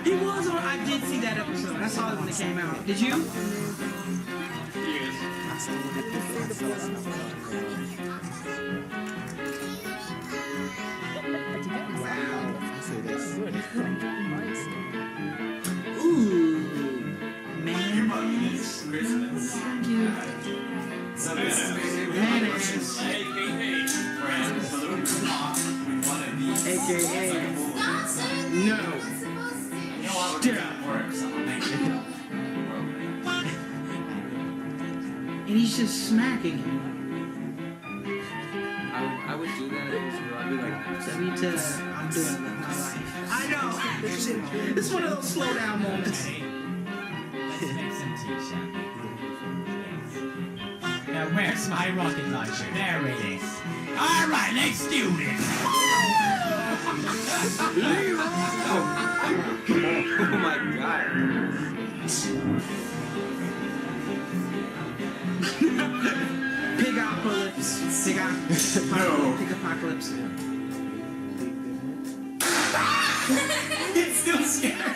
He was on. I did see that episode. I saw it when it came out. Did you? Ooh, man. So this is basically AKA no. And he's just smacking him. I would do that if it was real. I'd be like, Me too. I'm doing it with my life. I know. It's one of those slow down moments. Now where's my rocket launcher? There it is. Alright, let's do this. oh my god. Pig apocalypse. Pig apocalypse. It's still scary.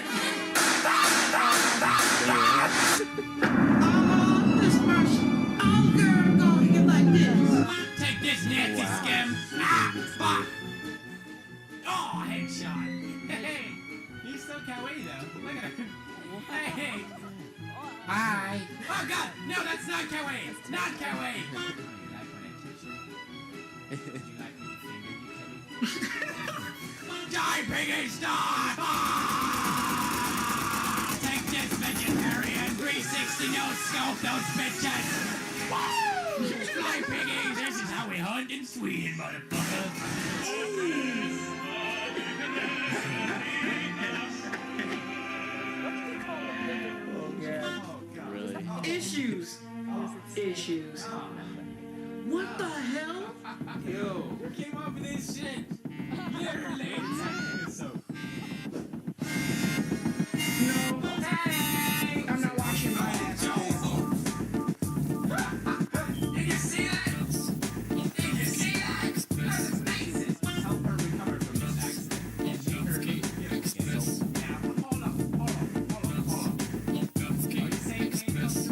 This person. Oh, girl, go hit like this. Take this, nasty skim. Ah, oh, headshot. Hey, he's so kawaii though. Look at him. Hey. Hi. Oh god, no, that's not kawaii. It's not kawaii. Oh, you like when I touch you? Would you like me to finger you, Teddy? Die, piggies, die! Ah! Take this, vegetarian. 360 no scope those bitches. Woo! Die, piggies. This is how we hunt in Sweden, motherfucker. Issues. What the hell? Yo, who came up with this shit? Literally. So. No. Hey! I'm not watching my ass. Did you see that? Did you see that? That's amazing. Help her recover from this accident. And make her hold up. Are you saying things?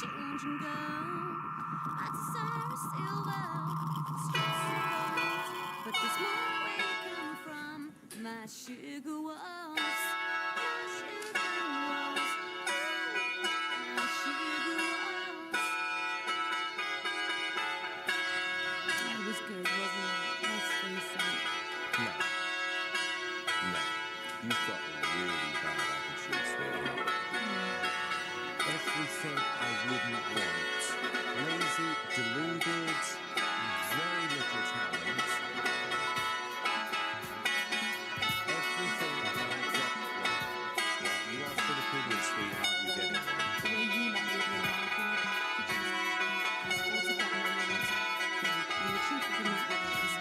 children go. Like Sarah Silver, streets of gold. But there's more where you come from. My sugar was, my sugar was, my sugar was. That was good, wasn't it? Let's face it. No. No. You've got a really bad attitude, sweetheart. Everything I wouldn't want. Lazy, deluded, very little talent. Everything I don't want. You ask for the opinion, sweetheart, you get it. The way you met me in life, it's about my moment. And the truth of the matter is,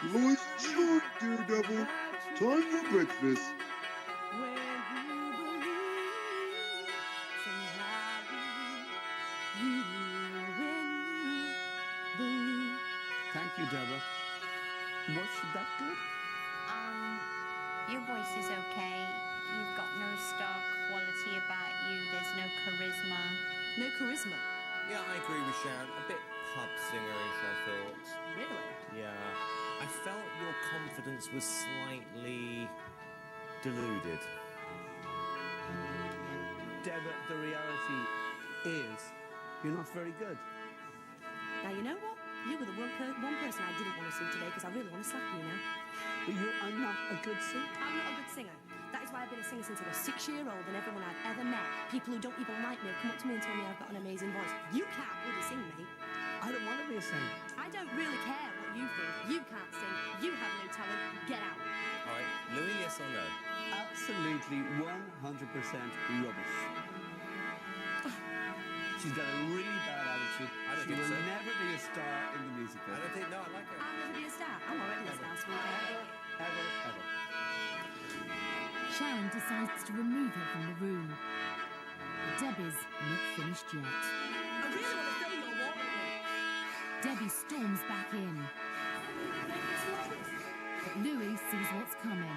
Rise and shine, Daredevil. Time for breakfast. Thank you, Deborah. Was she that good? Your voice is okay. You've got no star quality about you. There's no charisma. No charisma. Yeah, I agree with Sharon. A bit pub singerish, I thought. Really? Yeah. I felt your confidence was slightly deluded. Deborah, the reality is you're not very good. Now, you know what? You were the one person I didn't want to see today because I really want to slap you now. But you are not a good singer. I'm not a good singer. That is why I've been a singer since I was 6-year-old, and everyone I've ever met, people who don't even like me, have come up to me and told me I've got an amazing voice. You can't really sing, mate. I don't want to be a singer. I don't really care what you think. You can't sing. You have no talent. Get out. All right, Louis, yes or no? Absolutely 100% rubbish. She's got a really bad attitude. I don't She think will so. never be a star in the music I business. don't think, no, I like her. I'll never be a star. I'm already a star, sweetheart. Ever, ever. Sharon decides to remove her from the room. Debbie's not finished yet. I really want to throw your water on him. Debbie storms back in. But Louis sees what's coming.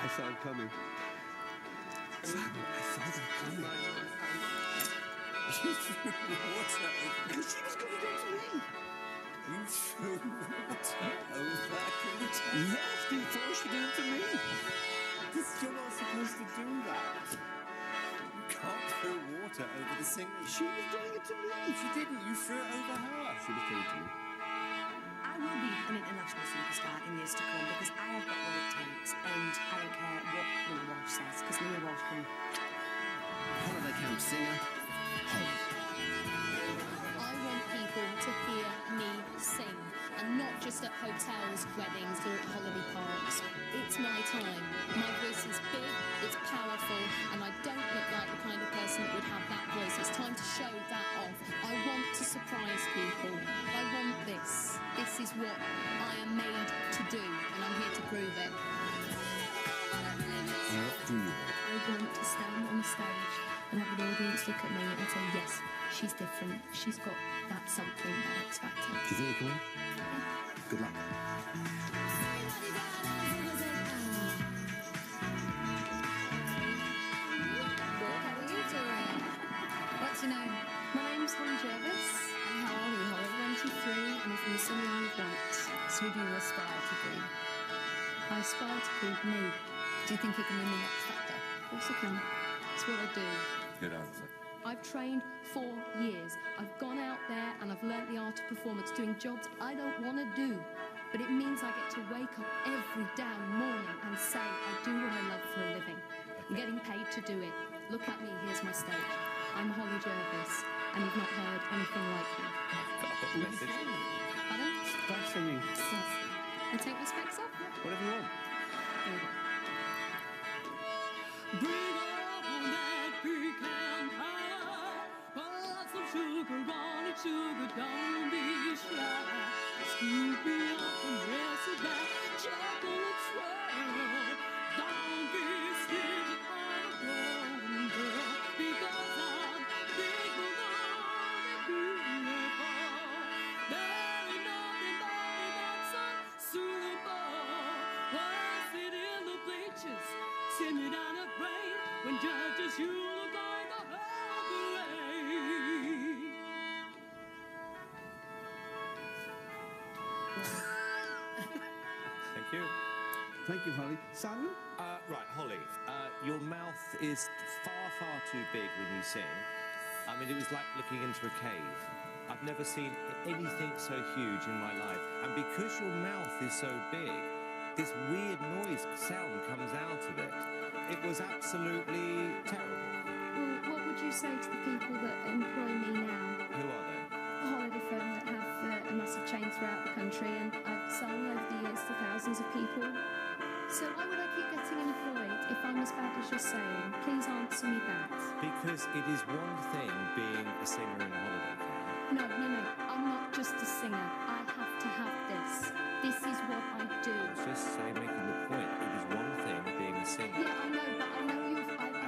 I saw it coming. Simon, I saw it coming. What's that? Because she was going against me. You threw water over Clinton. Yes, you forced it into me. You're not supposed to do that. You can't throw water over the singer. She was doing it to me. She didn't. You threw it over her. She was doing it to me. I will be an international superstar in years to come because I have got what it takes and I don't care what Louis Walsh says because Louis Walsh can... Holiday camp singer, Holly. I want people to hear me sing, and not just at hotels, weddings, or at holiday parks. It's my time. My voice is big, it's powerful, and I don't look like the kind of person that would have that voice. It's time to show that off. I want to surprise people. I want this. This is what I am made to do, and I'm here to prove it. What do you want? I want to stand on the stage and have an audience look at me and say, yes, she's different. She's got that something, that X factor. Do you think you can win? Good luck. How are you doing? What's your name? My name's Holly Jervis. And how are you, Holly? 23, and I'm from the sunny Isle of Wight. So who do you aspire to be? I aspire to be me. Do you think you can win the X Factor? Of course I can. It's what I do. Good answer. I've trained for years. I've gone out there and I've learnt the art of performance, doing jobs I don't want to do. But it means I get to wake up every damn morning and say I do what I love for a living. I'm getting paid to do it. Look at me, here's my stage. I'm Holly Jervis, and you've not heard anything like me. I've got the message. Pardon? Start singing. Yes. And take my specs off? Whatever you want. Here we go. Bring on that pecan pie. Put some sugar on it, sugar, don't be shy. Scoop me up and rest it back. Chocolate swirl. Don't be stingy on a growing girl. Because I'm big enough and beautiful. There ain't nothing about me that's unsuitable. I sit in the bleachers, timid and afraid. When judges, you look like a hell parade. Thank you. Thank you, Holly. Simon? Right, Holly, your mouth is far, far too big when you sing. I mean, it was like looking into a cave. I've never seen anything so huge in my life. And because your mouth is so big, this weird sound comes out of it. It was absolutely terrible. Well, what would you say to the people that employ me now? Who are they? A holiday firm that have a massive chain throughout the country, and I've sung over the years to thousands of people. So why would I keep getting employed if I'm as bad as you're saying? Please answer me that. Because it is one thing being a singer in a holiday camp. No, I'm not just a singer. I have to have this. This is what I do. Just say, making the point, it is one thing being a singer. Yeah, I know, but I know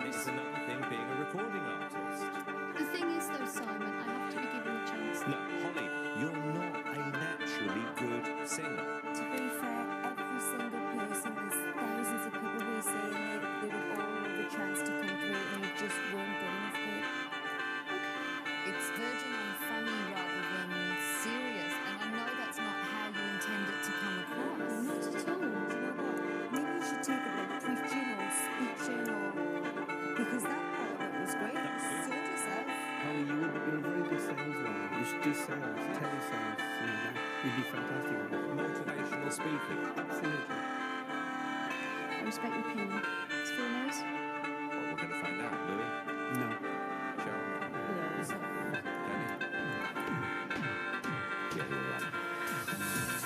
And it's another thing being a recording artist. The thing is, though, Simon, I have to be given a chance. No, Holly, you're not a naturally good singer. To be fair, every single person, there's thousands of people we see and they would all have a chance to come through and you just weren't good enough for it. It's verging on funny rather than serious, and I know that's not how you intend it to come across. Not at all. Do you know what? Maybe you should take up like preaching or speeching or... Because that part of it was great. Sort yourself. Holly, you're a very good salesman. You should do sales, telesales, you know, you'd be fantastic at it. Motivational speaking. Absolutely. I respect your opinion. It's for a nose? Well, we're going to find out, Louis. No. Cheryl. Yeah, so... Danny. Yeah, you're right. For the nose.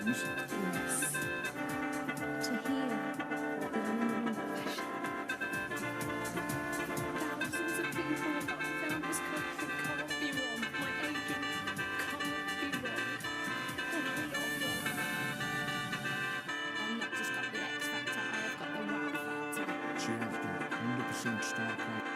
Nose? Yes. To hear that I'm in the profession. Thousands of people have found this country can't be wrong. My agent can't be wrong. And I love them. I've not just got the X factor, I have got the wow factor. She has got 100% star power.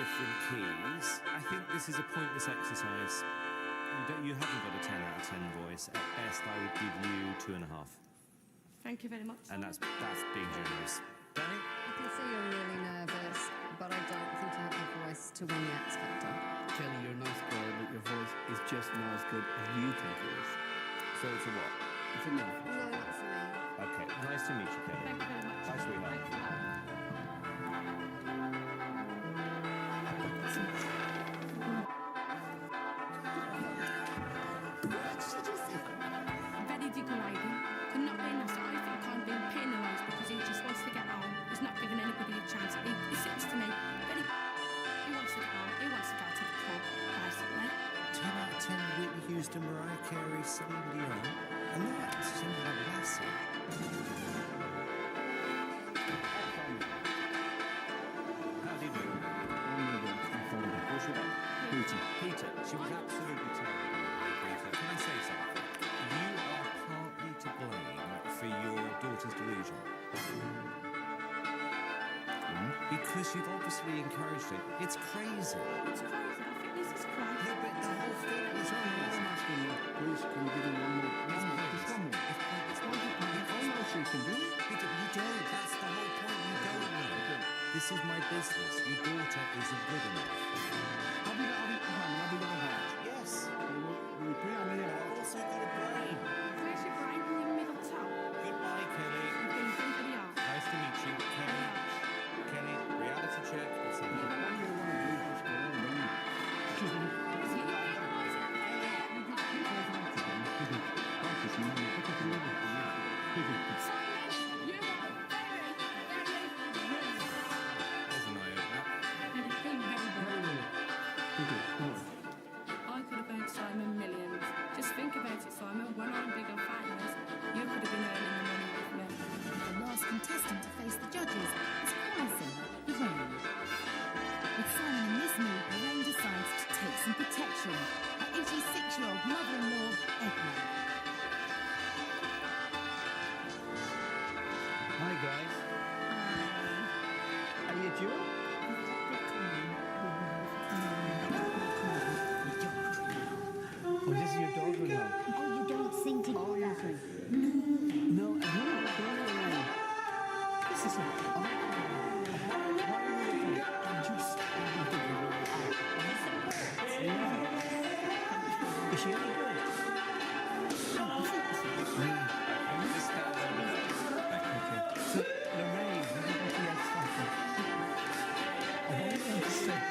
different keys. I think this is a pointless exercise. You haven't got a 10 out of 10 voice. At best, I would give you 2.5. Thank you very much. And that's being generous. Danny? I can see you're really nervous, but I don't think you have the voice to win the X Factor. Kelly, you're a nice girl, but your voice is just not as good as you think it is. So it's a what? It's a no. No, not for me. Okay, nice to meet you, Kelly. Thank you very much. Bye, sweetheart. Very degrading. Could not be nice. I think I'm being penalised because he just wants to get home. He's not giving anybody a chance. He seems to me very... He wants to get home. He wants to go to the pub, basically. 10 out of 10 Whitney Houston, Mariah Carey, Celine Dion, and that's something like Lassie. How do you do? What's your name? Peter. She was absolutely terrible, Peter. Can I say something? You are partly to blame for your daughter's delusion. Because you've obviously encouraged it. It's crazy. It's crazy. I think this is crazy. No, but the whole thing is I'm asking you, please, can you give me one more? Just one more. I know she can do it. Peter, you don't. That's the whole point. You don't know. This is my business. Your daughter isn't good enough. Have you got a heart? Yes. Will you put it on the heart? I've also got a brain. Where's your brain in your middle toe? Goodbye, Kelly. You've been through the art. Nice to meet you, Kelly. Kelly, reality check. Let's see. There's an eye opener. I could have earned Simon millions. Just think about it, Simon. When I'm big and famous, you could have been earning the money with me. The last contestant to face the judges is Pricing, Lorraine. With Simon in this mood, Lorraine decides to take some protection. Her 86-year-old mother-in-law, Edna. Hi, guys. Are you a duo? Oh, this is your dog or no? Oh, you don't sing together. Oh, you sing. No. This is Is she any good? Just stand on the back. So, Lorraine, what do you think the X Factor? I want you to sing.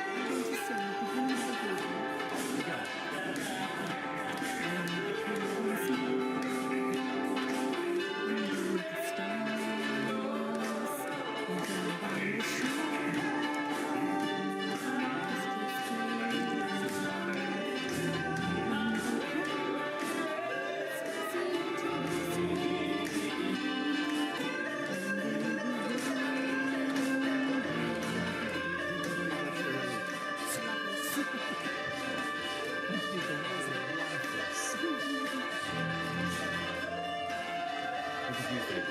What did you think?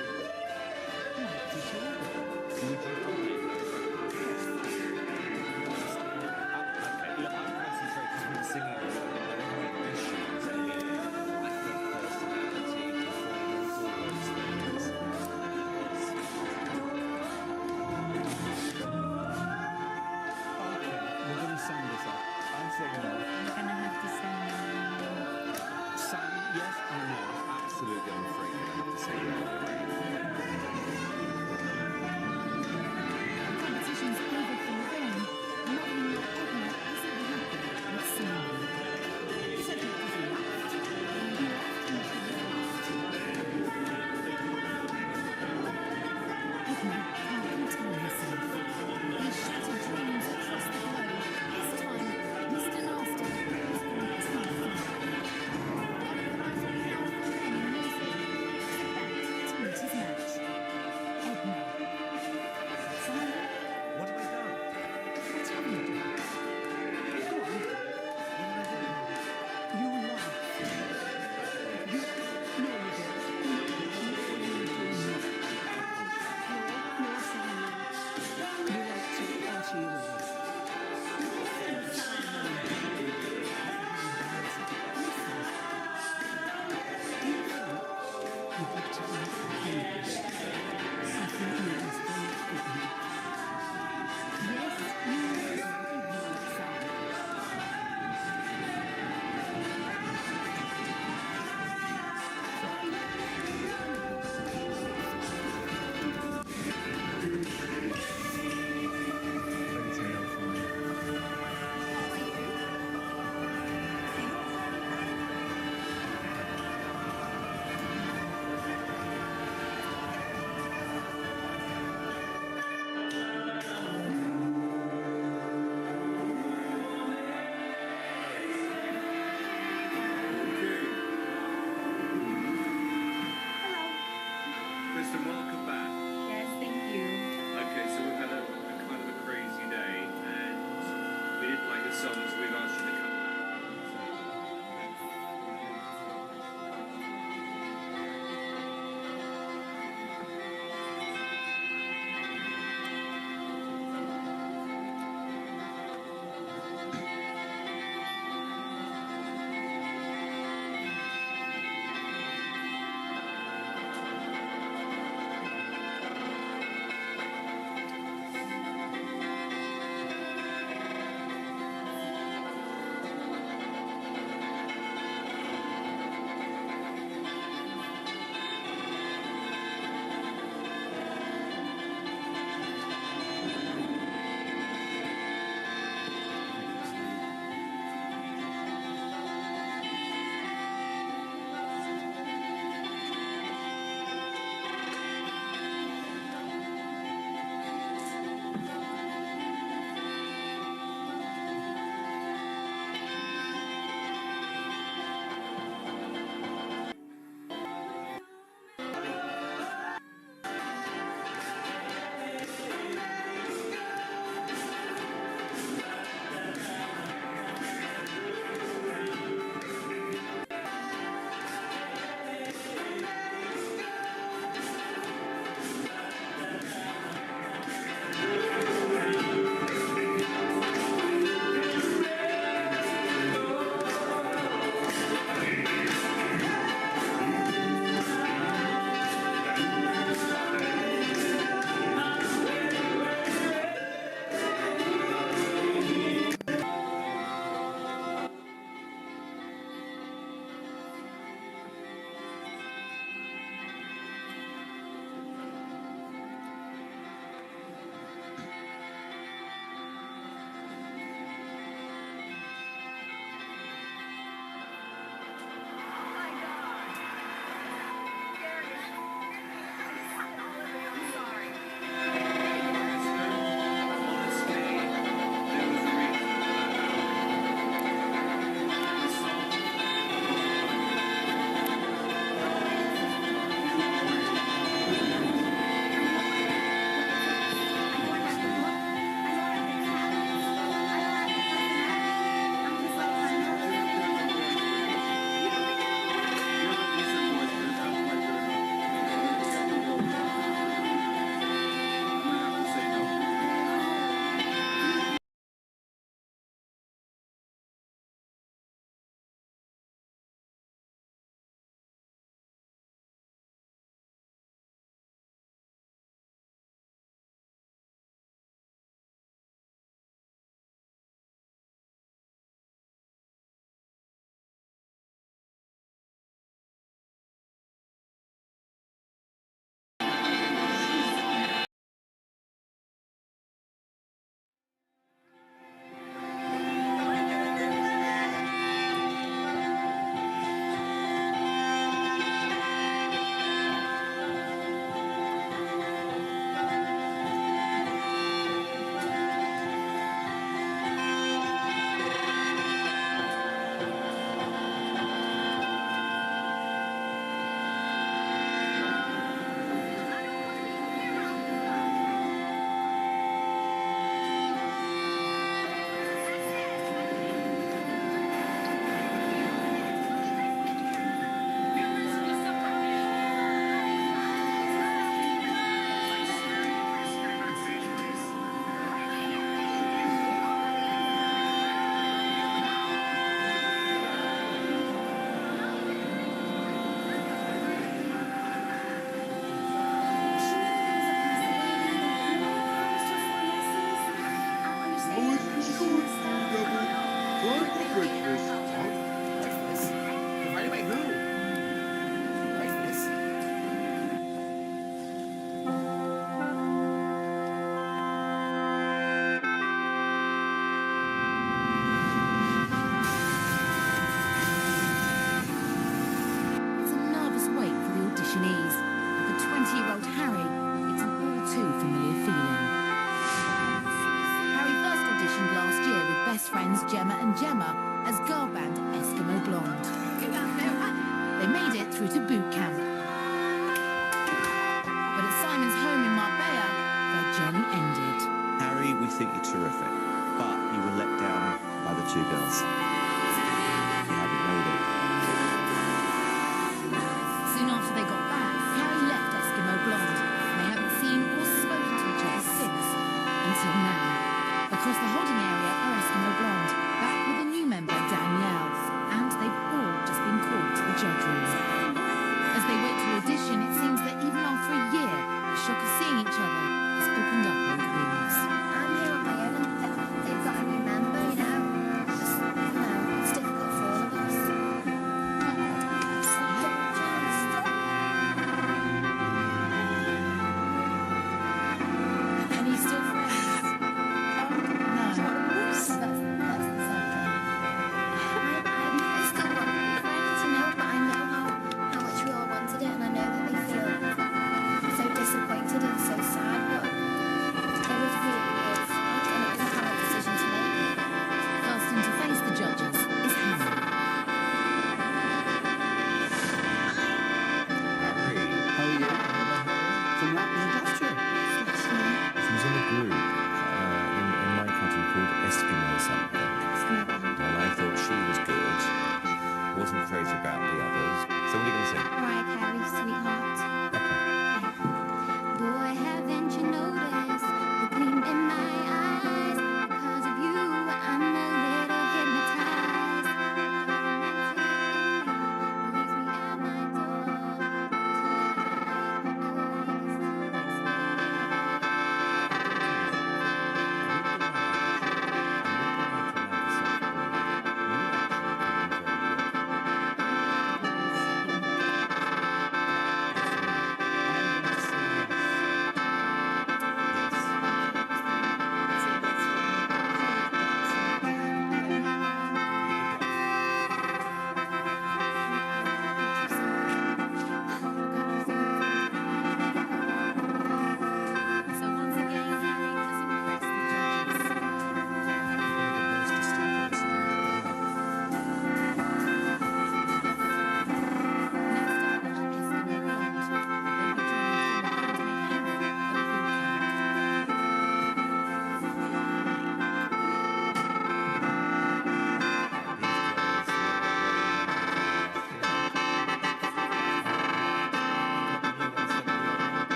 Okay, look, I'm concentrating on the singing. Issues. I mean, I think personality, performance, all those things. Okay, we're going to sum this up. I'm saying no. You're gonna have to sing. Sam, yes or no? Absolutely, I'm afraid I have to say no. The competition's over for Lorraine. Mother-in-law Edna isn't happy with Simone. Cedric has laughed. He laughed and she laughed. Edna can't contain herself. He shattered dreams across the globe. This time, Mr. Nasty is going to take them. One of the most powerful men in music is about to meet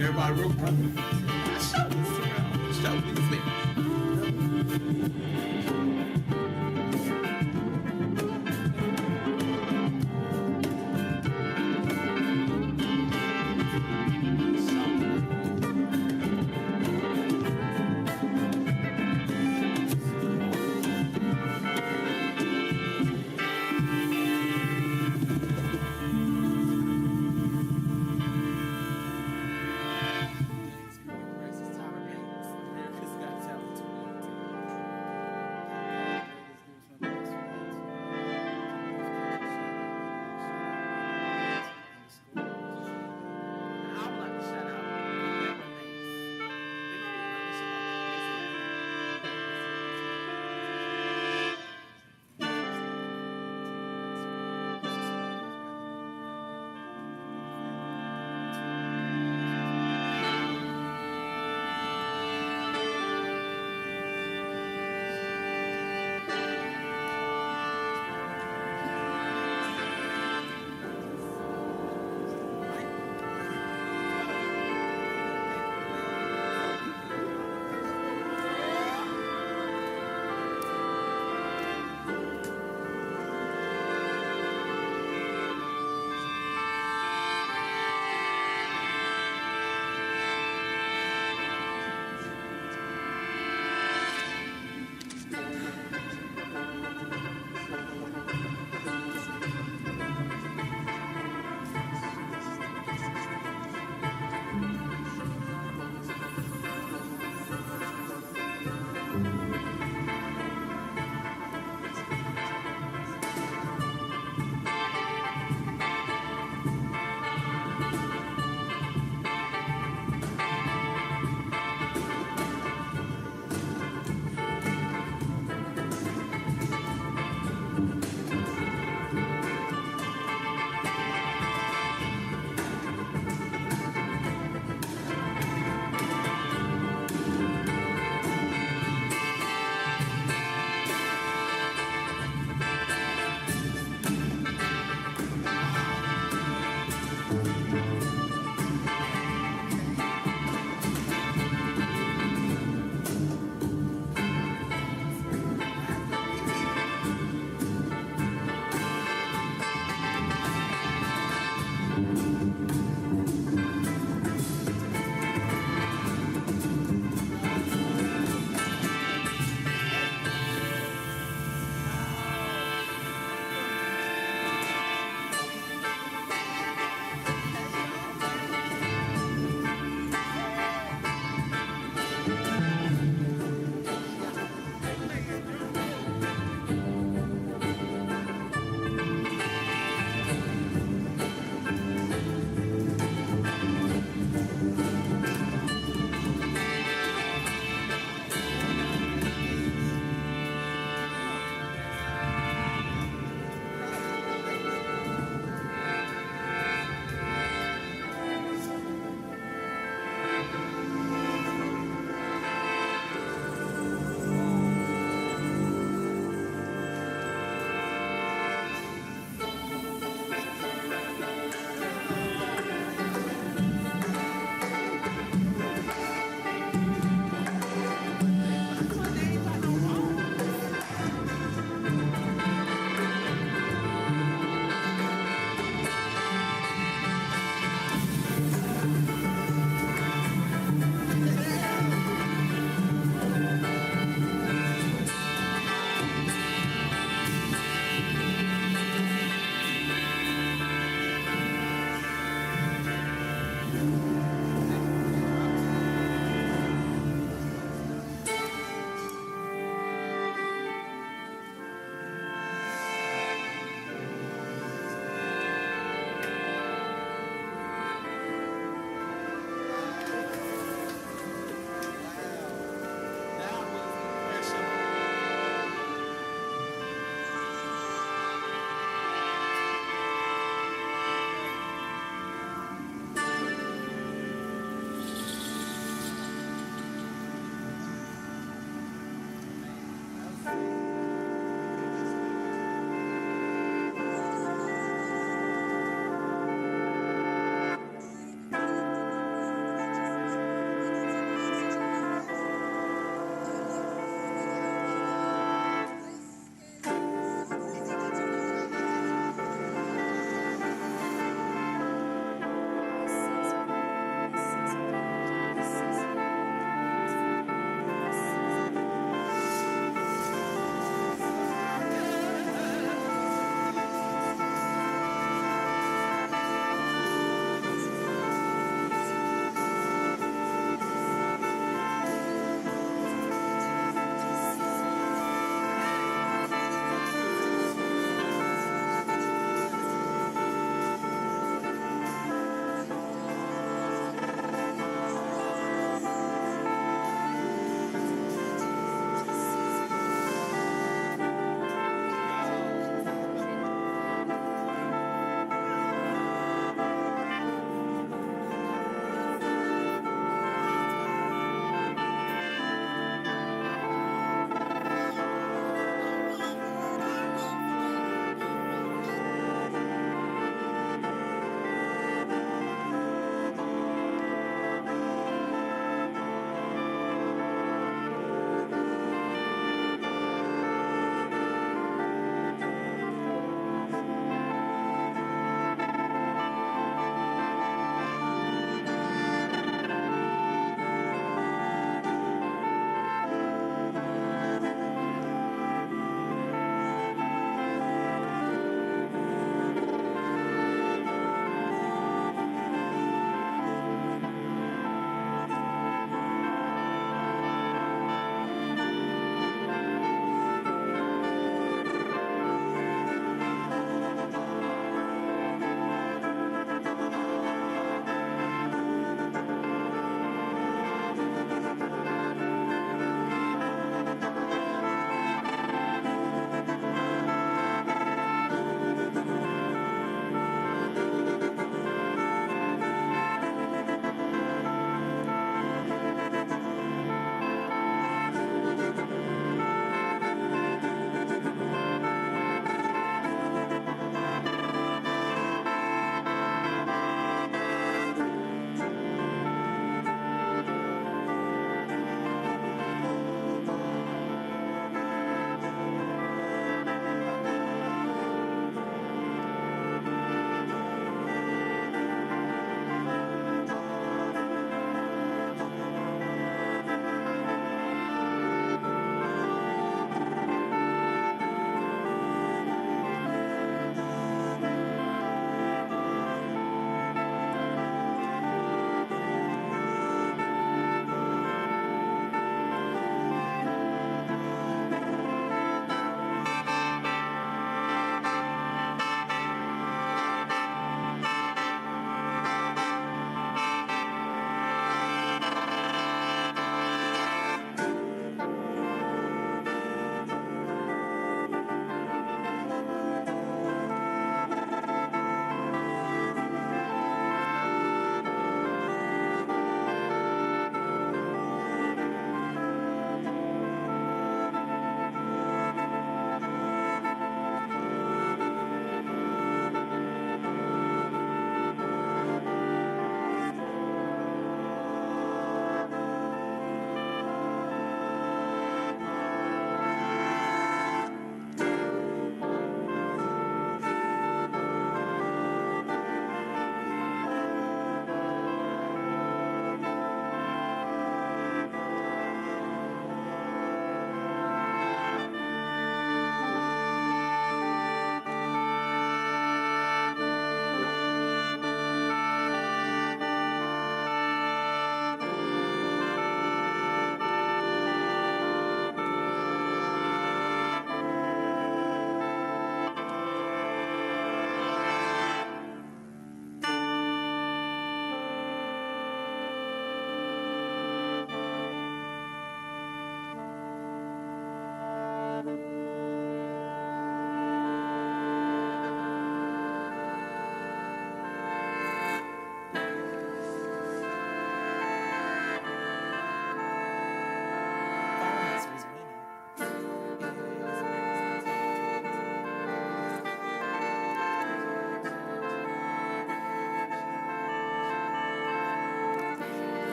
everybody real quick. Show me, show me, flip. America's Got Talent.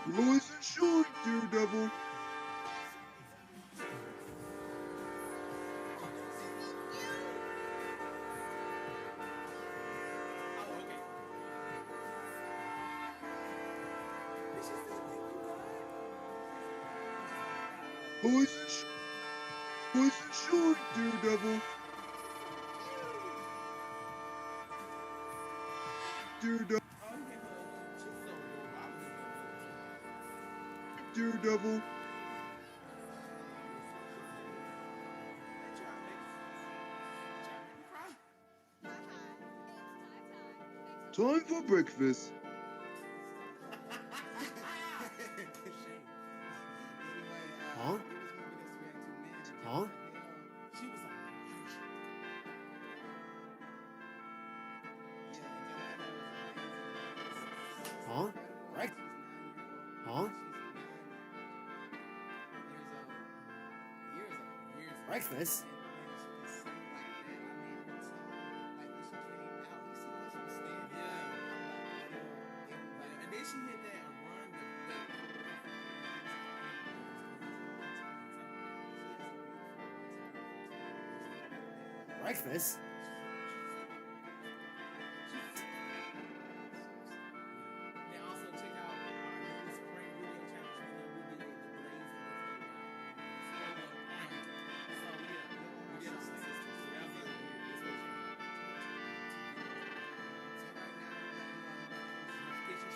Nice and short, Daredevil. Nice and short, Daredevil. Daredevil. Daredevil. Time for breakfast. Huh? Huh? Huh? Right? Huh? Breakfast? Breakfast?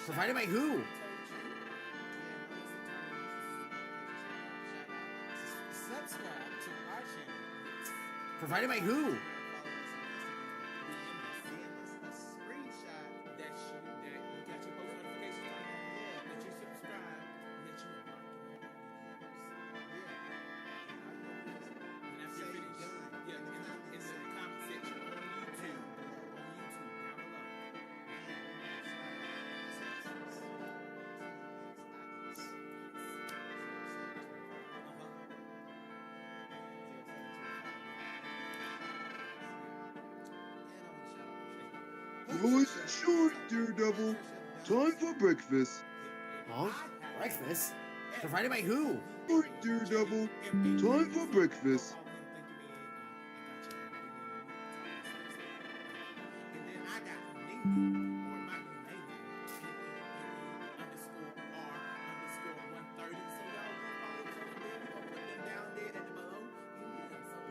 Provided by who? Provided by who? Nice and short, Daredevil. Time for breakfast. Huh? Breakfast? Provided by who? Short, Daredevil. Time for breakfast.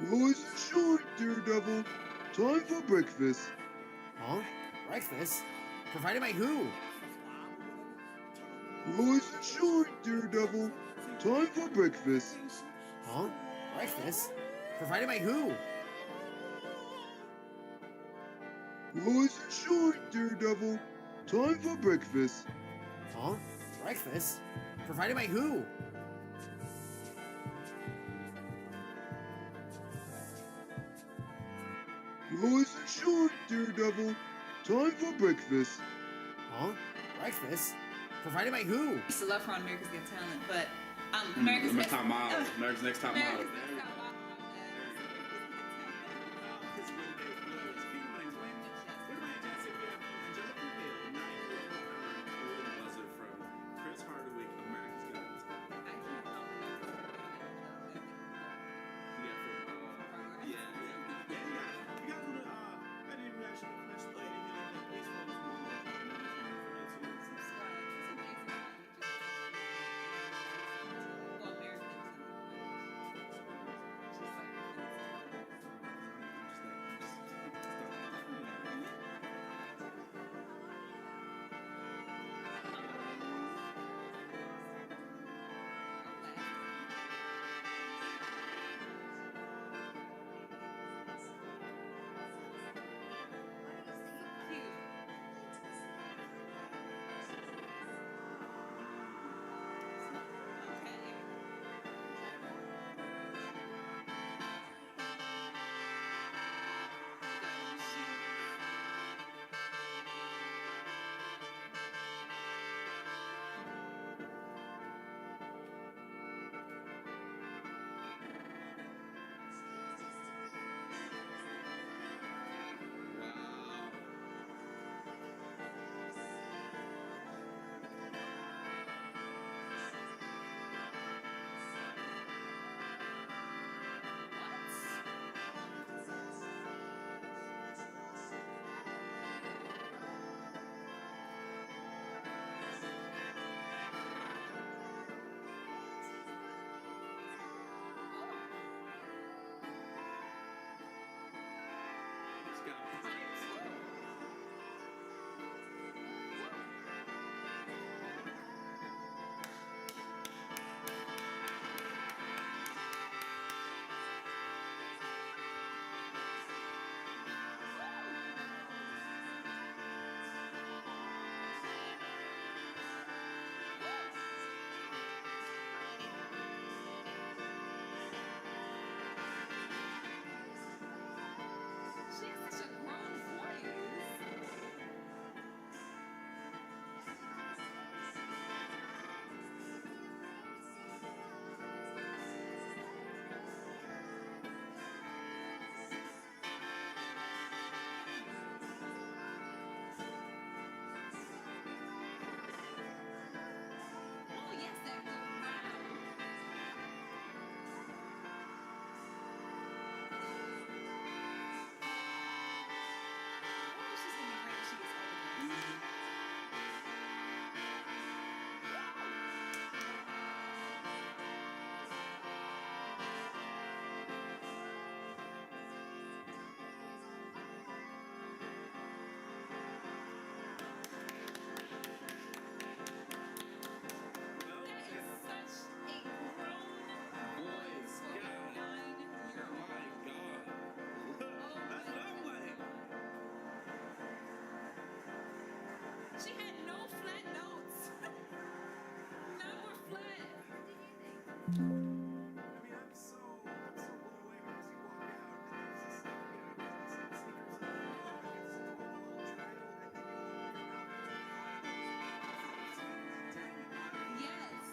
Nice and short, Daredevil. Time for breakfast. Huh? Breakfast? Provided by who? Nice and short, Daredevil. Time for breakfast. Huh? Breakfast? Provided by who? Nice and short, Daredevil. Time for breakfast. Huh? Breakfast? Provided by who? Nice and short, Daredevil. Time for breakfast. Huh? Breakfast? Provided by who? I used to love her on America's Got Talent, but America's Next Top Model. America's Next Top Model. She had no flat notes. None were flat. Yes.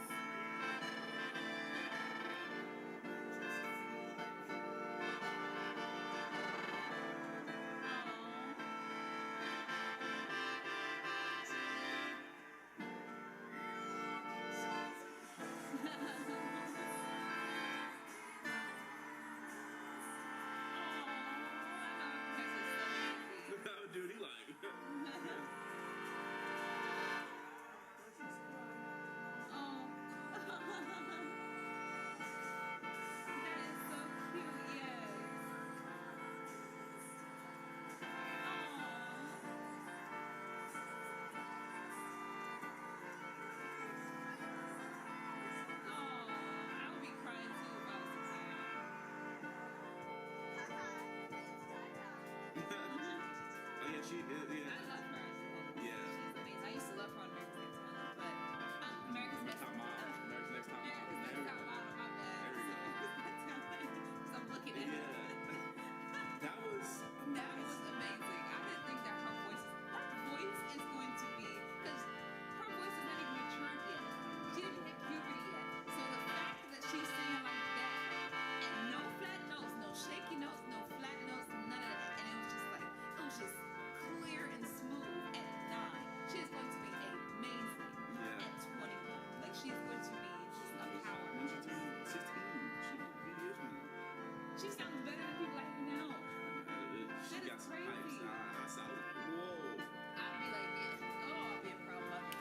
Dude, he like. Oh yeah, she is. Yeah. I love her. Yeah. She's amazing. I used to love her on America's Next Talent, but America's Next Top model. America's Next Top Model. America's Next Top Model, my bad. There we go. So I'm looking at her. That was amazing. That was amazing. I didn't think that her voice is going to be, because her voice is not even matured yet. She didn't hit puberty yet. So the fact that she's singing like that, and no flat notes, no shaky notes, no flat notes, none of that. And it was just like, it was just clear and smooth at 9. She is going to be amazing at 21. Like, she's going to be just a power. When she turned 16, she is me. She sounds better than people like her now. She That got is some crazy. pipes. I saw it. Whoa. I'd be like, yeah, oh, I'll be a proud mother.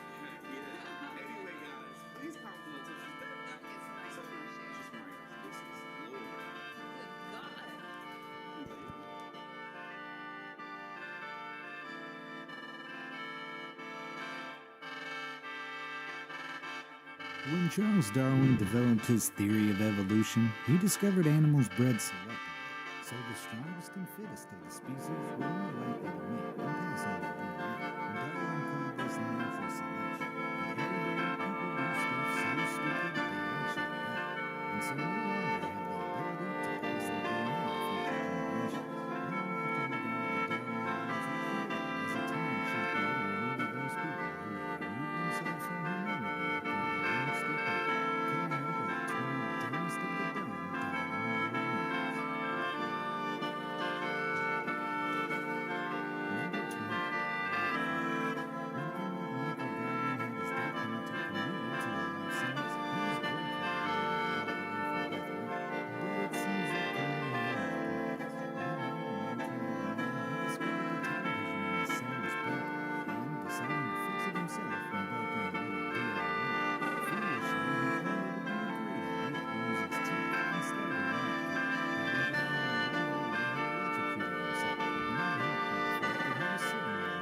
Yeah. Anyway, guys, please comment below. Tell us your Never gets nice. So, just Mario. This is Lord. Good God. When Charles Darwin developed his theory of evolution, he discovered animals bred selectively, so the strongest and fittest of the species were more likely to mate and pass on the DNA. Darwin called this natural selection, but every day people do stuff so stupid they actually die, and so no longer have the ability to pass their DNA to future generations. Long after the dawn of the Darwin was recorded as a tongue-in-cheek lettering of those people who removed themselves from humanity from their own stupidity, coming up with the term dumbest of the dumb Darwin warnings. Number 20. When Edward Michael Darwin had his death penalty commuted to a life sentence, he was grateful to be able to walk away from death row. But it seems that Darwin had other plans. One night in 1989, he discovered the television in his cell was broken, and deciding to fix it himself, embarked on a little DIY. Foolishly, he thought it would be a great idea to use his teeth instead of a wire cutter. He went down in the window where he electrocuted himself, not helped by the fact that he was sitting on a metal toilet at the time,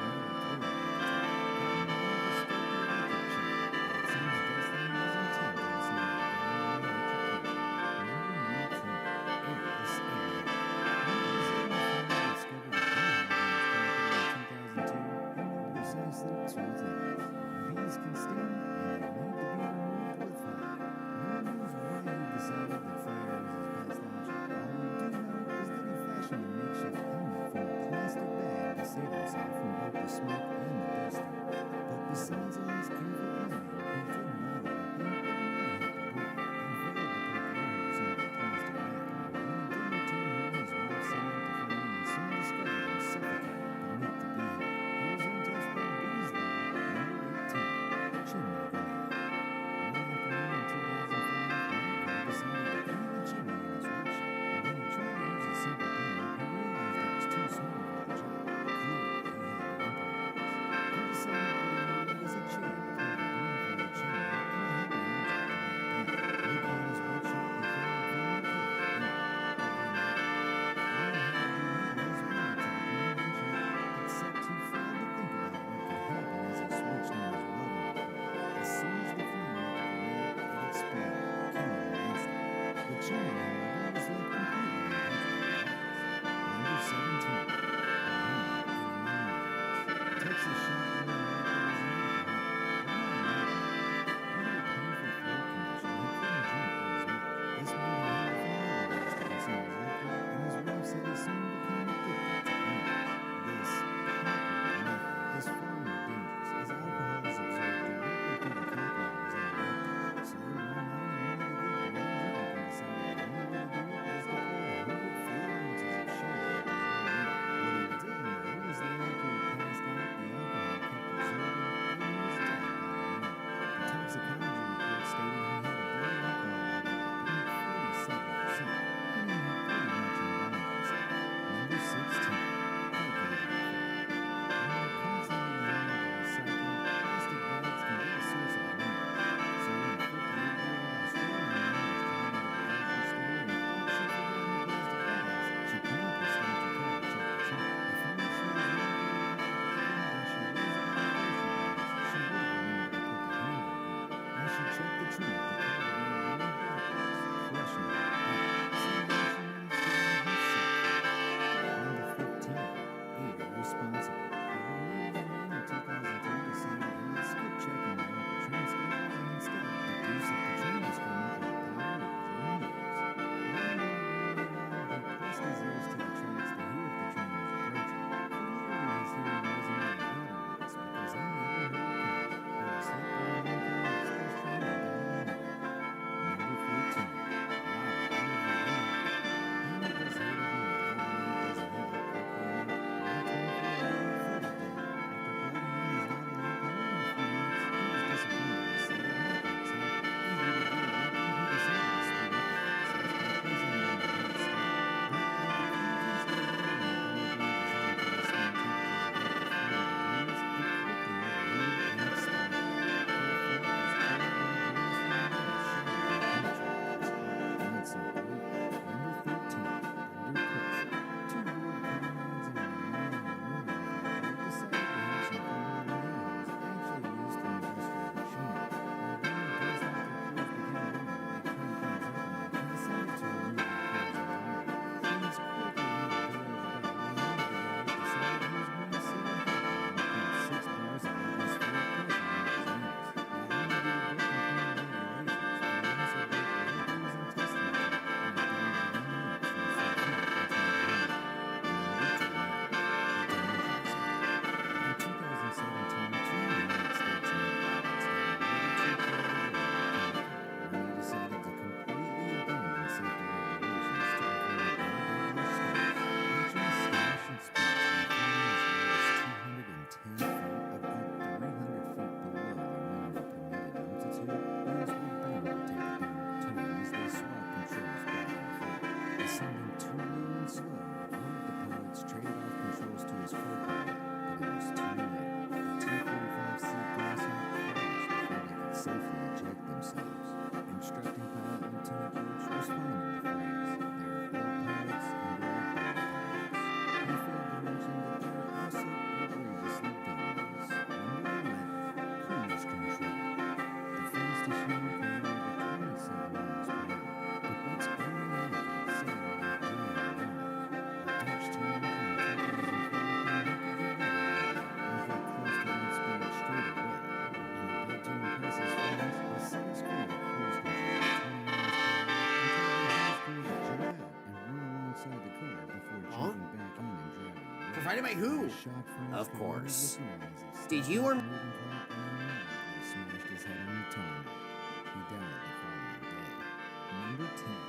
having one of the stroke electric chair, and it seems destiny was intent on sending Darwin electrocution. Number 19. Airless Airhead. When Buzz Aldrin finally discovered a beehive on his property in 2002, he knew precisely 2 things. Bees can sting, and they need to be removed with fire. No one knows why he decided that fire was his best option. All we do know is that he fashioned a makeshift helmet from a plastic bag to save himself from both the smoke and the bee sting. But besides all his careful planning, he didn't know that he might have to breathe, and failed to put air hose under the plastic bag. When he did return home, his wife set out to find him and soon discovered him suffocating beneath the bee hive. He was untouched by bees, though. Number 18. Chimney grenade. One afternoon in 2005, Michael decided to clean a chimney in his workshop. When he tried to use a simple broom, he realized it was too small for the job. Clearly, he had to improvise. He decided what he needed was a chair to pull the broom from the chimney and a heavy object to lay it down. Looking in his workshop, he thought he'd found the perfect thing. Overnight, all he had to do now was wire to the broom and chair, except he failed to think about what could happen as he switched on his welding equipment. As soon as the flame hit the grenade, it exploded, killing him instantly. The chimney, however, was left completely untouched by the blast. Number 17. The Hammer in a Million Years. Texas shotgun Michael was trunk to carry the young man backwards, crushing her back. Somehow she managed to land herself. Number 15, irresponsible. The Romanian man in 2003 decided he would skip checking the local train schedules and instead deduce if the train was coming through the power of his own ears. He pressed his ears to the tracks to hear if the train was approaching. Clearly his hearing wasn't all that good on this because he never heard it coming. He was hit by an oncoming express train and died immediately. Number 14, wow, none of us hated him as much as he did quickly enough. 124-year-old Freddy did. After plugging in his lava lamp and waiting a few minutes, he was disappointed to see that nothing was happening. Eager to get it working, he decided to speed up the process by placing it on the heat stove. But with the contents of the lava lamp only being designed to withstand temperatures of up to 40 degrees, it quickly overheated and exploded. Her fault was poured when a blast from the wall shattered and penetrated his heart. Not so great. Number 13, under pressure. Two bored comrades in a Romanian marine revival decided to have some fun with manholes actually used in industrial machinery. When being dozed out their clothes became warmer, they cleaned things up enough and decided to remove their clothes entirely. Things quickly went below the belt when one of the guys decided he was going to see what happened when he pumped 6 bars of atmospheric pressure into his anus. Not only did it break internal regulations, but it also broke right through his intestinal tract and he died within minutes from suffering internal hemorrhage. Number 12, dangerous man. In 2017, two United States Navy pilots got a little too carried away with comfort when they decided to completely abandon safety regulations to avoid airborne stunts, reaching a astonishing speeds when flying as low as 210 feet, a good 300 feet below their minimum permitted altitude. Wheels were bound to take a downward turn as they swapped controls back and forth. Descending too low and slow, one of the pilots traded off controls to his co-pilot, but it was too late. The 245-seat glass hat crashed before they could safely eject themselves. Instructing pilot Lieutenant Birch responded to the phrase, "There are all pilots and there are bad pilots." He failed to mention that there are also outrageously dumb ones. Number 11, cruise control. The fastest human can run over 27 miles per hour. But what's automatically accelerated during a run? A Dutch Challenger in 2004 can make a good weather and get close to that speed straight away. And a bit to impress his friends, he set his crew at cruise control at 20 miles per hour until they his crew to jump out and run alongside the car before jumping back in and driving away. Provided by who? The shocked friends Of could course. hardly look on as he Did stepped you off or- the moving car and immediately smashed his head on the tarmac. He died the following day. Number 10,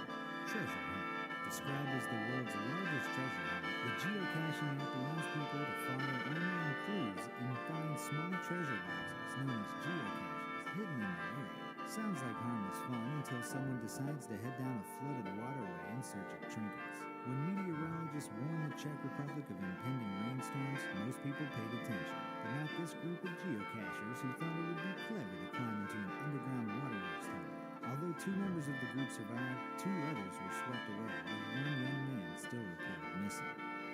treasure hunt. Described as the world's largest treasure hunt, the geocaching app allows people to follow online clues and find small treasure boxes known as geocaches hidden in their area. Sounds like harmless fun until someone decides to head down a flooded waterway in search of trinkets. When meteorologists warned the Czech Republic of impending rainstorms, most people paid attention, but not this group of geocachers who thought it would be clever to climb into an underground waterworks tunnel. Although 2 members of the group survived, 2 others were swept away, with one young man still reported missing.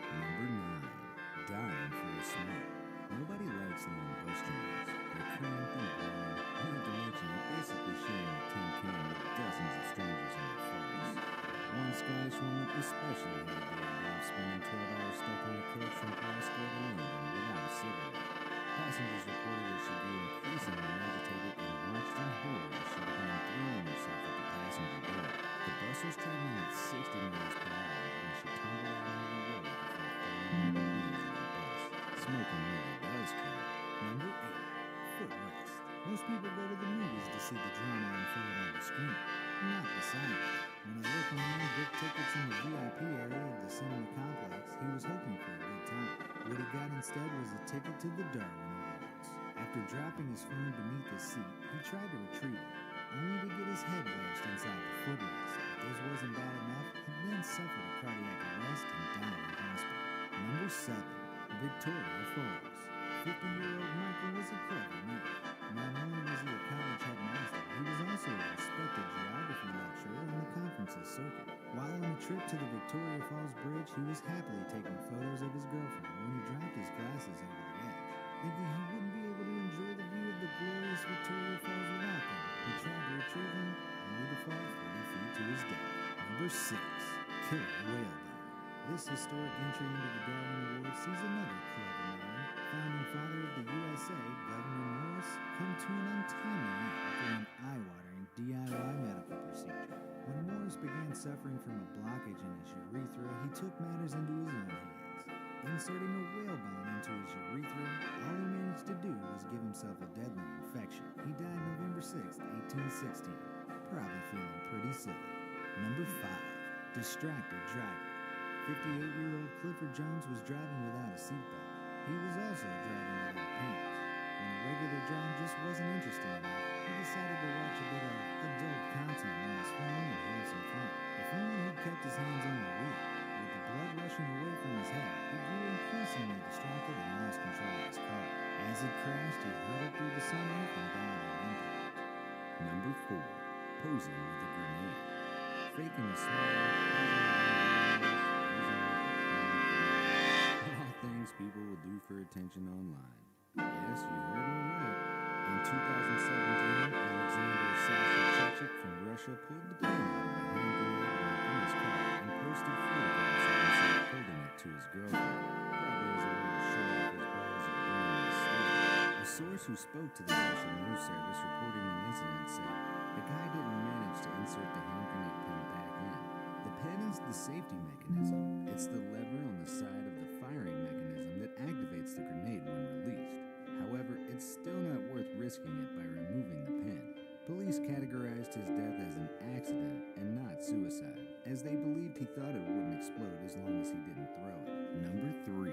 Number 9, dying for a smoke. Nobody likes long bus journeys. They're cramped and boring, not to mention you're basically sharing a tin can with dozens of strangers in their farts. One Scottish woman especially hated the idea of spending 12 hours stuck on a coach from Glasgow to London without a cigarette. Passengers reported that she grew increasingly agitated and watched in horror as she began throwing herself at the passenger door. The bus was traveling at 60 miles per hour when she tumbled out onto the road before falling into the wheels of the bus. Smoking really does kill. Number 8, footrest. Most people go to the movies to see the drama unfold on the screen. Not beside it. When a local man booked tickets in the VIP area of the cinema complex, he was hoping for a good time. What he got instead was a ticket to the Darwin Awards. After dropping his phone beneath his seat, he tried to retrieve it, only to get his head wedged inside the footrest. If this wasn't bad enough, he then suffered a cardiac arrest and died in hospital. Number 7, Victoria Falls. 50-year-old Michael was a clever man. Not only was he a college headmaster, he was also a respected geography lecturer on the conferences circuit. While on a trip to the Victoria Falls Bridge, he was happily taking photos of his girlfriend when he dropped his glasses over the edge. Thinking he wouldn't be able to enjoy the view of the glorious Victoria Falls without them, he tried to retrieve Number 6. Killer Whalebone. This historic entry into the Darwin Award sees another clever man, founding father of the USA, Governor Morris, come to an untimely end through an eye-watering DIY medical procedure. When Morris began suffering from a blockage in his urethra, he took matters into his own hands. Inserting a whalebone into his urethra, all he managed to do was give himself a deadly infection. He died November 6, 1816, probably feeling pretty silly. Number 5. Distracted driver. 58-year-old Clifford Jones was driving without a seatbelt. He was also driving without pants. When a regular drive just wasn't interesting enough, he decided to watch a bit of adult content on his phone and have some fun. If only he'd kept his hands on the wheel. With the blood rushing away from his head, he grew increasingly distracted and lost control of his car. As it crashed, he hurtled through the sunroof and died on impact. Number 4. Posing with a grenade. Faking a smile, all things people will do for attention online. Yes, you heard me right. In 2017, Alexander Sasha from Russia pulled the pin out of a hand grenade from his car and posted photographs of himself holding it to his girlfriend, probably as a way to show off his balls of burning his state. A source who spoke to the Russian news service reporting the incident said the guy didn't manage to insert the hand grenade pin back in. The pin is the safety mechanism. It's the lever on the side of the firing mechanism that activates the grenade when released. However, it's still not worth risking it by removing the pin. Police categorized his death as an accident and not suicide, as they believed he thought it wouldn't explode as long as he didn't throw it. Number 3.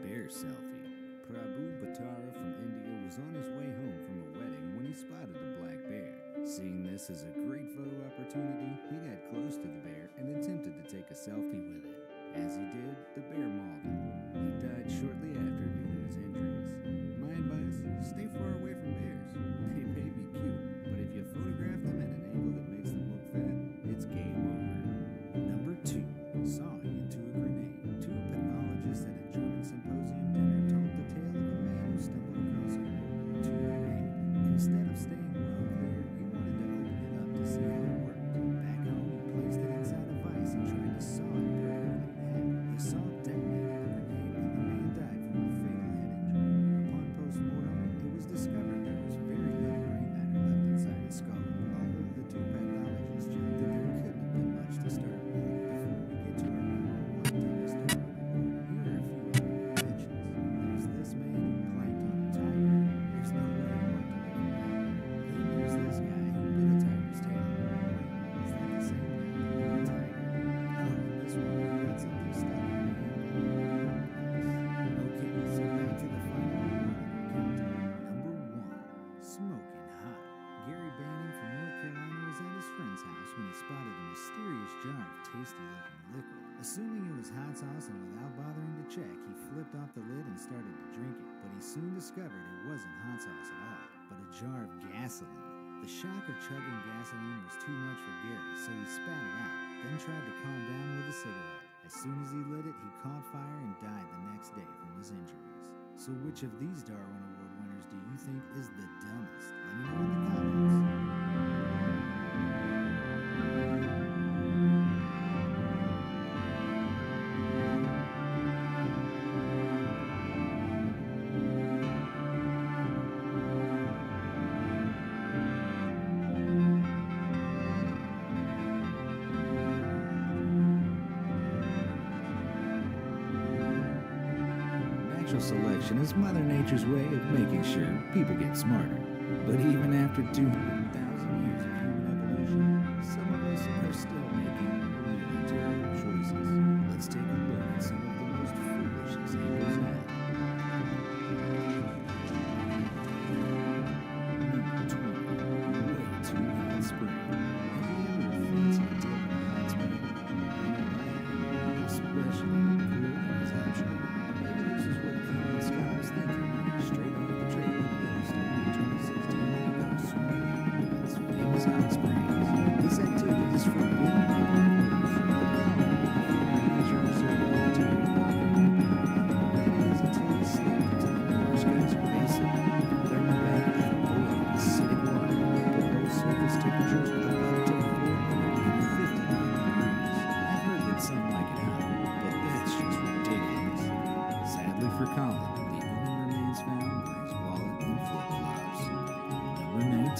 Bear selfie. Prabhu Bhattara from India was on his way home from a wedding when he spotted a black bear. Seeing this as a great photo opportunity, he got close to the bear and attempted to take a selfie with it. As he did, the bear mauled him. He died shortly after due to his injuries. My advice, stay far away from bears. They may be cute, but if you photograph them at an angle that makes them look fat, it's game over. Number 2. Sawing into a grenade. 2 pathologists at a German symposium dinner told the tale of a man who stumbled across a World War II grenade. Instead of staying well clear, he wanted to open it up to see how it worked. Back home, he placed it inside a vise and tried to saw it perfectly in half. The saw detonated the grenade and the man died from a fatal head injury. Upon post-mortem, it was discovered there was very little gray matter left inside his skull, although the 2 pathologists joked that there couldn't have been much to start with. Before we get to our number 1 dumbest story, here are a few other inventions. There's this man who planked on a tiger. There's no way he worked to live with that. Then there's this guy who bit a tiger's tail. Wait, is that the same guy who bit a tiger? Oh, this one got something stuck in the hand. Okay, so back to the final countdown. Number 1. Smoking hot. Gary Banning from North Carolina was at his friend's house when he spotted a mysterious jar of tasty-looking liquid. Assuming it was hot sauce and without bothering to check, he flipped off the lid and started to drink it. But he soon discovered it wasn't hot sauce at all, but a jar of gasoline. The shock of chugging gasoline was too much for Gary, so he spat it out, then tried to calm down with a cigarette. As soon as he lit it, he caught fire and died the next day from his injuries. So which of these Darwin Award winners do you think is the dumbest? Let me know in the comments. Natural selection is Mother Nature's way of making sure people get smarter. But even after 200,000 years of human evolution, some of us are still making really terrible choices. Let's take a look at some of the most foolish examples now. Number 20. Way too hot spring. Have you ever fancied a dip in a hot spring? I know I have, especially in the cool as I'm sure. Maybe this is what Colin Scott was thinking when he straight off the trail in Yellowstone in 2016 when he got sweet.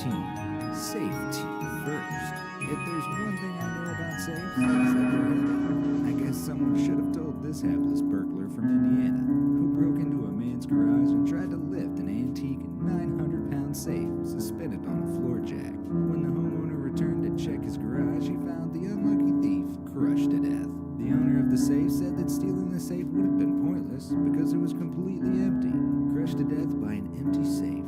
Safety first. If there's one thing I know about safes, it's that they're heavy. I guess someone should have told this hapless burglar from Indiana, who broke into a man's garage and tried to lift an antique 900-pound safe suspended on a floor jack. When the homeowner returned to check his garage, he found the unlucky thief crushed to death. The owner of the safe said that stealing the safe would have been pointless because it was completely empty. Crushed to death by an empty safe.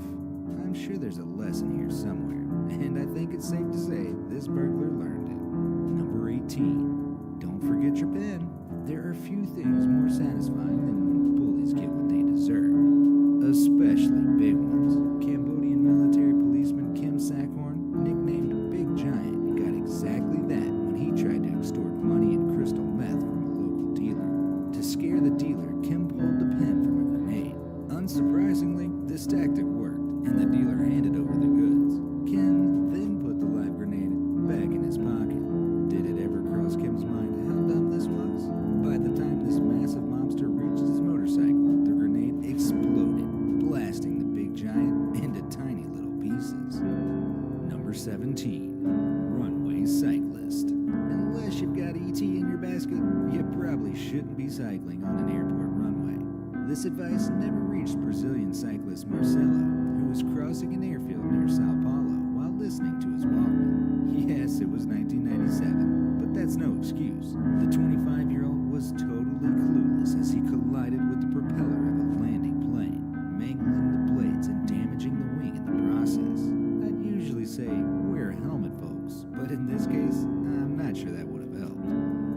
I'm sure there's a lesson here somewhere, and I think it's safe to say this burglar learned it. Number 18. Don't forget your pen. There are few things more satisfying than when bullies get what they deserve, especially big ones. Cambodian military policeman Kim Sackhorn, nicknamed Big Giant, got exactly that when he tried to extort money and crystal meth from a local dealer. To scare the dealer, Kim pulled the pin from a grenade. Unsurprisingly, this tactic worked, and the dealer handed over the goods. Kim then put the live grenade back in his pocket. Did it ever cross Kim's mind how dumb this was? By the time this massive mobster reached his motorcycle, the grenade exploded, blasting the Big Giant into tiny little pieces. Number 17. Runway cyclist. Unless you've got ET in your basket, you probably shouldn't be cycling on an airport runway. This advice never reached Brazilian cyclist Marcelo, who was crossing an airfield near Sao Paulo while listening to his Walkman. Yes, it was 1997, but that's no excuse. The 25-year-old was totally clueless as he collided with the propeller of a landing plane, mangling the blades and damaging the wing in the process. I'd usually say, wear a helmet, folks, but in this case, I'm not sure that would have helped.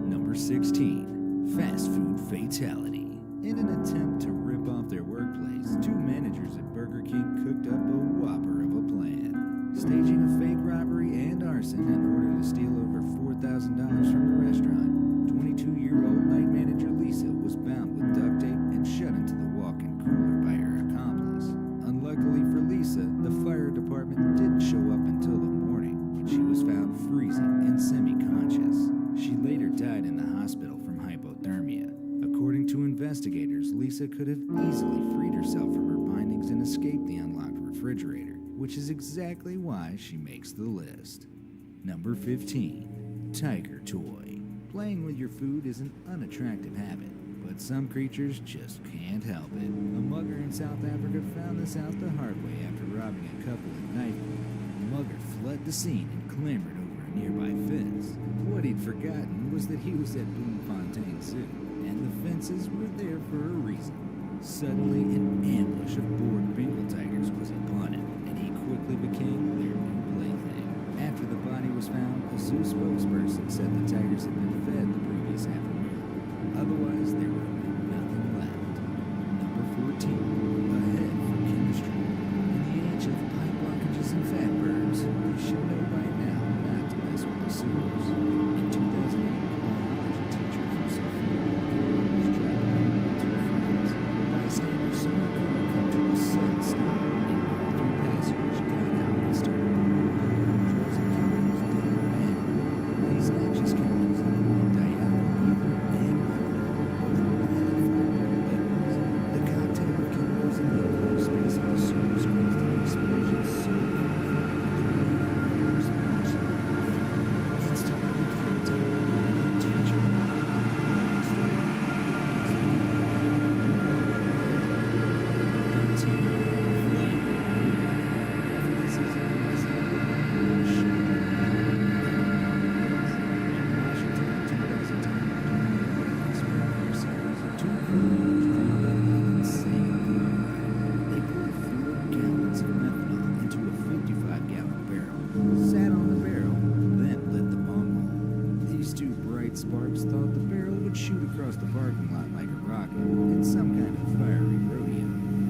Number 16. Fast food fatality. In an attempt to rip off their workplace, two managers at Burger King cooked up a whopper of a plan, staging a fake robbery and arson in order to steal over $4,000 from the restaurant. 22-year-old night manager Lisa was bound with duct tape and shut into the walk-in cooler by her accomplice. Unluckily for Lisa, the fire department didn't show up until the morning, when she was found freezing and semi-conscious. She later died in the hospital from hypothermia. According to investigators, Lisa could have easily freed herself from her bindings and escaped the unlocked refrigerator, which is exactly why she makes the list. Number 15. Tiger toy. Playing with your food is an unattractive habit, but some creatures just can't help it. A mugger in South Africa found this out the hard way after robbing a couple at knife point. The mugger fled the scene and clambered over a nearby fence. What he'd forgotten was that he was at Bloemfontein Zoo, and the fences were there for a reason. Suddenly, an ambush of bored Bengal tigers was upon him, and he quickly became their new plaything. After the body was found, a zoo spokesperson said the tigers had been fed the previous afternoon. Otherwise, there would have been nothing left. Number 14. Ahead for chemistry. In the age of pipe blockages and fatbergs, you should know by now not to mess with the sewers. In 2008, a biology teacher from Sophia was driving home with two friends. Bystanders saw a car come to a sudden stop, and all three passengers got out and started pouring drugs and chemicals down the van. These noxious chemicals include diethyl ether and the cocktail of chemicals in the enclosed space of the sewers caused an explosion so sparks thought the barrel would shoot across the parking lot like a rocket in some kind of fiery rodeo.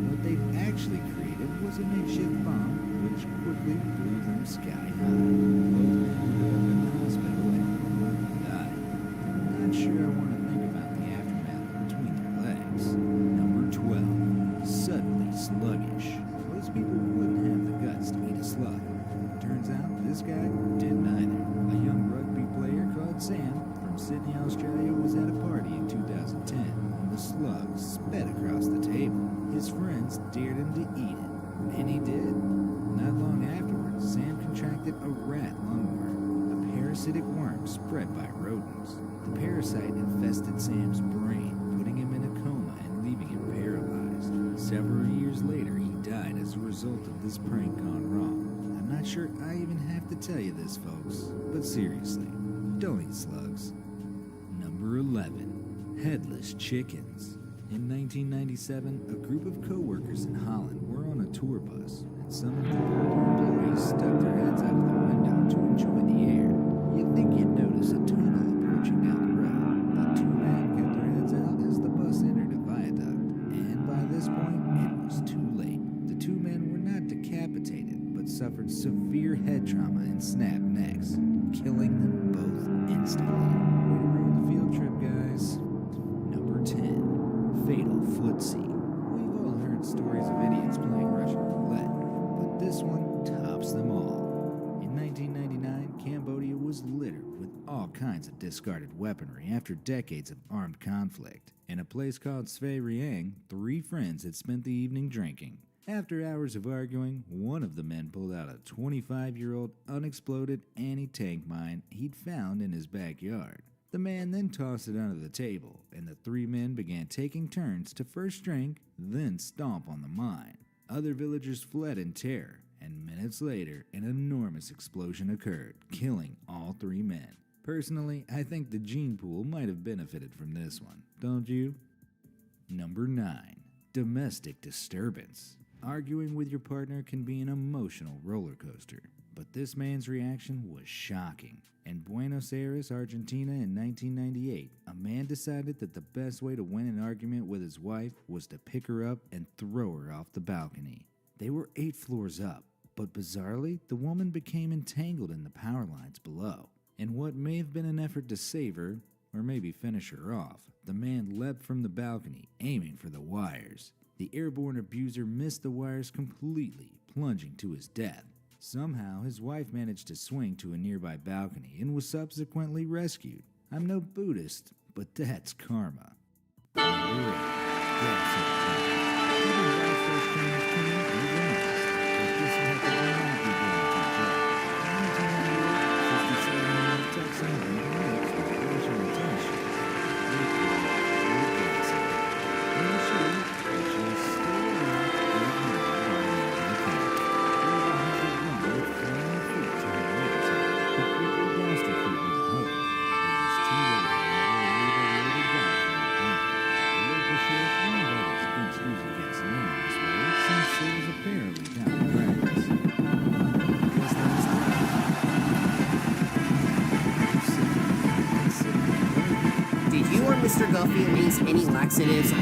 What they'd actually created was a makeshift bomb, which quickly blew them sky high. Both men ended up in the hospital and both died. I'm not sure I want to think about the aftermath between their legs. Number 12. Suddenly sluggish. Most people wouldn't have the guts to eat a slug. Turns out this guy didn't either. A young rugby player called Sam from Sydney, Australia was at a party in 2010 when the slug sped across the table. His friends dared him to eat it, and he did. Not long afterward, Sam contracted a rat lungworm, a parasitic worm spread by rodents. The parasite infested Sam's brain, putting him in a coma and leaving him paralyzed. Several years later, he died as a result of this prank gone wrong. I'm not sure I even have to tell you this, folks, but seriously, don't eat slugs. Number 11. Headless chickens. In 1997, a group of co-workers in Holland were on a tour bus, and some of the older employees stuck their heads out of the window to enjoy the air. You'd think you'd notice a tunnel approaching down the road, but two men kept their heads out as the bus entered a viaduct, and by this point, it was too late. The two men were not decapitated, but suffered severe head trauma and snapped necks, killing them both instantly. Way to ruin the field trip, guys. Number 10. Fatal footsie. We've all heard stories of idiots playing Russian roulette, but this one tops them all. In 1999, Cambodia was littered with all kinds of discarded weaponry after decades of armed conflict. In a place called Svay Rieng, 3 friends had spent the evening drinking. After hours of arguing, one of the men pulled out a 25-year-old unexploded anti-tank mine he'd found in his backyard. The man then tossed it under the table, and the 3 men began taking turns to first drink, then stomp on the mine. Other villagers fled in terror, and minutes later, an enormous explosion occurred, killing all 3 men. Personally, I think the gene pool might have benefited from this one, don't you? Number 9. Domestic disturbance. Arguing with your partner can be an emotional roller coaster, but this man's reaction was shocking. In Buenos Aires, Argentina in 1998, a man decided that the best way to win an argument with his wife was to pick her up and throw her off the balcony. They were 8 floors up, but bizarrely, the woman became entangled in the power lines below. In what may have been an effort to save her, or maybe finish her off, the man leapt from the balcony, aiming for the wires. The airborne abuser missed the wires completely, plunging to his death. Somehow, his wife managed to swing to a nearby balcony and was subsequently rescued. I'm no Buddhist, but that's karma. Number Did you or Mr. Garfield need any laxatives?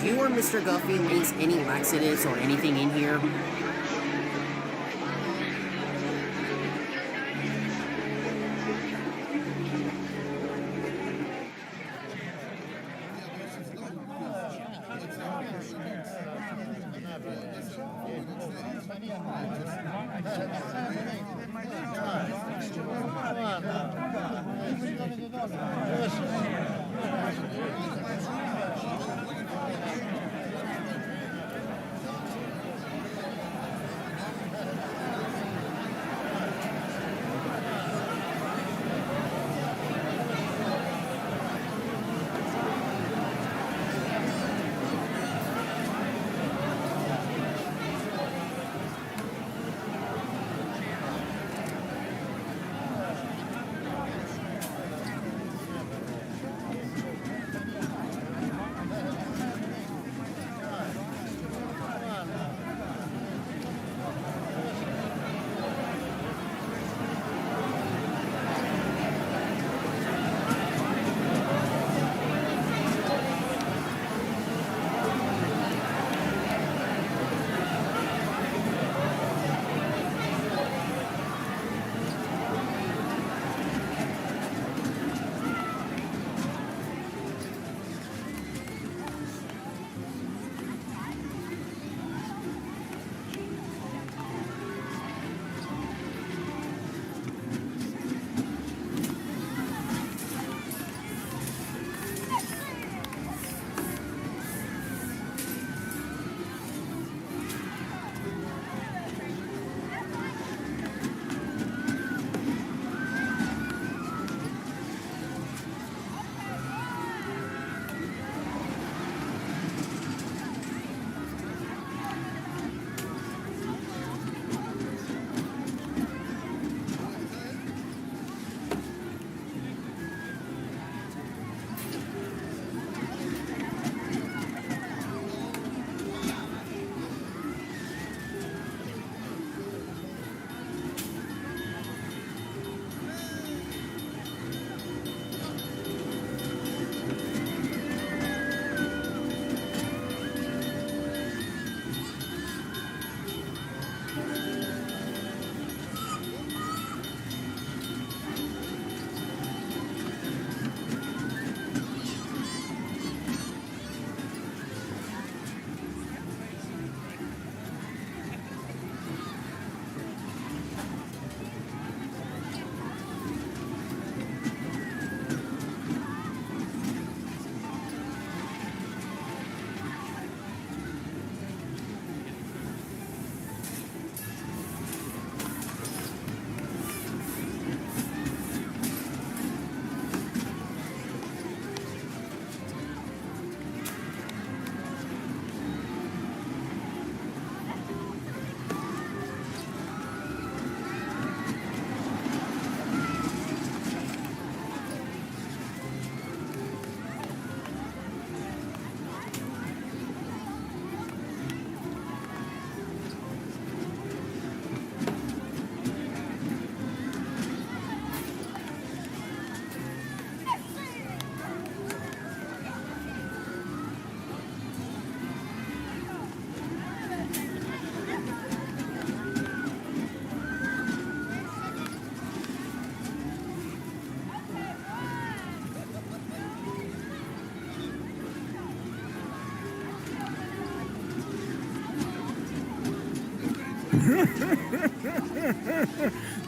you or Mr. Guffey leaves any laxatives or anything in here?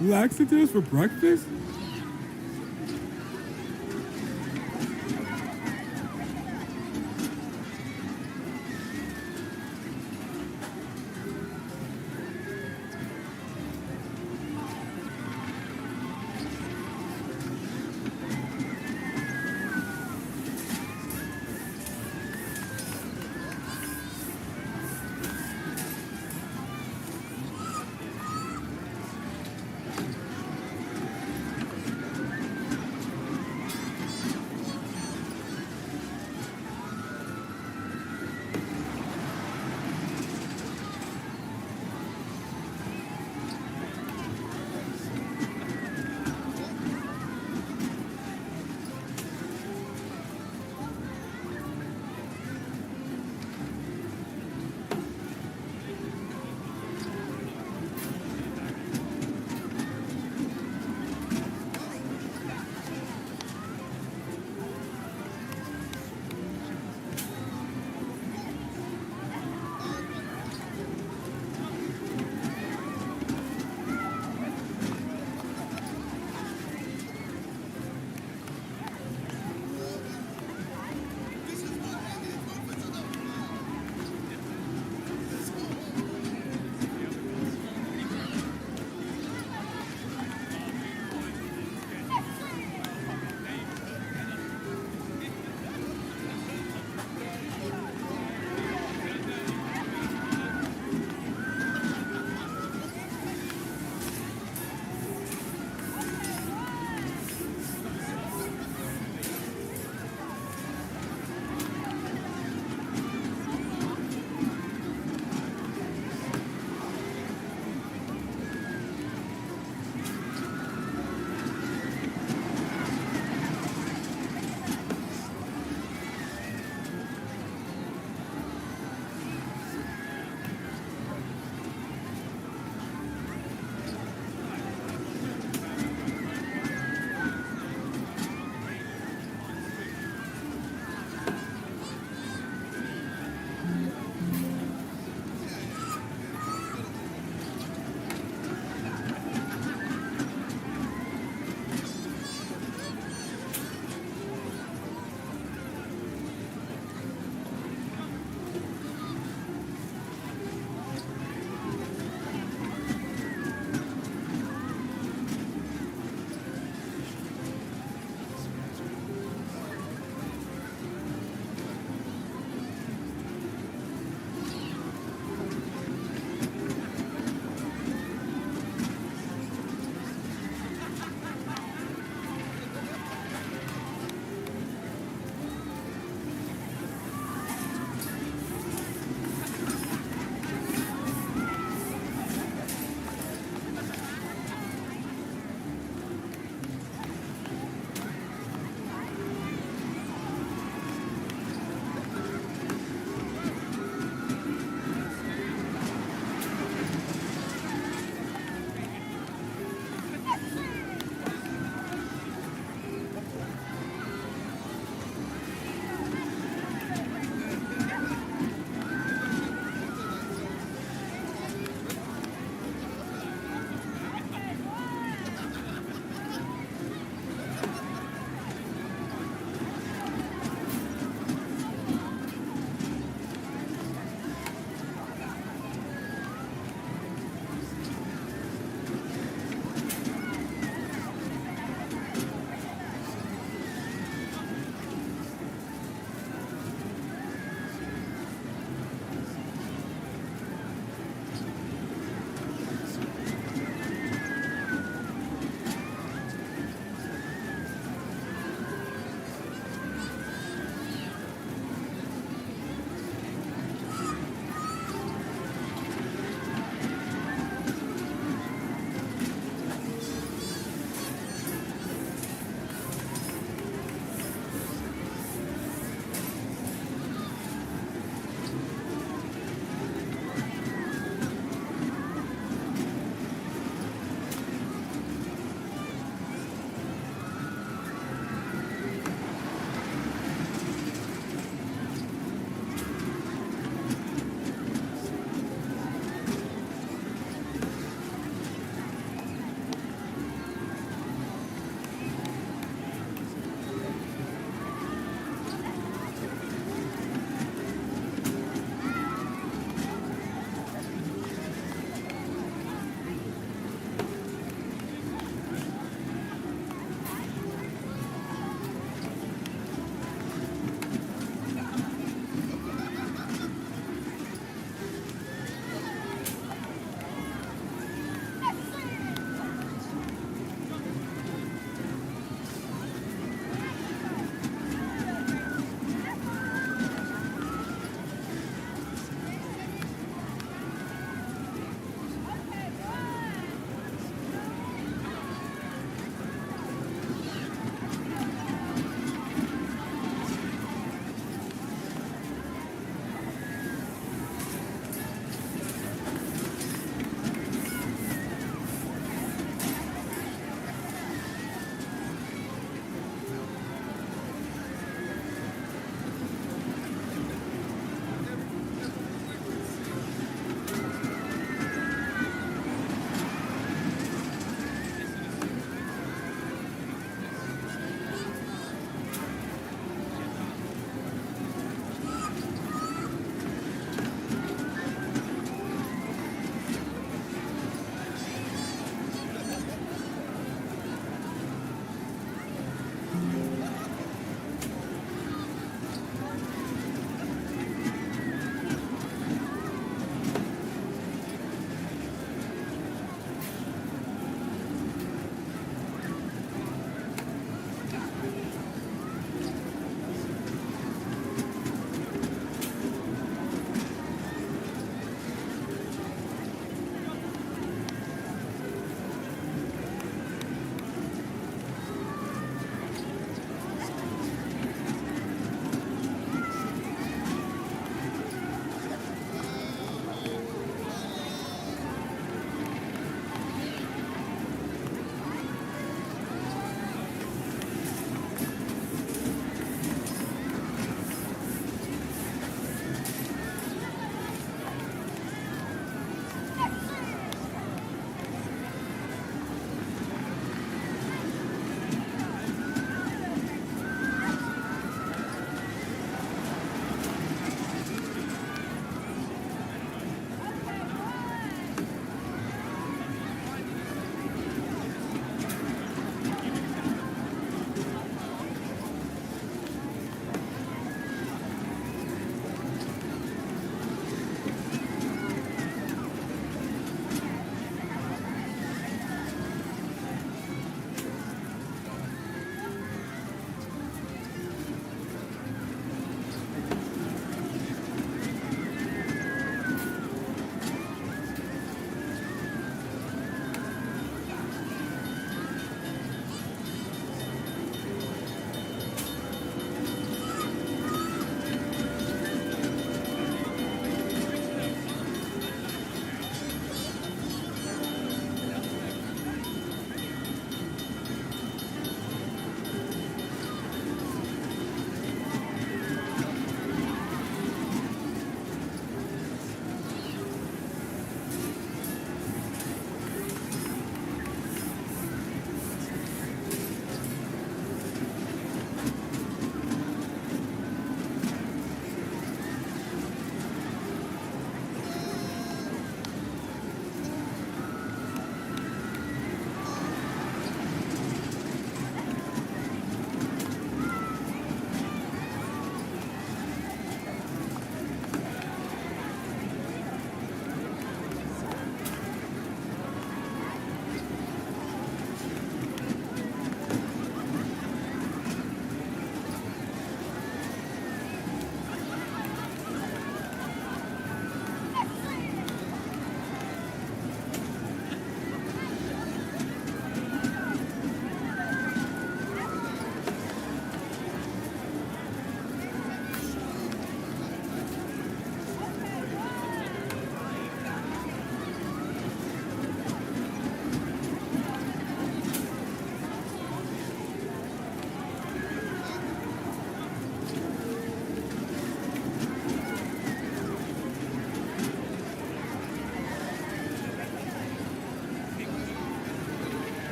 Laxatives for breakfast?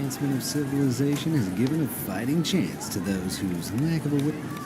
advancement of civilization has given a fighting chance to those whose lack of a witness.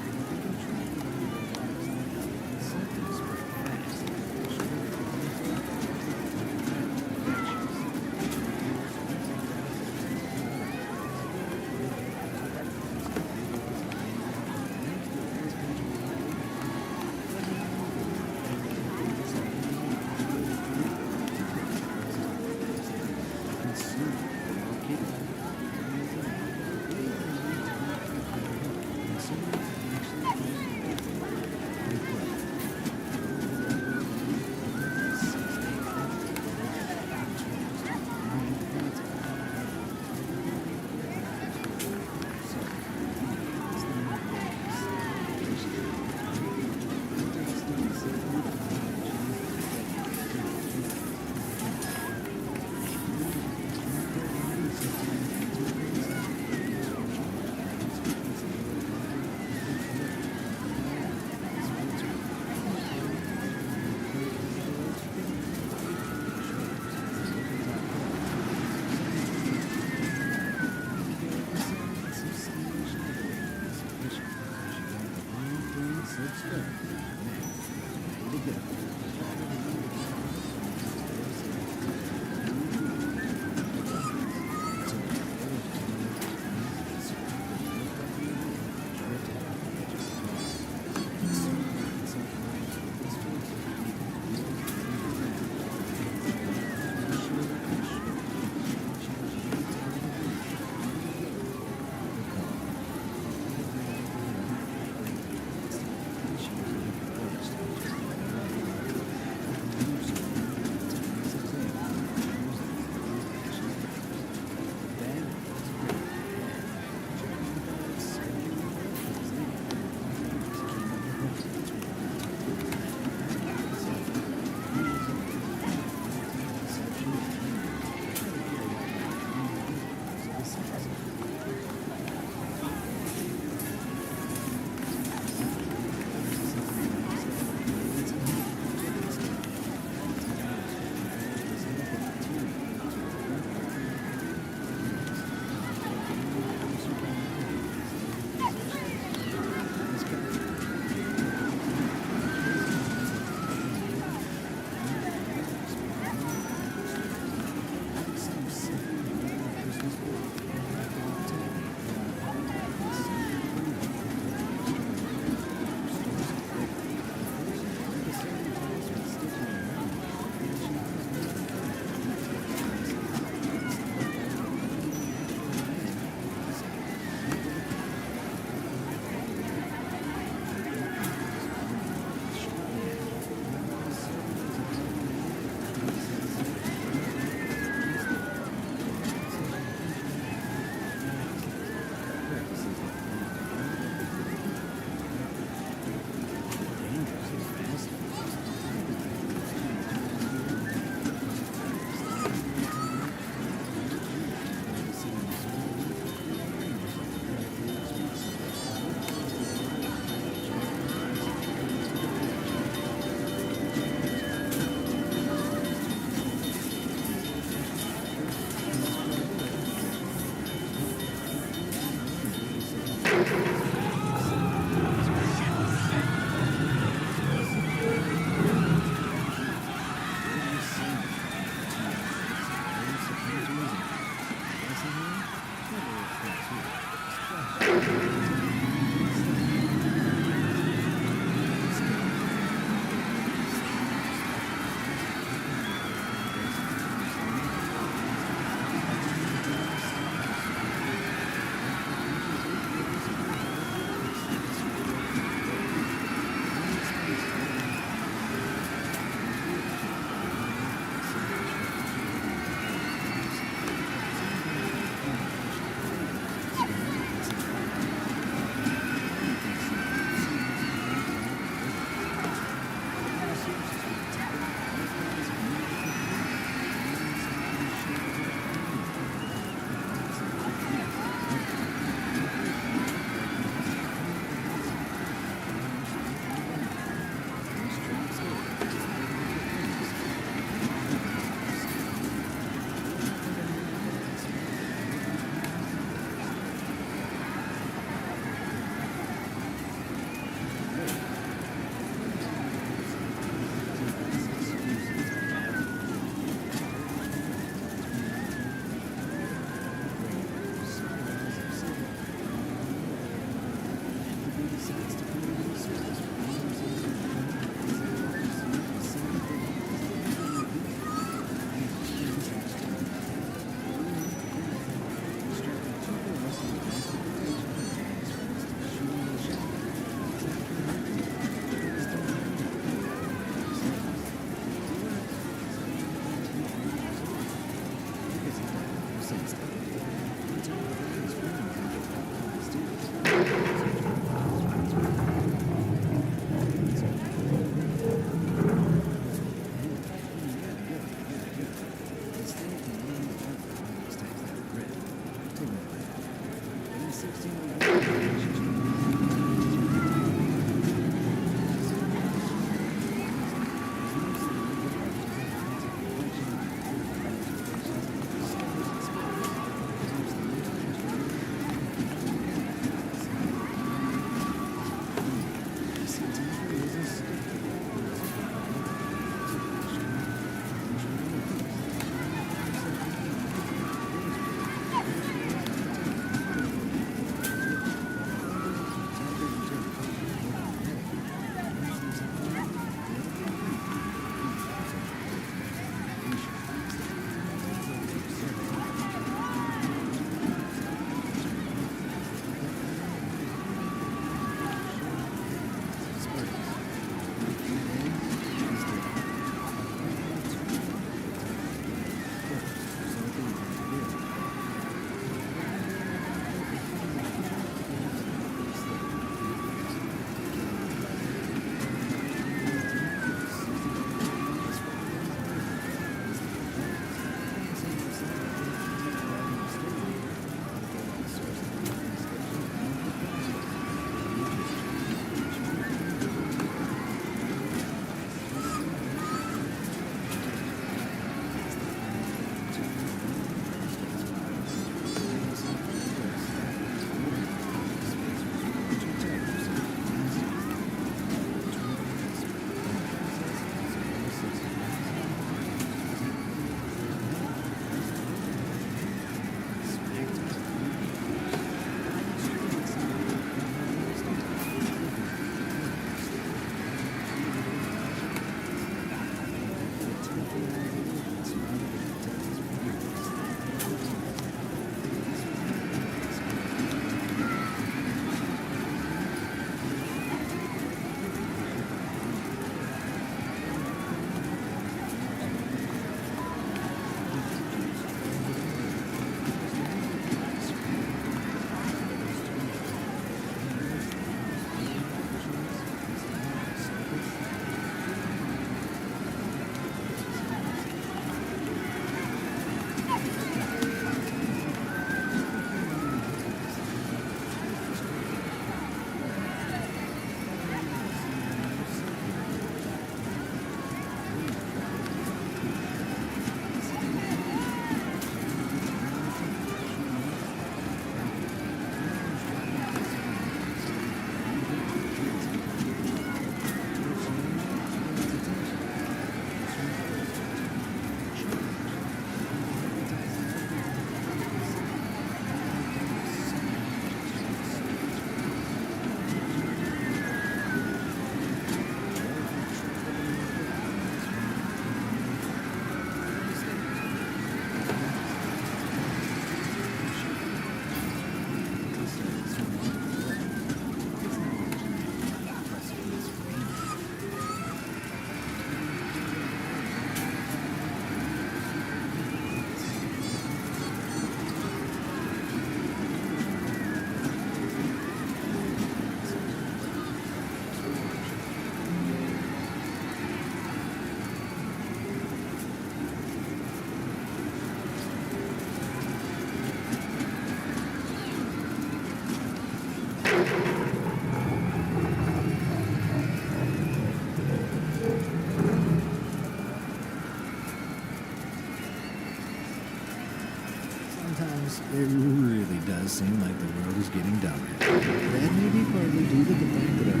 Sometimes it really does seem like the world is getting dumber. That may be partly due to the fact that our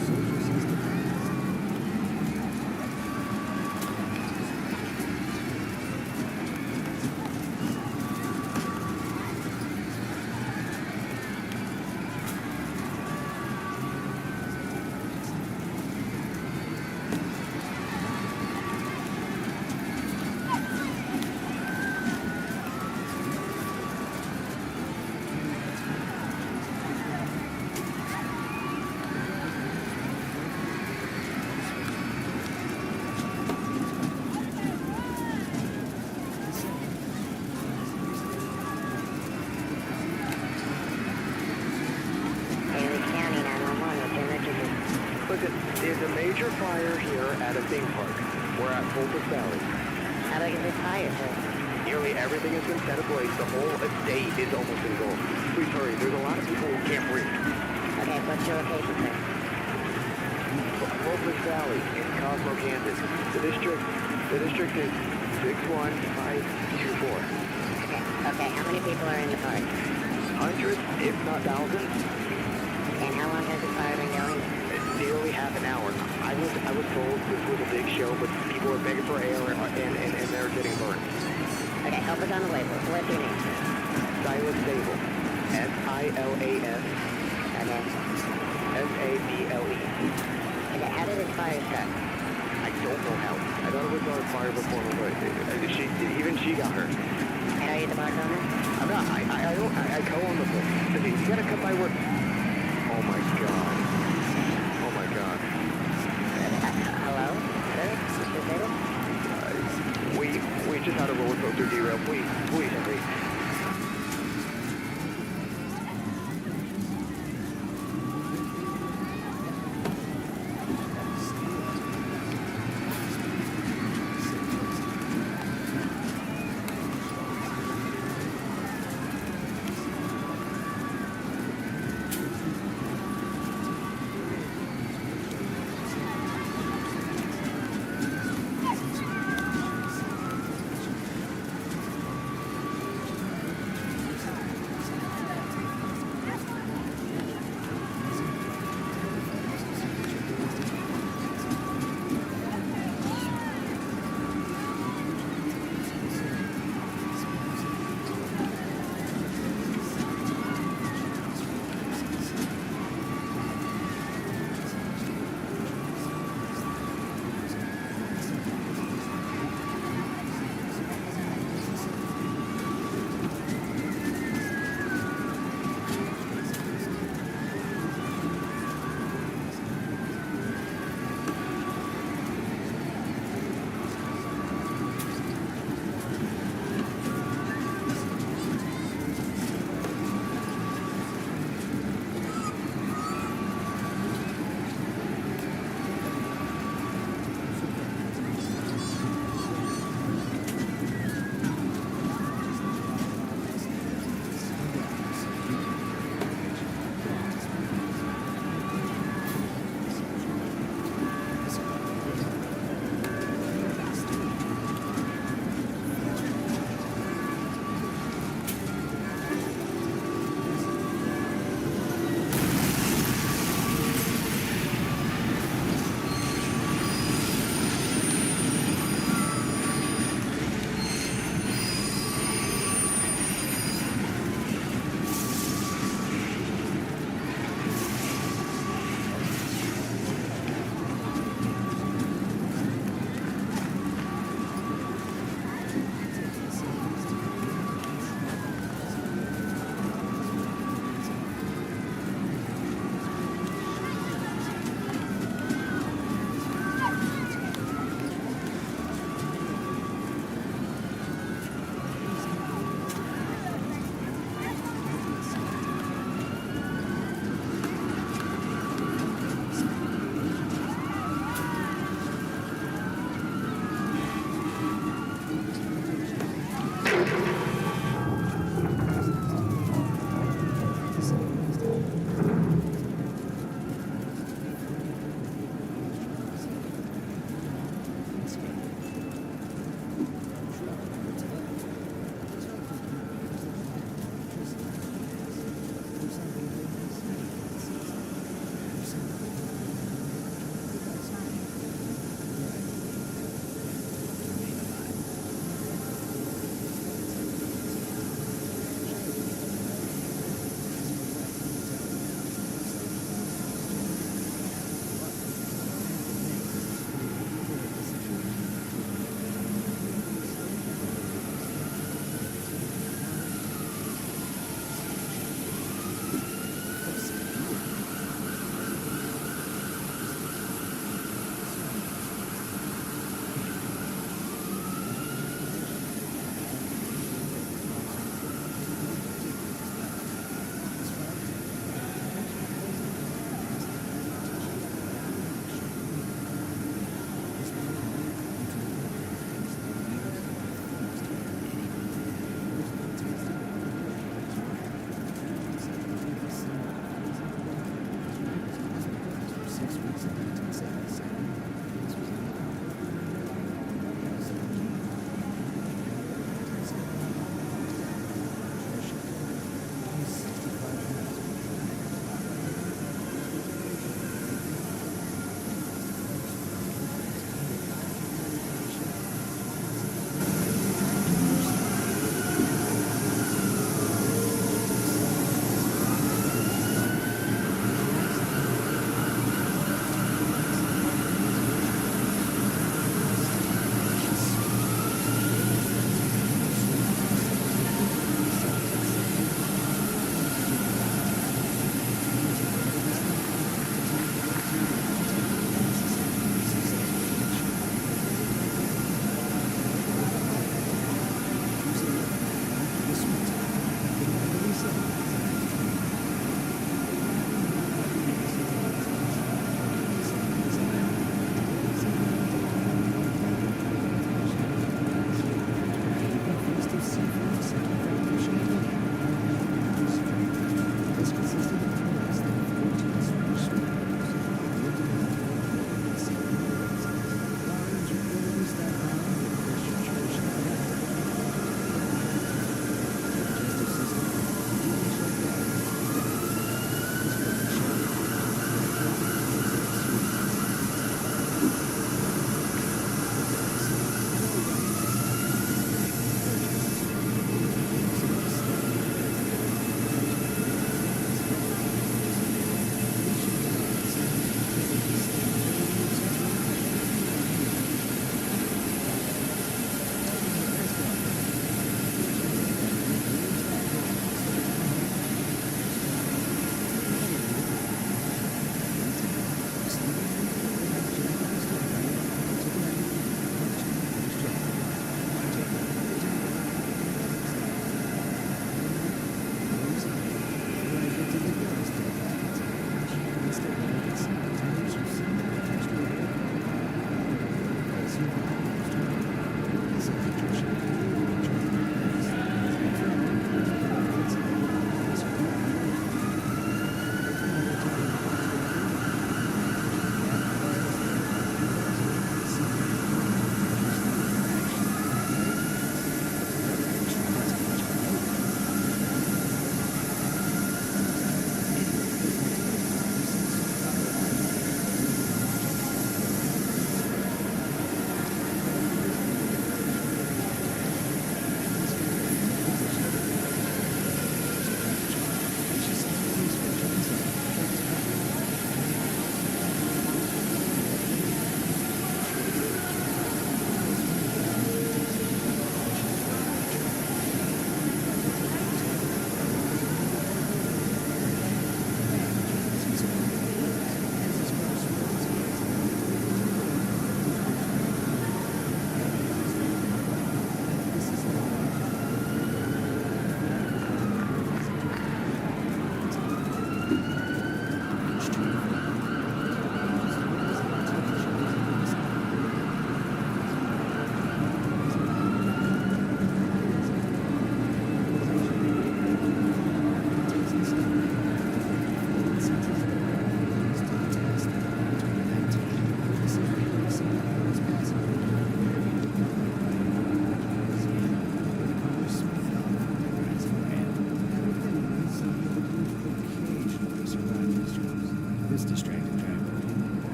social system. Listen, there's a major fire here at a theme park. We're at Fulton Valley. How big is this fire, sir? Nearly everything has been set ablaze. The whole estate is almost engulfed. Please hurry. There's a lot of people who can't breathe. Okay, what's your location, sir? Fulton Valley in Cosmo, Kansas. The district is 61524. Okay, how many people are in the park? Hundreds, if not thousands. And how long has the fire been going? Nearly half an hour. I was told this was a big show, but people are begging for air and they're getting burned. Okay, help us on the way. What's your name, sir? Silas Sable. S-I-L-A-S. Okay. S-A-B-L-E. Okay, how did this fire start? I don't know how. I thought it was on fire before, but even she got hurt. And are you the bartender? I'm not. I co-own the place. You gotta cut my work. Oh my god. Oh my god. Hello? Sir? Mr. Sable? We just had a roller coaster derail. Please, Henry.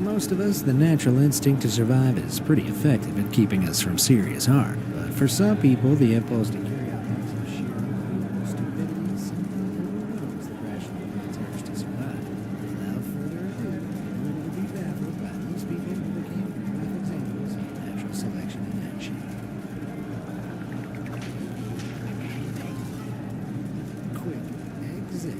most of us, the natural instinct to survive is pretty effective at keeping us from serious harm. But for some people, the impulse to carry out acts of sheer stupidity somehow overwhelms the rational urge to survive. Without further ado, we're going to be baffled by these people who became real-life examples of natural selection in action. Quick exit.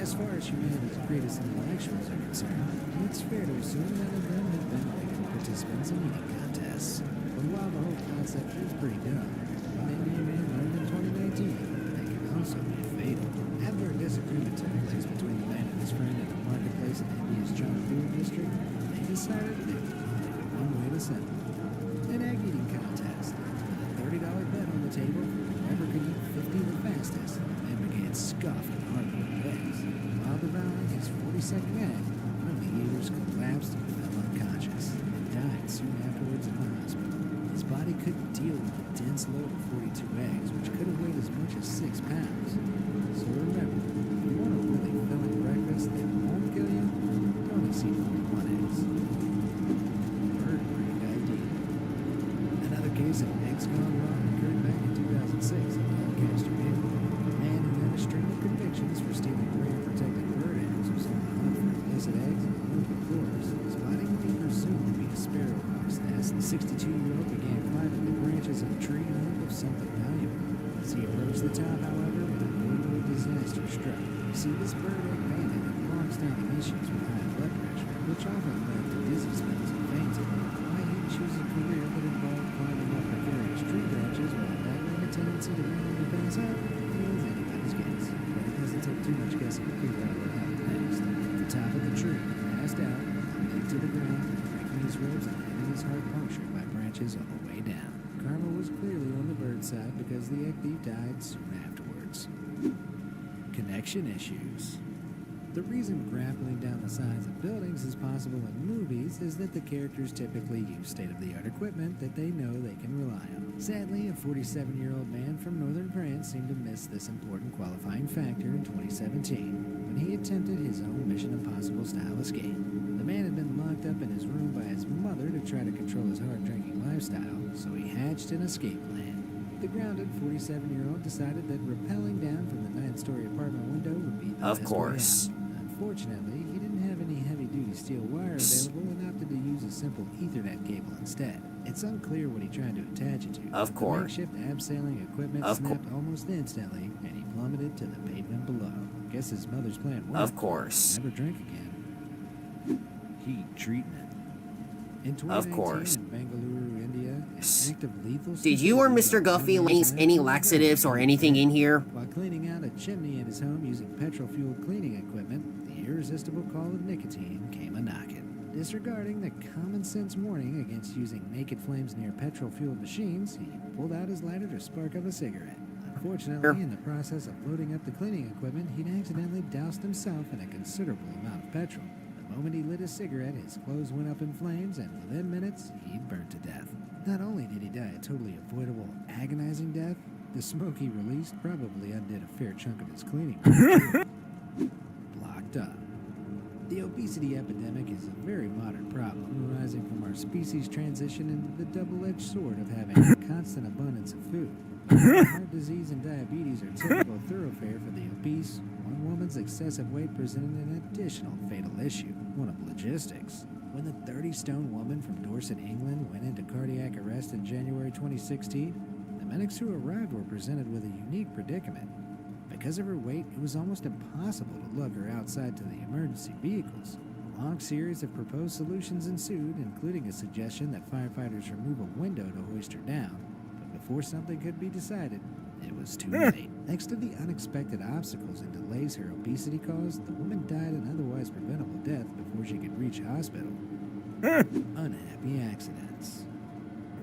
As far as humanity's greatest intellectuals are concerned, it's fair to assume that of them have been regular participants in eating contests. But while the whole concept is pretty dumb, an Indian man learned in 2019 that can also be fatal. After a disagreement took place between the man and his friend at a marketplace in India's Jaunpur district, they decided they would take one way to settle. An egg eating contest. With a $30 bet on the table, whoever could eat 50 the fastest, the man began scoffing hard-boiled eggs. While devouring his 42nd egg, one of the eaters collapsed and fell unconscious. He died soon afterwards in the hospital. His body couldn't deal with the dense load of 42 eggs, which could have weighed as much as 6 pounds. So remember, if you want a really filling breakfast that won't kill you, don't exceed 41 eggs. Bird brain idea. Another case of eggs gone wrong occurred back in 2006 in Lancaster, Maine. A man who had a string of convictions for stealing rare protected bird eggs was on the hunt for illicit eggs in the local forest. Spotting what he presumed to be a sparrowhawk's nest, the 62-year-old began climbing the branches of a tree in hope of something valuable. As he approached the top, however, an unbelievable disaster struck. You see, this bird egg bandit had long-standing issues with high blood pressure, which often led to dizzy spells and fainting. Why he'd choose a career that involved climbing up precarious tree branches while battling a tendency to randomly pass out is anybody's guess. But it doesn't take too much guessing to figure out what happened next. At the top of the tree, he passed out, plummeted to the ground, breaking his ribs and having his heart punctured by branches all the way down. Karma was clearly on the bird's side because the egg thief died soon afterwards. Connection issues. The reason grappling down the sides of buildings is possible in movies is that the characters typically use state-of-the-art equipment that they know they can rely on. Sadly, a 47-year-old man from northern France seemed to miss this important qualifying factor in 2017 when he attempted his own Mission Impossible-style escape. The man had been locked up in his room by his mother to try to control his hard-drinking lifestyle, so he hatched an escape plan. The grounded 47-year-old decided that rappelling down from the 9th-story apartment window would be the Of best course. way out. Unfortunately, he didn't have any heavy-duty steel wire available and opted to use a simple Ethernet cable instead. It's unclear what he tried to attach it to. Of but course. The makeshift abseiling equipment snapped almost instantly, and he plummeted to the pavement below. Guess his mother's plan worked. Of course. Never drink again. Heat treatment. In 2019, Of course. in Bengaluru, India, an act of lethal Did you or Mr. Guffey use any laxatives or anything in here? While cleaning out a chimney in his home using petrol-fueled cleaning equipment, the irresistible call of nicotine came a-knocking. Disregarding the common-sense warning against using naked flames near petrol-fueled machines, he pulled out his lighter to spark up a cigarette. Unfortunately, in the process of loading up the cleaning equipment, he'd accidentally doused himself in a considerable amount of petrol. The moment he lit his cigarette, his clothes went up in flames, and within minutes, he burned to death. Not only did he die a totally avoidable, agonizing death, the smoke he released probably undid a fair chunk of his cleaning. Blocked up. The obesity epidemic is a very modern problem arising from our species' transition into the double-edged sword of having a constant abundance of food. Heart disease and diabetes are typical thoroughfare for the obese. One woman's excessive weight presented an additional fatal issue, one of logistics. When the 30-stone woman from Dorset, England, went into cardiac arrest in January 2016, the medics who arrived were presented with a unique predicament. Because of her weight, it was almost impossible to lug her outside to the emergency vehicles. A long series of proposed solutions ensued, including a suggestion that firefighters remove a window to hoist her down. But before something could be decided, it was too late. Next to the unexpected obstacles and delays her obesity caused, the woman died an otherwise preventable death before she could reach hospital. Unhappy accidents.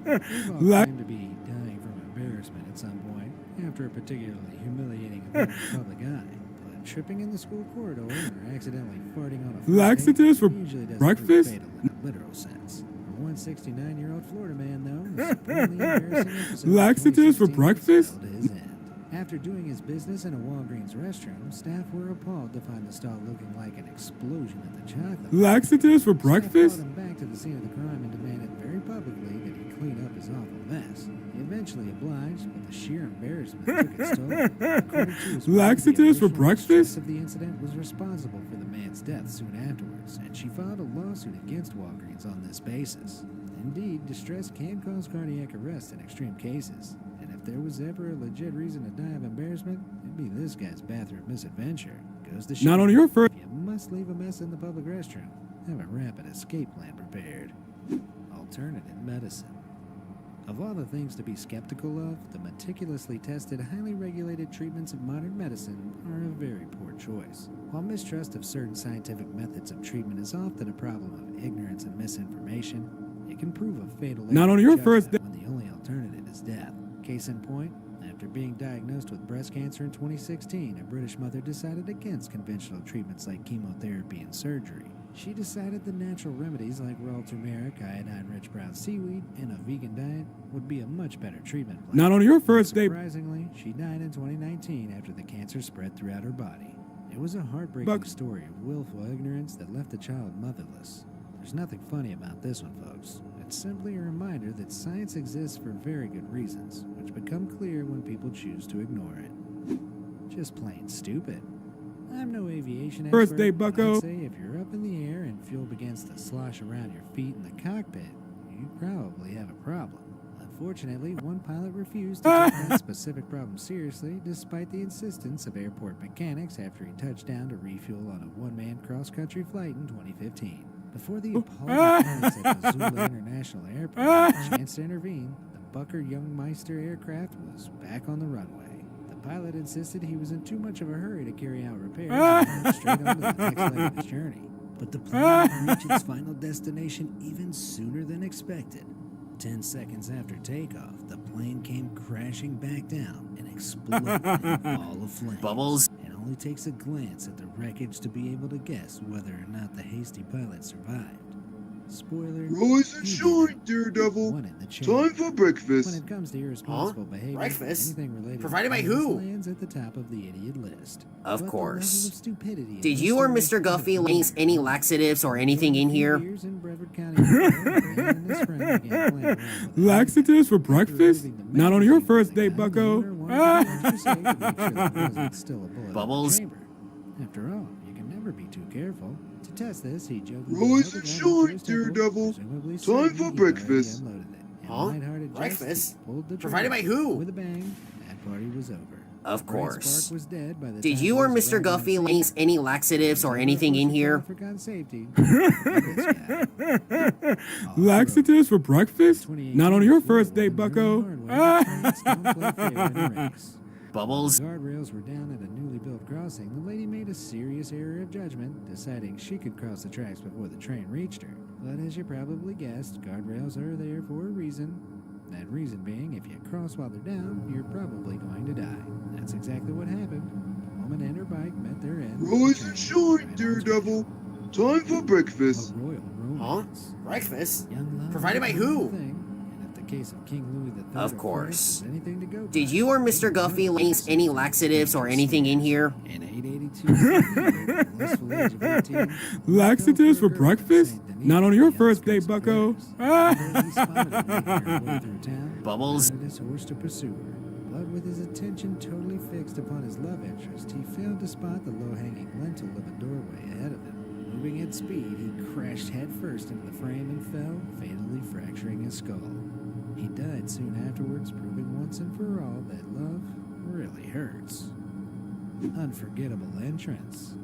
We've all claimed to be dying from embarrassment at some point, after a particularly humiliating event in the public eye. But tripping in the school corridor or accidentally farting on a first Laxatives for date usually doesn't breakfast? prove fatal in a literal sense. For one 69-year-old Florida man, though, the supremely embarrassing episode of Laxatives for 2016 breakfast? fell to his end. After doing his business in a Walgreens restroom, staff were appalled to find the stall looking like an explosion at the chocolate. Laxatives for Staff breakfast? brought him back to the scene of the crime and demanded very publicly that he clean up his awful mess. He eventually obliged, but the sheer embarrassment took its toll. According to his wife, Laxatives the for emotional breakfast? stress of the incident was responsible for the man's death soon afterwards, and she filed a lawsuit against Walgreens on this basis. Indeed, distress can cause cardiac arrest in extreme cases, and if there was ever a legit reason to die of embarrassment, it'd be this guy's bathroom misadventure. Goes to show Not on your first. if you must leave a mess in the public restroom, have a rapid escape plan prepared. Alternative medicine. Of all the things to be skeptical of, the meticulously tested, highly regulated treatments of modern medicine are a very poor choice. While mistrust of certain scientific methods of treatment is often a problem of ignorance and misinformation, it can prove a fatal Not error on of your judgment first day. when the only alternative is death. Case in point, after being diagnosed with breast cancer in 2016, a British mother decided against conventional treatments like chemotherapy and surgery. She decided the natural remedies like raw turmeric, iodine-rich brown seaweed, and a vegan diet would be a much better treatment plan. Not on your first day. Surprisingly, she died in 2019 after the cancer spread throughout her body. It was a heartbreaking story of willful ignorance that left the child motherless. There's nothing funny about this one, folks. It's simply a reminder that science exists for very good reasons, which become clear when people choose to ignore it. Just plain stupid. I'm no aviation expert. First day, bucko. But I'd say if you're up in the air and fuel begins to slosh around your feet in the cockpit, you probably have a problem. Unfortunately, one pilot refused to take that specific problem seriously, despite the insistence of airport mechanics after he touched down to refuel on a one-man cross-country flight in 2015. Before the appalling mechanics at Missoula International Airport had a chance to intervene, the Bucker Youngmeister aircraft was back on the runway. The pilot insisted he was in too much of a hurry to carry out repairs and went straight on to the next leg of his journey. But the plane would reach its final destination even sooner than expected. 10 seconds after takeoff, the plane came crashing back down and exploded in a ball of flames. Bubbles. It only takes a glance at the wreckage to be able to guess whether or not the hasty pilot survived. Spoiler. Rise and shine, Daredevil. Time for breakfast. When it comes to irresponsible behavior, Breakfast? anything related Provided to by violence who? lands at the top of the idiot list. Of But the course. level of stupidity in Did this you or story Mr. Guffey is use any laxatives or anything in here? years in Brevard County, Ohio, Dan and his friend began playing around with Laxatives for breakfast? Not on your first day, bucko. Bubbles. After all, you can never be too careful. To test this, he joked. Rise and shine, Daredevil. Time for breakfast. Huh? Breakfast? Provided by who? With a bang, that party was over. Of Bright course. Spark was dead by the Did time you or those Mr. around Guffey him use any laxatives or anything in here? for gun safety. Laxatives for breakfast? Not on your first day, bucko. Bubbles. Guardrails were down at a newly built crossing. The lady made a serious error of judgment, deciding she could cross the tracks before the train reached her. But as you probably guessed, guardrails are there for a reason. That reason being, if you cross while they're down, you're probably going to die. That's exactly what happened. The woman and her bike met their end. Rise and shine, Daredevil. Time for breakfast. Huh? Breakfast? Young love Provided by is a who? wonderful thing, and if the case of King Louis III Of or course. Christ is anything to go Did you or Mr. Guffey use any laxatives or anything in here? In 882, blissful age of 18, Laxatives for breakfast? Not on your first day, bucko. Bubbles. His horse to pursue her, but with his attention totally fixed upon his love interest, he failed to spot the low-hanging lintel of a doorway ahead of him. Moving at speed, he crashed headfirst into the frame and fell, fatally fracturing his skull. He died soon afterwards, proving once and for all that love really hurts. Unforgettable entrance.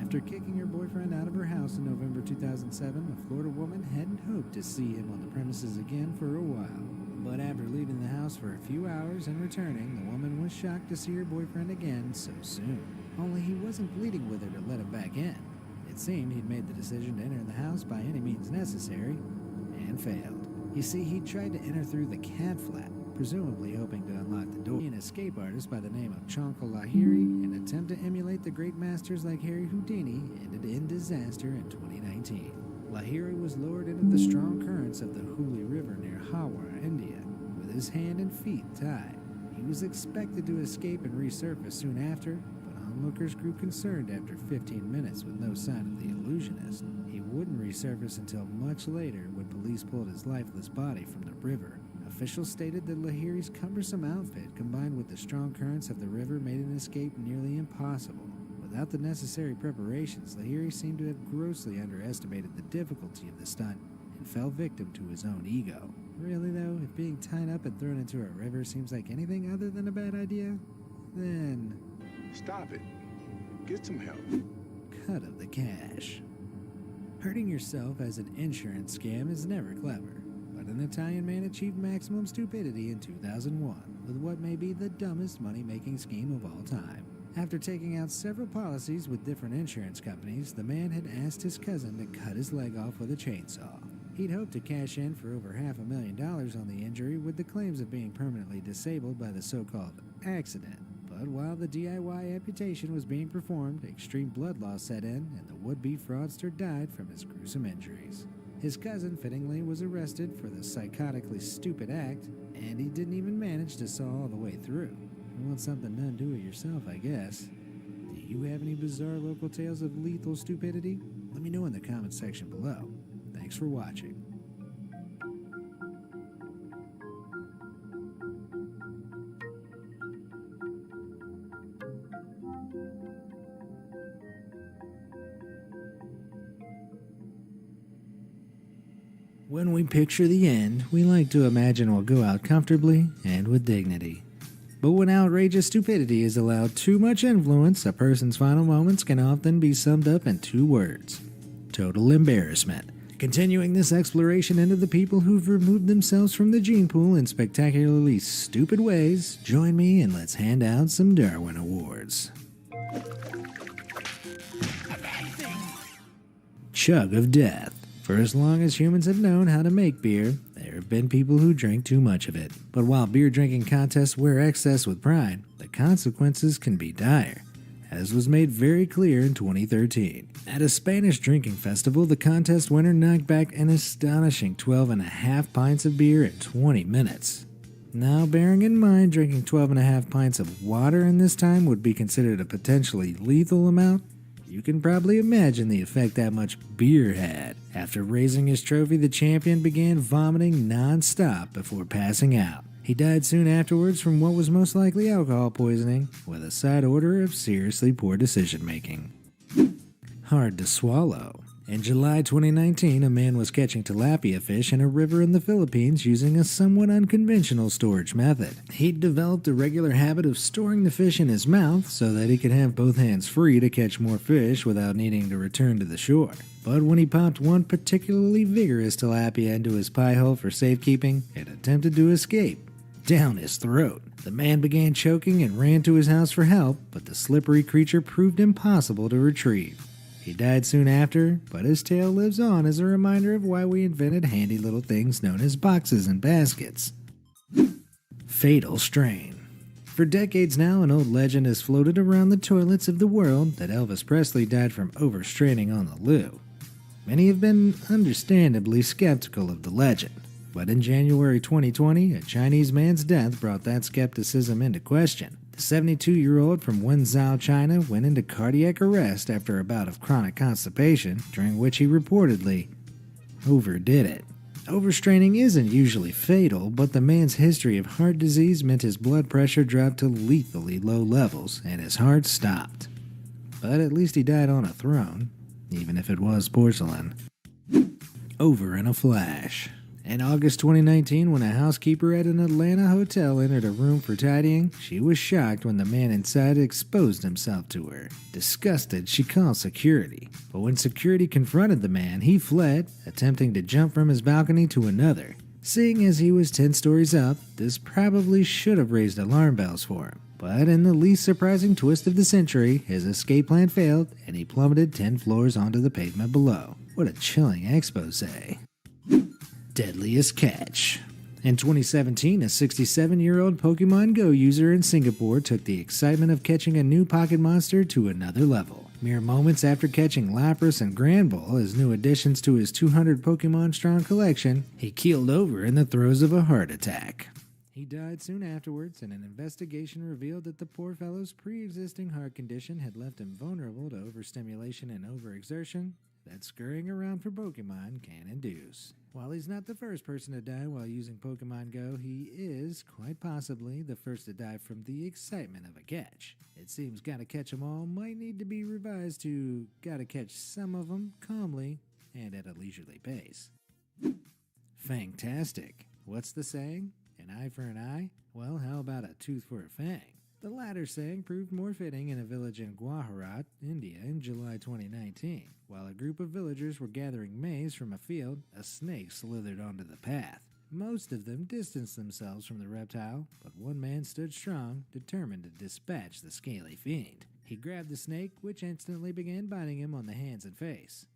After kicking her boyfriend out of her house in November 2007, a Florida woman hadn't hoped to see him on the premises again for a while. But after leaving the house for a few hours and returning, the woman was shocked to see her boyfriend again so soon. Only he wasn't pleading with her to let him back in. It seemed he'd made the decision to enter the house by any means necessary, and failed. You see, he tried to enter through the cat flap, presumably hoping to unlock the door. An escape artist by the name of Chonka Lahiri, an attempt to emulate the great masters like Harry Houdini, ended in disaster in 2019. Lahiri was lowered into the strong currents of the Hooghly River near Howrah, India, with his hand and feet tied. He He was expected to escape and resurface soon after, but onlookers grew concerned after 15 minutes with no sign of the illusionist. He wouldn't resurface until much later when police pulled his lifeless body from the river. Officials stated that Lahiri's cumbersome outfit combined with the strong currents of the river made an escape nearly impossible. Without the necessary preparations, Lahiri seemed to have grossly underestimated the difficulty of the stunt and fell victim to his own ego. Really though, if being tied up and thrown into a river seems like anything other than a bad idea, then... Stop it. Get some help. cut of the cash. Hurting yourself as an insurance scam is never clever, but an Italian man achieved maximum stupidity in 2001 with what may be the dumbest money-making scheme of all time. After taking out several policies with different insurance companies, the man had asked his cousin to cut his leg off with a chainsaw. He'd hoped to cash in for over $500,000 on the injury with the claims of being permanently disabled by the so-called accident. But while the DIY amputation was being performed, extreme blood loss set in and the would-be fraudster died from his gruesome injuries. His cousin, fittingly, was arrested for the psychotically stupid act, and he didn't even manage to saw all the way through. You want something done, do it yourself, I guess. Do you have any bizarre local tales of lethal stupidity? Let me know in the comments section below. Thanks for watching. When we picture the end, we like to imagine we'll go out comfortably and with dignity. But when outrageous stupidity is allowed too much influence, a person's final moments can often be summed up in 2 words: total embarrassment. Continuing this exploration into the people who've removed themselves from the gene pool in spectacularly stupid ways, join me and let's hand out some Darwin Awards. Chug of death. For as long as humans have known how to make beer, there have been people who drink too much of it. But while beer drinking contests wear excess with pride, the consequences can be dire, as was made very clear in 2013. At a Spanish drinking festival, the contest winner knocked back an astonishing 12.5 pints of beer in 20 minutes. Now, bearing in mind drinking 12.5 pints of water in this time would be considered a potentially lethal amount, you can probably imagine the effect that much beer had. After raising his trophy, the champion began vomiting non-stop before passing out. He died soon afterwards from what was most likely alcohol poisoning, with a side order of seriously poor decision-making. Hard to swallow. In July 2019, a man was catching tilapia fish in a river in the Philippines using a somewhat unconventional storage method. He'd developed a regular habit of storing the fish in his mouth so that he could have both hands free to catch more fish without needing to return to the shore. But when he popped one particularly vigorous tilapia into his pie hole for safekeeping, it attempted to escape down his throat. The man began choking and ran to his house for help, but the slippery creature proved impossible to retrieve. He died soon after, but his tale lives on as a reminder of why we invented handy little things known as boxes and baskets. Fatal strain. For decades now, an old legend has floated around the toilets of the world that Elvis Presley died from overstraining on the loo. Many have been understandably skeptical of the legend, but in January 2020, a Chinese man's death brought that skepticism into question. The 72-year-old from Wenzhou, China, went into cardiac arrest after a bout of chronic constipation, during which he reportedly overdid it. Overstraining isn't usually fatal, but the man's history of heart disease meant his blood pressure dropped to lethally low levels, and his heart stopped. But at least he died on a throne, even if it was porcelain. Over in a flash. In August 2019, when a housekeeper at an Atlanta hotel entered a room for tidying, she was shocked when the man inside exposed himself to her. Disgusted, she called security. But when security confronted the man, he fled, attempting to jump from his balcony to another. Seeing as he was 10 stories up, this probably should have raised alarm bells for him. But in the least surprising twist of the century, his escape plan failed, and he plummeted 10 floors onto the pavement below. What a chilling expose. Deadliest catch. In 2017, a 67-year-old Pokemon Go user in Singapore took the excitement of catching a new pocket monster to another level. Mere moments after catching Lapras and Granbull as new additions to his 200 Pokemon strong collection, he keeled over in the throes of a heart attack. He died soon afterwards, and an investigation revealed that the poor fellow's pre-existing heart condition had left him vulnerable to overstimulation and overexertion that scurrying around for Pokemon can induce. While he's not the first person to die while using Pokemon Go, he is, quite possibly, the first to die from the excitement of a catch. It seems Gotta Catch 'em All might need to be revised to Gotta Catch Some of 'em calmly and at a leisurely pace. Fantastic. What's the saying? An eye for an eye? Well, how about a tooth for a fang? The latter saying proved more fitting in a village in Gujarat, India, in July 2019. While a group of villagers were gathering maize from a field, a snake slithered onto the path. Most of them distanced themselves from the reptile, but one man stood strong, determined to dispatch the scaly fiend. He grabbed the snake, which instantly began biting him on the hands and face.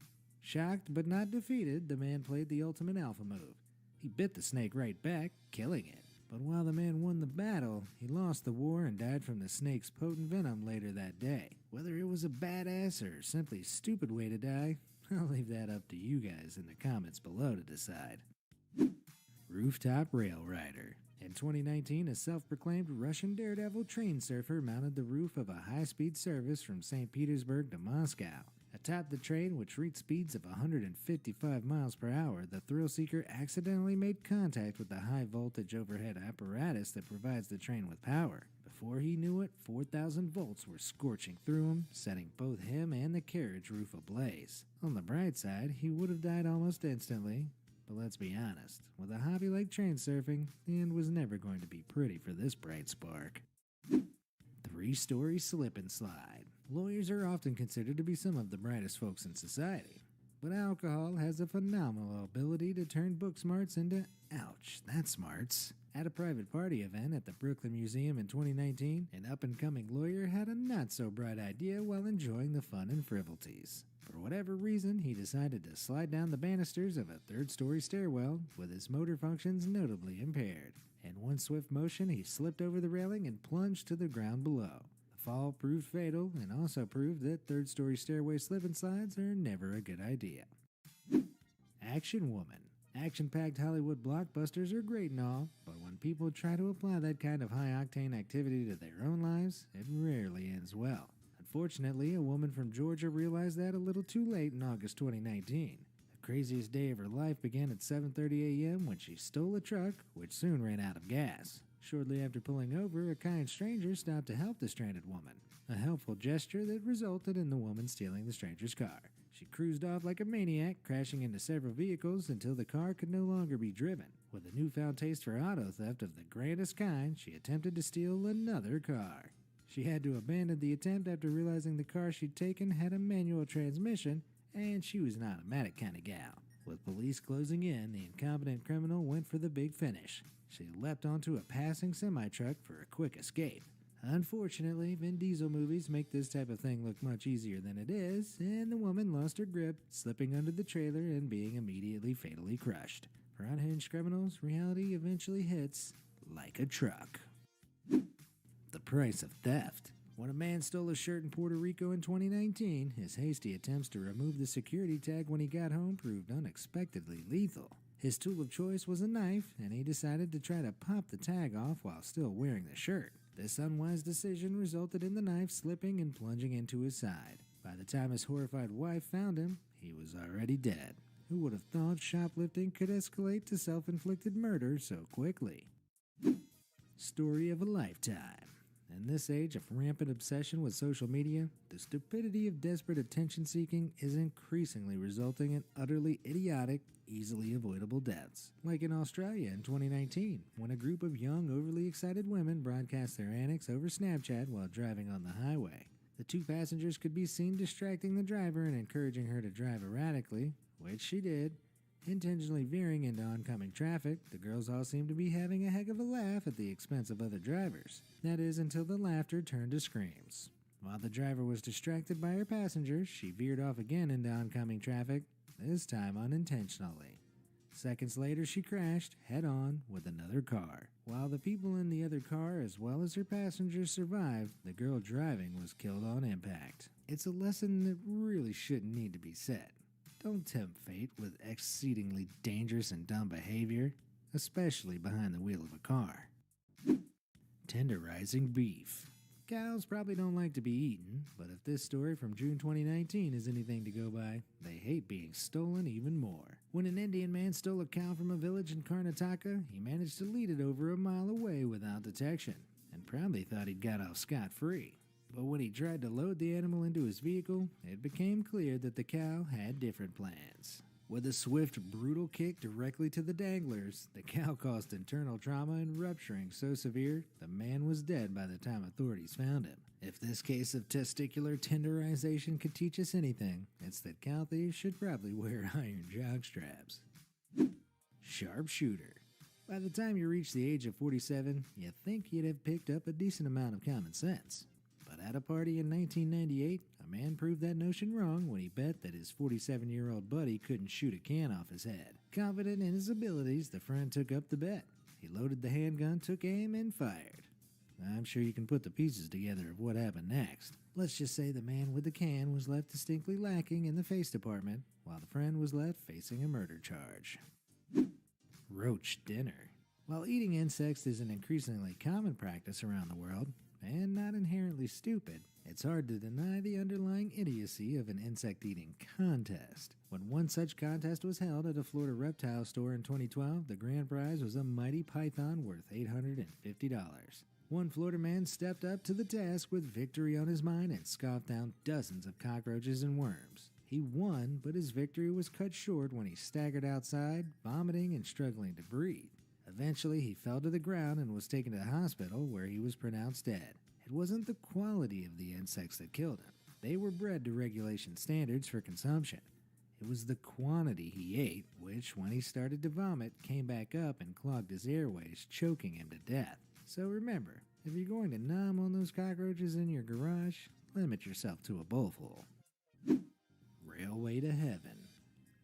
Shocked but not defeated, the man played the ultimate alpha move. He bit the snake right back, killing it. But while the man won the battle, he lost the war and died from the snake's potent venom later that day. Whether it was a badass or simply stupid way to die, I'll leave that up to you guys in the comments below to decide. Rooftop Rail Rider. In 2019, a self-proclaimed Russian daredevil train surfer mounted the roof of a high-speed service from St. Petersburg to Moscow. Atop the train, which reached speeds of 155 miles per hour, the thrill-seeker accidentally made contact with the high-voltage overhead apparatus that provides the train with power. Before he knew it, 4,000 volts were scorching through him, setting both him and the carriage roof ablaze. On the bright side, he would have died almost instantly, but let's be honest, with a hobby like train surfing, the end was never going to be pretty for this bright spark. 3-story slip and slide. Lawyers are often considered to be some of the brightest folks in society, but alcohol has a phenomenal ability to turn book smarts into, ouch, that's smarts. At a private party event at the Brooklyn Museum in 2019, an up-and-coming lawyer had a not-so-bright idea while enjoying the fun and frivolities. For whatever reason, he decided to slide down the banisters of a 3rd-story stairwell with his motor functions notably impaired. In one swift motion, he slipped over the railing and plunged to the ground below. The fall proved fatal and also proved that 3rd-story stairway slip and slides are never a good idea. Action Woman. Action-packed Hollywood blockbusters are great and all, but when people try to apply that kind of high-octane activity to their own lives, it rarely ends well. Unfortunately, a woman from Georgia realized that a little too late in August 2019. The craziest day of her life began at 7:30 a.m. when she stole a truck, which soon ran out of gas. Shortly after pulling over, a kind stranger stopped to help the stranded woman, a helpful gesture that resulted in the woman stealing the stranger's car. She cruised off like a maniac, crashing into several vehicles until the car could no longer be driven. With a newfound taste for auto theft of the grandest kind, she attempted to steal another car. She had to abandon the attempt after realizing the car she'd taken had a manual transmission, and she was an automatic kind of gal. With police closing in, the incompetent criminal went for the big finish. She leapt onto a passing semi-truck for a quick escape. Unfortunately, Vin Diesel movies make this type of thing look much easier than it is, and the woman lost her grip, slipping under the trailer and being immediately fatally crushed. For unhinged criminals, reality eventually hits like a truck. The price of theft. When a man stole a shirt in Puerto Rico in 2019, his hasty attempts to remove the security tag when he got home proved unexpectedly lethal. His tool of choice was a knife, and he decided to try to pop the tag off while still wearing the shirt. This unwise decision resulted in the knife slipping and plunging into his side. By the time his horrified wife found him, he was already dead. Who would have thought shoplifting could escalate to self-inflicted murder so quickly? Story of a lifetime. In this age of rampant obsession with social media, the stupidity of desperate attention-seeking is increasingly resulting in utterly idiotic, easily avoidable deaths. Like in Australia in 2019, when a group of young, overly excited women broadcast their antics over Snapchat while driving on the highway. The 2 passengers could be seen distracting the driver and encouraging her to drive erratically, which she did, intentionally veering into oncoming traffic. The girls all seemed to be having a heck of a laugh at the expense of other drivers. That is, until the laughter turned to screams. While the driver was distracted by her passengers, she veered off again into oncoming traffic, this time unintentionally. Seconds later, she crashed head-on with another car. While the people in the other car, as well as her passengers, survived, the girl driving was killed on impact. It's a lesson that really shouldn't need to be said. Don't tempt fate with exceedingly dangerous and dumb behavior, especially behind the wheel of a car. tenderizing beef. Cows probably don't like to be eaten, but if this story from June 2019 is anything to go by, they hate being stolen even more. When an Indian man stole a cow from a village in Karnataka, he managed to lead it over a mile away without detection, and proudly thought he'd got off scot-free. But when he tried to load the animal into his vehicle, it became clear that the cow had different plans. With a swift, brutal kick directly to the danglers, the cow caused internal trauma and rupturing so severe, the man was dead by the time authorities found him. If this case of testicular tenderization could teach us anything, it's that cow thieves should probably wear iron jockstraps. Sharpshooter. By the time you reach the age of 47, you think you'd have picked up a decent amount of common sense. But at a party in 1998, a man proved that notion wrong when he bet that his 47-year-old buddy couldn't shoot a can off his head. Confident in his abilities, the friend took up the bet. He loaded the handgun, took aim, and fired. I'm sure you can put the pieces together of what happened next. Let's just say the man with the can was left distinctly lacking in the face department, while the friend was left facing a murder charge. Roach dinner. While eating insects is an increasingly common practice around the world, and not inherently stupid, it's hard to deny the underlying idiocy of an insect-eating contest. When one such contest was held at a Florida reptile store in 2012, the grand prize was a mighty python worth $850. One Florida man stepped up to the task with victory on his mind and scoffed down dozens of cockroaches and worms. He won, but his victory was cut short when he staggered outside, vomiting and struggling to breathe. Eventually, he fell to the ground and was taken to the hospital, where he was pronounced dead. It wasn't the quality of the insects that killed him. They were bred to regulation standards for consumption. It was the quantity he ate, which, when he started to vomit, came back up and clogged his airways, choking him to death. So remember, if you're going to nom on those cockroaches in your garage, limit yourself to a bowlful. Railway to heaven.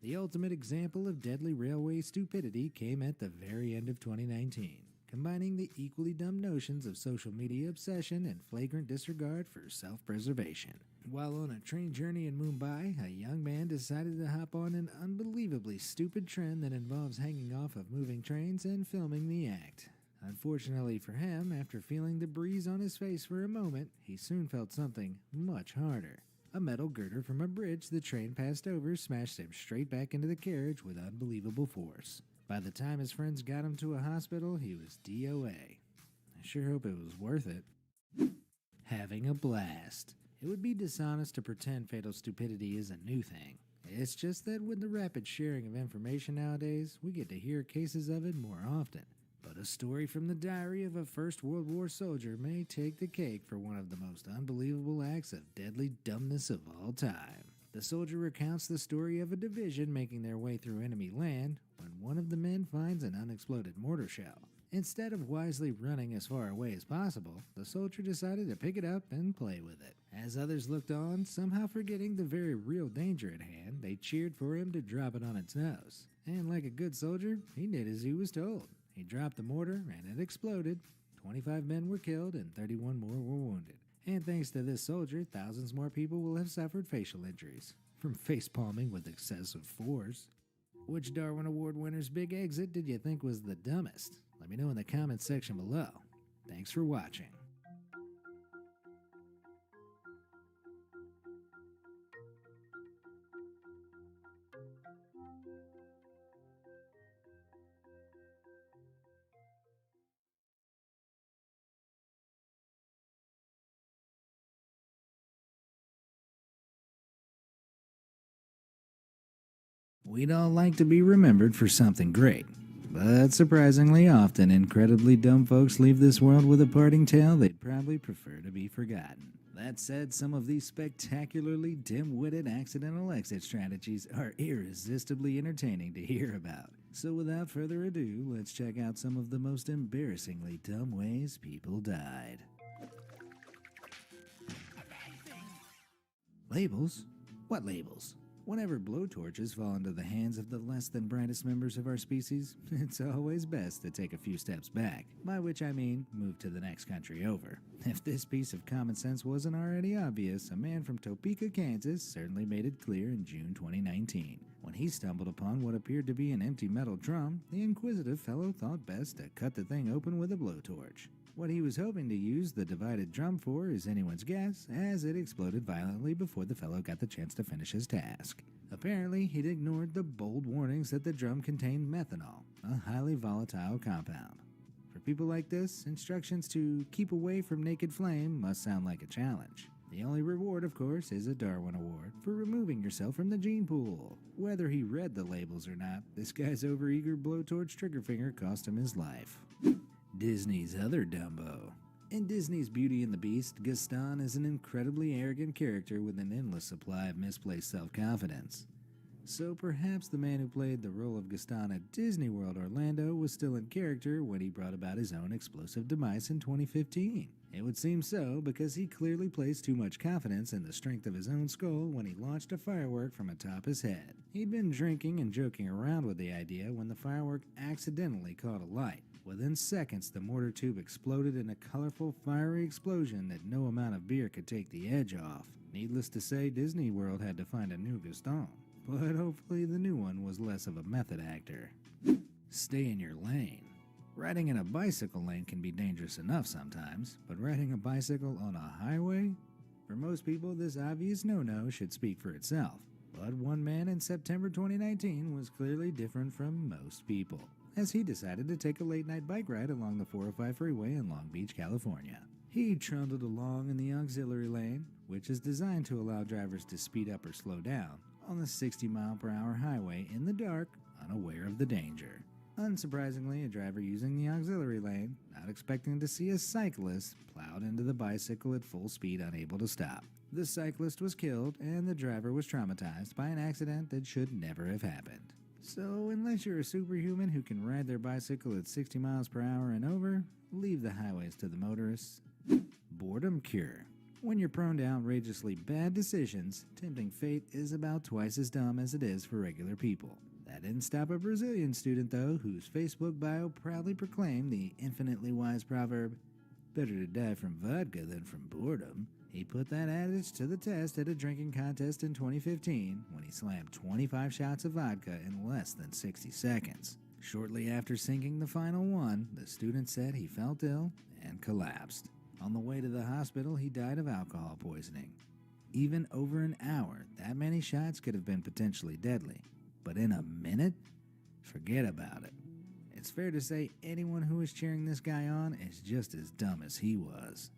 The ultimate example of deadly railway stupidity came at the very end of 2019, combining the equally dumb notions of social media obsession and flagrant disregard for self-preservation. While on a train journey in Mumbai, a young man decided to hop on an unbelievably stupid trend that involves hanging off of moving trains and filming the act. Unfortunately for him, after feeling the breeze on his face for a moment, he soon felt something much harder. A metal girder from a bridge the train passed over smashed him straight back into the carriage with unbelievable force. By the time his friends got him to a hospital, he was DOA. I sure hope it was worth it. Having a blast. It would be dishonest to pretend fatal stupidity is a new thing. It's just that with the rapid sharing of information nowadays, we get to hear cases of it more often. But a story from the diary of a First World War soldier may take the cake for one of the most unbelievable acts of deadly dumbness of all time. The soldier recounts the story of a division making their way through enemy land when one of the men finds an unexploded mortar shell. Instead of wisely running as far away as possible, the soldier decided to pick it up and play with it. As others looked on, somehow forgetting the very real danger at hand, they cheered for him to drop it on its nose. And like a good soldier, he did as he was told. He dropped the mortar and it exploded. 25 men were killed and 31 more were wounded. And thanks to this soldier, thousands more people will have suffered facial injuries from face palming with excessive force. Which Darwin Award winner's big exit did you think was the dumbest? Let me know in the comments section below. Thanks for watching. We'd all like to be remembered for something great, but surprisingly often, incredibly dumb folks leave this world with a parting tale they'd probably prefer to be forgotten. That said, some of these spectacularly dim-witted accidental exit strategies are irresistibly entertaining to hear about. So without further ado, let's check out some of the most embarrassingly dumb ways people died. Labels? What labels? Whenever blowtorches fall into the hands of the less than brightest members of our species, it's always best to take a few steps back, by which I mean move to the next country over. If this piece of common sense wasn't already obvious, a man from Topeka, Kansas certainly made it clear in June 2019. When he stumbled upon what appeared to be an empty metal drum, the inquisitive fellow thought best to cut the thing open with a blowtorch. What he was hoping to use the divided drum for is anyone's guess, as it exploded violently before the fellow got the chance to finish his task. Apparently, he'd ignored the bold warnings that the drum contained methanol, a highly volatile compound. For people like this, instructions to keep away from naked flame must sound like a challenge. The only reward, of course, is a Darwin Award for removing yourself from the gene pool. Whether he read the labels or not, this guy's overeager blowtorch trigger finger cost him his life. Disney's other Dumbo. In Disney's Beauty and the Beast, Gaston is an incredibly arrogant character with an endless supply of misplaced self-confidence. So perhaps the man who played the role of Gaston at Disney World Orlando was still in character when he brought about his own explosive demise in 2015. It would seem so because he clearly placed too much confidence in the strength of his own skull when he launched a firework from atop his head. He'd been drinking and joking around with the idea when the firework accidentally caught alight. Within seconds, the mortar tube exploded in a colorful, fiery explosion that no amount of beer could take the edge off. Needless to say, Disney World had to find a new Gaston, but hopefully the new one was less of a method actor. Stay in your lane. Riding in a bicycle lane can be dangerous enough sometimes, but riding a bicycle on a highway? For most people, this obvious no-no should speak for itself. But one man in September 2019 was clearly different from most people, as he decided to take a late-night bike ride along the 405 freeway in Long Beach, California. He trundled along in the auxiliary lane, which is designed to allow drivers to speed up or slow down, on the 60-mile-per-hour highway in the dark, unaware of the danger. Unsurprisingly, a driver using the auxiliary lane, not expecting to see a cyclist, plowed into the bicycle at full speed, unable to stop. The cyclist was killed, and the driver was traumatized by an accident that should never have happened. So, unless you're a superhuman who can ride their bicycle at 60 miles per hour and over, leave the highways to the motorists. Boredom cure. When you're prone to outrageously bad decisions, tempting fate is about twice as dumb as it is for regular people. That didn't stop a Brazilian student, though, whose Facebook bio proudly proclaimed the infinitely wise proverb, "Better to die from vodka than from boredom." He put that adage to the test at a drinking contest in 2015 when he slammed 25 shots of vodka in less than 60 seconds. Shortly after sinking the final one, the student said he felt ill and collapsed. On the way to the hospital, he died of alcohol poisoning. Even over an hour, that many shots could have been potentially deadly. But in a minute? Forget about it. It's fair to say anyone who was cheering this guy on is just as dumb as he was.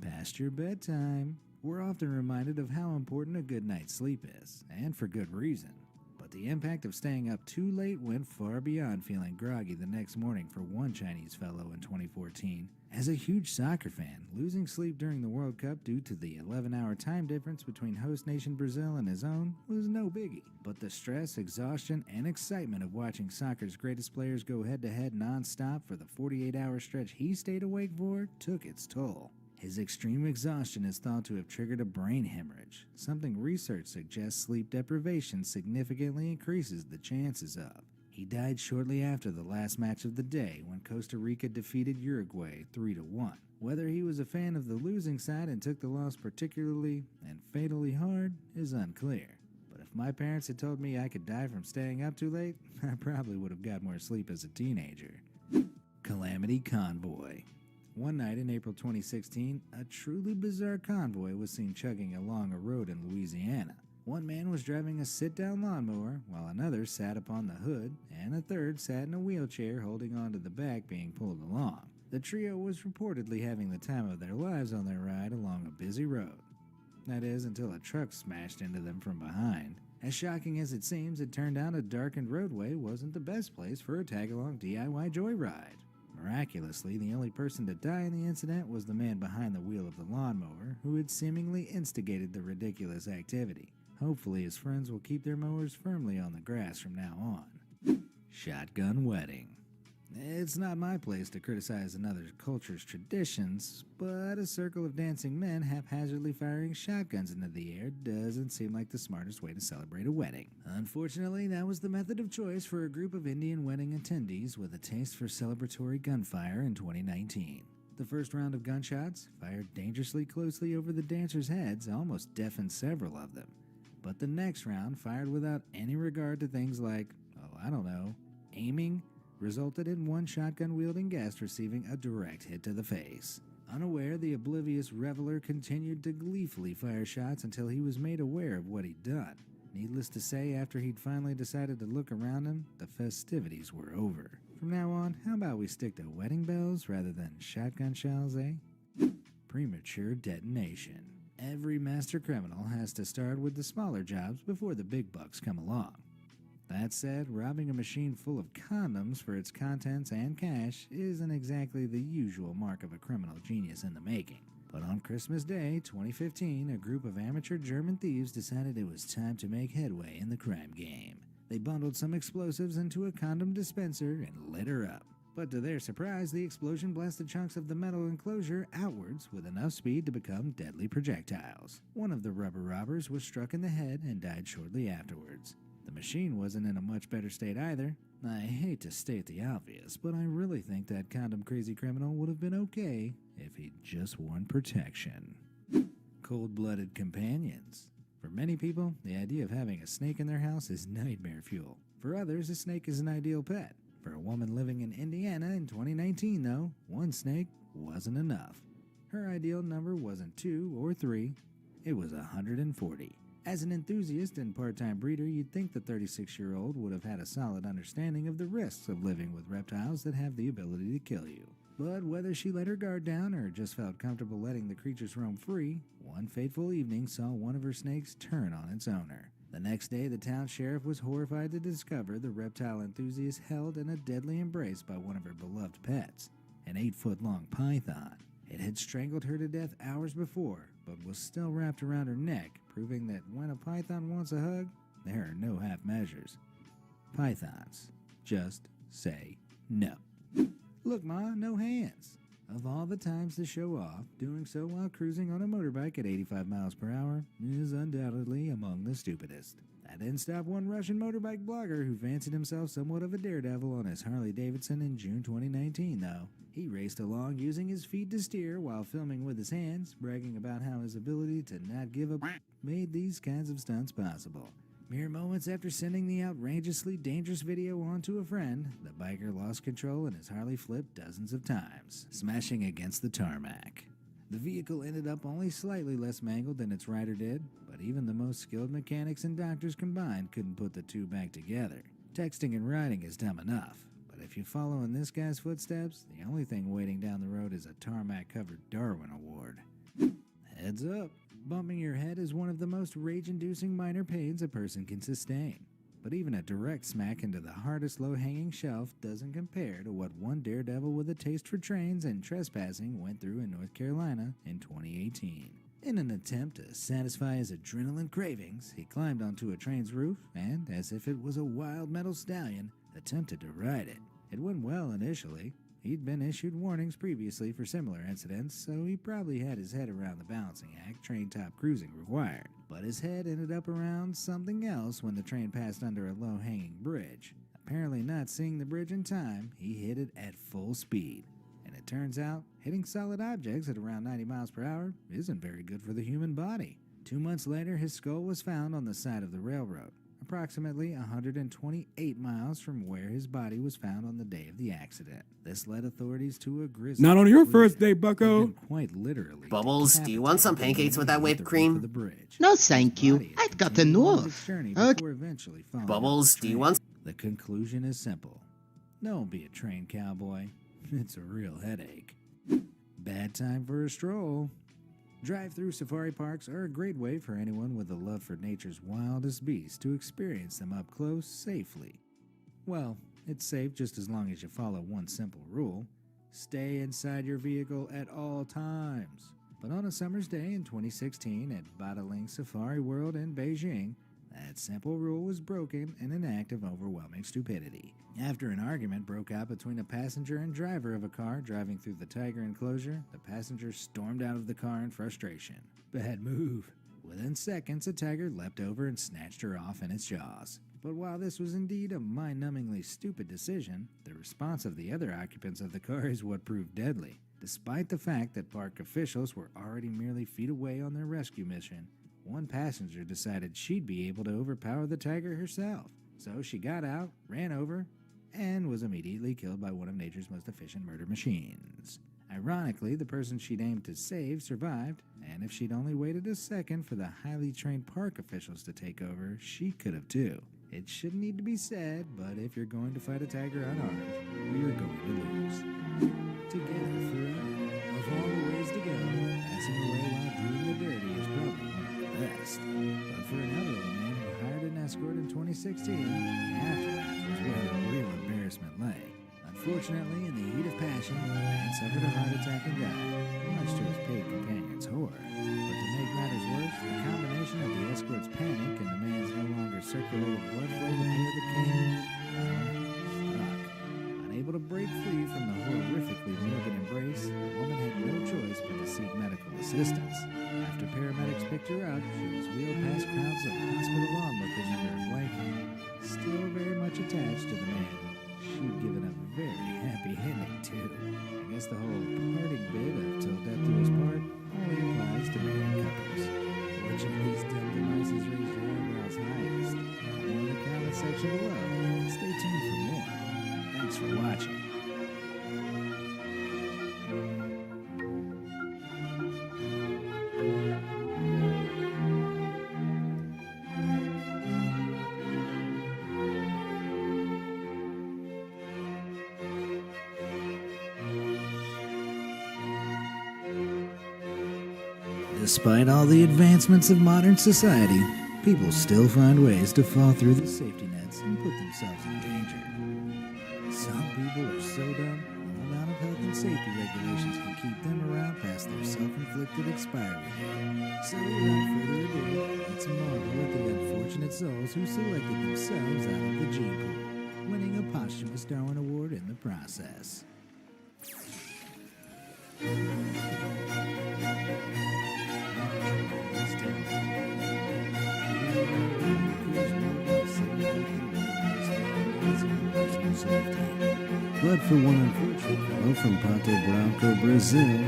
Past your bedtime. We're often reminded of how important a good night's sleep is, and for good reason. But the impact of staying up too late went far beyond feeling groggy the next morning for one Chinese fellow in 2014. As a huge soccer fan, losing sleep during the World Cup due to the 11-hour time difference between host nation Brazil and his own was no biggie. But the stress, exhaustion, and excitement of watching soccer's greatest players go head-to-head non-stop for the 48-hour stretch he stayed awake for took its toll. His extreme exhaustion is thought to have triggered a brain hemorrhage, something research suggests sleep deprivation significantly increases the chances of. He died shortly after the last match of the day when Costa Rica defeated Uruguay 3-1. Whether he was a fan of the losing side and took the loss particularly and fatally hard is unclear. But if my parents had told me I could die from staying up too late, I probably would have got more sleep as a teenager. Calamity Convoy. One night in April 2016, a truly bizarre convoy was seen chugging along a road in Louisiana. One man was driving a sit-down lawnmower, while another sat upon the hood, and a third sat in a wheelchair holding onto the back being pulled along. The trio was reportedly having the time of their lives on their ride along a busy road. That is, until a truck smashed into them from behind. As shocking as it seems, it turned out a darkened roadway wasn't the best place for a tag-along DIY joyride. Miraculously, the only person to die in the incident was the man behind the wheel of the lawnmower, who had seemingly instigated the ridiculous activity. Hopefully his friends will keep their mowers firmly on the grass from now on. Shotgun wedding. It's not my place to criticize another culture's traditions, but a circle of dancing men haphazardly firing shotguns into the air doesn't seem like the smartest way to celebrate a wedding. Unfortunately, that was the method of choice for a group of Indian wedding attendees with a taste for celebratory gunfire in 2019. The first round of gunshots, fired dangerously closely over the dancers' heads, almost deafened several of them. But the next round, fired without any regard to things like, aiming, resulted in one shotgun-wielding guest receiving a direct hit to the face. Unaware, the oblivious reveler continued to gleefully fire shots until he was made aware of what he'd done. Needless to say, after he'd finally decided to look around him, the festivities were over. From now on, how about we stick to wedding bells rather than shotgun shells, eh? Premature detonation. Every master criminal has to start with the smaller jobs before the big bucks come along. That said, robbing a machine full of condoms for its contents and cash isn't exactly the usual mark of a criminal genius in the making. But on Christmas Day, 2015, a group of amateur German thieves decided it was time to make headway in the crime game. They bundled some explosives into a condom dispenser and lit her up. But to their surprise, the explosion blasted chunks of the metal enclosure outwards with enough speed to become deadly projectiles. One of the rubber robbers was struck in the head and died shortly afterwards. The machine wasn't in a much better state either. I hate to state the obvious, but I really think that condom-crazy criminal would have been okay if he'd just worn protection. Cold-blooded companions. For many people, the idea of having a snake in their house is nightmare fuel. For others, a snake is an ideal pet. For a woman living in Indiana in 2019, though, one snake wasn't enough. Her ideal number wasn't 2 or 3, it was 140. As an enthusiast and part-time breeder, you'd think the 36-year-old would have had a solid understanding of the risks of living with reptiles that have the ability to kill you. But whether she let her guard down or just felt comfortable letting the creatures roam free, one fateful evening saw one of her snakes turn on its owner. The next day, the town sheriff was horrified to discover the reptile enthusiast held in a deadly embrace by one of her beloved pets, an 8-foot-long python. It had strangled her to death hours before, but was still wrapped around her neck, proving that when a python wants a hug, there are no half measures. Pythons just say no. Look, Ma, no hands. Of all the times to show off, doing so while cruising on a motorbike at 85 miles per hour is undoubtedly among the stupidest. That didn't stop one Russian motorbike blogger who fancied himself somewhat of a daredevil on his Harley-Davidson in June 2019, though. He raced along using his feet to steer while filming with his hands, bragging about how his ability to not give a made these kinds of stunts possible. Mere moments after sending the outrageously dangerous video on to a friend, the biker lost control and his Harley flipped dozens of times, smashing against the tarmac. The vehicle ended up only slightly less mangled than its rider did, but even the most skilled mechanics and doctors combined couldn't put the two back together. Texting and riding is dumb enough, but if you follow in this guy's footsteps, the only thing waiting down the road is a tarmac-covered Darwin Award. Heads up, bumping your head is one of the most rage-inducing minor pains a person can sustain. But even a direct smack into the hardest low-hanging shelf doesn't compare to what one daredevil with a taste for trains and trespassing went through in North Carolina in 2018. In an attempt to satisfy his adrenaline cravings, he climbed onto a train's roof and, as if it was a wild metal stallion, attempted to ride it. It went well initially. He'd been issued warnings previously for similar incidents, so he probably had his head around the balancing act train-top cruising required. But his head ended up around something else when the train passed under a low-hanging bridge. Apparently not seeing the bridge in time, he hit it at full speed. And it turns out, hitting solid objects at around 90 miles per hour isn't very good for the human body. 2 months later, his skull was found on the side of the railroad, approximately 128 miles from where his body was found on the day of the accident. This led authorities to a grisly... Not on your first day, bucko. Quite literally. Bubbles, do you want some pancakes with that whipped cream? No, thank you. I've got enough. Okay. Bubbles, do you want... The conclusion is simple. Don't be a trained cowboy. It's a real headache. Bad time for a stroll. Drive-through safari parks are a great way for anyone with a love for nature's wildest beasts to experience them up close safely. Well, it's safe just as long as you follow one simple rule. Stay inside your vehicle at all times. But on a summer's day in 2016 at Badaling Safari World in Beijing, that simple rule was broken in an act of overwhelming stupidity. After an argument broke out between a passenger and driver of a car driving through the tiger enclosure, the passenger stormed out of the car in frustration. Bad move. Within seconds, a tiger leapt over and snatched her off in its jaws. But while this was indeed a mind-numbingly stupid decision, the response of the other occupants of the car is what proved deadly. Despite the fact that park officials were already merely feet away on their rescue mission, one passenger decided she'd be able to overpower the tiger herself. So she got out, ran over, and was immediately killed by one of nature's most efficient murder machines. Ironically, the person she'd aimed to save survived, and if she'd only waited a second for the highly trained park officials to take over, she could have too. It shouldn't need to be said, but if you're going to fight a tiger unarmed, you're going to lose. Together forever. Of all the ways to go, passing away while doing the dirty is probably one of the best. But for an elderly man who hired an escort in 2016, the aftermath was where the real embarrassment lay. Unfortunately, in the heat of passion, the man suffered a heart attack and died, much to his paid companion's horror. But to make matters worse, the combination of the escort's panic and the man's no longer circulating blood flow to pair became stuck. Unable to break free from the horrifically morbid embrace, the woman had no choice but to seek medical assistance. After paramedics picked her up, she was wheeled past crowds of hospital onlookers under a blanket, still very much attached to the man she'd given a very happy ending to. I guess the whole parting bit of till death do us part only applies to married couples. Which of these dumb devices raised your eyebrows highest? In the comment section below. Stay tuned for more. Thanks for watching. Despite all the advancements of modern society, people still find ways to fall through the safety nets and put themselves in danger. Some people are so dumb, no amount of health and safety regulations can keep them around past their self-inflicted expiry date. So without further ado, let's marvel at the unfortunate souls who selected themselves out of the gene pool, winning a posthumous Darwin Award in the process. But for one unfortunate fellow from Pato Branco, Brazil,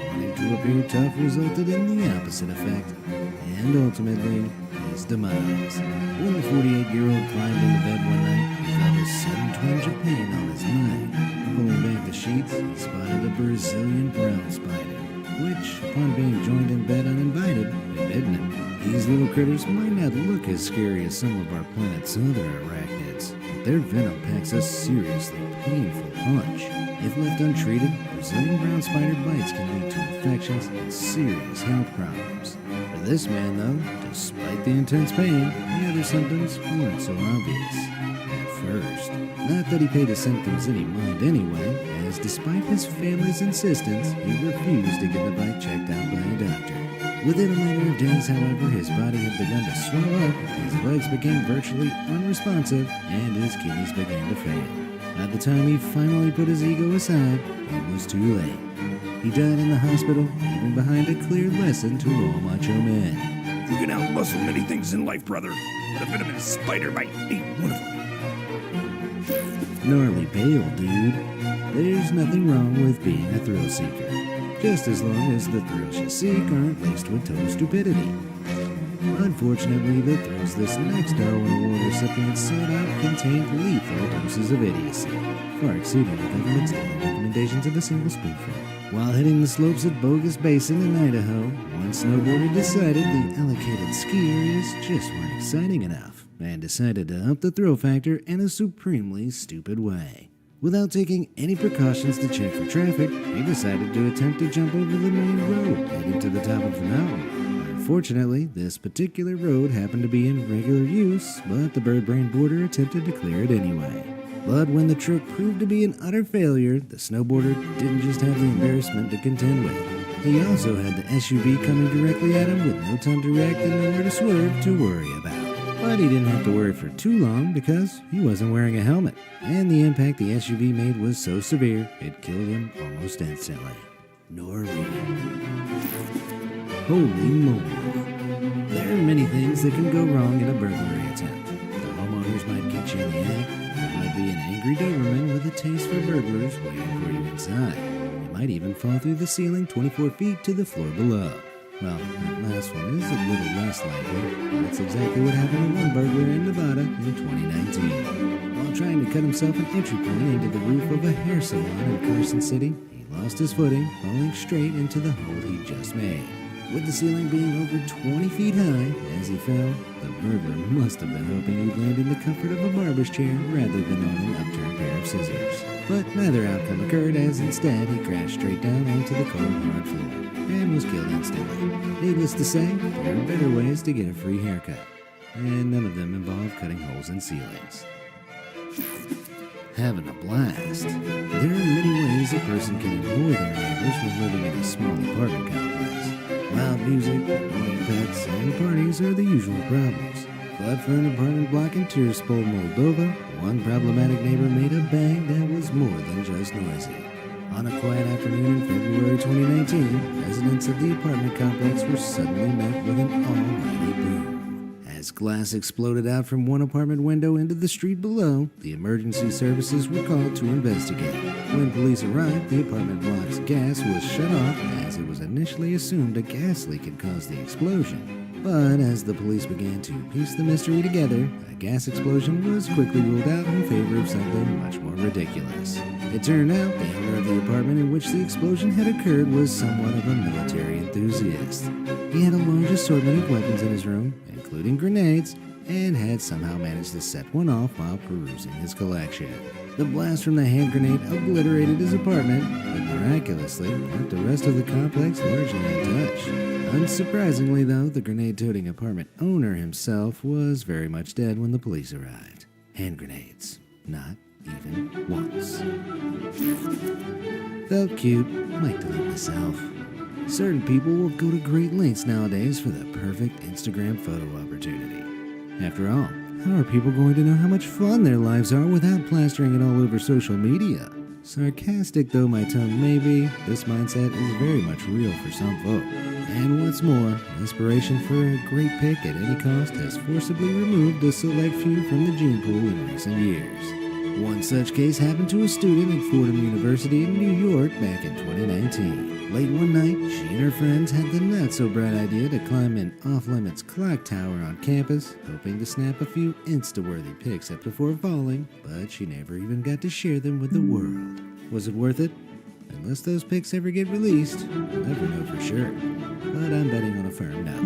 wanting to appear tough resulted in the opposite effect, and ultimately, his demise. When the 48-year-old climbed into bed one night, he felt a sudden twinge of pain on his mind. Pulling back the sheets, he spotted a Brazilian brown spider, which, upon being joined in bed uninvited, admitted him. These little critters might not look as scary as some of our planet's other arachnids, but their venom packs a seriously painful punch. If left untreated, Brazilian brown spider bites can lead to infections and serious health problems. For this man, though, despite the intense pain, the other symptoms weren't so obvious. At first. Not that he paid his symptoms any mind anyway, as despite his family's insistence, he refused to get the bite checked out by a doctor. Within a matter of days, however, his body had begun to swell up, his legs became virtually unresponsive, and his kidneys began to fail. By the time he finally put his ego aside, it was too late. He died in the hospital, leaving behind a clear lesson to all macho men. You can out-muscle many things in life, brother, but a venomous spider bite ain't one of them. Gnarly pale, dude. There's nothing wrong with being a thrill seeker, just as long as the thrills you seek aren't laced with total stupidity. Unfortunately, the thrills this next Darwin Award recipient sought out contained lethal doses of idiocy, far exceeding the government's daily recommendations of a single spoonful. While hitting the slopes at Bogus Basin in Idaho, one snowboarder decided the allocated ski areas just weren't exciting enough, and decided to up the thrill factor in a supremely stupid way. Without taking any precautions to check for traffic, he decided to attempt to jump over the main road leading to the top of the mountain. Unfortunately, this particular road happened to be in regular use, but the bird-brained boarder attempted to clear it anyway. But when the trick proved to be an utter failure, the snowboarder didn't just have the embarrassment to contend with. He also had the SUV coming directly at him with no time to react and nowhere to swerve to worry about. But he didn't have to worry for too long because he wasn't wearing a helmet, and the impact the SUV made was so severe it killed him almost instantly. Norway. Holy moly. There are many things that can go wrong in a burglary attempt. The homeowners might catch you in the act, there might be an angry Doberman with a taste for burglars waiting for you inside. You might even fall through the ceiling 24 feet to the floor below. Well, that last one is a little less likely. That's exactly what happened to one burglar in Nevada in 2019. While trying to cut himself an entry point into the roof of a hair salon in Carson City, he lost his footing, falling straight into the hole he just made. With the ceiling being over 20 feet high, as he fell, the burglar must have been hoping he'd land in the comfort of a barber's chair rather than on an upturned pair of scissors. But neither outcome occurred, as instead he crashed straight down onto the cold, hard floor and was killed instantly. Needless to say, there are better ways to get a free haircut, and none of them involve cutting holes in ceilings. Having a blast. There are many ways a person can annoy their neighbors when living in a small apartment complex. Loud music, annoying pets, and parties are the usual problems. But for an apartment block in Tiraspol, Moldova, one problematic neighbor made a bang that was more than just noisy. On a quiet afternoon in February 2019, residents of the apartment complex were suddenly met with an almighty boom. As glass exploded out from one apartment window into the street below, the emergency services were called to investigate. When police arrived, the apartment block's gas was shut off, as it was initially assumed a gas leak had caused the explosion. But as the police began to piece the mystery together, a gas explosion was quickly ruled out in favor of something much more ridiculous. It turned out the owner of the apartment in which the explosion had occurred was somewhat of a military enthusiast. He had a large assortment of weapons in his room, including grenades, and had somehow managed to set one off while perusing his collection. The blast from the hand grenade obliterated his apartment, but miraculously left the rest of the complex largely untouched. Unsurprisingly, though, the grenade-toting apartment owner himself was very much dead when the police arrived. Hand grenades. Not even once. Felt cute. Might delete myself. Certain people will go to great lengths nowadays for the perfect Instagram photo opportunity. After all, how are people going to know how much fun their lives are without plastering it all over social media? Sarcastic though my tone may be, this mindset is very much real for some folk. And what's more, aspiration for a great pic at any cost has forcibly removed a select few from the gene pool in recent years. One such case happened to a student at Fordham University in New York back in 2019. Late one night, she and her friends had the not-so-bright idea to climb an off-limits clock tower on campus, hoping to snap a few Insta-worthy pics up before falling, but she never even got to share them with the world. Was it worth it? Unless those pics ever get released, we'll never know for sure. But I'm betting on a firm no.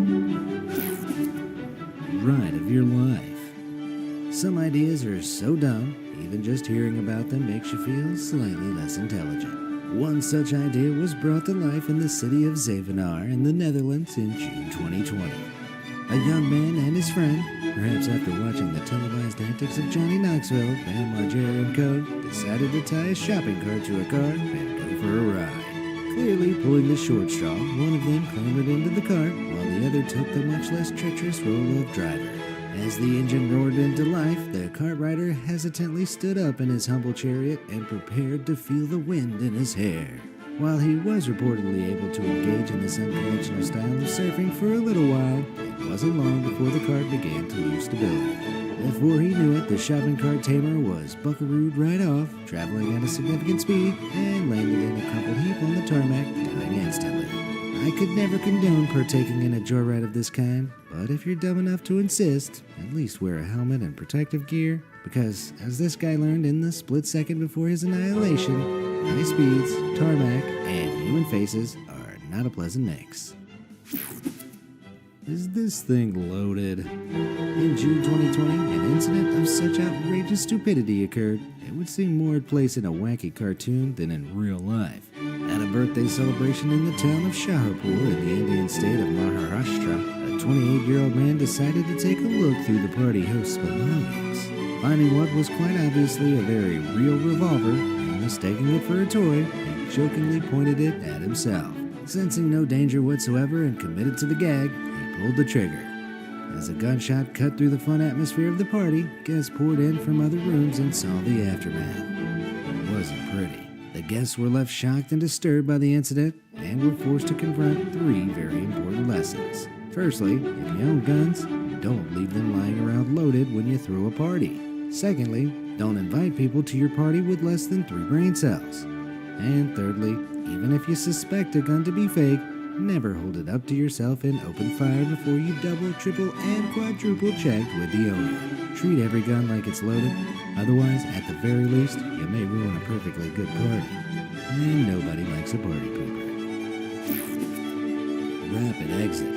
Ride of your life. Some ideas are so dumb, even just hearing about them makes you feel slightly less intelligent. One such idea was brought to life in the city of Zevenaar in the Netherlands in June 2020. A young man and his friend, perhaps after watching the televised antics of Johnny Knoxville, Bam Margera and Co., decided to tie a shopping cart to a car and go for a ride. Clearly pulling the short straw, one of them clambered into the cart while the other took the much less treacherous role of driver. As the engine roared into life, the cart rider hesitantly stood up in his humble chariot and prepared to feel the wind in his hair. While he was reportedly able to engage in this unconventional style of surfing for a little while, it wasn't long before the cart began to lose stability. Before he knew it, the shopping cart tamer was buckarooed right off, traveling at a significant speed, and landed in a crumpled heap on the tarmac, dying instantly. I could never condone partaking in a joyride of this kind, but if you're dumb enough to insist, at least wear a helmet and protective gear, because as this guy learned in the split second before his annihilation, high speeds, tarmac, and human faces are not a pleasant mix. Is this thing loaded? In June 2020, an incident of such outrageous stupidity occurred, it would seem more at place in a wacky cartoon than in real life. At a birthday celebration in the town of Shahpur in the Indian state of Maharashtra, a 28-year-old man decided to take a look through the party host's belongings. Finding what was quite obviously a very real revolver and mistaking it for a toy, he jokingly pointed it at himself. Sensing no danger whatsoever and committed to the gag, he pulled the trigger. As a gunshot cut through the fun atmosphere of the party, guests poured in from other rooms and saw the aftermath. It wasn't pretty. The guests were left shocked and disturbed by the incident and were forced to confront 3 very important lessons. Firstly, if you own guns, don't leave them lying around loaded when you throw a party. Secondly, don't invite people to your party with less than 3 brain cells. And thirdly, even if you suspect a gun to be fake, Never hold it up to yourself and open fire before you double, triple, and quadruple check with the owner. Treat every gun like it's loaded. Otherwise, at the very least, you may ruin a perfectly good party. And nobody likes a party pooper. Rapid exit.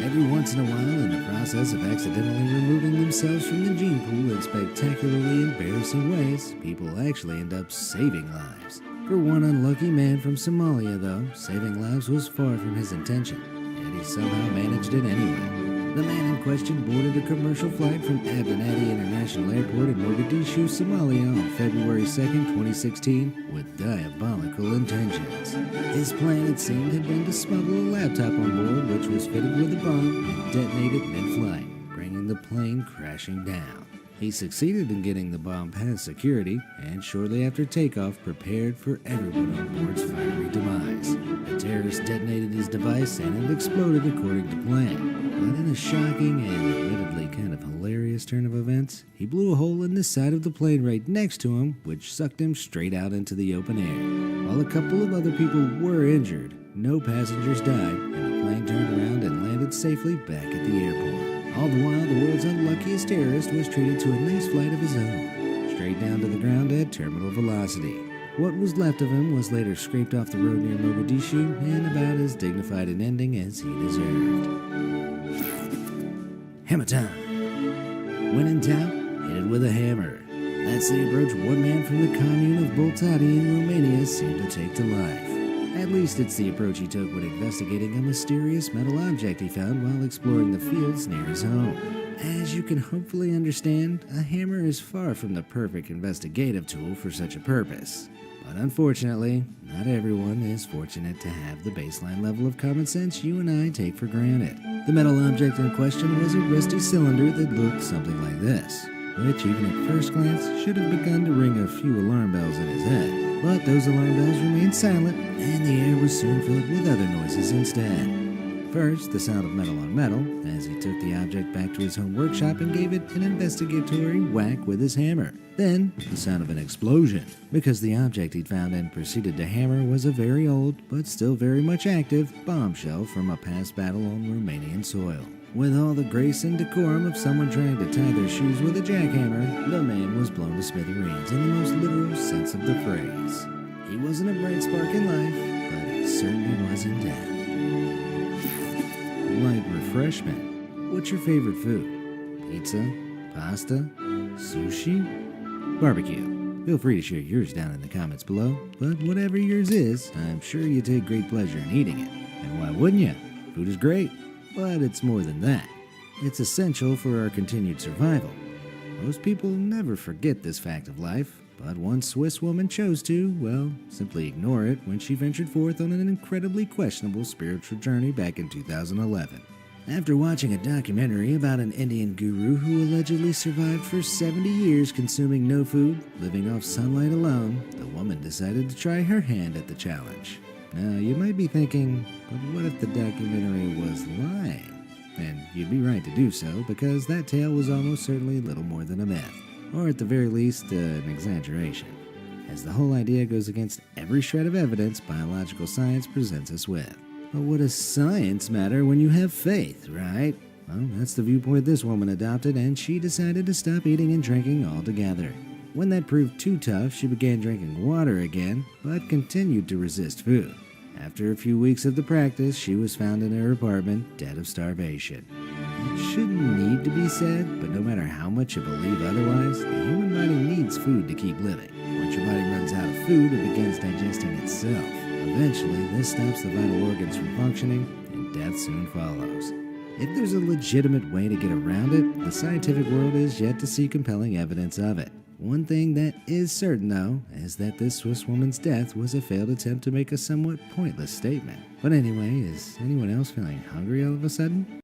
Every once in a while, in the process of accidentally removing themselves from the gene pool in spectacularly embarrassing ways, people actually end up saving lives. For one unlucky man from Somalia, though, saving lives was far from his intention, yet he somehow managed it anyway. The man in question boarded a commercial flight from Abdinadi International Airport in Mogadishu, Somalia on February 2nd, 2016, with diabolical intentions. His plan, it seemed, had been to smuggle a laptop on board, which was fitted with a bomb and detonated mid-flight, bringing the plane crashing down. He succeeded in getting the bomb past security, and shortly after takeoff prepared for everyone on board's fiery demise. The terrorist detonated his device and it exploded according to plan. But in a shocking and admittedly kind of hilarious turn of events, he blew a hole in the side of the plane right next to him, which sucked him straight out into the open air. While a couple of other people were injured, no passengers died, and the plane turned around and landed safely back at the airport. All the while, the world's unluckiest terrorist was treated to a nice flight of his own, straight down to the ground at terminal velocity. What was left of him was later scraped off the road near Mogadishu, and about as dignified an ending as he deserved. Hammer time. When in doubt, hit it with a hammer. That's the approach one man from the commune of Boltati in Romania seemed to take to life. At least it's the approach he took when investigating a mysterious metal object he found while exploring the fields near his home. As you can hopefully understand, a hammer is far from the perfect investigative tool for such a purpose. But unfortunately, not everyone is fortunate to have the baseline level of common sense you and I take for granted. The metal object in question was a rusty cylinder that looked something like this, which even at first glance should have begun to ring a few alarm bells in his head. But those alarm bells remained silent, and the air was soon filled with other noises instead. First, the sound of metal on metal, as he took the object back to his home workshop and gave it an investigatory whack with his hammer. Then, the sound of an explosion, because the object he'd found and proceeded to hammer was a very old, but still very much active, bombshell from a past battle on Romanian soil. With all the grace and decorum of someone trying to tie their shoes with a jackhammer, the man was blown to smithereens in the most literal sense of the phrase. He wasn't a bright spark in life, but he certainly was in death. Light refreshment. What's your favorite food? Pizza? Pasta? Sushi? Barbecue. Feel free to share yours down in the comments below, but whatever yours is, I'm sure you take great pleasure in eating it. And why wouldn't you? Food is great. But it's more than that. It's essential for our continued survival. Most people never forget this fact of life, but one Swiss woman chose to, well, simply ignore it when she ventured forth on an incredibly questionable spiritual journey back in 2011. After watching a documentary about an Indian guru who allegedly survived for 70 years consuming no food, living off sunlight alone, the woman decided to try her hand at the challenge. Now, you might be thinking, but what if the documentary was lying? And you'd be right to do so, because that tale was almost certainly little more than a myth, or at the very least, an exaggeration, as the whole idea goes against every shred of evidence biological science presents us with. But what does science matter when you have faith, right? Well, that's the viewpoint this woman adopted, and she decided to stop eating and drinking altogether. When that proved too tough, she began drinking water again, but continued to resist food. After a few weeks of the practice, she was found in her apartment, dead of starvation. It shouldn't need to be said, but no matter how much you believe otherwise, the human body needs food to keep living. Once your body runs out of food, it begins digesting itself. Eventually, this stops the vital organs from functioning, and death soon follows. If there's a legitimate way to get around it, the scientific world is yet to see compelling evidence of it. One thing that is certain, though, is that this Swiss woman's death was a failed attempt to make a somewhat pointless statement. But anyway, is anyone else feeling hungry all of a sudden?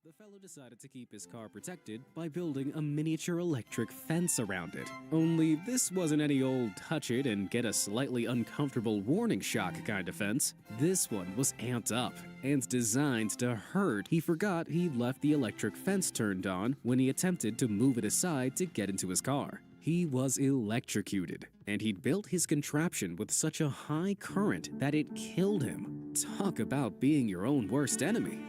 the fellow decided to keep his car protected by building a miniature electric fence around it. Only this wasn't any old touch it and get a slightly uncomfortable warning shock kind of fence. This one was amped up and designed to hurt. He forgot he left the electric fence turned on when he attempted to move it aside to get into his car. He was electrocuted, and he'd built his contraption with such a high current that it killed him. Talk about being your own worst enemy.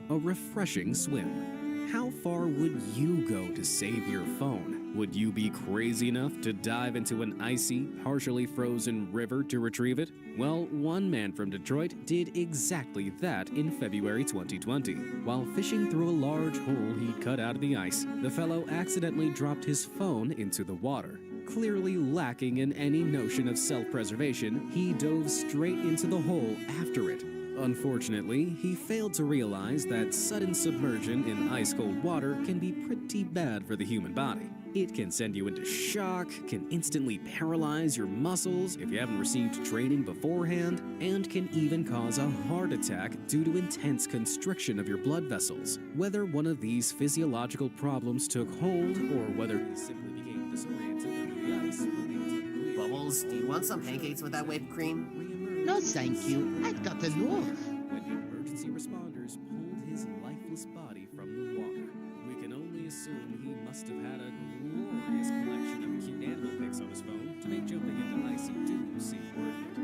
A refreshing swim. How far would you go to save your phone? Would you be crazy enough to dive into an icy, partially frozen river to retrieve it? Well, one man from Detroit did exactly that in February 2020. While fishing through a large hole he'd cut out of the ice, the fellow accidentally dropped his phone into the water. Clearly lacking in any notion of self-preservation, he dove straight into the hole after it. Unfortunately, he failed to realize that sudden submersion in ice-cold water can be pretty bad for the human body. It can send you into shock, can instantly paralyze your muscles if you haven't received training beforehand, and can even cause a heart attack due to intense constriction of your blood vessels. Whether one of these physiological problems took hold or whether he simply became disoriented under the ice remains unclear. Bubbles, do you want some pancakes with that whipped cream? No, thank you. I've got enough. When the emergency responders pulled his lifeless body from the water, we can only assume he must have had a glorious collection of cute animal pics on his phone to make jumping into icy dew seem worth it.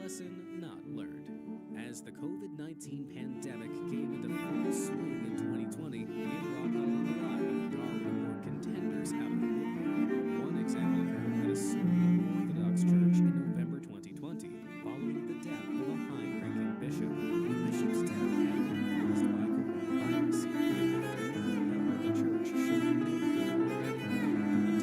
Lesson not learned. As the COVID-19 pandemic came into full swing in 2020, it brought a lot of Darwin Award contenders out of the woodwork. One example occurred at a Serbian Orthodox church in November 2020, following the death of a high-ranking bishop. The bishop's death had been caused by coronavirus. The church showed no the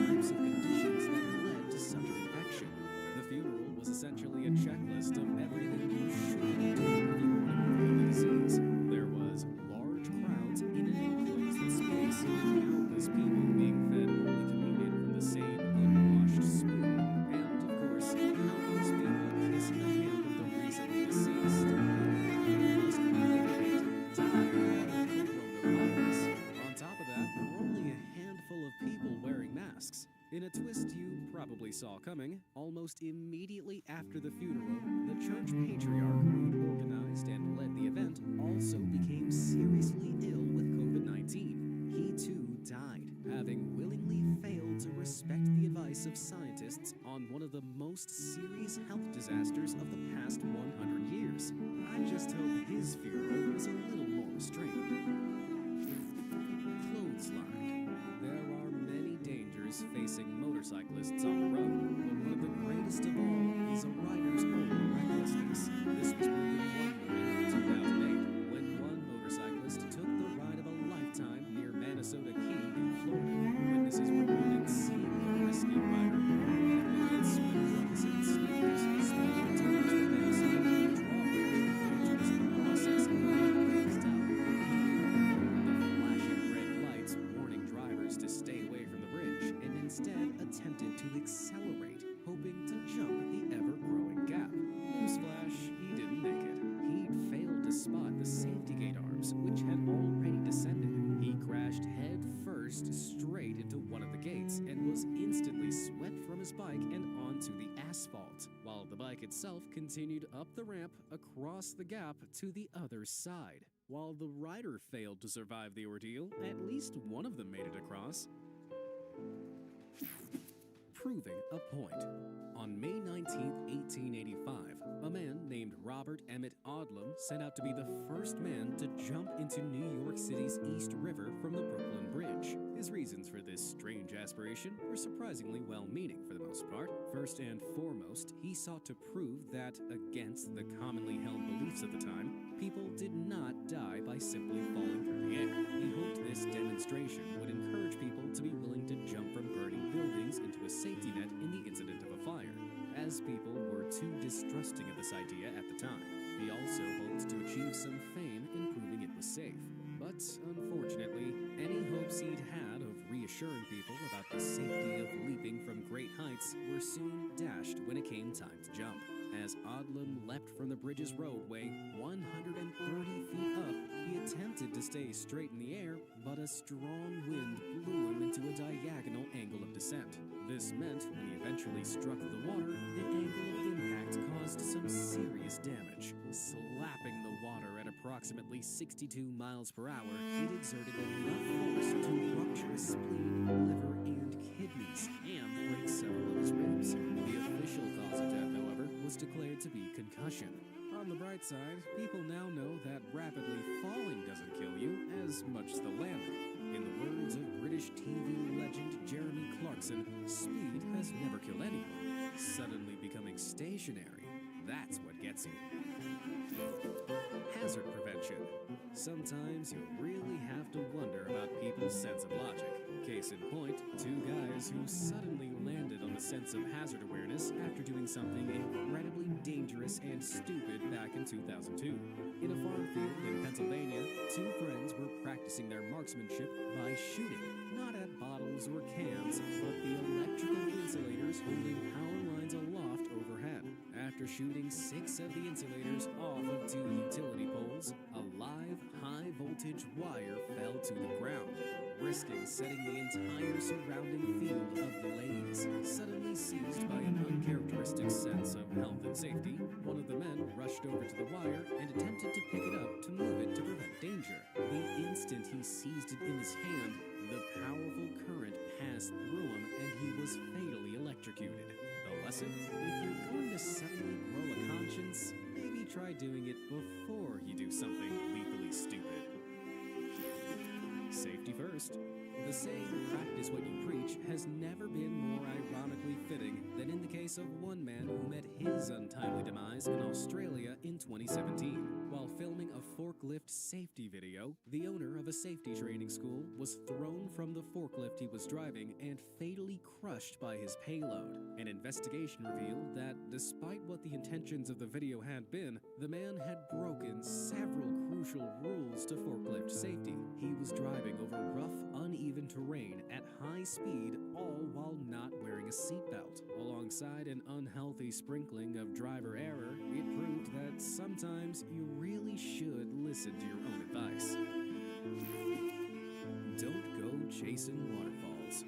types of conditions that led to such an infection. The funeral was essentially a checklist of everything you should do if you want to avoid the disease. There was large crowds in an enclosed space, countless people being fed Holy Communion from the same unwashed spoon, and of course, countless people kissing the hand of the recently deceased. Most people died of coronavirus. On top of that, there were only a handful of people wearing masks. In a twist you probably saw coming, almost immediately after the funeral, the church patriarch who organized and led the event also became seriously ill with COVID-19. He too died, having willingly failed to respect the advice of scientists on one of the most serious health disasters of the past 100 years. I just hope his funeral was a little more restrained. Clothesline. There are many dangers facing motorcyclists on the road, but one of the greatest of all is a rider's own recklessness. This was proven one morning in 2008 when one motorcyclist took the ride of a lifetime near Manasota Key in Florida. Witnesses reported seeing the risky rider in sweatpants and sneakers speeding towards the Manasota Key drawbridge, which was in the process of being closed out. The flashing red lights warning drivers to stay away from the bridge, and instead attempted to accelerate, hoping to jump the ever-growing gap. Newsflash, he didn't make it. He'd failed to spot the safety gate arms, which had already descended. He crashed head first straight into one of the gates and was instantly swept from his bike and onto the asphalt, while the bike itself continued up the ramp across the gap to the other side. While the rider failed to survive the ordeal, at least one of them made it across. Proving a point. On May 19, 1885, a man named Robert Emmett Odlum set out to be the first man to jump into New York City's East River from the Brooklyn Bridge. His reasons for this strange aspiration were surprisingly well-meaning for the most part. First and foremost, he sought to prove that, against the commonly held beliefs of the time, people did not die by simply falling through the air. He hoped this demonstration would encourage people to be willing to jump from burning buildings into a safety net in the incident of a fire, as people were too distrusting of this idea at the time. He also hoped to achieve some fame in proving it was safe. But, unfortunately, any hopes he'd had of reassuring people about the safety of leaping from great heights were soon dashed when it came time to jump. As Odlum leapt from the bridge's roadway 130 feet up, he attempted to stay straight in the air, but a strong wind blew him into a diagonal angle of descent. This meant when he eventually struck the water, the angle of impact caused some serious damage. Slapping the water at approximately 62 miles per hour, it exerted enough force to rupture his spleen, liver, and kidneys, and break several of his ribs. The official cause of death, however, was declared to be concussion. On the bright side, people now know that rapidly falling doesn't kill you as much as the landing. In the words of British TV legend Jeremy Clarkson, speed has never killed anyone. Suddenly becoming stationary, that's what gets you. Hazard prevention. Sometimes you really have to wonder about people's sense of logic. Case in point, two guys who suddenly landed on a sense of hazard awareness after doing something incredibly dangerous and stupid back in 2002. In a farm field in Pennsylvania, two friends were practicing their marksmanship by shooting, not at bottles or cans, but the electrical insulators holding power lines aloft overhead. After shooting 6 of the insulators off of 2 utility poles, a live, high-voltage wire fell to the ground, risking setting the entire surrounding field ablaze. Suddenly seized by an uncharacteristic sense of health and safety, one of the men rushed over to the wire and attempted to pick it up to move it to prevent danger. The instant he seized it in his hand, the powerful current passed through him and he was fatally electrocuted. The lesson? If you're going to suddenly grow a conscience, maybe try doing it before you do something lethally stupid. Safety first. The saying, practice what you preach, has never been more ironically fitting than in the case of one man who met his untimely demise in Australia in 2017. While filming a forklift safety video, the owner of a safety training school was thrown from the forklift he was driving and fatally crushed by his payload. An investigation revealed that, despite what the intentions of the video had been, the man had broken several crucial rules to forklift safety. He was driving over rough, uneven terrain at high speed, all while not wearing a seatbelt. Alongside an unhealthy sprinkling of driver error, it proved that sometimes you really should listen to your own advice. Don't go chasing waterfalls.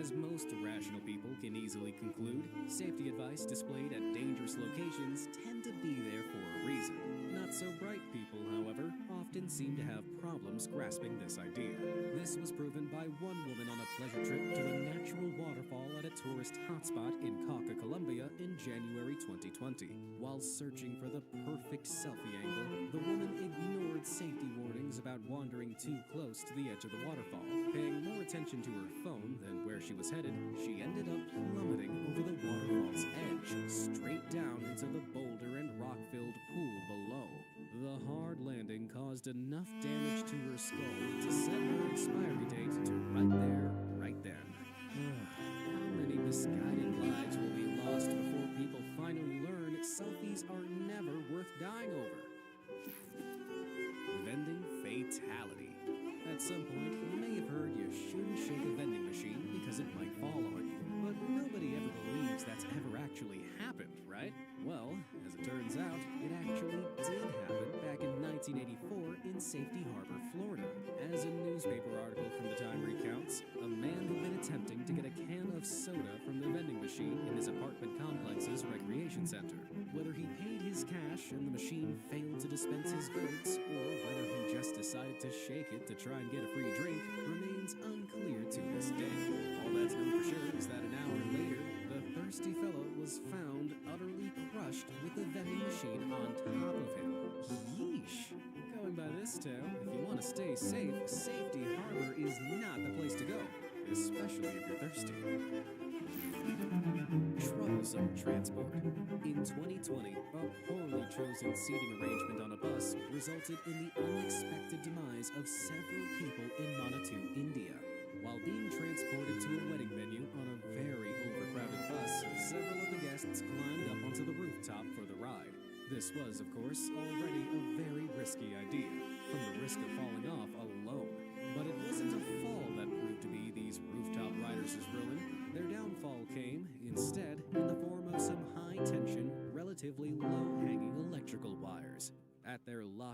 As most rational people can easily conclude, safety advice displayed at dangerous locations tend to be there for a reason. Not so bright people, however, often seem to have problems grasping this idea. This was proven by one woman on a pleasure trip to a natural waterfall at a tourist hotspot in Cauca, Colombia in January 2020. While searching for the perfect selfie angle, the woman ignored safety warnings about wandering too close to the edge of the waterfall. Paying more attention to her phone than where she was headed, she ended up plummeting over the waterfall's edge, straight down into the boulder and rock-filled pool below. The hard landing caused enough damage to her skull to set her expiry date to right there, right then. How many misguided lives will be lost before people finally learn selfies are never worth dying over? Vending fatality. At some point, you may have heard you shouldn't shake a vending machine because it might fall on you. But nobody ever believes that's ever actually happened, right? Well, as it turns out, it actually did happen back in 1984 in Safety Harbor, Florida. As a newspaper article from the time recounts, a man had been attempting to get a can of soda from the vending machine in his apartment complex's recreation center. Whether he paid his cash and the machine failed to dispense his goods, or whether he just decided to shake it to try and get a free drink, remains unclear to this day. All that's known for sure is that an hour later, the thirsty fellow was found utterly crushed with the vending machine on top of him. Yeesh. Going by this tale, if you want to stay safe, Safety Harbor is not the place to go, especially if you're thirsty. Troublesome transport. In 2020, a poorly chosen seating arrangement on a bus resulted in the unexpected demise of several people in Manatu, India. While being transported to a wedding venue on a very overcrowded bus, several of the guests climbed up onto the rooftop for the ride. This was, of course, already a very risky idea, from the risk of falling off alone. But it wasn't a fall that proved to be these rooftop riders' ruin. Their downfall came, instead, in the form of some high-tension, relatively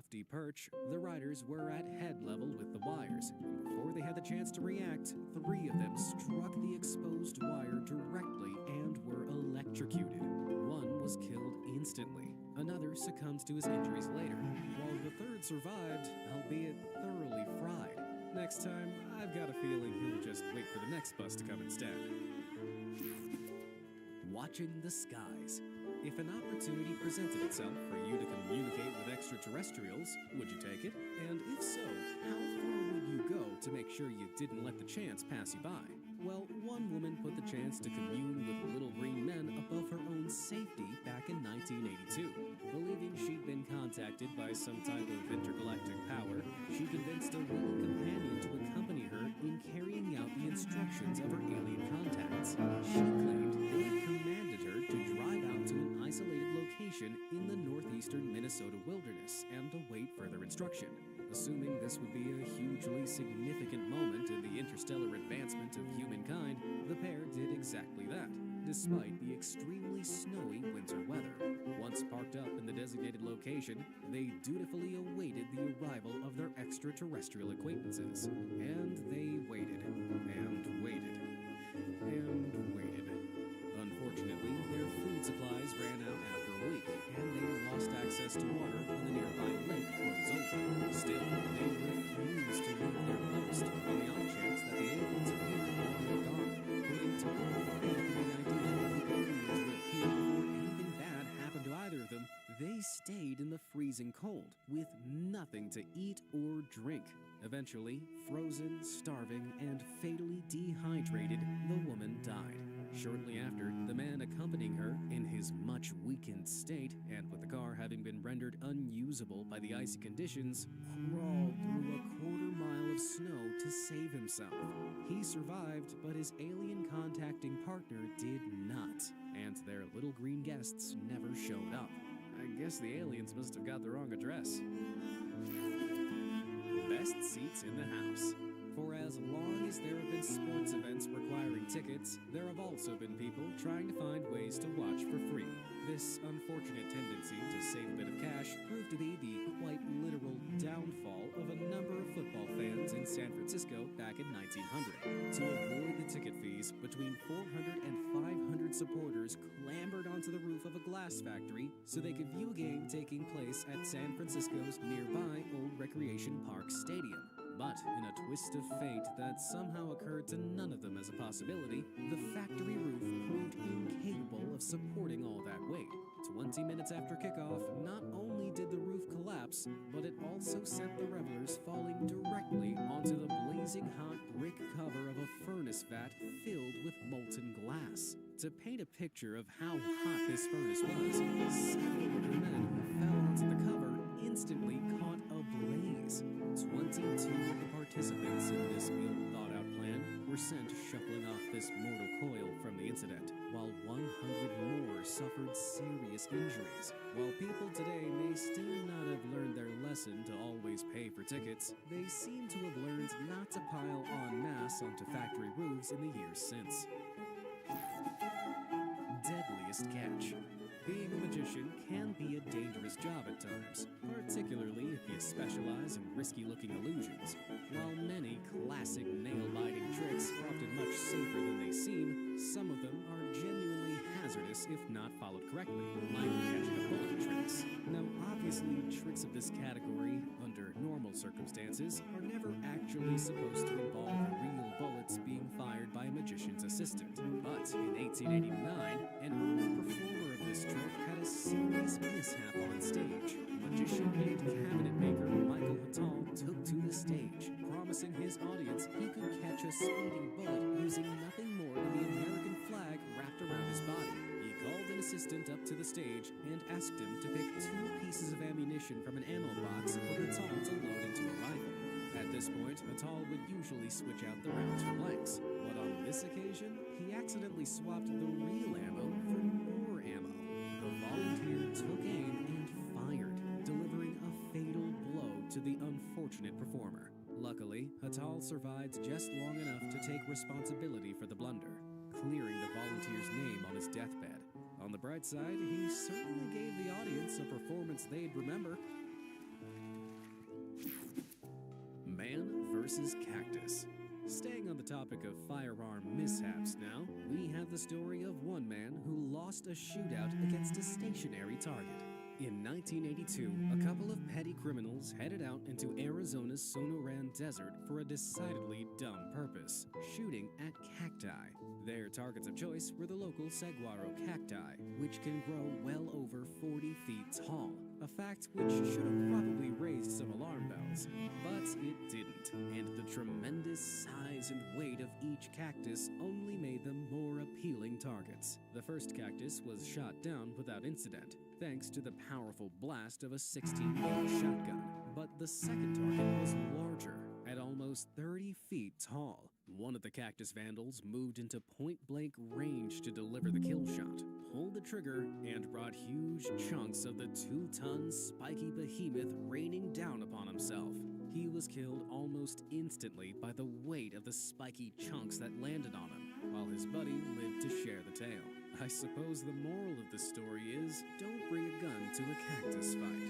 lofty perch, the riders were at head level with the wires, and before they had the chance to react, 3 of them struck the exposed wire directly and were electrocuted. One was killed instantly. Another succumbed to his injuries later, while the third survived, albeit thoroughly fried. Next time, I've got a feeling he'll just wait for the next bus to come instead. Watching the skies. If an opportunity presented itself for you to communicate with extraterrestrials, would you take it? And if so, how far would you go to make sure you didn't let the chance pass you by? Well, one woman put the chance to commune with little green men above her own safety back in 1982. Believing she'd been contacted by some type of intergalactic power, she convinced a willing companion to accompany her in carrying out the instructions of her alien contacts. She claimed they commanded her to drive out to an isolated location in the northeastern Minnesota wilderness and await further instruction. Assuming this would be a hugely significant moment in the interstellar advancement of humankind, the pair did exactly that, despite the extremely snowy winter weather. Once parked up in the designated location, they dutifully awaited the arrival of their extraterrestrial acquaintances. And they waited, and waited, and waited. Unfortunately, their food supplies ran out after a week, and they lost access to water when the nearby lake froze over. Still, they refused to leave their post on the off chance that the aliens appeared while they were gone, putting total faith in the idea that the aliens would appear before anything bad happened to either of them. They stayed in the freezing cold, with nothing to eat or drink. Eventually, frozen, starving, and fatally dehydrated, the woman died. Shortly after, the man accompanying her, in his much weakened state, and with the car having been rendered unusable by the icy conditions, crawled through a quarter-mile of snow to save himself. He survived, but his alien contacting partner did not, and their little green guests never showed up. I guess the aliens must have got the wrong address. Best seats in the house. For as long as there have been sports events requiring tickets, there have also been people trying to find ways to watch for free. This unfortunate tendency to save a bit of cash proved to be the quite literal downfall of a number of football fans in San Francisco back in 1900. To avoid the ticket fees, between 400 and 500 supporters clambered onto the roof of a glass factory so they could view a game taking place at San Francisco's nearby Old Recreation Park Stadium. But in a twist of fate that somehow occurred to none of them as a possibility, the factory roof proved incapable of supporting all that weight. 20 minutes after kickoff, not only did the roof collapse, but it also sent the revelers falling directly onto the blazing hot brick cover of a furnace vat filled with molten glass. To paint a picture of how hot this furnace was, several of the men who fell onto the cover instantly caught a blaze. 22 of the participants in this ill-thought-out plan were sent shuffling off this mortal coil from the incident, while 100 more suffered serious injuries. While people today may still not have learned their lesson to always pay for tickets, they seem to have learned not to pile en masse onto factory roofs in the years since. Deadliest catch. Being a magician can be a dangerous job at times, particularly if you specialize in risky-looking illusions. While many classic nail-biting tricks are often much safer than they seem, some of them are genuinely hazardous if not followed correctly, like catching a bullet tricks. Now, obviously, tricks of this category, under normal circumstances, are never actually supposed to involve real bullets being fired by a magician's assistant. But in 1889, an early performer of this trick had a serious mishap on stage. Magician and cabinet maker Michael Hattal took to the stage, promising his audience he could catch a speeding bullet using nothing more than the American flag wrapped around his body. He called an assistant up to the stage and asked him to pick 2 pieces of ammunition from an ammo box for Hattal to load into a rifle. At this point, Hattal would usually switch out the rounds for blanks, but on this occasion, he accidentally swapped the real ammo for more ammo. The volunteer took aim and fired, delivering a fatal blow to the unfortunate performer. Luckily, Hattal survived just long enough to take responsibility for the blunder, clearing the volunteer's name on his deathbed. On the bright side, he certainly gave the audience a performance they'd remember. versus cactus. Staying on the topic of firearm mishaps now, we have the story of one man who lost a shootout against a stationary target. In 1982, a couple of petty criminals headed out into Arizona's Sonoran Desert for a decidedly dumb purpose, shooting at cacti. Their targets of choice were the local saguaro cacti, which can grow well over 40 feet tall, a fact which should have probably raised some alarm bells, but it didn't, and the tremendous size and weight of each cactus only made them more appealing targets. The first cactus was shot down without incident, thanks to the powerful blast of a 16-gauge shotgun, but the second target was larger, at almost 30 feet tall. One of the cactus vandals moved into point-blank range to deliver the kill shot, pulled the trigger, and brought huge chunks of the 2-ton spiky behemoth raining down upon himself. He was killed almost instantly by the weight of the spiky chunks that landed on him, while his buddy lived to share the tale. I suppose the moral of the story is, don't bring a gun to a cactus fight.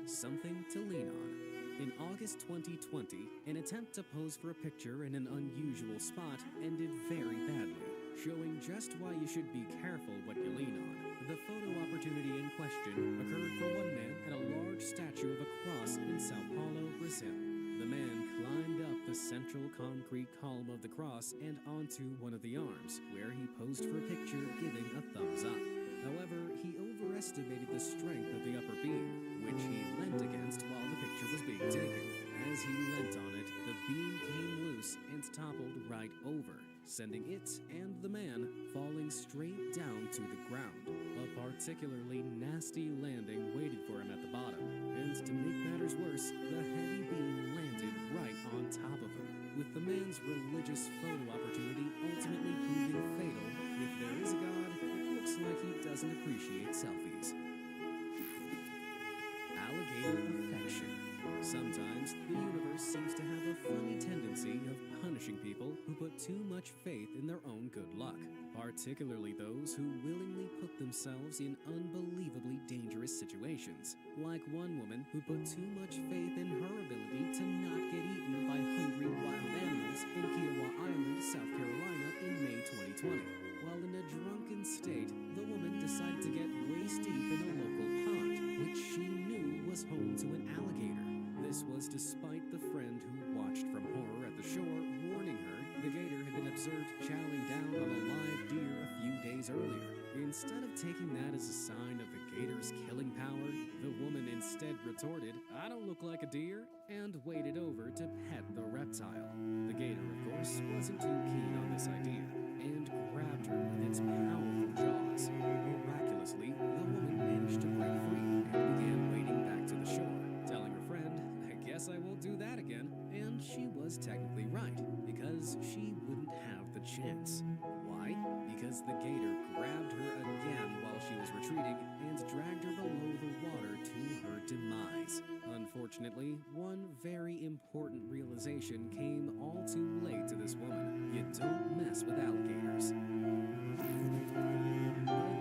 Something to lean on. In August 2020, an attempt to pose for a picture in an unusual spot ended very badly, showing just why you should be careful what you lean on. The photo opportunity in question occurred for one man at a large statue of a cross in Sao Paulo, Brazil. The man climbed up the central concrete column of the cross and onto one of the arms, where he posed for a picture giving a thumbs up. However, he overestimated the strength of the upper beam, which he leant against while the picture was being taken. As he leant on it, the beam came loose and toppled right over, sending it and the man falling straight down to the ground. A particularly nasty landing waited for him at the bottom, and to make matters worse, the heavy beam landed right on top of him, with the man's religious photo opportunity ultimately proving fatal. If there is a God, it looks like he doesn't appreciate selfies. Alligator affection. Sometimes the universe seems to have a funny tendency of punishing people who put too much faith in their own good luck, particularly those who willingly put themselves in unbelievably dangerous situations, like one woman who put too much faith in her ability to not get eaten by hungry wild animals in Kiowa Island, South Carolina in May 2020. While in a drunken state, the woman decided to get waist deep in a local pond, which she knew was home to an alligator. This was despite the friend who watched from horror at the shore warning her the gator had been observed chowing down on a live deer a few days earlier. Instead of taking that as a sign of the gator's killing power, the woman instead retorted, "I don't look like a deer," and waded over to pet the reptile. The gator, of course, wasn't too keen on this idea, and grabbed her with its powerful jaws. Miraculously, the woman managed to break free and began wading back to the shore, telling her friend, "I guess I won't do that again." And she was technically right, because she wouldn't have the chance. Why? Because the gator grabbed her again while she was retreating and dragged her below the water to her demise. Unfortunately, one very important realization came all too late to this woman. You don't mess with alligators. A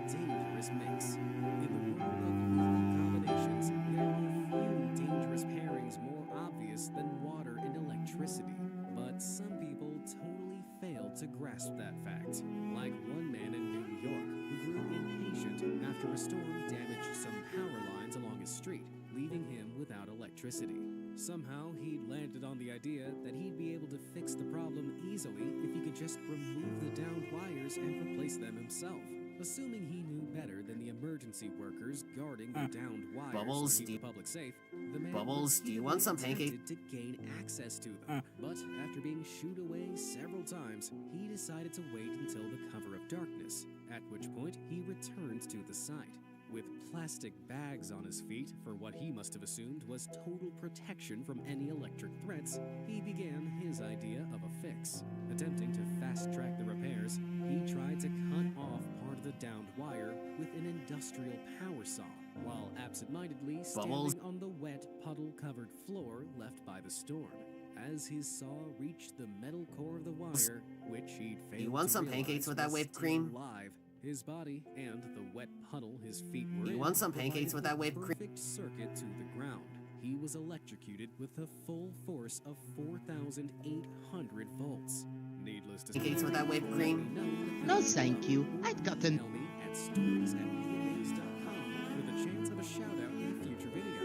dangerous mix. In the world of lethal combinations, there are few dangerous pairings more obvious than water and electricity. But some people totally fail to grasp that fact. Like one man in New York who grew impatient after a storm damaged some power lines along his street, leaving him without electricity. Somehow, he landed on the idea that he'd be able to fix the problem easily if he could just remove the downed wires and replace them himself. Assuming he knew better than the emergency workers guarding the downed wires Bubbles, to keep the public safe, the man Bubbles, do you want some pancake? attempted to gain access to them. But after being shooed away several times, he decided to wait until the cover of darkness, at which point he returned to the site. With plastic bags on his feet for what he must have assumed was total protection from any electric threats, he began his idea of a fix. Attempting to fast-track the repairs, he tried to cut off part of the downed wire with an industrial power saw, while absent-mindedly standing on the wet, puddle-covered floor left by the storm. As his saw reached the metal core of the wire, which he'd failed You want to some realize pancakes with that was whipped still cream? alive, his body and the wet puddle his feet were You in want some pancakes provided with a that whipped cream? perfect circuit to the ground. he was electrocuted with the full force of 4,800 volts. Needless to say, Pancakes with that whipped cream? No, thank you. I've got an... Tell me at stories@beamazed.com for the chance of a shout out in a future video.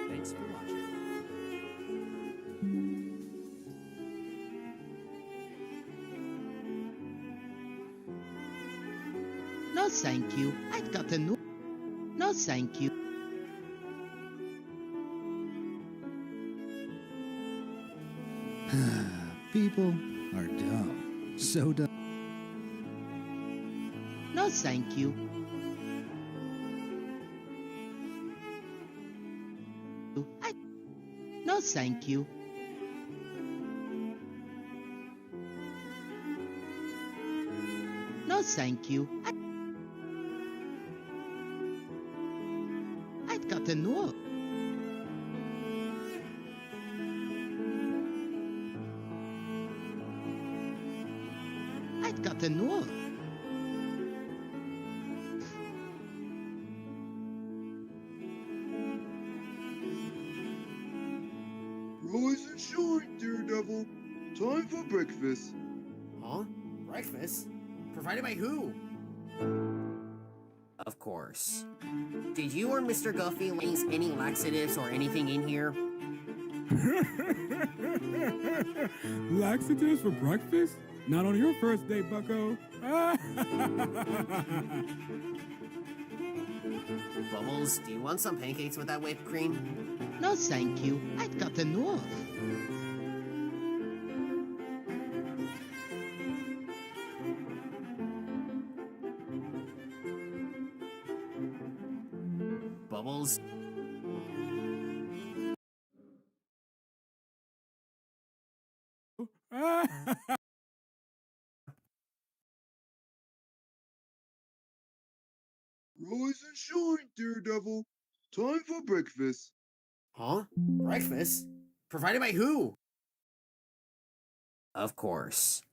Thanks for watching. No, thank you. I've got a new... No, thank you. People are dumb. So dumb. No, thank you. No, thank you. No, thank you. I've got a no. I've got a no. Rise and shine, Daredevil. Time for breakfast. Huh? Breakfast? Provided by who? Of course. Did you or Mr. Guffey use any laxatives or anything in here? Laxatives for breakfast? Not on your first date, bucko. Bubbles, do you want some pancakes with that whipped cream? No, thank you. I've got enough. Bubbles? Rise and shine, Daredevil. Time for breakfast. Huh? Breakfast? Provided by who? Of course.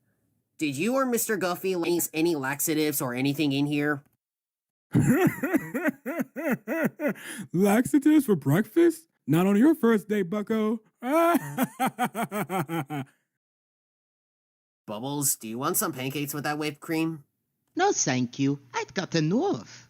Did you or Mr. Guffey use any laxatives or anything in here? Laxatives for breakfast? Not on your first date, bucko. Bubbles, do you want some pancakes with that whipped cream? No, thank you. I've got enough.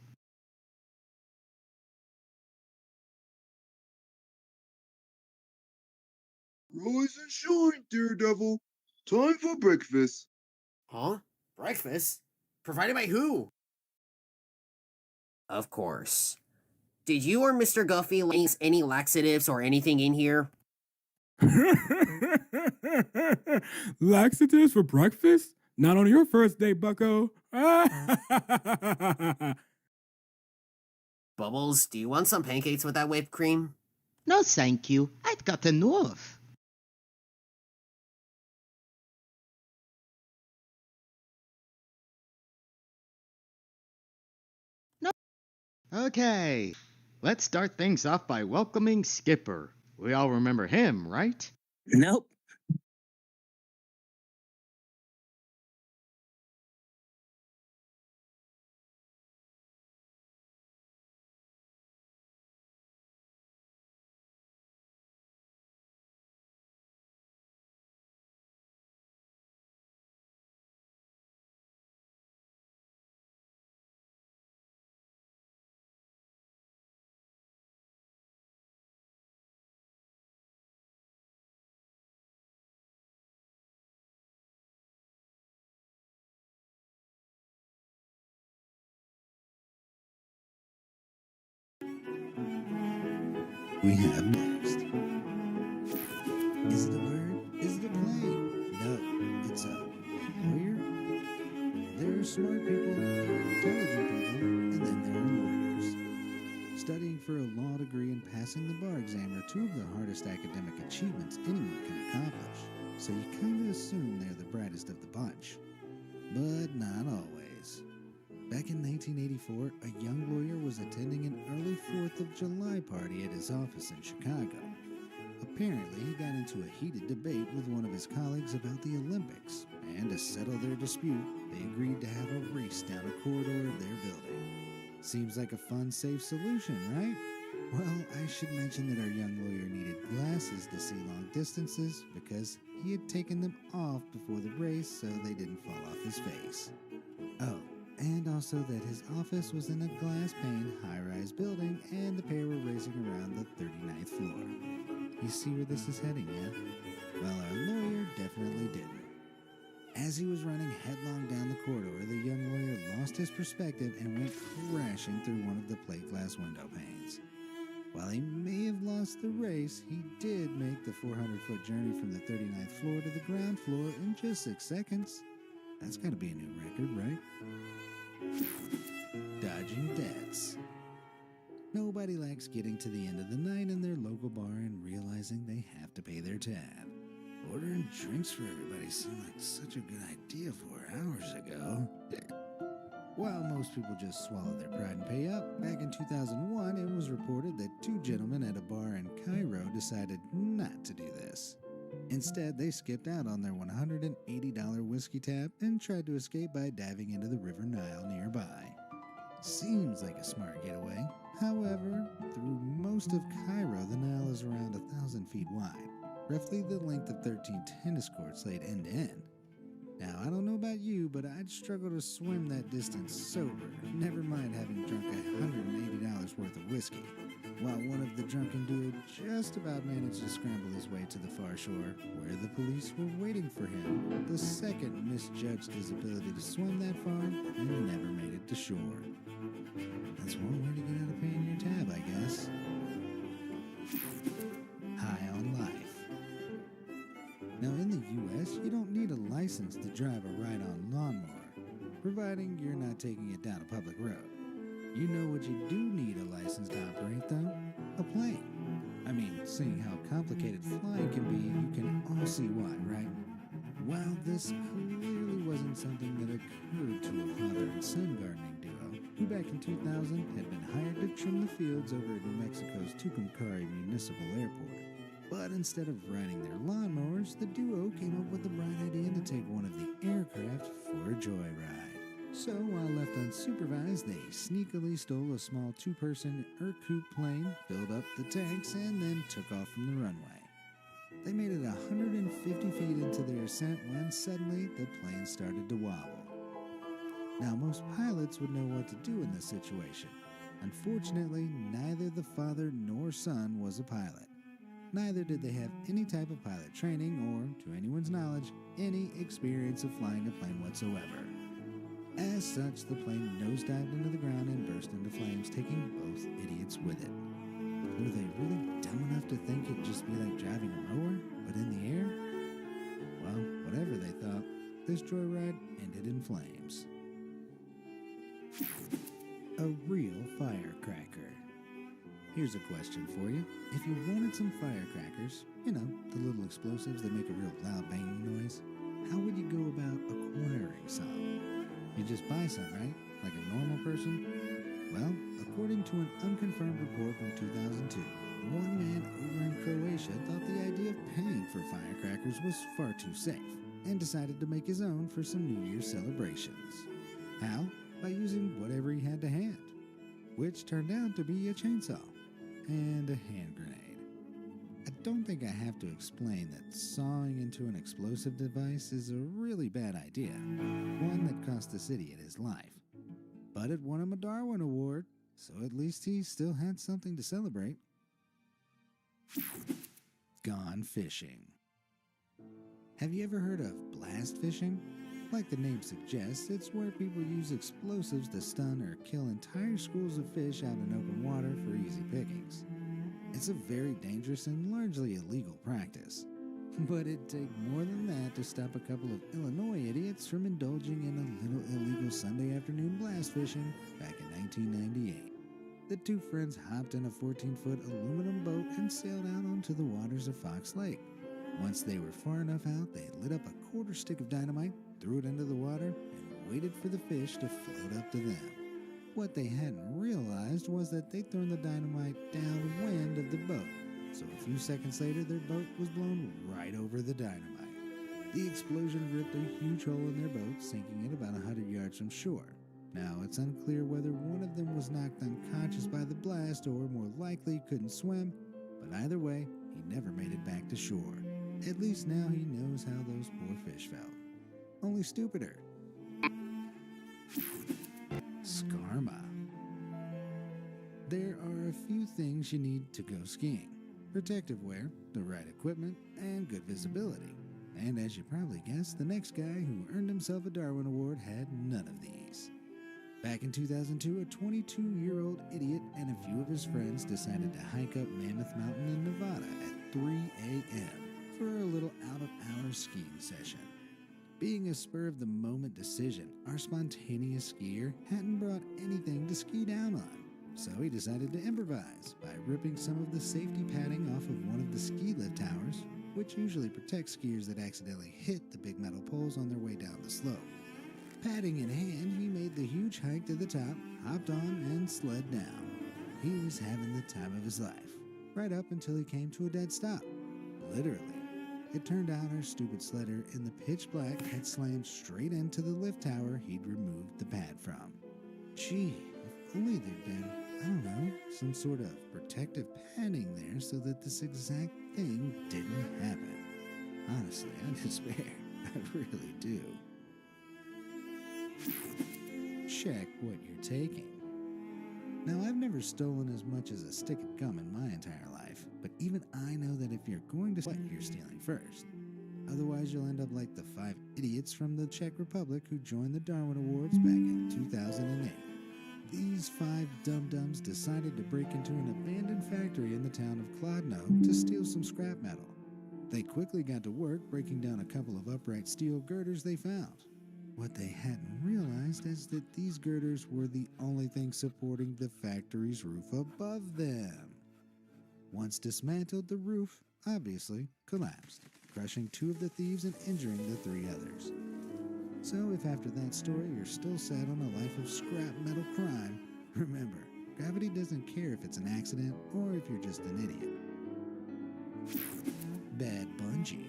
Rise and shine, Daredevil. Time for breakfast. Huh? Breakfast? Provided by who? Of course. Did you or Mr. Guffey use any laxatives or anything in here? Laxatives for breakfast? Not on your first date, bucko. Bubbles, do you want some pancakes with that whipped cream? No, thank you. I've got enough. Okay, let's start things off by welcoming Skipper. We all remember him, right? Nope. We have next. Is it a bird? Is it a plane? No, it's a lawyer. There are smart people, there are intelligent people, and then there are lawyers. Studying for a law degree and passing the bar exam are two of the hardest academic achievements anyone can accomplish. So you kind of assume they're the brightest of the bunch. But not always. Back in 1984, a young lawyer was attending an early 4th of July party at his office in Chicago. Apparently, he got into a heated debate with one of his colleagues about the Olympics, and to settle their dispute, they agreed to have a race down a corridor of their building. Seems like a fun, safe solution, right? Well, I should mention that our young lawyer needed glasses to see long distances because he had taken them off before the race so they didn't fall off his face. Oh, and also that his office was in a glass-paned high-rise building and the pair were racing around the 39th floor. You see where this is heading, yeah? Well, our lawyer definitely didn't. As he was running headlong down the corridor, the young lawyer lost his perspective and went crashing through one of the plate glass window panes. While he may have lost the race, he did make the 400-foot journey from the 39th floor to the ground floor in just 6 seconds. That's gotta be a new record, right? Dodging debts. Nobody likes getting to the end of the night in their local bar and realizing they have to pay their tab. Ordering drinks for everybody seemed like such a good idea 4 hours ago. While most people just swallow their pride and pay up, back in 2001 it was reported that 2 gentlemen at a bar in Cairo decided not to do this. Instead, they skipped out on their $180 whiskey tab and tried to escape by diving into the River Nile nearby. Seems like a smart getaway. However, through most of Cairo, the Nile is around 1,000 feet wide, roughly the length of 13 tennis courts laid end to end. Now, I don't know about you, but I'd struggle to swim that distance sober, never mind having drunk $180 worth of whiskey. While one of the drunken duo just about managed to scramble his way to the far shore, where the police were waiting for him, the second misjudged his ability to swim that far and never made it to shore. That's one way to get out of paying your tab, I guess. High on life. Now, in the U.S., you don't need a license to drive a ride-on lawnmower, providing you're not taking it down a public road. You know what you do need a license to operate, though? A plane. I mean, seeing how complicated flying can be, you can all see why, right? While this clearly wasn't something that occurred to a father and son gardening duo, who back in 2000 had been hired to trim the fields over at New Mexico's Tucumcari Municipal Airport. But instead of riding their lawnmowers, the duo came up with the bright idea to take one of the aircraft for a joyride. So, while left unsupervised, they sneakily stole a small 2-person Irkut plane, filled up the tanks, and then took off from the runway. They made it 150 feet into their ascent when suddenly the plane started to wobble. Now, most pilots would know what to do in this situation. Unfortunately, neither the father nor son was a pilot. Neither did they have any type of pilot training or, to anyone's knowledge, any experience of flying a plane whatsoever. As such, the plane nosedived into the ground and burst into flames, taking both idiots with it. Were they really dumb enough to think it'd just be like driving a mower, but in the air? Well, whatever they thought, this joyride ended in flames. A real firecracker. Here's a question for you. If you wanted some firecrackers, you know, the little explosives that make a real loud banging noise, how would you go about acquiring some? You just buy some, right? Like a normal person? Well, according to an unconfirmed report from 2002, one man over in Croatia thought the idea of paying for firecrackers was far too safe, and decided to make his own for some New Year's celebrations. How? By using whatever he had to hand, which turned out to be a chainsaw and a hand grenade. I don't think I have to explain that sawing into an explosive device is a really bad idea, one that cost the idiot his life. But it won him a Darwin Award, so at least he still had something to celebrate. Gone fishing. Have you ever heard of blast fishing? Like the name suggests, it's where people use explosives to stun or kill entire schools of fish out in open water for easy pickings. It's a very dangerous and largely illegal practice. But it'd take more than that to stop a couple of Illinois idiots from indulging in a little illegal Sunday afternoon blast fishing back in 1998. The two friends hopped in a 14-foot aluminum boat and sailed out onto the waters of Fox Lake. Once they were far enough out, they lit up a quarter stick of dynamite, threw it into the water, and waited for the fish to float up to them. What they hadn't realized was that they'd thrown the dynamite downwind of the boat, so a few seconds later their boat was blown right over the dynamite. The explosion ripped a huge hole in their boat, sinking it about 100 yards from shore. Now, it's unclear whether one of them was knocked unconscious by the blast or more likely couldn't swim, but either way, he never made it back to shore. At least now he knows how those poor fish felt. Only stupider. Skarma. There are a few things you need to go skiing. Protective wear, the right equipment, and good visibility. And as you probably guessed, the next guy who earned himself a Darwin Award had none of these. Back in 2002, a 22-year-old idiot and a few of his friends decided to hike up Mammoth Mountain in Nevada at 3 a.m. for a little out-of-hours skiing session. Being a spur-of-the-moment decision, our spontaneous skier hadn't brought anything to ski down on. So he decided to improvise by ripping some of the safety padding off of one of the ski lift towers, which usually protects skiers that accidentally hit the big metal poles on their way down the slope. Padding in hand, he made the huge hike to the top, hopped on, and sled down. He was having the time of his life, right up until he came to a dead stop. Literally. It turned out our stupid sledder in the pitch black had slammed straight into the lift tower he'd removed the pad from. Gee, if only there'd been, I don't know, some sort of protective padding there so that this exact thing didn't happen. Honestly, I despair. I really do. Check what you're taking. Now, I've never stolen as much as a stick of gum in my entire life, but even I know that if you're going to steal, you're stealing first. Otherwise, you'll end up like the 5 idiots from the Czech Republic who joined the Darwin Awards back in 2008. These 5 dum-dums decided to break into an abandoned factory in the town of Kladno to steal some scrap metal. They quickly got to work breaking down a couple of upright steel girders they found. What they hadn't realized is that these girders were the only thing supporting the factory's roof above them. Once dismantled, the roof, obviously, collapsed, crushing 2 of the thieves and injuring the 3 others. So if after that story you're still sad on a life of scrap metal crime, remember, gravity doesn't care if it's an accident or if you're just an idiot. Bad bungee.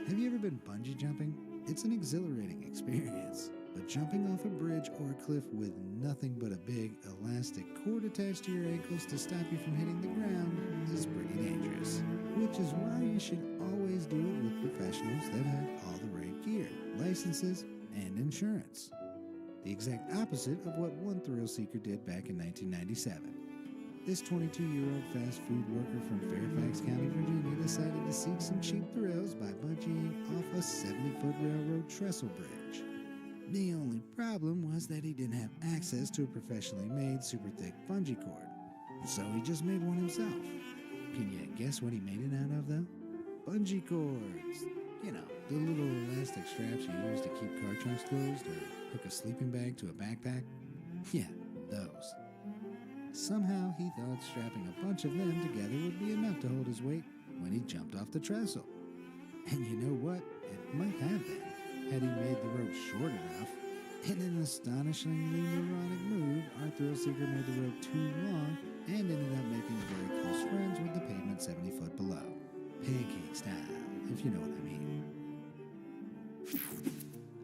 Have you ever been bungee jumping? It's an exhilarating experience, but jumping off a bridge or a cliff with nothing but a big elastic cord attached to your ankles to stop you from hitting the ground is pretty dangerous, which is why you should always do it with professionals that have all the right gear, licenses, and insurance. The exact opposite of what one thrill seeker did back in 1997. This 22-year-old fast food worker from Fairfax County, Virginia decided to seek some cheap thrills by bungeeing off a 70-foot railroad trestle bridge. The only problem was that he didn't have access to a professionally made super thick bungee cord, so he just made one himself. Can you guess what he made it out of, though? Bungee cords. You know, the little elastic straps you use to keep car trunks closed or hook a sleeping bag to a backpack. Yeah, those. Somehow he thought strapping a bunch of them together would be enough to hold his weight when he jumped off the trestle. And you know what? It might have been, had he made the rope short enough. In an astonishingly moronic move, our thrill seeker made the rope too long and ended up making very close friends with the pavement 70 foot below. Pancake style, if you know what I mean.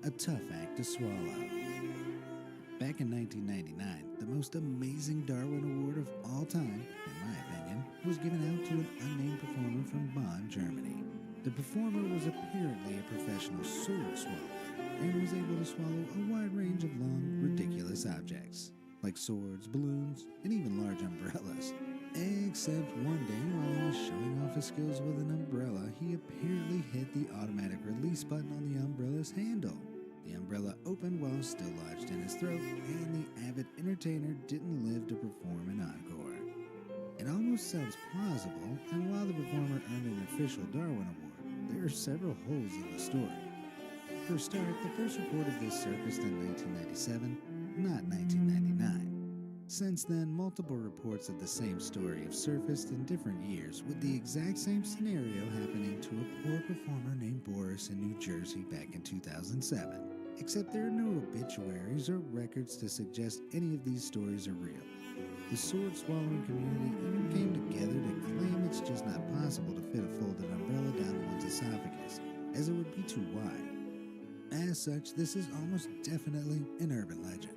A tough act to swallow. Back in 1999, the most amazing Darwin Award of all time, in my opinion, was given out to an unnamed performer from Bonn, Germany. The performer was apparently a professional sword swallower and was able to swallow a wide range of long, ridiculous objects, like swords, balloons, and even large umbrellas. Except one day, while he was showing off his skills with an umbrella, he apparently hit the automatic release button on the umbrella's handle. The umbrella opened while still lodged in his throat, and the avid entertainer didn't live to perform an encore. It almost sounds plausible, and while the performer earned an official Darwin Award, there are several holes in the story. For a start, the first report of this surfaced in 1997, not 1999. Since then, multiple reports of the same story have surfaced in different years, with the exact same scenario happening to a poor performer named Boris in New Jersey back in 2007. Except there are no obituaries or records to suggest any of these stories are real. The sword-swallowing community even came together to claim it's just not possible to fit a folded umbrella down one's esophagus, as it would be too wide. As such, this is almost definitely an urban legend.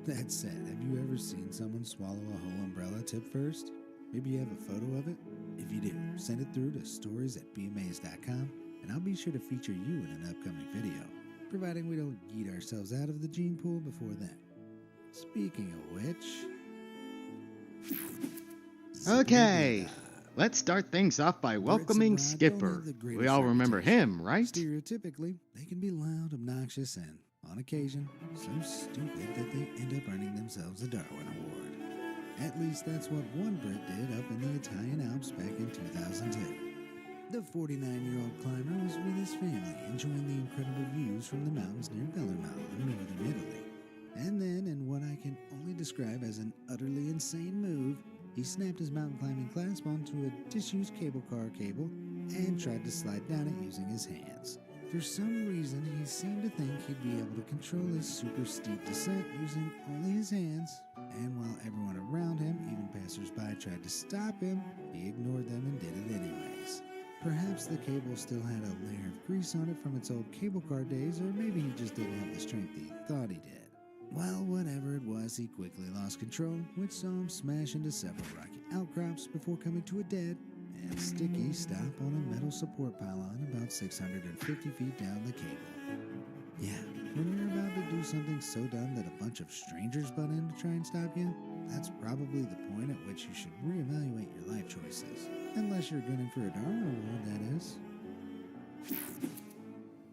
That said, have you ever seen someone swallow a whole umbrella tip first? Maybe you have a photo of it? If you do, send it through to stories@beamazed.com and I'll be sure to feature you in an upcoming video, providing we don't yeet ourselves out of the gene pool before then. Speaking of which... Okay, let's start things off by welcoming Skipper. We all remember him, right? Stereotypically, they can be loud, obnoxious, and, on occasion, so stupid that they end up earning themselves a Darwin Award. At least that's what one Brit did up in the Italian Alps back in 2002. The 49-year-old climber was with his family, enjoying the incredible views from the mountains near Bellarmino in northern Italy. And then, in what I can only describe as an utterly insane move, he snapped his mountain climbing clasp onto a disused cable car cable and tried to slide down it using his hands. For some reason, he seemed to think he'd be able to control his super steep descent using only his hands, and while everyone around him, even passers-by, tried to stop him, he ignored them and did it anyways. Perhaps the cable still had a layer of grease on it from its old cable car days, or maybe he just didn't have the strength he thought he did. Well, whatever it was, he quickly lost control, which saw him smash into several rocky outcrops before coming to a dead and sticky stop on a metal support pylon about 650 feet down the cable. Yeah, when you're about to do something so dumb that a bunch of strangers butt in to try and stop you, that's probably the point at which you should reevaluate your life choices. Unless you're gunning for a Darwin Award, that is.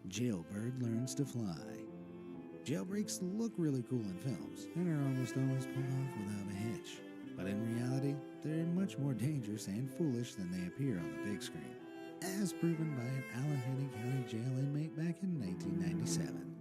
Jailbird learns to fly. Jailbreaks look really cool in films, and are almost always pulled off without a hitch. But in reality, they're much more dangerous and foolish than they appear on the big screen, as proven by an Allegheny County jail inmate back in 1997.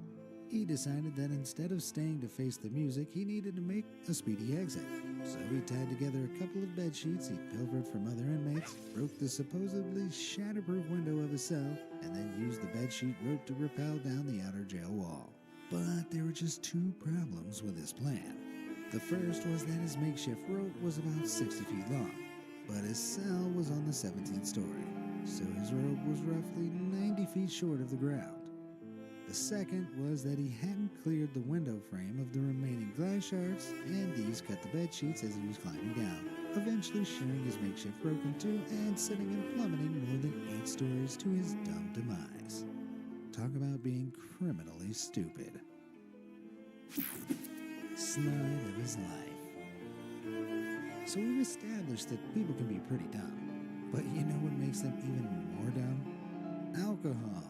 He decided that instead of staying to face the music, he needed to make a speedy exit. So he tied together a couple of bed sheets he'd pilfered from other inmates, broke the supposedly shatterproof window of his cell, and then used the bedsheet rope to rappel down the outer jail wall. But there were just two problems with his plan. The first was that his makeshift rope was about 60 feet long, but his cell was on the 17th story, so his rope was roughly 90 feet short of the ground. The second was that he hadn't cleared the window frame of the remaining glass shards, and these cut the bed sheets as he was climbing down, eventually shearing his makeshift rope in two and sending him plummeting more than 8 stories to his dumb demise. Talk about being criminally stupid. Snide of his life. So we've established that people can be pretty dumb, but you know what makes them even more dumb? Alcohol.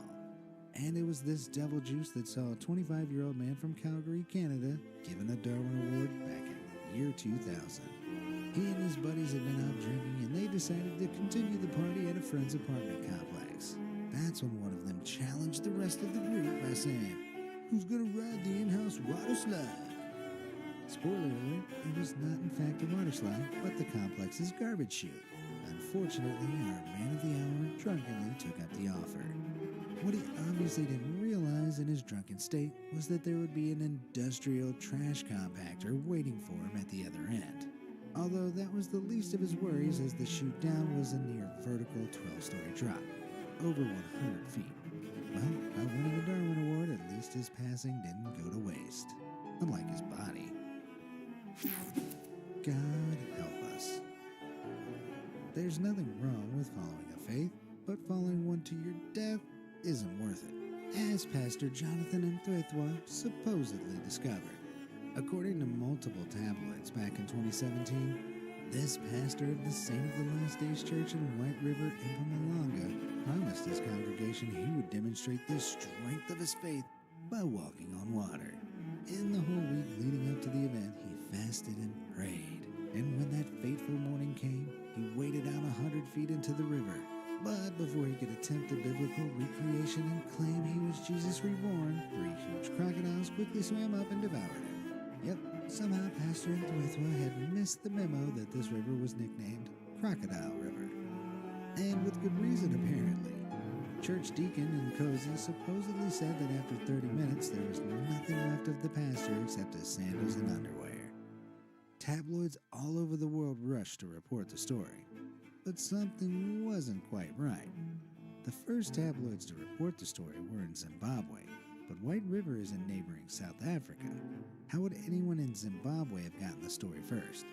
And it was this devil juice that saw a 25-year-old man from Calgary, Canada, given a Darwin Award back in the year 2000. He and his buddies had been out drinking, and they decided to continue the party at a friend's apartment complex. That's when one of them challenged the rest of the group by saying, "Who's gonna ride the in-house water slide?" Spoiler alert, it was not in fact a water slide, but the complex's garbage chute. Unfortunately, our man of the hour drunkenly took up the offer. What he obviously didn't realize in his drunken state was that there would be an industrial trash compactor waiting for him at the other end. Although that was the least of his worries, as the chute down was a near vertical 12-story drop, over 100 feet. Well, by winning a Darwin Award, at least his passing didn't go to waste. Unlike his body. God help us. There's nothing wrong with following a faith, but following one to your death isn't worth it, as Pastor Jonathan Mthethwa supposedly discovered. According to multiple tabloids back in 2017, this pastor of the Saint of the Last Days Church in White River, Mpumalanga, promised his congregation he would demonstrate the strength of his faith by walking on water. In the whole week leading up to the event, he fasted and prayed, and when that fateful morning came, he waded out 100 feet into the river. But before he could attempt a biblical recreation and claim he was Jesus reborn, 3 huge crocodiles quickly swam up and devoured him. Yep, somehow Pastor Mthethwa had missed the memo that this river was nicknamed Crocodile River. And with good reason, apparently. Church deacon and Cozy supposedly said that after 30 minutes there was nothing left of the pastor except his sandals and underwear. Tabloids all over the world rushed to report the story. But something wasn't quite right. The first tabloids to report the story were in Zimbabwe, but White River is in neighboring South Africa. How would anyone in Zimbabwe have gotten the story first?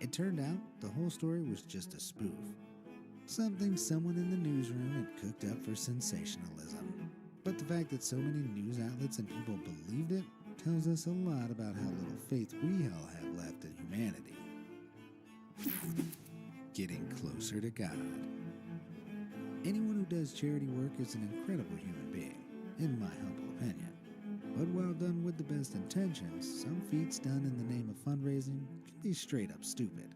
It turned out the whole story was just a spoof. Something someone in the newsroom had cooked up for sensationalism. But the fact that so many news outlets and people believed it tells us a lot about how little faith we all have left in humanity. Getting closer to God. Anyone who does charity work is an incredible human being, in my humble opinion. But while done with the best intentions, some feats done in the name of fundraising can be straight up stupid.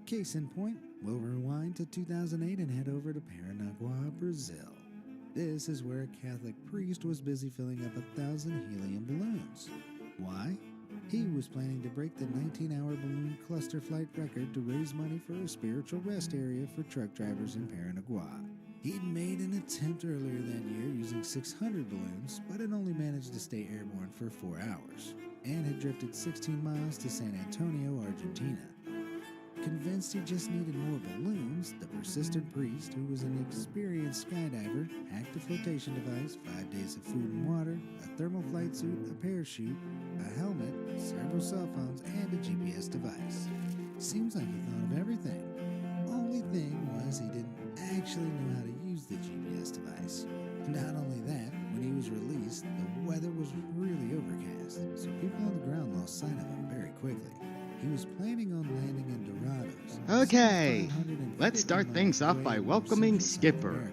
Case in point, we'll rewind to 2008 and head over to Paranagua, Brazil. This is where a Catholic priest was busy filling up 1,000 helium balloons. Why? He was planning to break the 19-hour balloon cluster flight record to raise money for a spiritual rest area for truck drivers in Paranagua. He'd made an attempt earlier that year using 600 balloons, but had only managed to stay airborne for 4 hours, and had drifted 16 miles to San Antonio, Argentina. Convinced he just needed more balloons, the persistent priest, who was an experienced skydiver, hacked a flotation device, 5 days of food and water, a thermal flight suit, a parachute, a helmet, several cell phones, and a GPS device. Seems like he thought of everything. Only thing was he didn't actually know how to use the GPS device. Not only that, when he was released, the weather was really overcast, so people on the ground lost sight of him very quickly. He was planning on landing in Dorados. Okay, let's start things off by welcoming Skipper.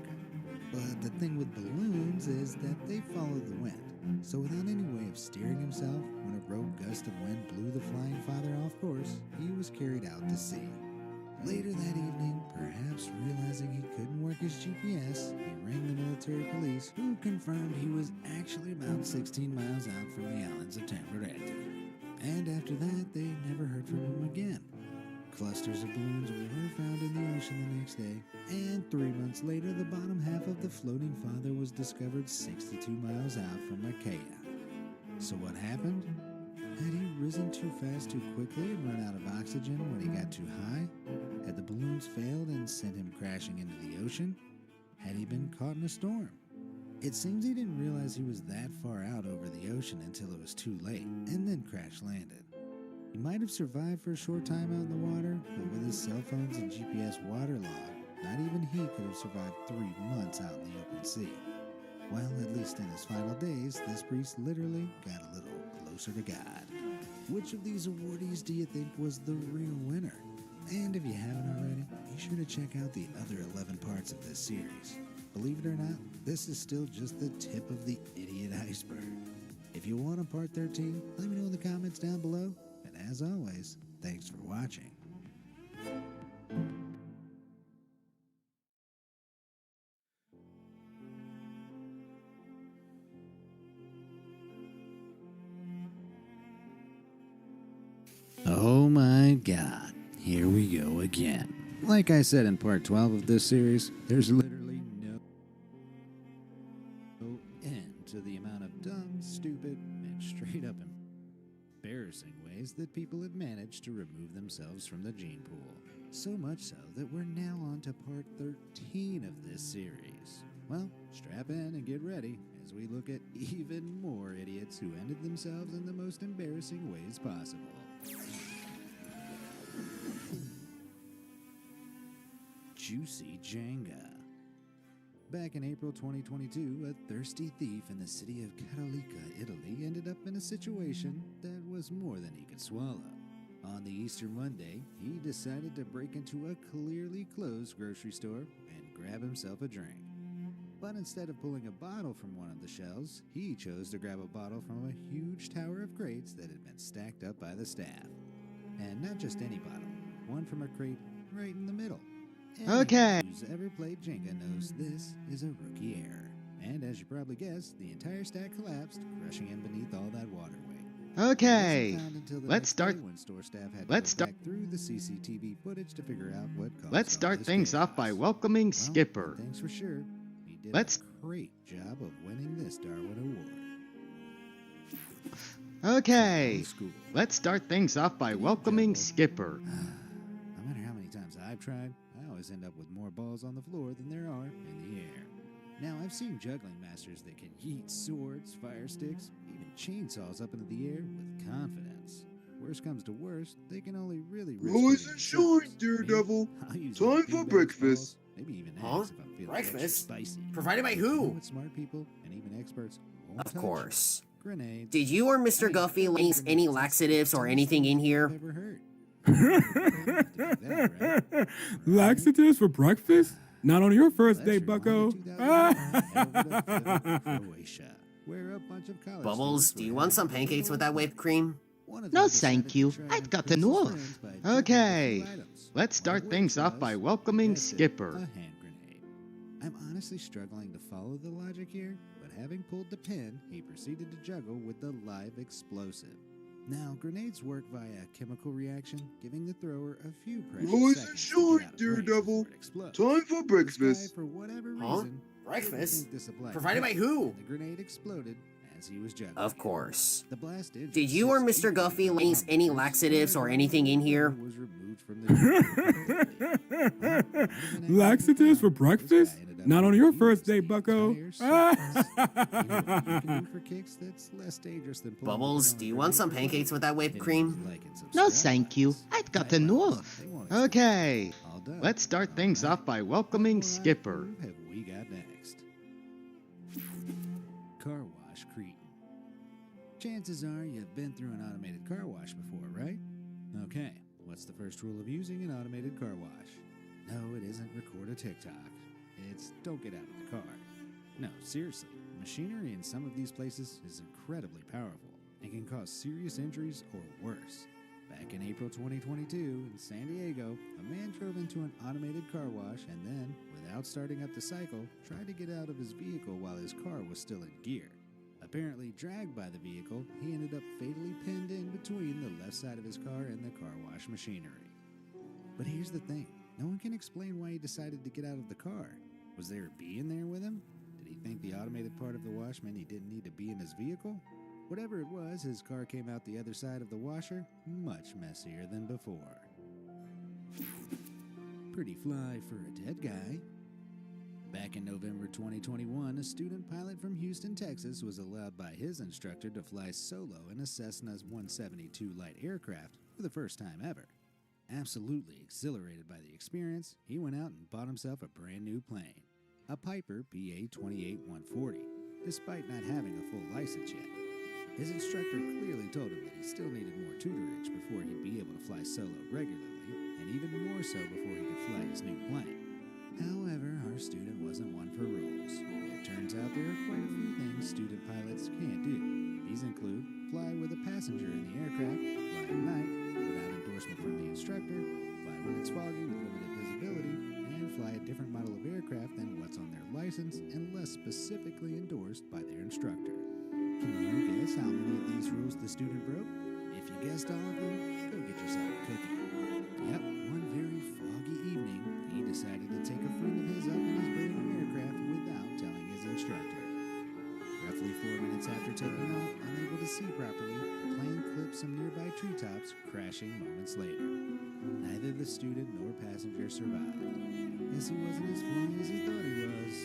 But the thing with balloons is that they follow the wind. So without any way of steering himself, when a rogue gust of wind blew the flying father off course, he was carried out to sea. Later that evening, perhaps realizing he couldn't work his GPS, he rang the military police, who confirmed he was actually about 16 miles out from the islands of Tamborete. And after that, they never heard from him again. Clusters of balloons were found in the ocean the next day, and 3 months later, the bottom half of the floating father was discovered 62 miles out from Makaya. So what happened? Had he risen too fast too quickly and run out of oxygen when he got too high? Had the balloons failed and sent him crashing into the ocean? Had he been caught in a storm? It seems he didn't realize he was that far out over the ocean until it was too late, and then crash landed. He might have survived for a short time out in the water, but with his cell phones and GPS waterlogged, not even he could have survived 3 months out in the open sea. Well, at least in his final days, this priest literally got a little closer to God. Which of these awardees do you think was the real winner? And if you haven't already, be sure to check out the other 11 parts of this series. Believe it or not, this is still just the tip of the idiot iceberg. If you want a part 13, let me know in the comments down below. And as always, thanks for watching. Oh my god, here we go again. Like I said in part 12 of this series, there's literally no end to the amount of dumb, stupid, and straight up embarrassing ways that people have managed to remove themselves from the gene pool. So much so that we're now on to part 13 of this series. Well, strap in and get ready as we look at even more idiots who ended themselves in the most embarrassing ways possible. Juicy Jenga. Back in April 2022, a thirsty thief in the city of Catalica, Italy, ended up in a situation that was more than he could swallow. On the Easter Monday, he decided to break into a clearly closed grocery store and grab himself a drink. But instead of pulling a bottle from one of the shelves, he chose to grab a bottle from a huge tower of crates that had been stacked up by the staff. And not just any bottle, one from a crate right in the middle. Okay. Who's ever played Jenga knows this is a rookie error. And as you probably guessed, the entire stack collapsed, crushing him beneath all that water weight. Okay, let's start. Let's start through the CCTV footage to figure out what caused Let's start things off by welcoming Skipper. Thanks for sure. He did Let's a great job of winning this Darwin Award. Okay, let's start things off by welcoming Skipper. No matter how many times I've tried, I always end up with more balls on the floor than there are in the air. Now, I've seen juggling masters that can yeet swords, fire sticks, even chainsaws up into the air with confidence. Worst comes to worst, they can only really risk Rise hurting and shine, themselves. Daredevil. Me, I'll use Time like for beanbags, breakfast. balls, maybe even Huh? eggs if I'm feeling extra Breakfast? spicy. Provided by You know who? what smart people and even experts won't Of touch? course. Grenades. Did you or Mr. Guffey use any laxatives or anything in here? Ever heard? Laxatives for breakfast? Not on your first date, bucko. Croatia, where a bunch of college Bubbles, students do you were want some having a pancakes with that whipped party. cream? One of No, them decided thank to you. try I've and got impress his enough. friends by juggling a Okay, few items. let's start things off by welcoming Skipper. A hand grenade. I'm honestly struggling to follow the logic here, but having pulled the pin, he proceeded to juggle with the live explosive. Now, grenades work via a chemical reaction, giving the thrower a few precious Rise and seconds to shine, get out of range Daredevil. before it explodes. Time for This guy, breakfast. for whatever Huh? reason, didn't Breakfast? think this applied Provided to by him, who? and the grenade exploded as he was juggling. Of course. The blast Did you or Mr. Guffey use any laxatives or anything in here? was removed from the Laxatives for breakfast? Not on your first date, bucko. Bubbles, do you want some pancakes with that whipped cream? No, thank you. I've got enough. Okay, let's start things off by welcoming Skipper. Who have we got next? Car wash Cretan. Chances are you've been through an automated car wash before, right? Okay, what's the first rule of using an automated car wash? No, it isn't record a TikTok. It's don't get out of the car. No, seriously, machinery in some of these places is incredibly powerful and can cause serious injuries or worse. Back in April 2022 in San Diego, a man drove into an automated car wash and then, without starting up the cycle, tried to get out of his vehicle while his car was still in gear. Apparently dragged by the vehicle, he ended up fatally pinned in between the left side of his car and the car wash machinery. But here's the thing, no one can explain why he decided to get out of the car. Was there a bee in there with him? Did he think the automated part of the wash meant he didn't need to be in his vehicle? Whatever it was, his car came out the other side of the washer much messier than before. Pretty fly for a dead guy. Back in November 2021, a student pilot from Houston, Texas was allowed by his instructor to fly solo in a Cessna 172 light aircraft for the first time ever. Absolutely exhilarated by the experience, he went out and bought himself a brand new plane, a Piper PA-28140, despite not having a full license yet. His instructor clearly told him that he still needed more tutorage before he'd be able to fly solo regularly, and even more so before he could fly his new plane. However, our student wasn't one for rules. It turns out there are quite a few things student pilots can't do. These include fly with a passenger in the aircraft, fly at night without endorsement from the instructor, fly when it's foggy with limited visibility, and fly a different model of aircraft than what's on their license and less specifically endorsed by their instructor. Can you guess how many of these rules the student broke? If you guessed all of them, go get yourself a cookie. Yep, one very foggy evening, he decided to take a friend of his up in his brand new aircraft without telling his instructor. Roughly 4 minutes after taking off, unable to see properly, the plane clipped some nearby treetops, crashing moments later. Neither the student nor passenger survived. Guess he wasn't as flying as he thought he was.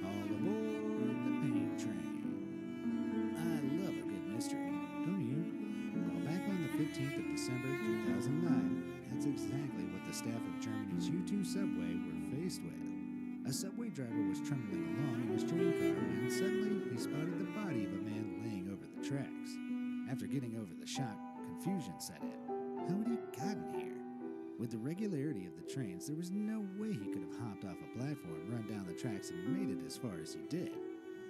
All aboard the pain train. I love a good mystery, don't you? Well, back on the 15th of December 2009, that's exactly what the staff of Germany's U2 subway were faced with. A subway driver was trundling along in his train car when suddenly he spotted the body of a man laying over the tracks. After getting over the shock, confusion set in. How had he gotten here? With the regularity of the trains, there was no way he could have hopped off a platform, run down the tracks, and made it as far as he did.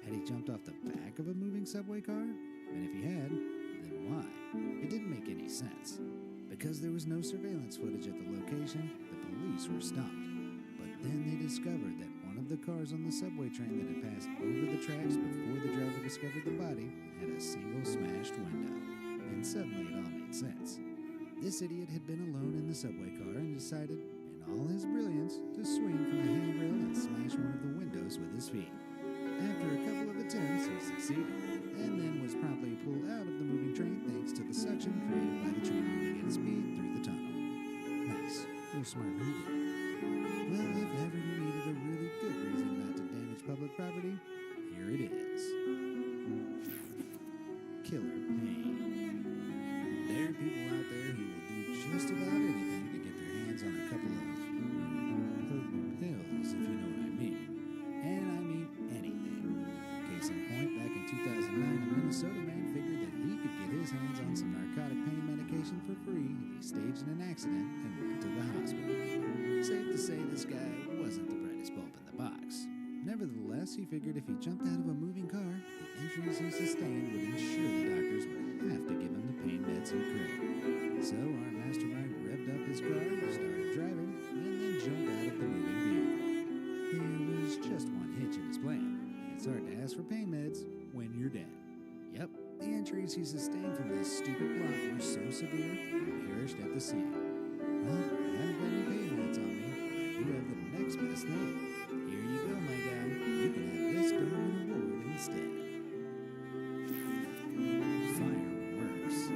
Had he jumped off the back of a moving subway car? And if he had, then why? It didn't make any sense. Because there was no surveillance footage at the location, the police were stumped. But then they discovered that one of the cars on the subway train that had passed over the tracks before the driver discovered the body had a single smashed window. And suddenly it all made sense. This idiot had been alone in the subway car and decided, in all his brilliance, to swing from the handrail and smash one of the windows with his feet. After a couple of attempts, he succeeded, and then was promptly pulled out of the moving train thanks to the suction created by the train moving at speed through the tunnel. Nice. Real smart movie. Well, if ever you needed a really good just about anything to get their hands on a couple of potent pills, if you know what I mean. And I mean anything. Case in point, back in 2009, a Minnesota man figured that he could get his hands on some narcotic pain medication for free if he staged an accident and went to the hospital. Safe to say this guy wasn't the brightest bulb in the box. Nevertheless, he figured if he jumped out of a moving car, the injuries he sustained would ensure the doctors would have to give him the pain meds he craved. So our mastermind revved up his car, started driving, and then jumped out of the moving vehicle. There was just one hitch in his plan. It's hard to ask for pain meds when you're dead. Yep, the injuries he sustained from this stupid plot were so severe, he perished at the scene. Well, I haven't got any pain meds on me, but I do have the next best thing. Here you go, my guy. You can have this Darwin Award instead. Fireworks.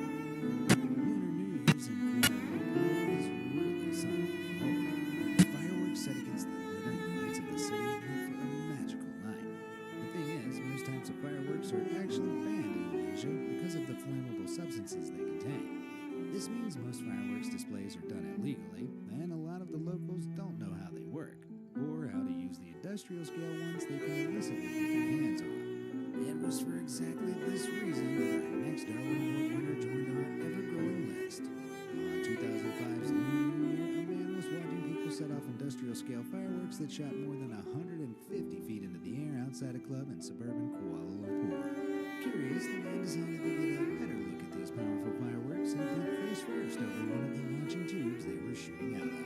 Lunar New Year's in Kuala Lumpur is really something to behold. Fireworks set against the glittering lights of the city make for a magical night. The thing is, most types of fireworks are actually banned in Malaysia because of the flammable substances they contain. This means most fireworks displays are done illegally, and a lot of the locals don't know how they work, or how to use the industrial scale ones they can illicitly get their hands on. It was for exactly this reason that our next Darwin Award winner joined our ever-growing list. On 2005's Lunar New Year, a man was watching people set off industrial scale fireworks that shot more than 150 feet into the air outside a club in suburban Kuala Lumpur. Curious, the man decided to get a better look at these powerful fireworks and got face first over one of the launching tubes they were shooting out of.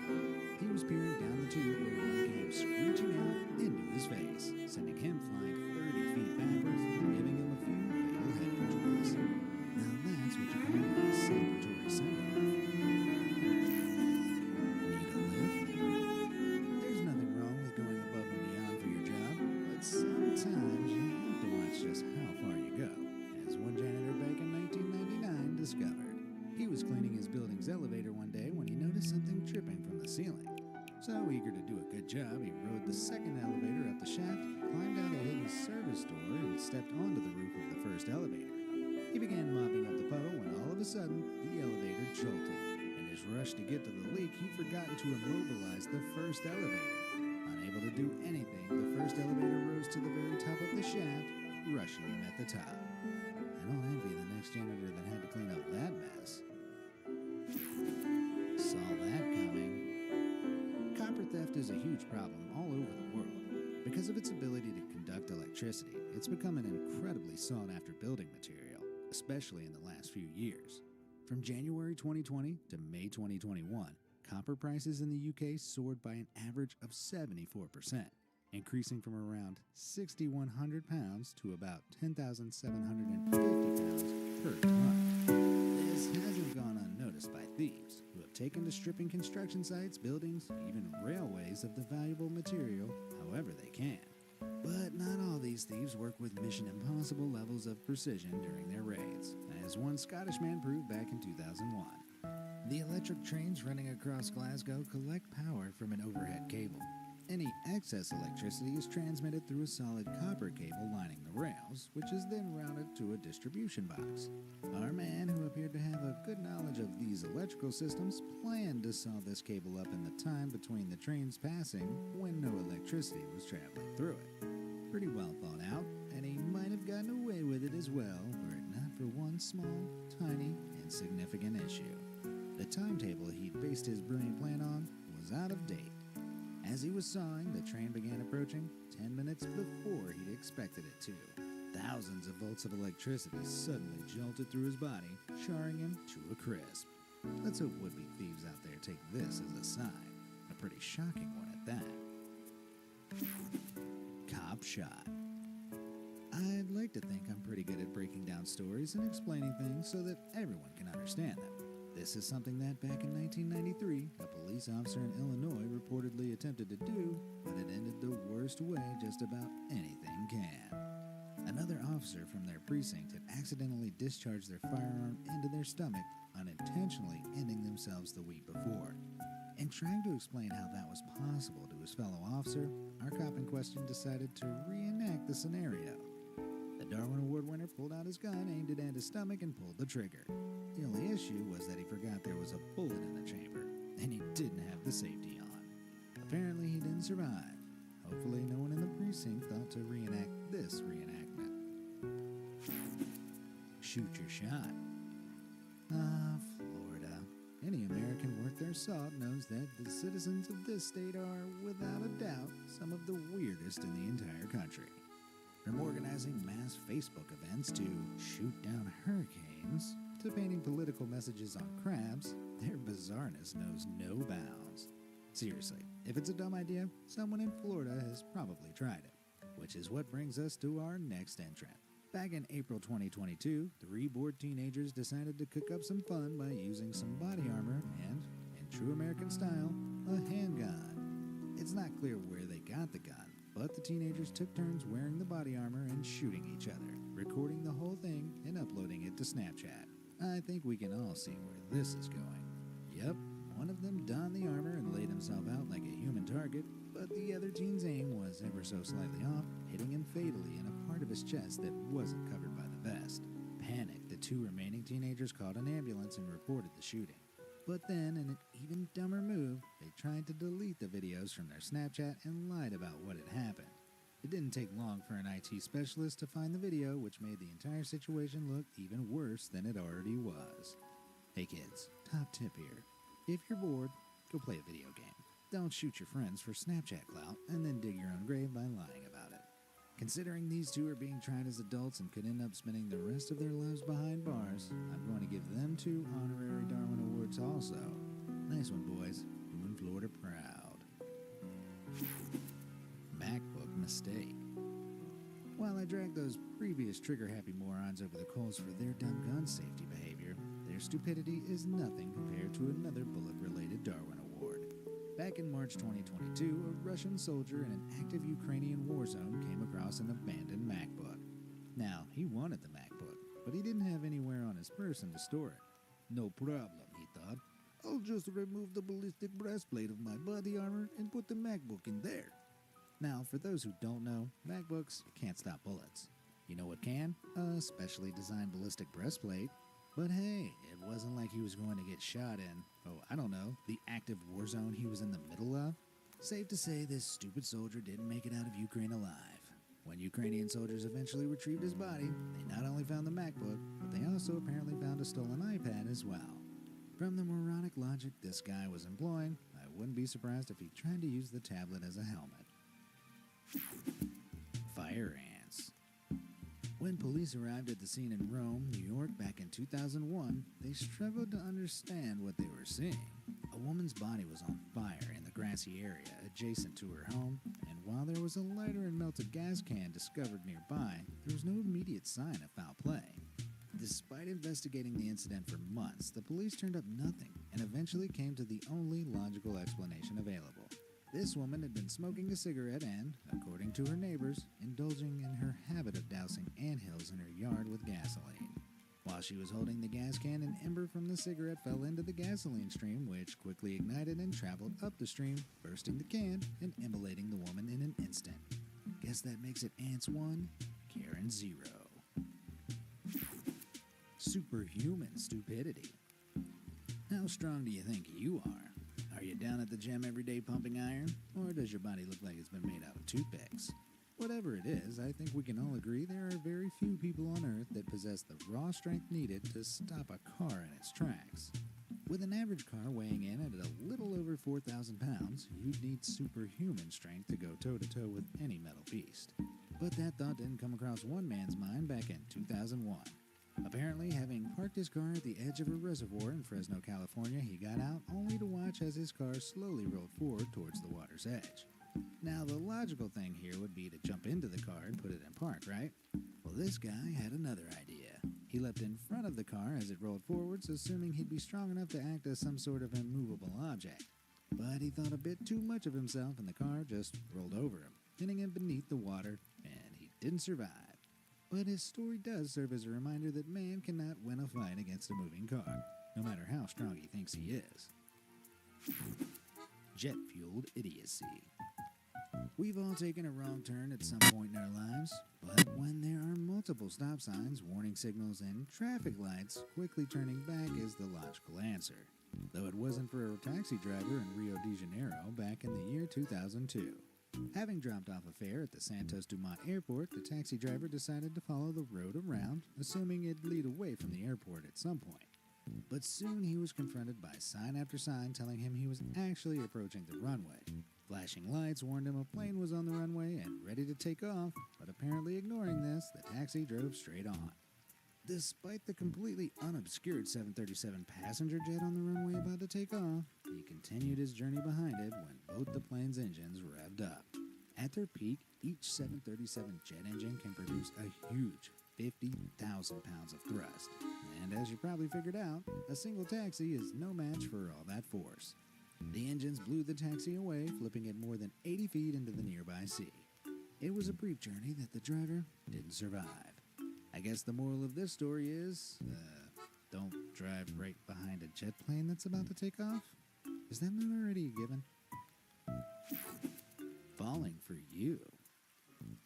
He was peering down the tube when one came screeching out into his face, sending him flying 30 feet backwards and giving him a few fatal head injuries. Now that's what you call a celebratory send-off. Need a lift? There's nothing wrong with going above and beyond for your job, but sometimes you have to watch just how far you go, as one janitor back in 1999 discovered. He was cleaning his building's elevator one day when he noticed something dripping from the ceiling. So eager to do a good job, he rode the second elevator up the shaft, climbed out a hidden service door, and stepped onto the roof of the first elevator. He began mopping up the puddle when all of a sudden, the elevator jolted. In his rush to get to the leak, he'd forgotten to immobilize the first elevator. Unable to do anything, the first elevator rose to the very top of the shaft, rushing him at the top. I don't envy the next janitor that had to clean up that mess. Saw that coming. Copper theft is a huge problem all over the world. Because of its ability to conduct electricity, it's become an incredibly sought-after building material, especially in the last few years. From January 2020 to May 2021, copper prices in the UK soared by an average of 74%, increasing from around £6,100 to about £10,750 per ton. This hasn't gone unnoticed by thieves, who have taken to stripping construction sites, buildings, even railways of the valuable material however they can. But not all these thieves work with Mission Impossible levels of precision during their raids, as one Scottish man proved back in 2001. The electric trains running across Glasgow collect power from an overhead cable. Any excess electricity is transmitted through a solid copper cable lining the rails, which is then routed to a distribution box. Our man, who appeared to have a good knowledge of these electrical systems, planned to saw this cable up in the time between the trains passing when no electricity was traveling through it. Pretty well thought out, and he might have gotten away with it as well were it not for one small, tiny, insignificant issue. The timetable he'd based his brilliant plan on was out of date. As he was sawing, the train began approaching 10 minutes before he'd expected it to. Thousands of volts of electricity suddenly jolted through his body, charring him to a crisp. Let's hope would-be thieves out there take this as a sign. A pretty shocking one at that. Cop shot. I'd like to think I'm pretty good at breaking down stories and explaining things so that everyone can understand them. This is something that back in 1993, a police officer in Illinois reportedly attempted to do, but it ended the worst way just about anything can. Another officer from their precinct had accidentally discharged their firearm into their stomach, unintentionally ending themselves the week before. In trying to explain how that was possible to his fellow officer, our cop in question decided to reenact the scenario. The The Darwin Award winner pulled out his gun, aimed it at his stomach, and pulled the trigger. The only issue was that he forgot there was a bullet in the chamber, and he didn't have the safety on. Apparently, he didn't survive. Hopefully, no one in the precinct thought to reenact this reenactment. Shoot your shot. Ah, Florida. Any American worth their salt knows that the citizens of this state are, without a doubt, some of the weirdest in the entire country. From organizing mass Facebook events to shoot down hurricanes, to painting political messages on crabs, their bizarreness knows no bounds. Seriously, if it's a dumb idea, someone in Florida has probably tried it. Which is what brings us to our next entrant. Back in April 2022, 3 bored teenagers decided to cook up some fun by using some body armor and, in true American style, a handgun. It's not clear where they got the gun, but the teenagers took turns wearing the body armor and shooting each other, recording the whole thing and uploading it to Snapchat. I think we can all see where this is going. Yep, one of them donned the armor and laid himself out like a human target, but the other teen's aim was ever so slightly off, hitting him fatally in a part of his chest that wasn't covered by the vest. Panicked, the 2 remaining teenagers called an ambulance and reported the shooting. But then, in an even dumber move, they tried to delete the videos from their Snapchat and lied about what had happened. It didn't take long for an IT specialist to find the video, which made the entire situation look even worse than it already was. Hey kids, top tip here. If you're bored, go play a video game. Don't shoot your friends for Snapchat clout and then dig your own grave by lying about it. Considering these 2 are being tried as adults and could end up spending the rest of their lives behind bars, I'm going to give them 2 honorary Darwin Awards also. Nice one, boys. Doing Florida proud. MacBook mistake. While I dragged those previous trigger-happy morons over the coals for their dumb gun safety behavior, their stupidity is nothing compared to another bullet-related Darwin Award. Back in March 2022, a Russian soldier in an active Ukrainian war zone came across an abandoned MacBook. Now, he wanted the MacBook, but he didn't have anywhere on his person to store it. No problem, he thought. I'll just remove the ballistic breastplate of my body armor and put the MacBook in there. Now, for those who don't know, MacBooks can't stop bullets. You know what can? A specially designed ballistic breastplate. But hey, it wasn't like he was going to get shot in, the active war zone he was in the middle of. Safe to say this stupid soldier didn't make it out of Ukraine alive. When Ukrainian soldiers eventually retrieved his body, they not only found the MacBook, but they also apparently found a stolen iPad as well. From the moronic logic this guy was employing, I wouldn't be surprised if he tried to use the tablet as a helmet. Fire ants. When police arrived at the scene in Rome, New York, back in 2001, they struggled to understand what they were seeing. A woman's body was on fire in the grassy area adjacent to her home, and while there was a lighter and melted gas can discovered nearby, there was no immediate sign of foul play. Despite investigating the incident for months, the police turned up nothing and eventually came to the only logical explanation available. This woman had been smoking a cigarette and, according to her neighbors, indulging in her habit of dousing anthills in her yard with gasoline. While she was holding the gas can, an ember from the cigarette fell into the gasoline stream, which quickly ignited and traveled up the stream, bursting the can and immolating the woman in an instant. Guess that makes it Ants 1, Karen 0. Superhuman stupidity. How strong do you think you are? Are you down at the gym every day pumping iron? Or does your body look like it's been made out of toothpicks? Whatever it is, I think we can all agree there are very few people on Earth that possess the raw strength needed to stop a car in its tracks. With an average car weighing in at a little over 4,000 pounds, you'd need superhuman strength to go toe-to-toe with any metal beast. But that thought didn't come across one man's mind back in 2001. Apparently, having parked his car at the edge of a reservoir in Fresno, California, he got out only to watch as his car slowly rolled forward towards the water's edge. Now, the logical thing here would be to jump into the car and put it in park, right? Well, this guy had another idea. He leapt in front of the car as it rolled forwards, assuming he'd be strong enough to act as some sort of immovable object. But he thought a bit too much of himself, and the car just rolled over him, hitting him beneath the water, and he didn't survive. But his story does serve as a reminder that man cannot win a fight against a moving car, no matter how strong he thinks he is. Jet-fueled idiocy. We've all taken a wrong turn at some point in our lives, but when there are multiple stop signs, warning signals, and traffic lights, quickly turning back is the logical answer. Though it wasn't for a taxi driver in Rio de Janeiro back in the year 2002. Having dropped off a fare at the Santos Dumont Airport, the taxi driver decided to follow the road around, assuming it'd lead away from the airport at some point. But soon he was confronted by sign after sign telling him he was actually approaching the runway. Flashing lights warned him a plane was on the runway and ready to take off, but apparently ignoring this, the taxi drove straight on. Despite the completely unobscured 737 passenger jet on the runway about to take off, he continued his journey behind it when both the plane's engines revved up. At their peak, each 737 jet engine can produce a huge 50,000 pounds of thrust. And as you probably figured out, a single taxi is no match for all that force. The engines blew the taxi away, flipping it more than 80 feet into the nearby sea. It was a brief journey that the driver didn't survive. I guess the moral of this story is, don't drive right behind a jet plane that's about to take off. Is that not already a given? Falling for you.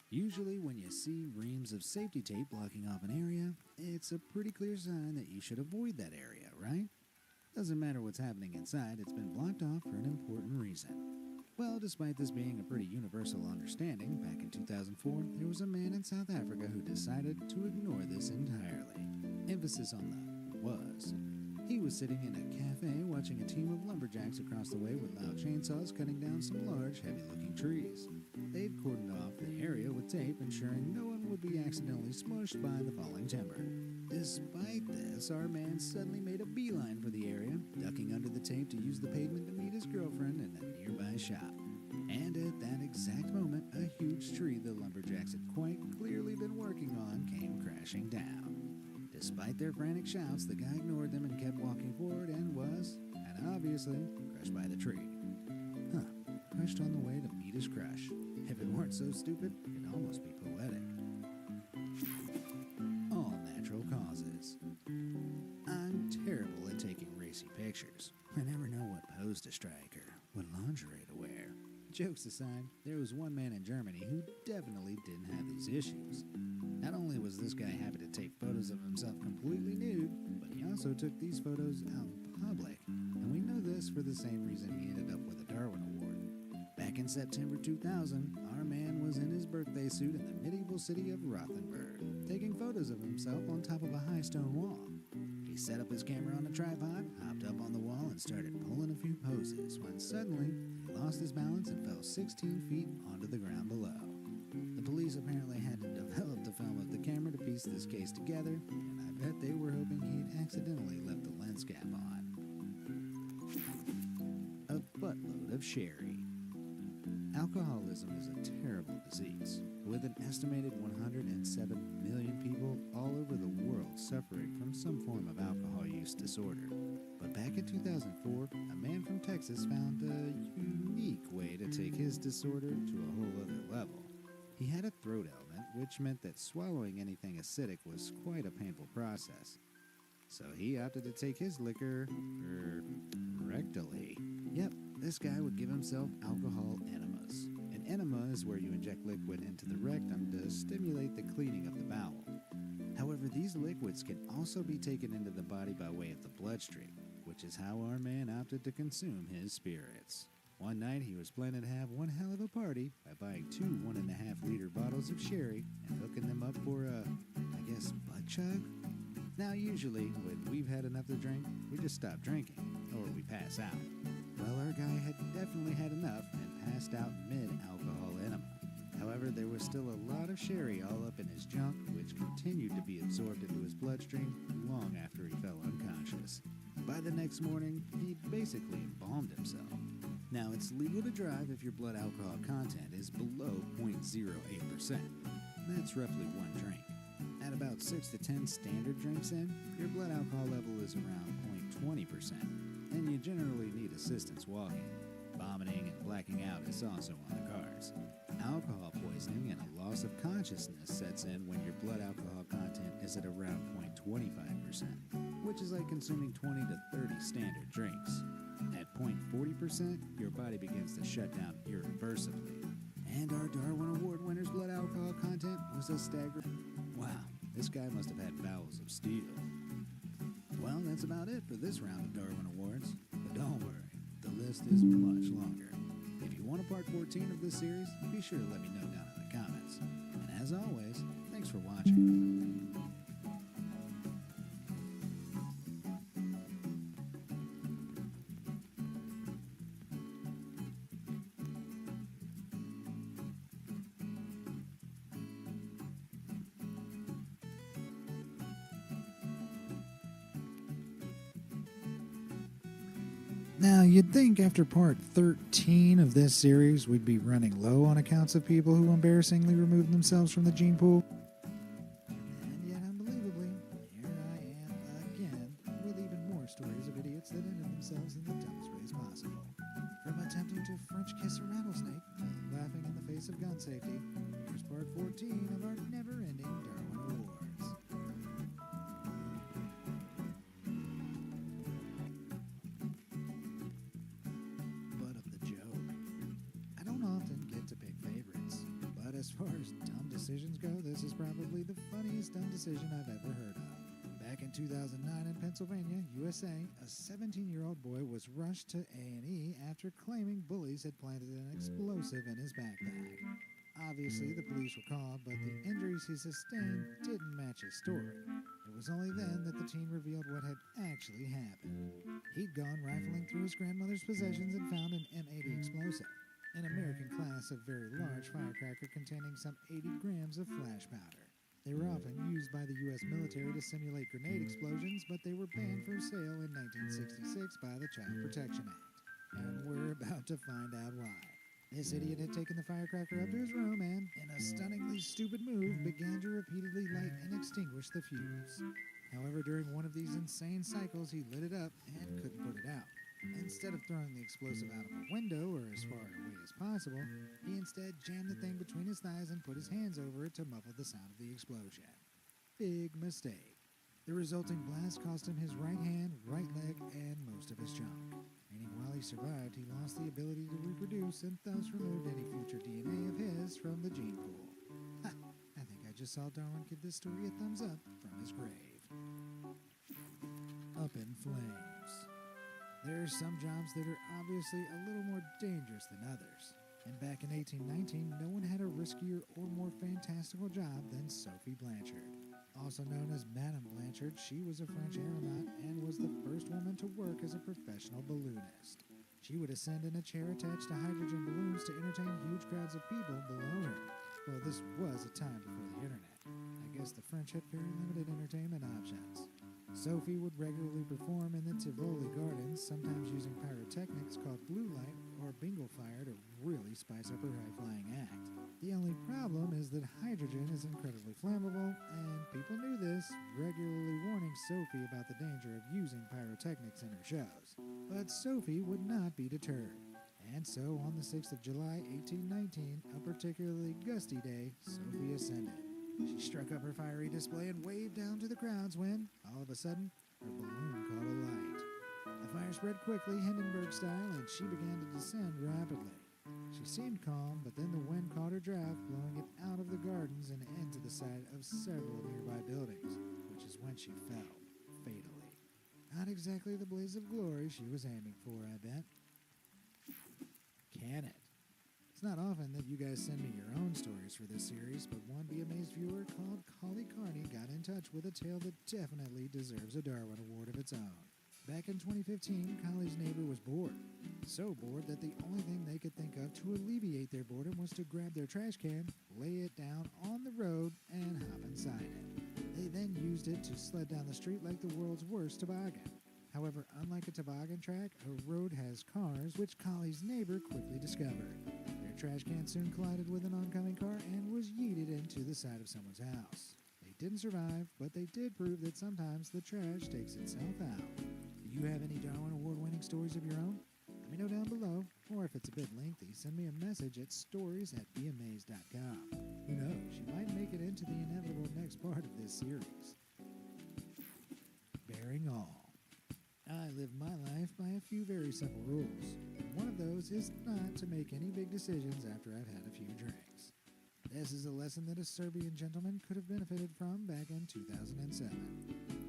Usually when you see reams of safety tape blocking off an area, it's a pretty clear sign that you should avoid that area, right? Doesn't matter what's happening inside, it's been blocked off for an important reason. Well, despite this being a pretty universal understanding, back in 2004, there was a man in South Africa who decided to ignore this entirely. Emphasis on the was. He was sitting in a cafe watching a team of lumberjacks across the way with loud chainsaws cutting down some large, heavy-looking trees. They'd cordoned off the area with tape, ensuring no one would be accidentally smushed by the falling timber. Despite this, our man suddenly made a beeline for the area, ducking under the tape to use the pavement to meet his girlfriend in a nearby shop. And at that exact moment, a huge tree the lumberjacks had quite clearly been working on came crashing down. Despite their frantic shouts, the guy ignored them and kept walking forward and was, and obviously, crushed by the tree. Crushed on the way to meet his crush. If it weren't so stupid, it'd almost be poetic. All natural causes. I'm terrible at taking racy pictures. I never know what pose to strike or what lingerie to wear. Jokes aside, there was one man in Germany who definitely didn't have these issues. Not only was this guy happy to take photos of himself completely nude, but he also took these photos out in public. And we know this for the same reason he ended up with a Darwin Award. Back in September 2000, our man was in his birthday suit in the medieval city of Rothenburg, taking photos of himself on top of a high stone wall. He set up his camera on a tripod, hopped up on the wall, and started pulling a few poses, when suddenly he lost his balance and fell 16 feet onto the ground below. The police apparently had to develop the film of the camera to piece this case together, and I bet they were hoping he'd accidentally left the lens cap on. A buttload of sherry. Alcoholism is a terrible disease, with an estimated 107 million people all over the world suffering from some form of alcohol use disorder. But back in 2004, a man from Texas found a unique way to take his disorder to a whole other level. He had a throat ailment, which meant that swallowing anything acidic was quite a painful process. So he opted to take his liquor, rectally. Yep, this guy would give himself alcohol enemas. An enema is where you inject liquid into the rectum to stimulate the cleaning of the bowel. However, these liquids can also be taken into the body by way of the bloodstream, which is how our man opted to consume his spirits. One night, he was planning to have one hell of a party by buying 2 1.5-liter bottles of sherry and hooking them up for a, butt chug? Now, usually, when we've had enough to drink, we just stop drinking, or we pass out. Well, our guy had definitely had enough and passed out mid-alcohol enema. However, there was still a lot of sherry all up in his junk, which continued to be absorbed into his bloodstream long after he fell unconscious. By the next morning, he'd basically embalmed himself. Now, it's legal to drive if your blood alcohol content is below 0.08%. That's roughly 1 drink. At about 6 to 10 standard drinks in, your blood alcohol level is around 0.20%, and you generally need assistance walking. Vomiting and blacking out is also on the cards. Alcohol poisoning and a loss of consciousness sets in when your blood alcohol content is at around 0.25%, which is like consuming 20 to 30 standard drinks. At 0.40%, your body begins to shut down irreversibly, And our Darwin Award winner's blood alcohol content was a staggering. Wow, this guy must have had bowels of steel. Well, that's about it for this round of Darwin Awards. But don't worry, the list is much longer. If you want a part 14 of this series, be sure to let me know down in the comments. And as always, thanks for watching. Now, you'd think after part 13 of this series, we'd be running low on accounts of people who embarrassingly removed themselves from the gene pool. And yet, unbelievably, here I am again, with even more stories of idiots that ended themselves in the dumbest ways possible. From attempting to French kiss a rattlesnake, to laughing in the face of gun safety, here's part 14 of our never-ending Darwin Awards. As far as dumb decisions go, this is probably the funniest dumb decision I've ever heard of. Back in 2009 in Pennsylvania, USA, a 17-year-old boy was rushed to A&E after claiming bullies had planted an explosive in his backpack. Obviously, the police were called, but the injuries he sustained didn't match his story. It was only then that the teen revealed what had actually happened. He'd gone rifling through his grandmother's possessions and found an M80 explosive, an American class of very large firecracker containing some 80 grams of flash powder. They were often used by the U.S. military to simulate grenade explosions, but they were banned from sale in 1966 by the Child Protection Act. And we're about to find out why. This idiot had taken the firecracker up to his room and, in a stunningly stupid move, began to repeatedly light and extinguish the fuse. However, during one of these insane cycles, he lit it up and couldn't put it out. Instead of throwing the explosive out of a window or as far away as possible, he instead jammed the thing between his thighs and put his hands over it to muffle the sound of the explosion. Big mistake. The resulting blast cost him his right hand, right leg, and most of his junk. Meaning while he survived, he lost the ability to reproduce and thus removed any future DNA of his from the gene pool. Ha! I think I just saw Darwin give this story a thumbs up from his grave. Up in flames. There are some jobs that are obviously a little more dangerous than others. And back in 1819, no one had a riskier or more fantastical job than Sophie Blanchard. Also known as Madame Blanchard, she was a French aeronaut and was the first woman to work as a professional balloonist. She would ascend in a chair attached to hydrogen balloons to entertain huge crowds of people below her. Well, this was a time before the internet. I guess the French had very limited entertainment options. Sophie would regularly perform in the Tivoli Gardens, sometimes using pyrotechnics called blue light or bingle fire to really spice up her high-flying act. The only problem is that hydrogen is incredibly flammable, and people knew this, regularly warning Sophie about the danger of using pyrotechnics in her shows. But Sophie would not be deterred. And so, on the 6th of July, 1819, a particularly gusty day, Sophie ascended. She struck up her fiery display and waved down to the crowds when, all of a sudden, her balloon caught alight. The fire spread quickly, Hindenburg style, and she began to descend rapidly. She seemed calm, but then the wind caught her draft, blowing it out of the gardens and into the side of several nearby buildings, which is when she fell, fatally. Not exactly the blaze of glory she was aiming for, I bet. Can it? It's not often that you guys send me your own stories for this series, but one Be Amazed viewer called Collie Carney got in touch with a tale that definitely deserves a Darwin Award of its own. Back in 2015, Collie's neighbor was bored. So bored that the only thing they could think of to alleviate their boredom was to grab their trash can, lay it down on the road, and hop inside it. They then used it to sled down the street like the world's worst toboggan. However, unlike a toboggan track, a road has cars, which Collie's neighbor quickly discovered. Their trash can soon collided with an oncoming car and was yeeted into the side of someone's house. They didn't survive, but they did prove that sometimes the trash takes itself out. Do you have any Darwin Award-winning stories of your own? Let me know down below, or if it's a bit lengthy, send me a message at stories@beamazed.com. Who knows, you might make it into the inevitable next part of this series. Bearing all. I live my life by a few very simple rules. one of those is not to make any big decisions after I've had a few drinks. This is a lesson that a Serbian gentleman could have benefited from back in 2007.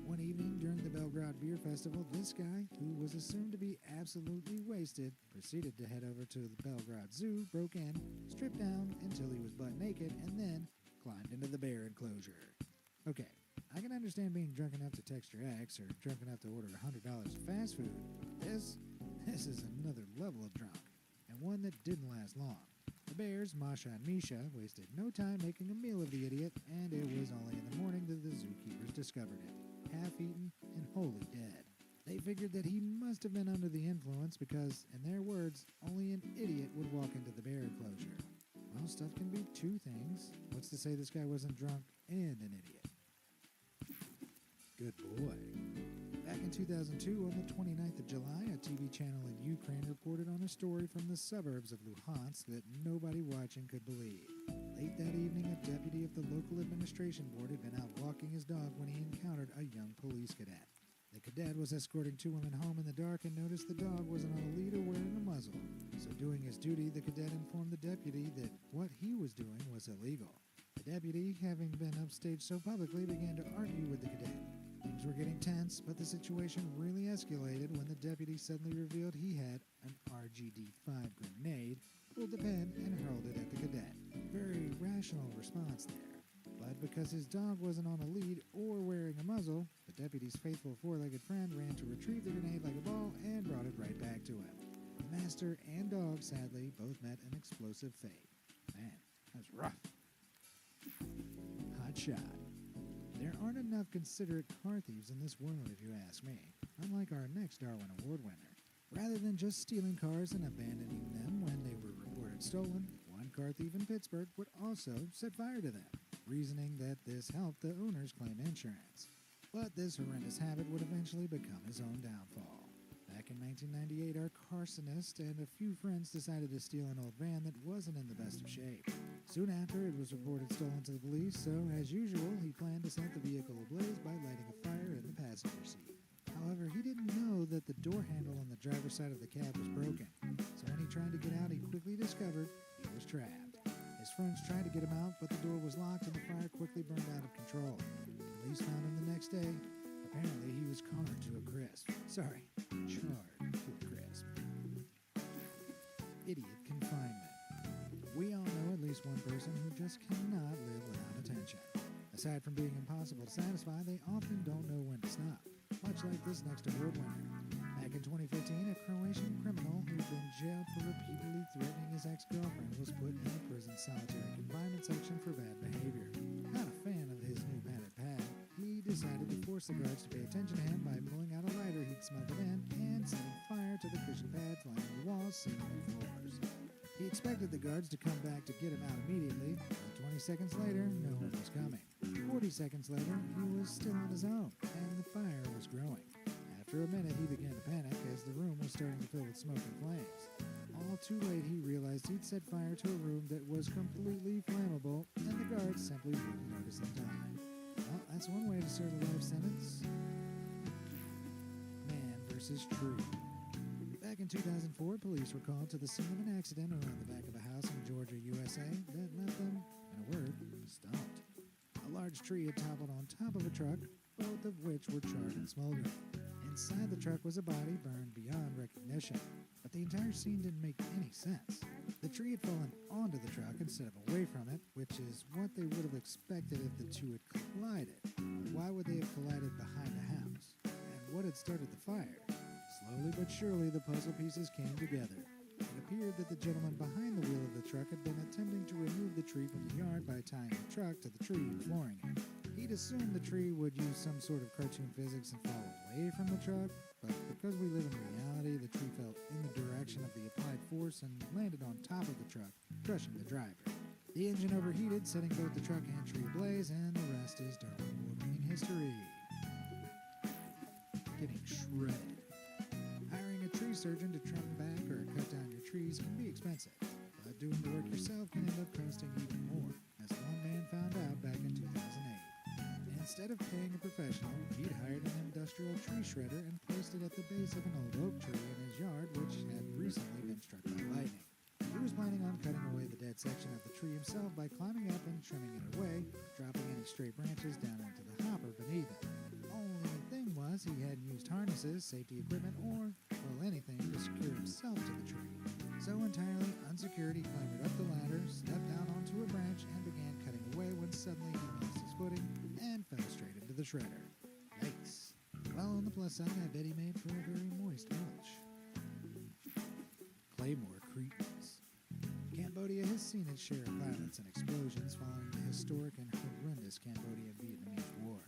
One evening during the Belgrade Beer Festival, this guy, who was assumed to be absolutely wasted, proceeded to head over to the Belgrade Zoo, broke in, stripped down until he was butt naked, and then climbed into the bear enclosure. Okay, I can understand being drunk enough to text your ex or drunk enough to order $100 of fast food. This is another level of drunk, and one that didn't last long. The bears, Masha and Misha, wasted no time making a meal of the idiot, and it was only in the morning that the zookeepers discovered it, half-eaten and wholly dead. They figured that he must have been under the influence because, in their words, only an idiot would walk into the bear enclosure. Well, stuff can be two things. What's to say this guy wasn't drunk and an idiot? Good boy. Back in 2002, on the 29th of July, a TV channel in Ukraine reported on a story from the suburbs of Luhansk that nobody watching could believe. Late that evening, a deputy of the local administration board had been out walking his dog when he encountered a young police cadet. The cadet was escorting two women home in the dark and noticed the dog wasn't on a lead or wearing a muzzle. So doing his duty, the cadet informed the deputy that what he was doing was illegal. The deputy, having been upstaged so publicly, began to argue with the cadet. Things were getting tense, but the situation really escalated when the deputy suddenly revealed he had an RGD-5 grenade, pulled the pen, and hurled it at the cadet. Very rational response there. But because his dog wasn't on a lead or wearing a muzzle, the deputy's faithful four-legged friend ran to retrieve the grenade like a ball and brought it right back to him. The master and dog, sadly, both met an explosive fate. Man, that's rough. Hot shot. There aren't enough considerate car thieves in this world, if you ask me, unlike our next Darwin Award winner. Rather than just stealing cars and abandoning them when they were reported stolen, one car thief in Pittsburgh would also set fire to them, reasoning that this helped the owners claim insurance. But this horrendous habit would eventually become his own downfall. Back in 1998, our carcinist and a few friends decided to steal an old van that wasn't in the best of shape. Soon after, it was reported stolen to the police, so as usual, he planned to set the vehicle ablaze by lighting a fire in the passenger seat. However, he didn't know that the door handle on the driver's side of the cab was broken, so when he tried to get out, he quickly discovered he was trapped. His friends tried to get him out, but the door was locked and the fire quickly burned out of control. Police found him the next day. Apparently, he was charred to a crisp. Sorry, charred to a crisp. Idiot confinement. We all know at least one person who just cannot live without attention. Aside from being impossible to satisfy, they often don't know when to stop, much like this next award winner. Back in 2015, a Croatian criminal who'd been jailed for repeatedly threatening his ex-girlfriend was put in the prison solitary confinement section for bad behavior. Not a fan of his new padded pad, he decided to force the guards to pay attention to him by pulling out a lighter he'd smelted in and setting fire to the cushion pads lining the walls, ceiling, and floors. He expected the guards to come back to get him out immediately, but 20 seconds later, no one was coming. 40 seconds later, he was still on his own, and the fire was growing. After a minute, he began to panic as the room was starting to fill with smoke and flames. All too late, he realized he'd set fire to a room that was completely flammable, and the guards simply wouldn't notice him die. Well, that's one way to serve a life sentence. Man versus tree. Back in 2004, police were called to the scene of an accident around the back of a house in Georgia, USA, that left them, in a word, stumped. A large tree had toppled on top of a truck, both of which were charred and smoldering. Inside the truck was a body burned beyond recognition, but the entire scene didn't make any sense. The tree had fallen onto the truck instead of away from it, which is what they would have expected if the two had collided. Why would they have collided behind the house? And what had started the fire? Slowly but surely, the puzzle pieces came together. It appeared that the gentleman behind the wheel of the truck had been attempting to remove the tree from the yard by tying the truck to the tree and flooring it. He'd assumed the tree would use some sort of cartoon physics and fall away from the truck, but because we live in reality, the tree fell in the direction of the applied force and landed on top of the truck, crushing the driver. The engine overheated, setting both the truck and tree ablaze, and the rest is Darwin Award-winning history. Getting shredded. Hiring a tree surgeon to trim back or cut down your trees can be expensive, but doing the work yourself can end up costing even more, as one man found out back in 2008. In Instead of paying a professional, he'd hired an industrial tree shredder and placed it at the base of an old oak tree in his yard, which had recently been struck by lightning. He was planning on cutting away the dead section of the tree himself by climbing up and trimming it away, dropping any stray branches down into the hopper beneath it. Only thing was, he hadn't used harnesses, safety equipment, or, well, anything to secure himself to the tree. So entirely unsecured, he clambered up the ladder, stepped down onto a branch, and began cutting away when suddenly he lost his footing and fell straight into the shredder. Yikes. Well, on the plus side, I bet he made for a very moist mulch. Claymore Cretans. Cambodia has seen its share of violence and explosions following the historic and horrendous Cambodia-Vietnamese War.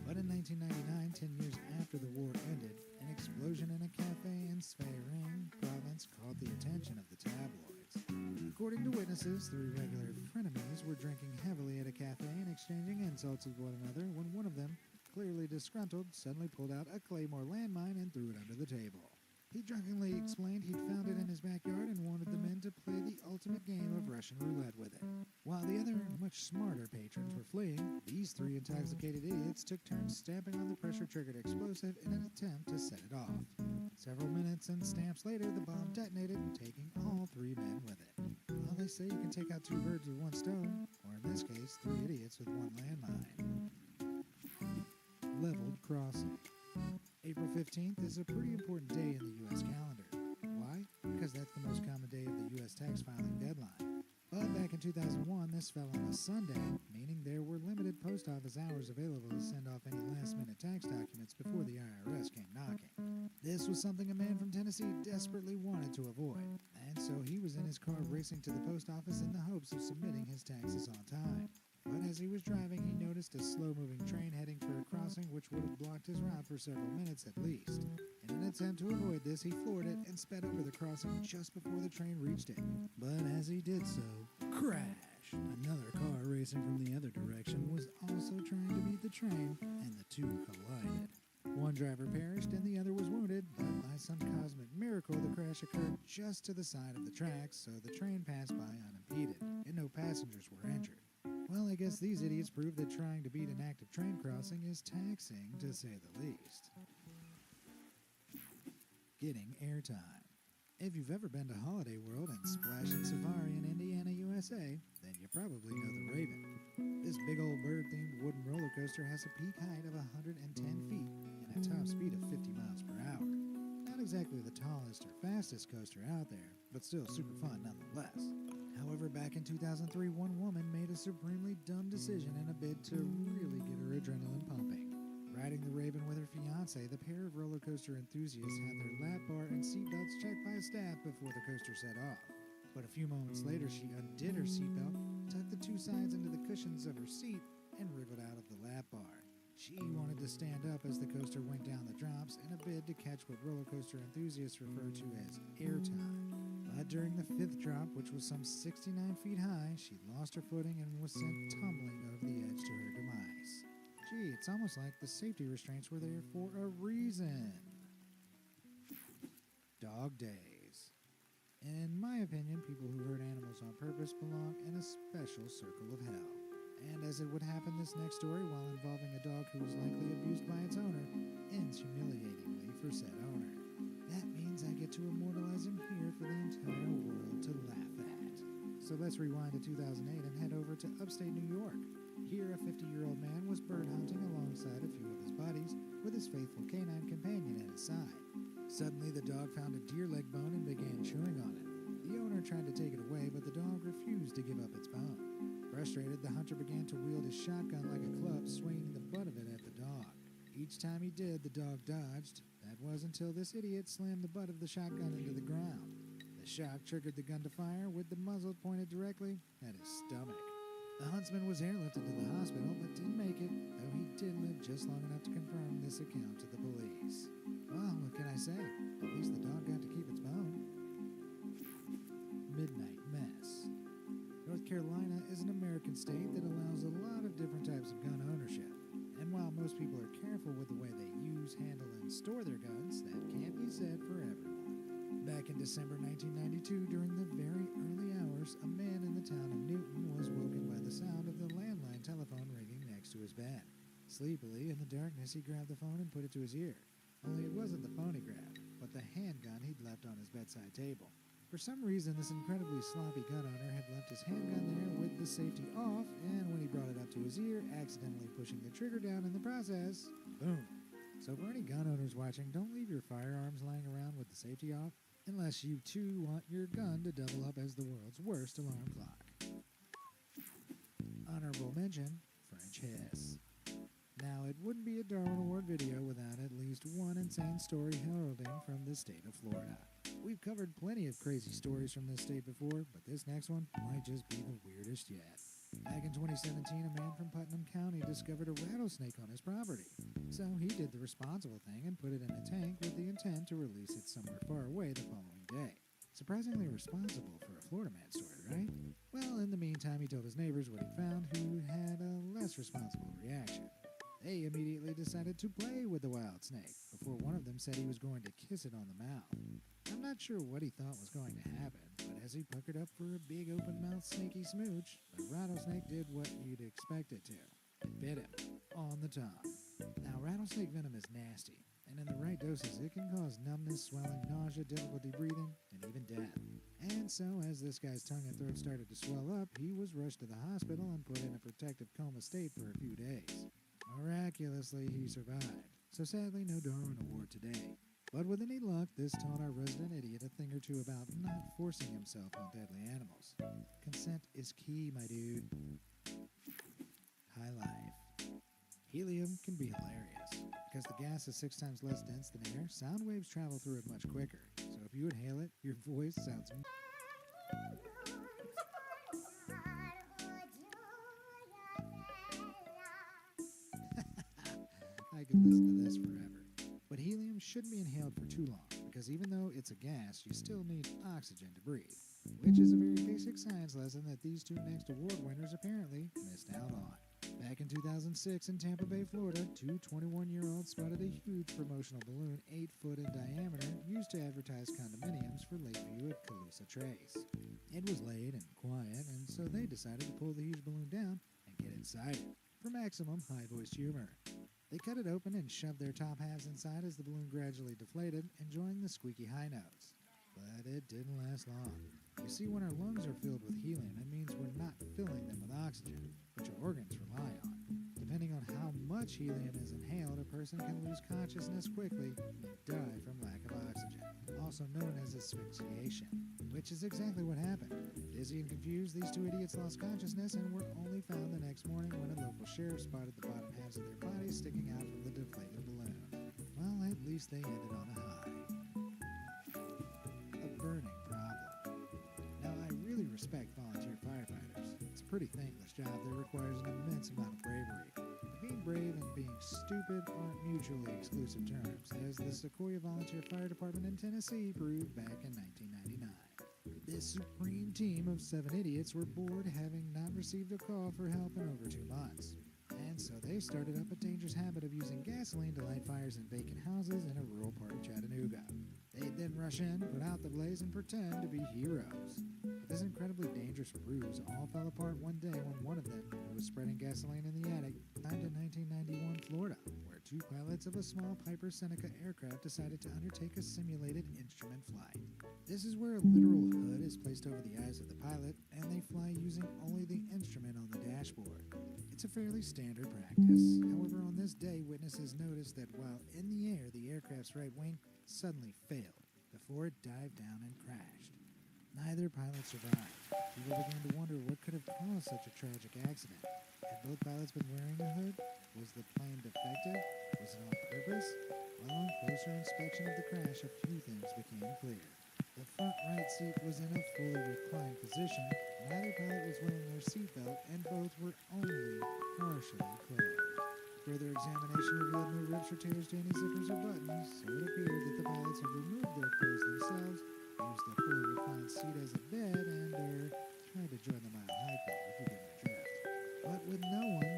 But in 1999, 10 years after the war ended, an explosion in a cafe in Svay Rieng province caught the attention of the tabloids. According to witnesses, three regular frenemies were drinking heavily at a cafe and exchanging insults with one another when one of them, clearly disgruntled, suddenly pulled out a Claymore landmine and threw it under the table. He drunkenly explained he'd found it in his backyard and wanted the men to play the ultimate game of Russian roulette with it. While the other, much smarter patrons were fleeing, these three intoxicated idiots took turns stamping on the pressure-triggered explosive in an attempt to set it off. Several minutes and stamps later, the bomb detonated, taking all three men with it. Well, they say you can take out two birds with one stone, or in this case, three idiots with one landmine. Leveled crossing. April 15th is a pretty important day in the U.S. calendar. Why? Because that's the most common day of the U.S. tax filing deadline. But back in 2001, this fell on a Sunday, meaning there were limited post office hours available to send off any last-minute tax documents before the IRS came knocking. This was something a man from Tennessee desperately wanted to avoid, and so he was in his car racing to the post office in the hopes of submitting his taxes on time. But as he was driving, he noticed a slow-moving train heading for a crossing which would have blocked his route for several minutes at least. In an attempt to avoid this, he floored it and sped over the crossing just before the train reached it. But as he did so, crash! Another car racing from the other direction was also trying to beat the train, and the two collided. One driver perished and the other was wounded, but by some cosmic miracle, the crash occurred just to the side of the tracks, so the train passed by unimpeded, and no passengers were injured. Well, I guess these idiots proved that trying to beat an active train crossing is taxing, to say the least. Getting airtime. If you've ever been to Holiday World and Splash and Safari in Indiana, USA, then you probably know the Raven. This big old bird-themed wooden roller coaster has a peak height of 110 feet and a top speed of 50 miles per hour. Not exactly the tallest or fastest coaster out there, but still super fun nonetheless. However, back in 2003, one woman made a supremely dumb decision in a bid to really get her adrenaline pumping. Riding the Raven with her fiancé, the pair of roller coaster enthusiasts had their lap bar and seatbelts checked by staff before the coaster set off. But a few moments later, she undid her seatbelt, tucked the two sides into the cushions of her seat, and wriggled out of the lap bar. She wanted to stand up as the coaster went down the drops in a bid to catch what roller coaster enthusiasts refer to as airtime. But during the fifth drop, which was some 69 feet high, she lost her footing and was sent tumbling over the edge to her demise. Gee, it's almost like the safety restraints were there for a reason. Dog days. In my opinion, people who hurt animals on purpose belong in a special circle of hell. And as it would happen, this next story, while involving a dog who was likely abused by its owner, ends humiliatingly for said owner. That means I get to immortalize him here for the entire world to laugh at. So let's rewind to 2008 and head over to upstate New York. Here, a 50-year-old man was bird hunting alongside a few of his buddies with his faithful canine companion at his side. Suddenly, the dog found a deer leg bone and began chewing on it. The owner tried to take it away, but the dog refused to give up its bone. Frustrated, the hunter began to wield his shotgun like a club, swinging the butt of it at the dog. Each time he did, the dog dodged. That was until this idiot slammed the butt of the shotgun into the ground. The shock triggered the gun to fire, with the muzzle pointed directly at his stomach. The huntsman was airlifted to the hospital, but didn't make it, though he did live just long enough to confirm this account to the police. Well, what can I say? At least the dog got to keep its bone. Midnight Mess. North Carolina is an American state that allows a lot of different types of gun ownership. And while most people are careful with the way they use, handle, and store their guns, that can't be said for everyone. Back in December 1992, during the very early hours, a man in the town of Newton was woken by the sound of the landline telephone ringing next to his bed. Sleepily, in the darkness, he grabbed the phone and put it to his ear. Only it wasn't the phone he grabbed, but the handgun he'd left on his bedside table. For some reason, this incredibly sloppy gun owner had left his handgun there with the safety off, and when he brought it up to his ear, accidentally pushing the trigger down in the process, boom. So for any gun owners watching, don't leave your firearms lying around with the safety off, unless you too want your gun to double up as the world's worst alarm clock. Honorable mention, French hiss. Now, it wouldn't be a Darwin Award video without at least one insane story heralding from the state of Florida. We've covered plenty of crazy stories from this state before, but this next one might just be the weirdest yet. Back in 2017, a man from Putnam County discovered a rattlesnake on his property. So he did the responsible thing and put it in a tank with the intent to release it somewhere far away the following day. Surprisingly responsible for a Florida man story, right? Well, in the meantime, he told his neighbors what he found, who had a less responsible reaction. They immediately decided to play with the wild snake, before one of them said he was going to kiss it on the mouth. I'm not sure what he thought was going to happen, but as he puckered up for a big open-mouthed snaky smooch, the rattlesnake did what you'd expect it to. It bit him on the tongue. Now, rattlesnake venom is nasty, and in the right doses, it can cause numbness, swelling, nausea, difficulty breathing, and even death. And so, as this guy's tongue and throat started to swell up, he was rushed to the hospital and put in a protective coma state for a few days. Miraculously, he survived, so sadly no Darwin Award today. But with any luck, this taught our resident idiot a thing or two about not forcing himself on deadly animals. Consent is key, my dude. High life. Helium can be hilarious. Because the gas is 6 times less dense than air, sound waves travel through it much quicker. So if you inhale it, your voice sounds... I could listen to this forever. But helium shouldn't be inhaled for too long, because even though it's a gas, you still need oxygen to breathe, which is a very basic science lesson that these two next award winners apparently missed out on. Back in 2006 in Tampa Bay, Florida, two 21-year-olds spotted a huge promotional balloon 8 foot in diameter used to advertise condominiums for Lakeview at Calusa Trace. It was late and quiet, and so they decided to pull the huge balloon down and get inside it for maximum high-voiced humor. They cut it open and shoved their top halves inside as the balloon gradually deflated, enjoying the squeaky high notes. But it didn't last long. You see, when our lungs are filled with helium, it means we're not filling them with oxygen, which our organs rely on. Depending on how much helium is inhaled, a person can lose consciousness quickly and die from lack of oxygen, also known as asphyxiation, which is exactly what happened. Dizzy and confused, these two idiots lost consciousness and were only found the next morning when a local sheriff spotted the bottom halves of their bodies sticking out from the deflated balloon. Well, at least they ended on a high. A burning problem. Now, I really respect volunteer firefighters. It's a pretty thankless job that requires an immense amount of bravery. But being brave and being stupid aren't mutually exclusive terms, as the Sequoia Volunteer Fire Department in Tennessee proved back in 1999. This supreme team of 7 idiots were bored, having not received a call for help in over 2 months. And so they started up a dangerous habit of using gasoline to light fires in vacant houses in a rural part of Chattanooga. They'd then rush in, put out the blaze, and pretend to be heroes. But this incredibly dangerous ruse all fell apart one day when one of them, who was spreading gasoline in the attic, died in 1991 Florida, where 2 pilots of a small Piper Seneca aircraft decided to undertake a simulated instrument flight. This is where a literal hood is placed over the eyes of the pilot, and they fly using only the instrument on the dashboard. It's a fairly standard practice. However, on this day, witnesses noticed that while in the air, the aircraft's right wing suddenly failed before it dived down and crashed. Neither pilot survived. People began to wonder what could have caused such a tragic accident. Had both pilots been wearing a hood? Was the plane defective? Was it on purpose? Well, on closer inspection of the crash, a few things became clear. The front right seat was in a fully reclined position, neither pilot was wearing their seatbelt, and both were only partially closed. Further examination revealed no rips or tears to any zippers or buttons, so it appeared that the pilots had removed their clothes themselves, used the fully reclined seat as a bed, and tried to join the Mile High Club, if you get my drift. But with no one,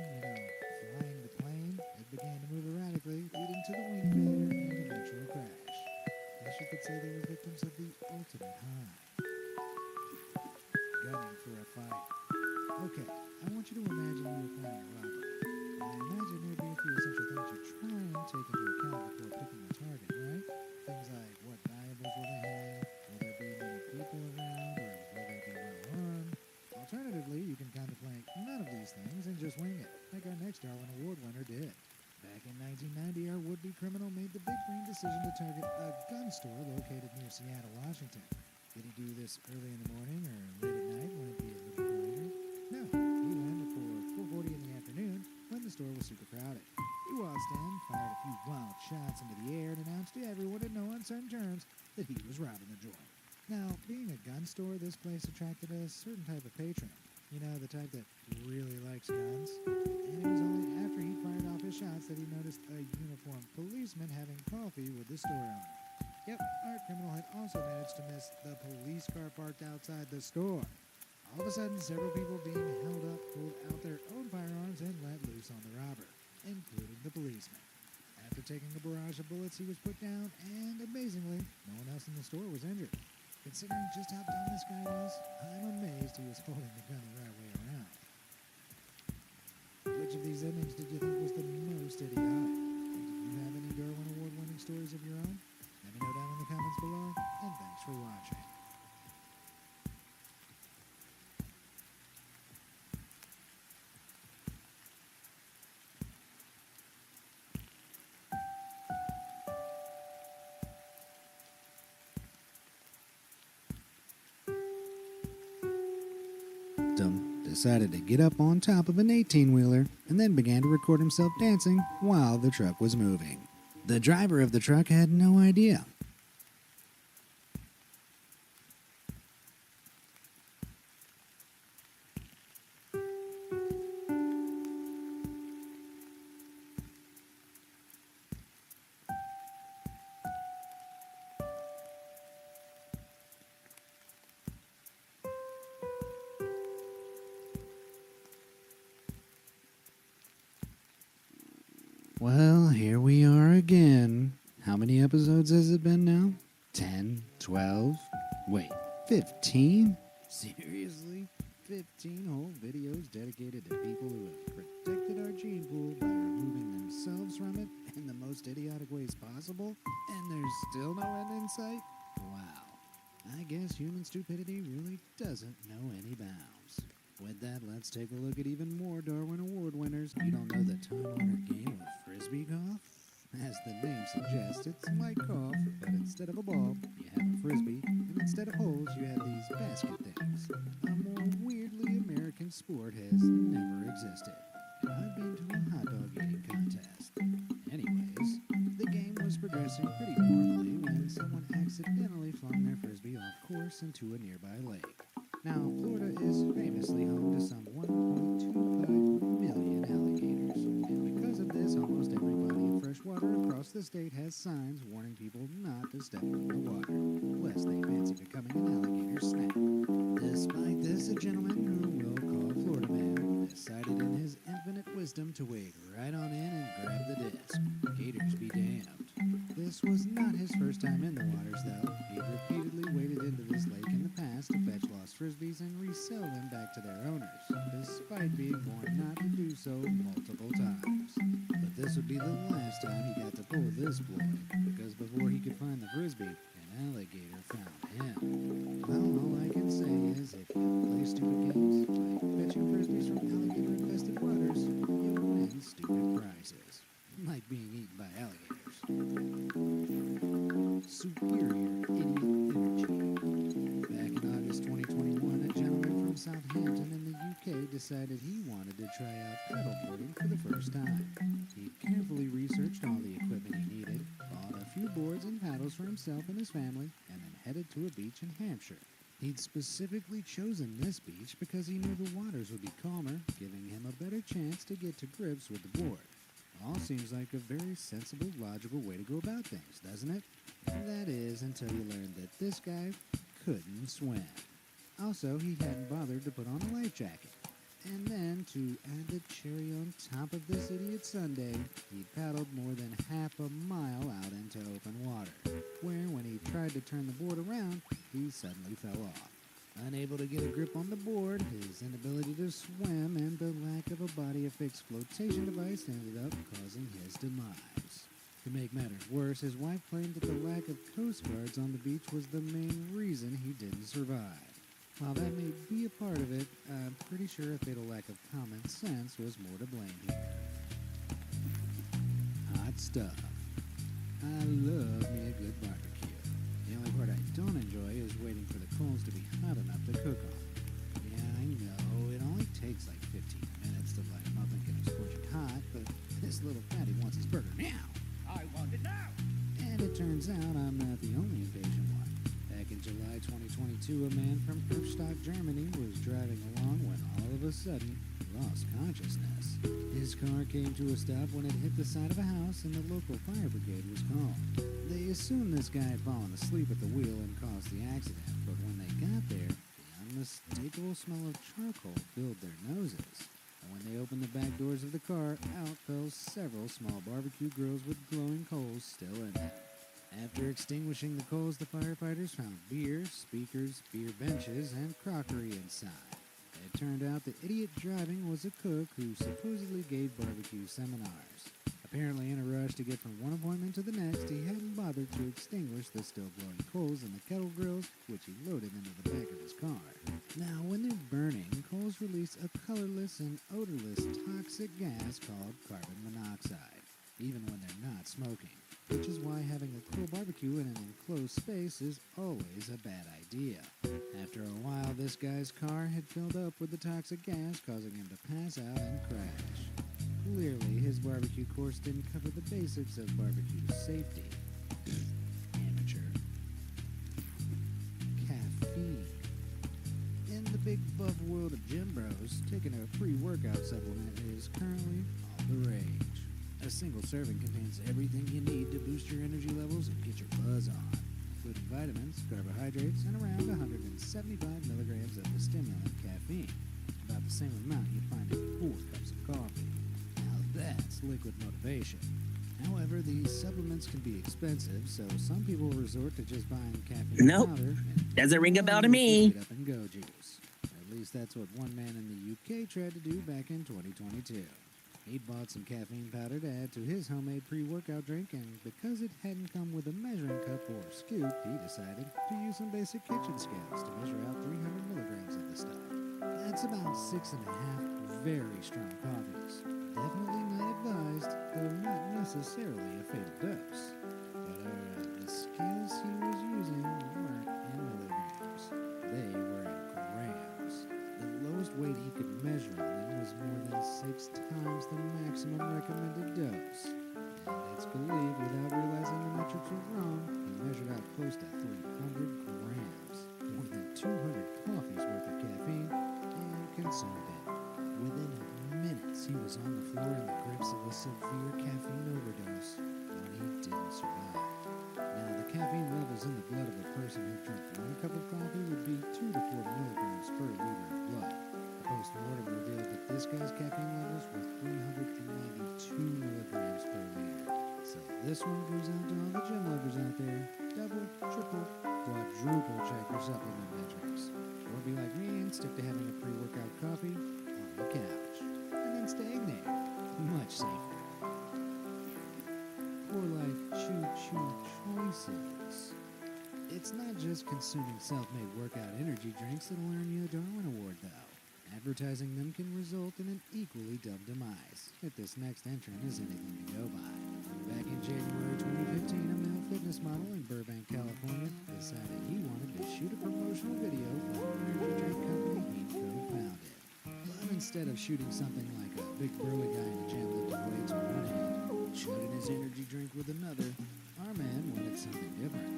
flying the plane, it began to move erratically, leading to the wing failure and eventual crash. I guess you could say they were victims of the ultimate high. Gunning for a fight. Okay, I want you to imagine you were planning a robbery. I imagine there'd be a few essential things you try and take into account before picking a target, right? Things like what valuables will they have, will there be many people around, or will they be well armed? Alternatively, you can contemplate none of these things and just wing it, like our next Darwin Award winner did. Back in 1990, our would-be criminal made the big green decision to target a gun store located near Seattle, Washington. Did he do this early in the morning or late at night when it'd be a little quieter? No, he went before 4:40 in the afternoon when the store was super crowded. He waltzed in, fired a few wild shots into the air, and announced to everyone in no uncertain terms that he was robbing the joint. Now, being a gun store, this place attracted a certain type of patron. You know, the type that really likes guns. And it was only after he fired off his shots that he noticed a uniformed policeman having coffee with the store owner. Yep, our criminal had also managed to miss the police car parked outside the store. All of a sudden, several people being held up pulled out their own firearms and let loose on the robber, including the policeman. After taking a barrage of bullets, he was put down, and amazingly, no one else in the store was injured. Considering just how dumb this guy was, I'm amazed he was holding the gun the right way around. Which of these endings did you think was the most idiotic? And do you have any Darwin Award-winning stories of your own? Let me know down in the comments below, and thanks for watching. Decided to get up on top of an 18-wheeler and then began to record himself dancing while the truck was moving. The driver of the truck had no idea. Well, here we are again. How many episodes has it been now? 10? 12? Wait, 15? Seriously? 15 whole videos dedicated to people who have protected our gene pool by removing themselves from it in the most idiotic ways possible? And there's still no end in sight? Wow. I guess human stupidity really doesn't know any bounds. With that, let's take a look at even more Darwin Award winners. You don't know the time-honored game of frisbee golf? As the name suggests, it's like golf, but instead of a ball, you have a frisbee, and instead of holes, you have these basket things. A more weirdly American sport has never existed. And I've been to a hot dog eating contest. Anyways, the game was progressing pretty normally when someone accidentally flung their frisbee off course into a nearby lake. Now, Florida is famously home to some 1.25 million alligators, and because of this, almost every body of fresh water across the state has signs warning people not to step into the water, lest they fancy becoming an alligator snack. Despite this, a gentleman who we'll call Florida Man decided in his infinite wisdom to wade right on in and grab the disc. Gators be damned. This was not his first time in the waters, though. He'd repeatedly waded into this lake in the past to fetch lost frisbees and resell them back to their owners, despite being warned not to do so multiple times. But this would be the last time he got to pull this ploy, because before he could find the frisbee, an alligator found him. Well, all I can say is if you play stupid games, like fetching frisbees from alligator-infested waters, you'll win stupid prizes, like being eaten by alligators. Superior idiot energy. Back in August 2021, a gentleman from Southampton in the UK decided he wanted to try out paddleboarding for the first time. He carefully researched all the equipment he needed, bought a few boards and paddles for himself and his family, and then headed to a beach in Hampshire. He'd specifically chosen this beach because he knew the waters would be calmer, giving him a better chance to get to grips with the board. All seems like a very sensible, logical way to go about things, doesn't it? That is, until you learn that this guy couldn't swim. Also, he hadn't bothered to put on a life jacket. And then, to add the cherry on top of this idiot's sundae, he paddled more than half a mile out into open water, where when he tried to turn the board around, he suddenly fell off. Unable to get a grip on the board, his inability to swim, and the lack of a body-affixed flotation device ended up causing his demise. To make matters worse, his wife claimed that the lack of Coast Guards on the beach was the main reason he didn't survive. While that may be a part of it, I'm pretty sure a fatal lack of common sense was more to blame here. Hot stuff. I love me a good barbecue. The only part I don't enjoy is waiting for the coals to be hot enough to cook on. Yeah, I know, it only takes like 15 minutes to light them up and get them scorching hot, but this little fatty wants his burger now. I want it now! And it turns out I'm not the only impatient one. Back in July 2022, a man from Erfstadt, Germany was driving along when all of a sudden he lost consciousness. His car came to a stop when it hit the side of a house and the local fire brigade was called. They assumed this guy had fallen asleep at the wheel and caused the accident, but when they got there, the unmistakable smell of charcoal filled their noses. And when they opened the back doors of the car, out fell several small barbecue grills with glowing coals still in them. After extinguishing the coals, the firefighters found beer, speakers, beer benches, and crockery inside. It turned out the idiot driving was a cook who supposedly gave barbecue seminars. Apparently, in a rush to get from one appointment to the next, he hadn't bothered to extinguish the still glowing coals in the kettle grills, which he loaded into the back of his car. Now, when they're burning, coals release a colorless and odorless toxic gas called carbon monoxide, even when they're not smoking. Which is why having a cool barbecue in an enclosed space is always a bad idea. After a while, this guy's car had filled up with the toxic gas, causing him to pass out and crash. Clearly, his barbecue course didn't cover the basics of barbecue safety. Amateur. Caffeine. In the big buff world of gym bros, taking a pre-workout supplement is currently all the rage. A single serving contains everything you need to boost your energy levels and get your buzz on, including vitamins, carbohydrates, and around 175 milligrams of the stimulant caffeine, about the same amount you'd find in 4 cups of coffee. Now that's liquid motivation. However, these supplements can be expensive, so some people resort to just buying caffeine powder. Doesn't ring a bell to me. Get up and go juice. At least that's what one man in the UK tried to do back in 2022. He bought some caffeine powder to add to his homemade pre-workout drink, and because it hadn't come with a measuring cup or scoop, he decided to use some basic kitchen scales to measure out 300 milligrams of the stuff. That's about 6.5 very strong coffees. Definitely not advised, though not necessarily a fatal dose. But the scales he was using weren't in milligrams. They were in grams. The lowest weight he could measure on them was more than 6 times the maximum recommended dose. And it's believed, without realizing the metrics were wrong, he measured out close to 300 grams, more than 200 coffees worth of caffeine, and consumed it. Within minutes, he was on the floor in the grips of a severe caffeine overdose when he didn't survive. Now, the caffeine levels in the blood of a person who drank 1 cup of coffee would be 2 to 4 milligrams per liter of blood. Post-mortem revealed that this guy's caffeine levels were 392 milligrams per liter. So this one goes out to all the gym lovers out there. Double, triple, quadruple check your supplement metrics. Or be like me and stick to having a pre-workout coffee on the couch. And then staying there. Much safer. Poor life choo-choo choices. It's not just consuming self-made workout energy drinks that'll earn you a Darwin Award, though. Advertising them can result in an equally dumb demise, if this next entrant is anything to go by. Back in January 2015, a male fitness model in Burbank, California, decided he wanted to shoot a promotional video for an energy drink company he co-founded. But instead of shooting something like a big burly guy in a gym lifting weights on one hand, shooting his energy drink with another, our man wanted something different.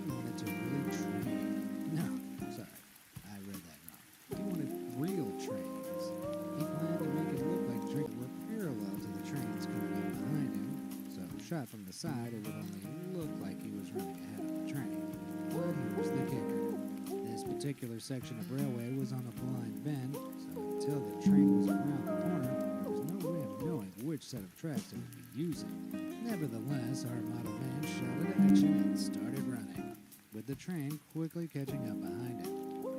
He wanted to really train. No, sorry, I read that wrong. He wanted real trains. He planned to make it look like drinks were parallel to the trains coming up behind him, so shot from the side it would only look like he was running ahead of the train. But here's the kicker. This particular section of railway was on a blind bend, so until the train was around the corner, there was no way of knowing which set of tracks it would be using. Nevertheless, our model man shot into action and started running, with the train quickly catching up behind him.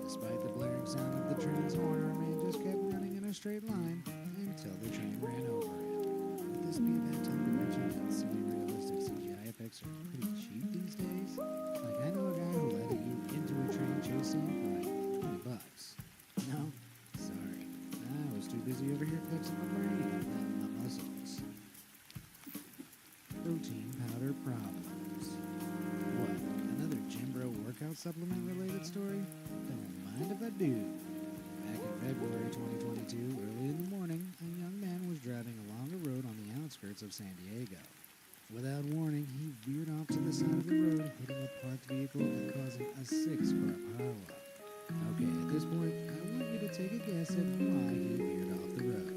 Despite the blaring sound of the train's horn, our man just kept running in a straight line until the train ran over him. Would this be a bad time to mention that semi-realistic CGI effects are pretty cheap these days? Like, I know a guy who let you into a train chase scene for like $20. No? Sorry. I was too busy over here flexing my brain and my muscles. Protein powder problems. What? Another Gym Bro workout supplement related story? Don't mind if I do. Back in February 2022, early in the morning, a young man was driving along a road on the outskirts of San Diego. Without warning, he veered off to the side of the road, hitting a parked vehicle and causing a 6-car pileup. Okay, at this point, I want you to take a guess at why he veered off the road.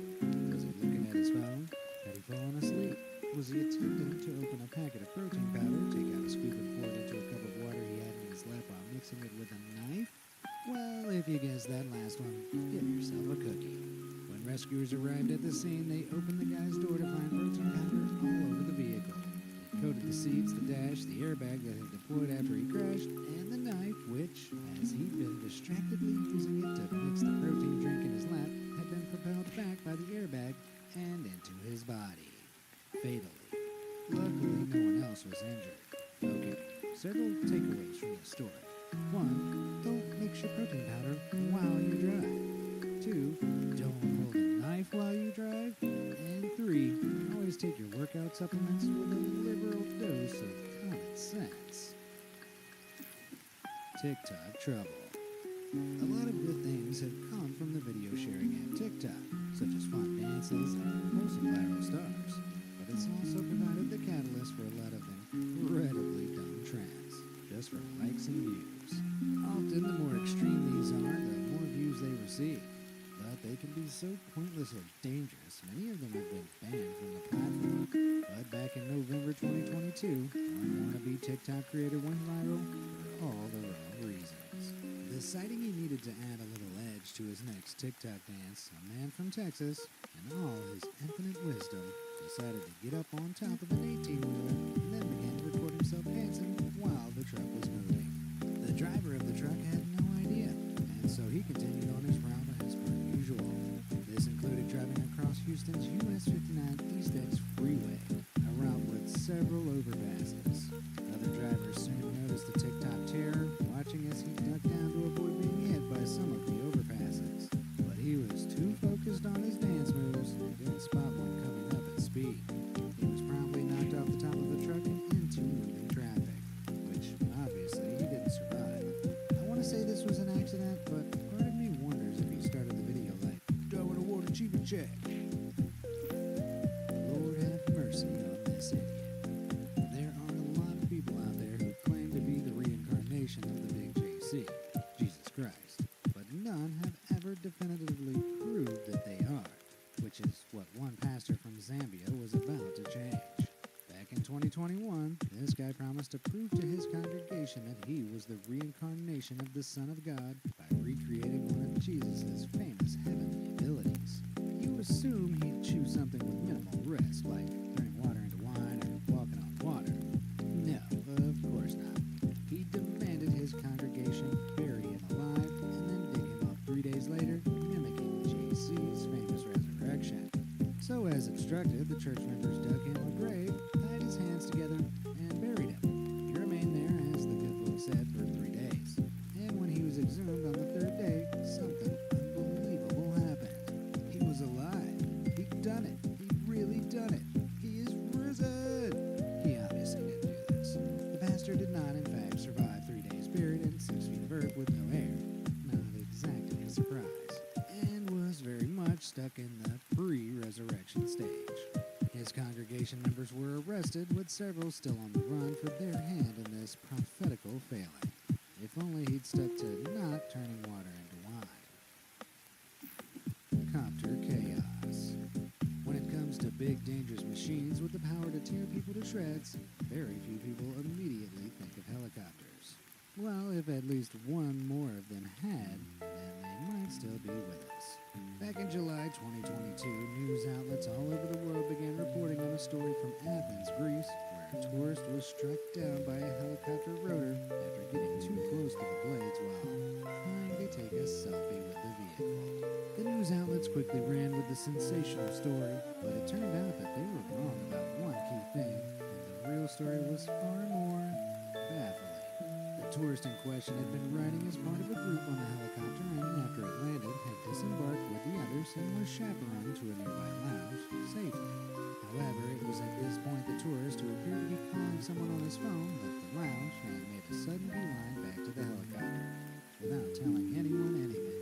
Was he looking at his phone? Had he fallen asleep? Was he attempting to open a packet of protein powder, take out a scoop and pour it into a cup of water he had in his lap while mixing it with a knife? Well, if you guessed that last one, give yourself a cookie. When rescuers arrived at the scene, they opened the guy's door to find protein powder all over the vehicle. It coated the seats, the dash, the airbag that had deployed after he crashed, and the knife, which, as he'd been distractedly using it to mix the protein drink in his lap, had been propelled back by the airbag and into his body. Fatally. Luckily, no one else was injured. Okay, several takeaways from this story. 1. Don't mix your protein powder while you drive. 2. Don't hold a knife while you drive. And 3. Always take your workout supplements with a liberal dose of common sense. TikTok trouble. A lot of good things have come from the video sharing app TikTok, such as fun dances and wholesome viral stars. But it's also provided the catalyst for a lot of incredibly dumb trends, just for likes and views. Often, the more extreme these are, the more views they receive. But they can be so pointless or dangerous, many of them have been banned from the platform. But back in November 2022, one wannabe TikTok creator went viral for all the wrong reasons. Deciding he needed to add a little edge to his next TikTok dance, a man from Texas, in all his infinite wisdom, decided to get up on top of an 18-wheeler and then began to record himself dancing while the truck was moving. The driver of the truck had no idea, and so he continued on his route as per usual. This included driving across Houston's US 59 East X Freeway, a route with several overpasses. Other drivers soon noticed the TikTok terror, watching as he ducked down to avoid being hit by some of the overpasses. But he was too focused on his dance moves and didn't spot one coming up at speed. He was promptly knocked off the top of the truck and into moving traffic, which obviously he didn't survive. I want to say this was an accident, but part of me wonders if he started the video like, "Throwing a water achievement check." Lord have mercy on this idiot. There are a lot of people out there who claim to be the reincarnation of the big JC, Jesus Christ, but none have ever definitively proved that they are, which is what one pastor from Zambia was about to change. Back in 2021, this guy promised to prove to his congregation that he was the reincarnation of the Son of God by recreating one of Jesus' famous heavenly abilities. You assume he'd choose something with minimal risk, like turning water into wine or walking on water. No, of course not. He demanded his congregation bury him alive and then dig him up 3 days later, mimicking JC's famous resurrection. So as instructed, the church members dug him a grave, tied his hands together, and buried him. He remained there, as the good book said, for 3 days. And when he was exhumed on the 3rd day, something unbelievable happened. He was alive. He'd done it. He'd really done it. He is risen! He obviously didn't do this. The pastor did not, in fact, survive 3 days buried in 6 feet of earth with no air. Not exactly a surprise. And was very much stuck in the pre-resurrection stage. His congregation members were arrested, with several still on the run for their hand in this prophetical failing. If only he'd stuck to not turning water into wine. Copter chaos. When it comes to big, dangerous machines with the power to tear people to shreds, very few people immediately think of helicopters. Well, if at least one more of them had, then they might still be with us. Back in July 2022, news outlets all over the world began reporting on a story from Athens, Greece, where a tourist was struck down by a helicopter rotor after getting too close to the blades while trying to take quickly ran with the sensational story, but it turned out that they were wrong about one key thing, and the real story was far more baffling. The tourist in question had been riding as part of a group on the helicopter and, after it landed, had disembarked with the others and was chaperoned to a nearby lounge safely. However, it was at this point the tourist, who appeared to be calling someone on his phone, left the lounge and made a sudden beeline back to the helicopter, without telling anyone anything.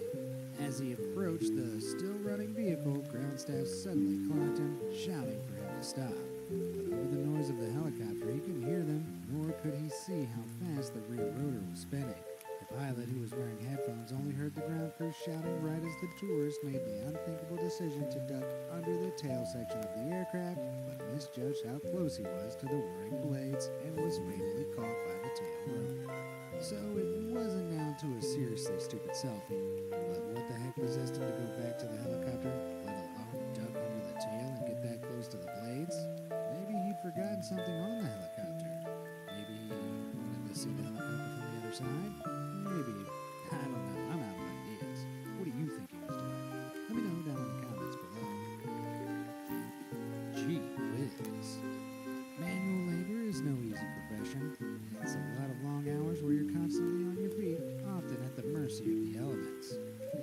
As he approached the still-running vehicle, ground staff suddenly clocked him, shouting for him to stop. But over the noise of the helicopter, he couldn't hear them, nor could he see how fast the rear rotor was spinning. The pilot, who was wearing headphones, only heard the ground crew shouting right as the tourist made the unthinkable decision to duck under the tail section of the aircraft, but misjudged how close he was to the whirring blades and was fatally caught by the tail rotor. So it wasn't down to a seriously stupid selfie, but what the heck possessed him to go back to the helicopter, let alone duck under the tail and get that close to the blades? Maybe he'd forgotten something on the helicopter. Maybe he wanted to see the helicopter from the other side. Maybe. I don't know. I'm out of ideas. What do you think he was doing? Let me know down in the comments below. Gee whiz. Manual labor is no easy profession. It's a lot of long hours where you're constantly on your feet, often at the mercy of the elements.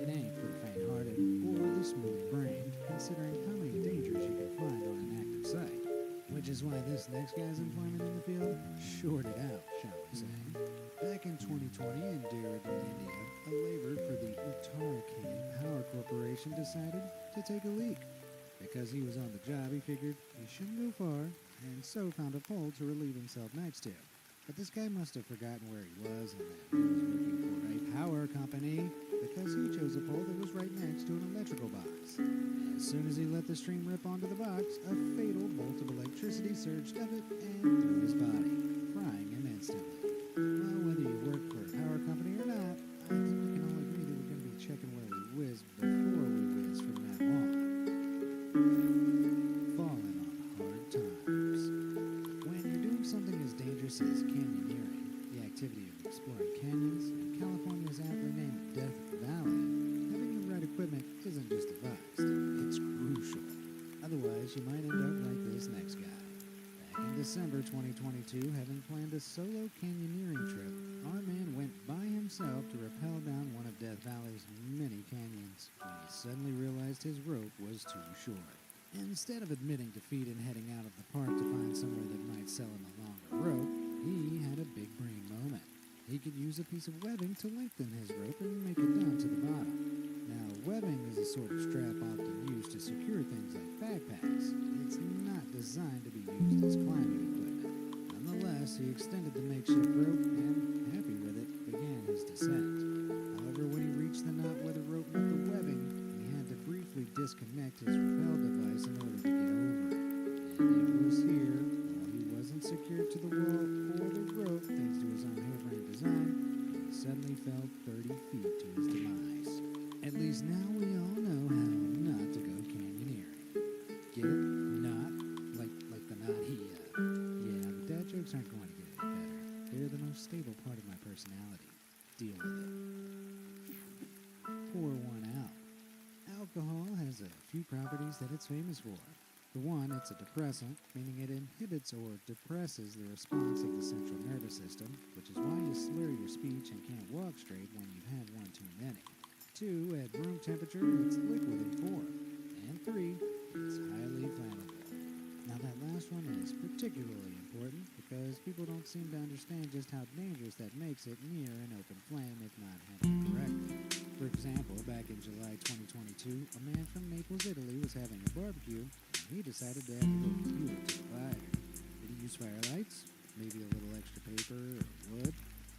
It ain't for the faint-hearted or the smooth-brained, considering how many dangers you can find on an active site. Which is why this next guy's employment in the field shorted out, shall we say. Back in 2020 in Dehradun, India, a laborer for the Uttarakhand Power Corporation decided to take a leak. Because he was on the job, he figured he shouldn't go far, and so found a pole to relieve himself next to. But this guy must have forgotten where he was and that he was working for a power company, because he chose a pole that was right next to an electrical box. As soon as he let the stream rip onto the box, a fatal bolt of electricity surged up it and through his body, frying him instantly. Well, whether you work for a power company or not, I think we can all agree that we're going to be checking where we whiz before we whiz from now on. Falling on hard times. When you're doing something as dangerous as canyoneering, the activity of exploring canyons, and California's aptly named Death Valley, having the right equipment isn't just advised, it's crucial. Otherwise, you might end up like this next guy. Back in December 2022, having planned a solo canyoneering trip, our man went by himself to rappel down one of Death Valley's many canyons when he suddenly realized his rope was too short. Instead of admitting defeat and heading out of the park to find somewhere that might sell him a longer rope, he had a big brain moment. He could use a piece of webbing to lengthen his rope and make it down to the bottom. Now, webbing is a sort of strap often used to secure things like backpacks. It's not designed to be used as climbing equipment. Nonetheless, he extended the makeshift rope and, happy with it, began his descent. However, when he reached the knot where the rope met the webbing, he had to briefly disconnect his rappel device in order to get over it. And it was here, while he wasn't secured to the wall or the rope thanks to his own harebrained design, he suddenly fell 30 feet to his demise. At least now we all know how not to go canyoneering. Get it? Not? Like the knot he, yeah, the dad jokes aren't going to get any better. They're the most stable part of my personality. Deal with it. Pour one out. Alcohol has a few properties that it's famous for. For one, it's a depressant, meaning it inhibits or depresses the response of the central nervous system, which is why you slur your speech and can't walk straight when you've had one too many. 2, at room temperature, it's liquid in form. And 3, it's highly flammable. Now that last one is particularly important because people don't seem to understand just how dangerous that makes it near an open flame if not handled correctly. For example, back in July 2022, a man from Naples, Italy was having a barbecue and he decided to add a little fuel to the fire. Did he use firelights? Maybe a little extra paper or wood?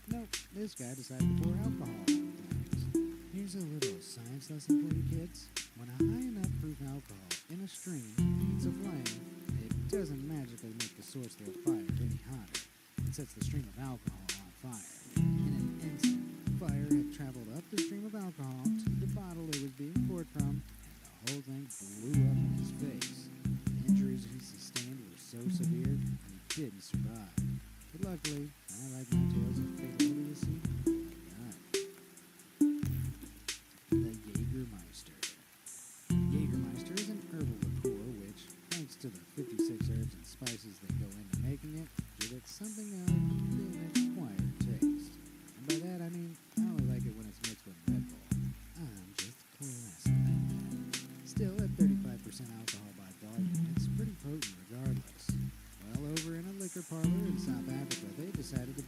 Nope, this guy decided to pour alcohol on the flames. Here's a little science lesson for you kids. When a high enough proof alcohol in a stream meets a flame, it doesn't magically make the source of the fire any hotter. It sets the stream of alcohol on fire. In an instant, fire had traveled up the stream of alcohol to the bottle it was being poured from, and the whole thing blew up in his face. The injuries he sustained were so severe, he didn't survive. But luckily, I like my tales of fatal idiocy. The Jägermeister.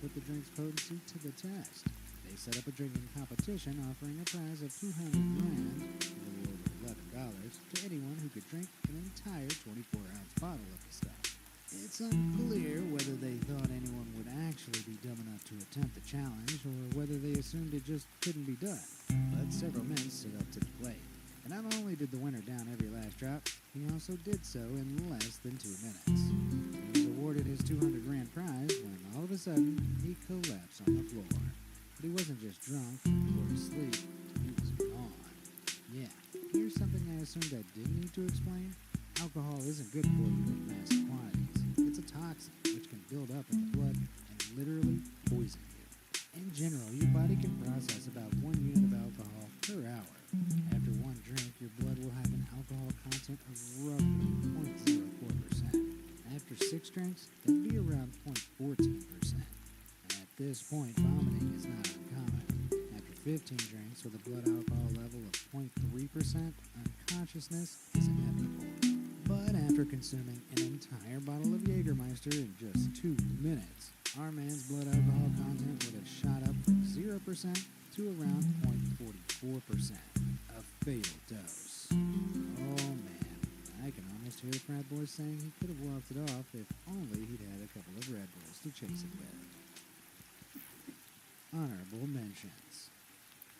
put the drink's potency to the test. They set up a drinking competition offering a prize of 200 grand, a little over $11, to anyone who could drink an entire 24-ounce bottle of the stuff. It's unclear whether they thought anyone would actually be dumb enough to attempt the challenge, or whether they assumed it just couldn't be done. But several men stood up to the plate. And not only did the winner down every last drop, he also did so in less than 2 minutes. He was awarded his 200 grand prize when all of a sudden he collapsed on the floor. But he wasn't just drunk or asleep, he was gone. Yeah, here's something I assumed I didn't need to explain. Alcohol isn't good for you in massive quantities. It's a toxin which can build up in the blood and literally poison you. In general, your body can process about 1 unit of alcohol per hour. After one drink, your blood will have an alcohol content of roughly 0.04%. After 6 drinks, that'd be around 0.14%. At this point, vomiting is not uncommon. After 15 drinks with a blood alcohol level of 0.3%, unconsciousness is inevitable. But after consuming an entire bottle of Jägermeister in just 2 minutes, our man's blood alcohol content would have shot up from 0% to around 0.44%. A fatal dose. Oh man, I can almost hear the frat boy saying he could have walked it off if only he'd had a couple of Red Bulls to chase it with. Honorable mentions.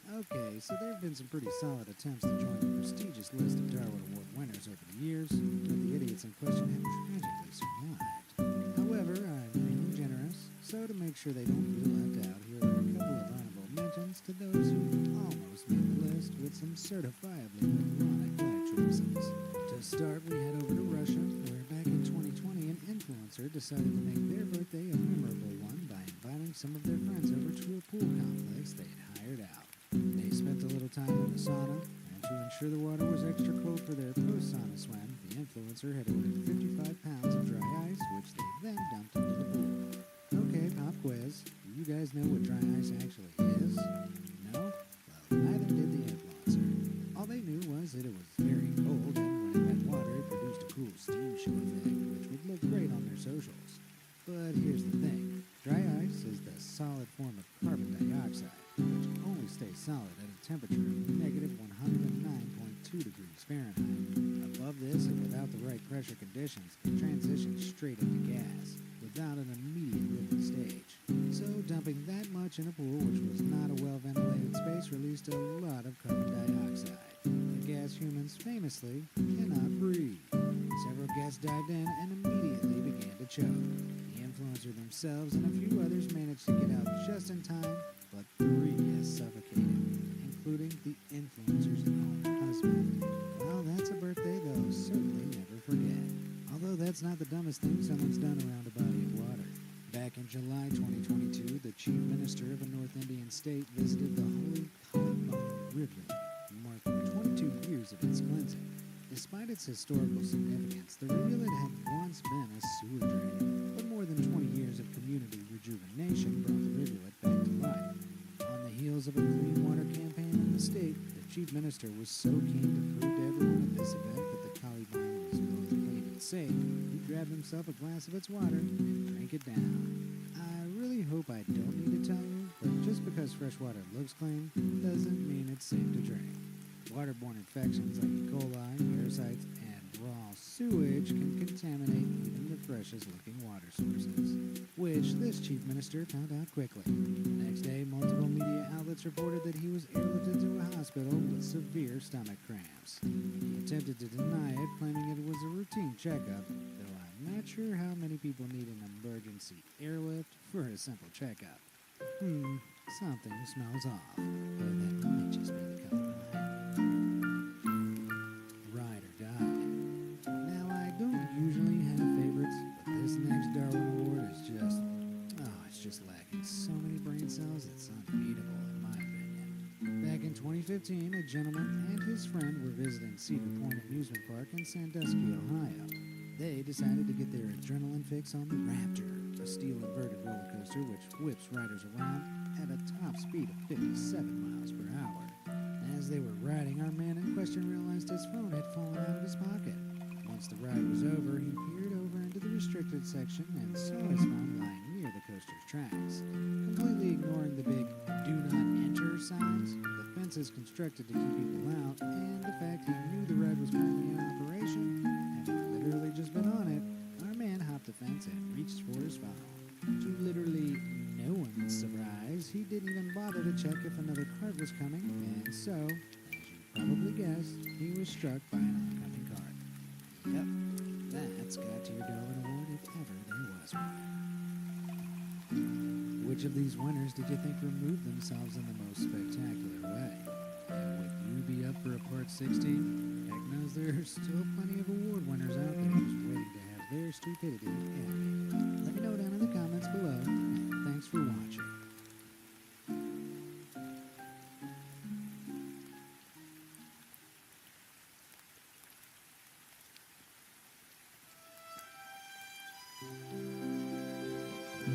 Okay, so there have been some pretty solid attempts to join the prestigious list of Darwin Award winners over the years, but the idiots in question have tragically survived. However, I'm being generous, so to make sure they don't feel left out, here are a couple of honorable mentions to those who almost made the list with some certifiably moronic life choices. To start, we head over to Russia, where back in 2020 an influencer decided to make their birthday a memorable one by inviting some of their friends over to a pool complex they'd hired out. They spent a little time in the sauna, and to ensure the water was extra cold for their post-sauna swim, the influencer had ordered 55 pounds of dry ice, which they then dumped into the pool. Okay, pop quiz. Do you guys know what dry ice actually is? No? Well, neither did the influencer. All they knew was that it was very cold, and when it met water, it produced a cool steam show effect, which would look great on their socials. But here's the thing. Dry ice is the solid form of carbon dioxide, which only stays solid at a temperature of negative 109.2 degrees Fahrenheit. Above this, and without the right pressure conditions, it transitions straight into gas, without an immediate living stage. So dumping that much in a pool, which was not a well-ventilated space, released a lot of carbon dioxide, a gas humans famously cannot breathe. Several guests dived in and immediately began to choke. The influencer themselves and a few others managed to get out just in time, but 3 guests suffocated, including the influencer's own husband. Well, that's a birthday they'll certainly never forget. Although that's not the dumbest thing someone's done around a body of water. Back in July 2022, the chief minister of a North Indian state visited the holy ChunkyMouse River, marking 22 years of its cleansing. Despite its historical significance, the rivulet had once been a sewer drain, but more than 20 years of community rejuvenation brought the rivulet back to life. On the heels of a clean water campaign in the state, the chief minister was so keen to prove to everyone at this event that the Kaliban was both clean and safe, he grabbed himself a glass of its water and drank it down. I really hope I don't need to tell you, but just because fresh water looks clean doesn't mean it's safe to drink. Waterborne infections like E. coli, parasites, and raw sewage can contaminate even the freshest-looking water sources, which this chief minister found out quickly. The next day, multiple media outlets reported that he was airlifted to a hospital with severe stomach cramps. He attempted to deny it, claiming it was a routine checkup, though I'm not sure how many people need an emergency airlift for a simple checkup. Something smells off, but that might just be the color. Ride or die. Now, I don't usually have favorites, but this next Darwin Award is just, it's just lacking so many brain cells, it's unbeatable in my opinion. Back in 2015, a gentleman and his friend were visiting Cedar Point Amusement Park in Sandusky, Ohio. They decided to get their adrenaline fix on the Raptor, a steel-inverted roller coaster which whips riders around at a top speed of 57 miles per hour. As they were riding, our man in question realized his phone had fallen out of his pocket. Once the ride was over, he peered over into the restricted section and saw his phone lying near clear the coaster's tracks, completely ignoring the big "do not enter" signs, the fences constructed to keep people out, and the fact he knew the ride was currently in operation, having literally just been on it. Our man hopped the fence and reached for his phone. To literally no one's surprise, he didn't even bother to check if another cart was coming, and so, as you probably guessed, he was struck by an oncoming cart. Yep, that's got to your Darwin Award if ever there was one. Which of these winners did you think removed themselves in the most spectacular way? And would you be up for a part 16? Heck knows there are still plenty of award winners out there just waiting to have their stupidity animated. Let me know down in the comments below, and thanks for watching.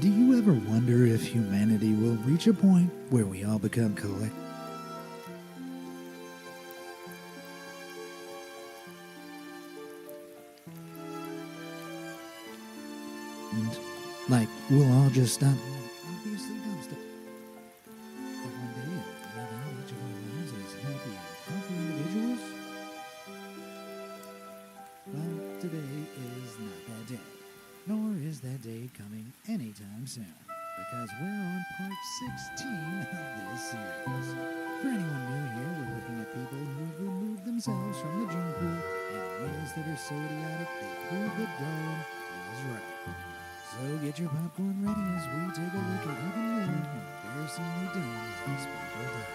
Do you ever wonder if humanity will reach a point where we all become like, we'll all just stop. Obviously, dumpster. But one day, and live out each of our lives as happy and healthy individuals? Well, today is not that day. Nor is that day coming anytime soon, because we're on part 16 of this series. For anyone new here, we're looking at people who have removed themselves from the gene pool in ways that are so idiotic they prove that Darwin was right. So get your popcorn ready as we take a look at even more embarrassingly dumb these people die.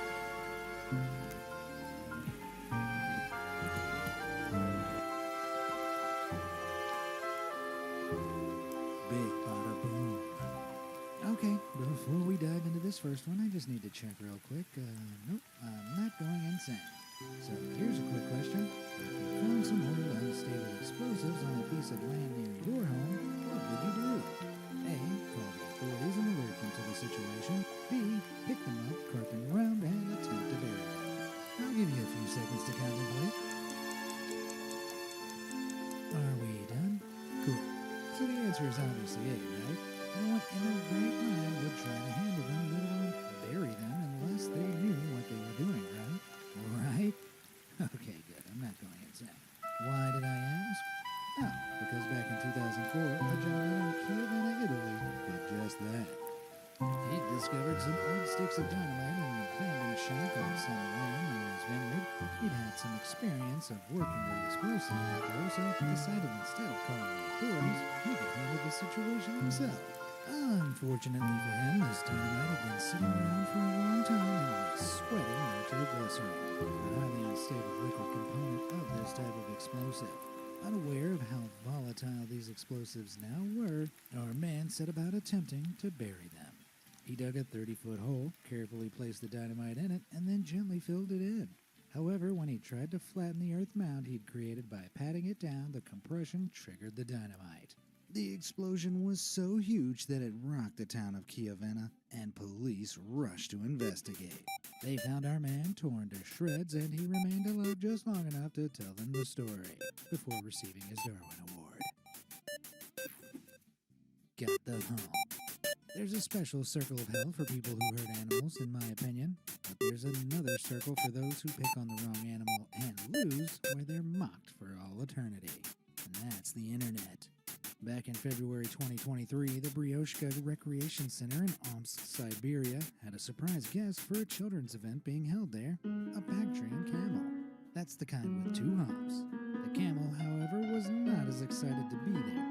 Big bada boom. Okay, before we dive into this first one, I just need to check real quick. Nope, I'm not going insane. So here's a quick question. If you found some old unstable explosives on a piece of land near your home, what would you do? A. Call the authorities and alert them to the situation. B. Pick them up, cart them around, and attempt to bury them. I'll give you a few seconds to contemplate. Are we done? Cool. So the answer is obviously A, right? No one in their right mind would try to handle them, let alone bury them, unless they knew what they were doing, right? Right? Okay, good. I'm not going insane. Why did I ask? Oh, because back in 2004, a gentleman in Chiavenna, Italy, did just that. He discovered some old sticks of dynamite in an abandoned shack on some land near his vineyard. He'd had some experience of working with explosives before, so he decided instead of calling the authorities, he could handle the situation himself. Unfortunately for him, this dynamite had been sitting around for a long time and was sweating nitroglycerin, the highly unstable liquid component of this type of explosive. Unaware of how volatile these explosives now were, our man set about attempting to bury them. He dug a 30-foot hole, carefully placed the dynamite in it, and then gently filled it in. However, when he tried to flatten the earth mound he'd created by patting it down, the compression triggered the dynamite. The explosion was so huge that it rocked the town of Chiavenna, and police rushed to investigate. They found our man torn to shreds, and he remained alive just long enough to tell them the story before receiving his Darwin Award. Got the hump. There's a special circle of hell for people who hurt animals, in my opinion, but there's another circle for those who pick on the wrong animal and lose, where they're mocked for all eternity. And that's the internet. Back in February 2023, the Brioshka Recreation Center in Omsk, Siberia, had a surprise guest for a children's event being held there, a Bactrian camel. That's the kind with 2 humps. The camel, however, was not as excited to be there.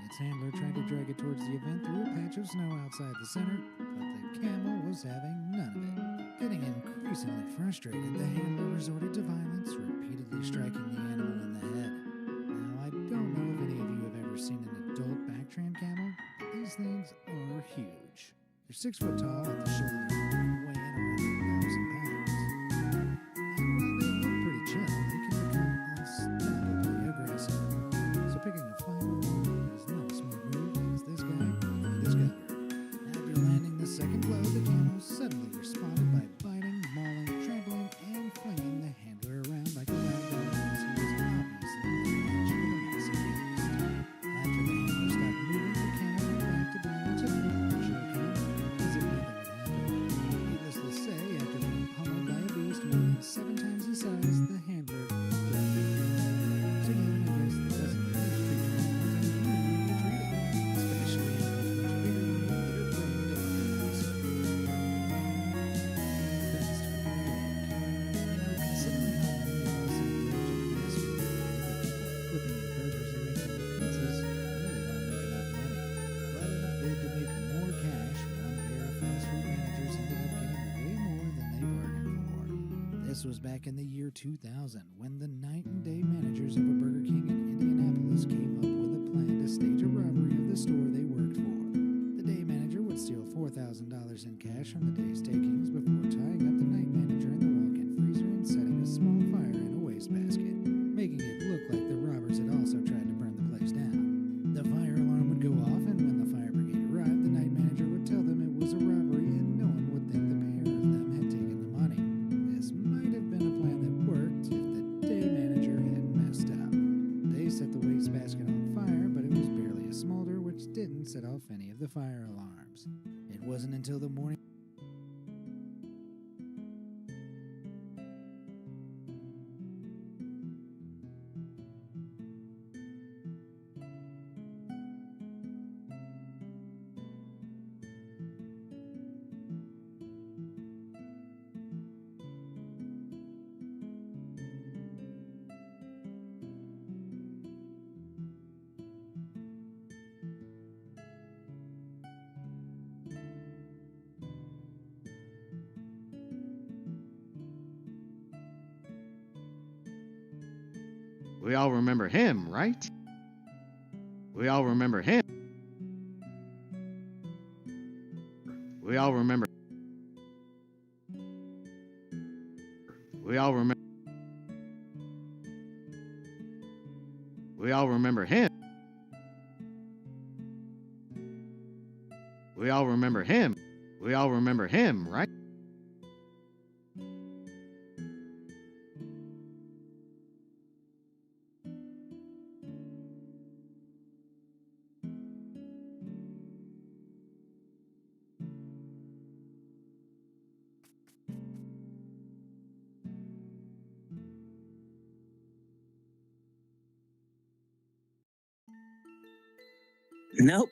Its handler tried to drag it towards the event through a patch of snow outside the center, but the camel was having none of it. Getting increasingly frustrated, the handler resorted to violence, repeatedly striking the animal in the head. Now, I don't know if any of you have ever seen an adult Bactrian camel, but these things are huge. They're 6 foot tall at the shoulder and weigh in around 1,000 pounds. And while they look pretty chill, they can become unstoppably aggressive. So picking a fight with one is not a smart move, as this guy discovered. After landing the second blow, the camel suddenly responded by biting, mauling, trampling, and flinging the handler around like a rag doll, as he was obviously no match for the massive beast. After the handler stopped moving, the camel went back to being a typical This was back in the year 2000 when the night and day managers of a Burger King in Indianapolis came up with a plan to stage a robbery of the store they worked for. The day manager would steal $4,000 in cash from the day's takings before tying up the night manager in the walk-in freezer and setting a small fire in a wastebasket, making it look like the robbers had also tried to burn the place down. The fire alarm would go off, and when the fire brigade arrived, the night manager would tell them it was a robbery and no one would think the pair of them had taken the money. This might have been a plan that worked if the day manager hadn't messed up. They set the wastebasket on fire, but it was barely a smolder, which didn't set off any of the fire alarms. It wasn't until the morning We all remember him, right? We all remember him. We all remember. We all remember. We all remember him. We all remember him. We all remember him, right? Nope.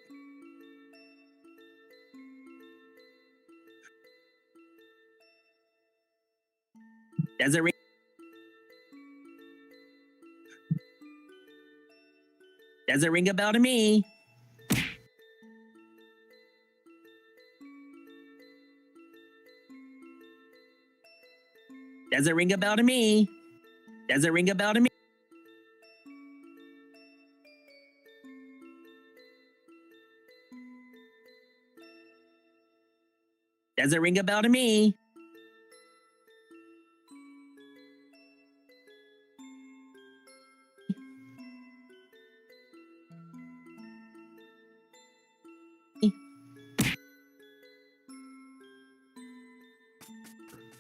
Does it ring? Does it ring a bell to me? Does it ring a bell to me? Does it ring a bell to me? Does it ring a bell to me?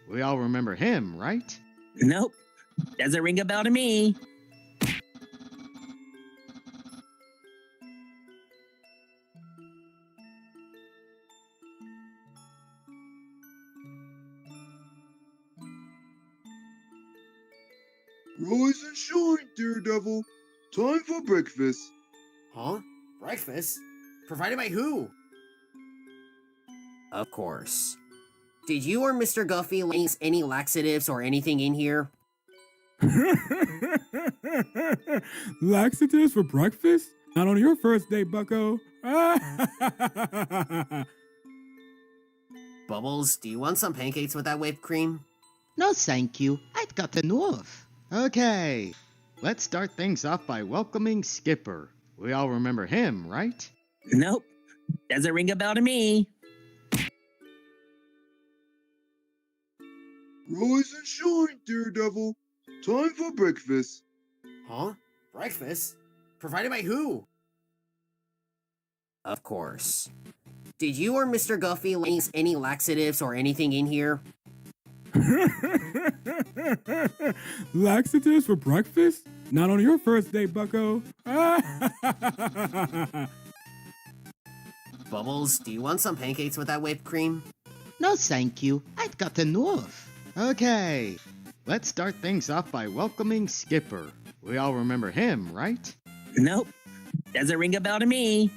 We all remember him, right? Nope. Does it ring a bell to me? Rise and shine, Daredevil. Time for breakfast. Huh? Breakfast? Provided by who? Of course. Did you or Mr. Guffey lace any laxatives or anything in here? Laxatives for breakfast? Not on your first date, bucko. Bubbles, do you want some pancakes with that whipped cream? No, thank you. I've got enough. Okay, let's start things off by welcoming Skipper. We all remember him, right? Nope. Does it ring a bell to me? Rise and shine, Daredevil. Time for breakfast. Huh? Breakfast? Provided by who? Of course. Did you or Mr. Guffey lace any laxatives or anything in here? Laxatives for breakfast? Not on your first date, bucko. Bubbles, do you want some pancakes with that whipped cream? No, thank you. I've got enough. Okay, let's start things off by welcoming Skipper. We all remember him, right? Nope. Does it ring a bell to me?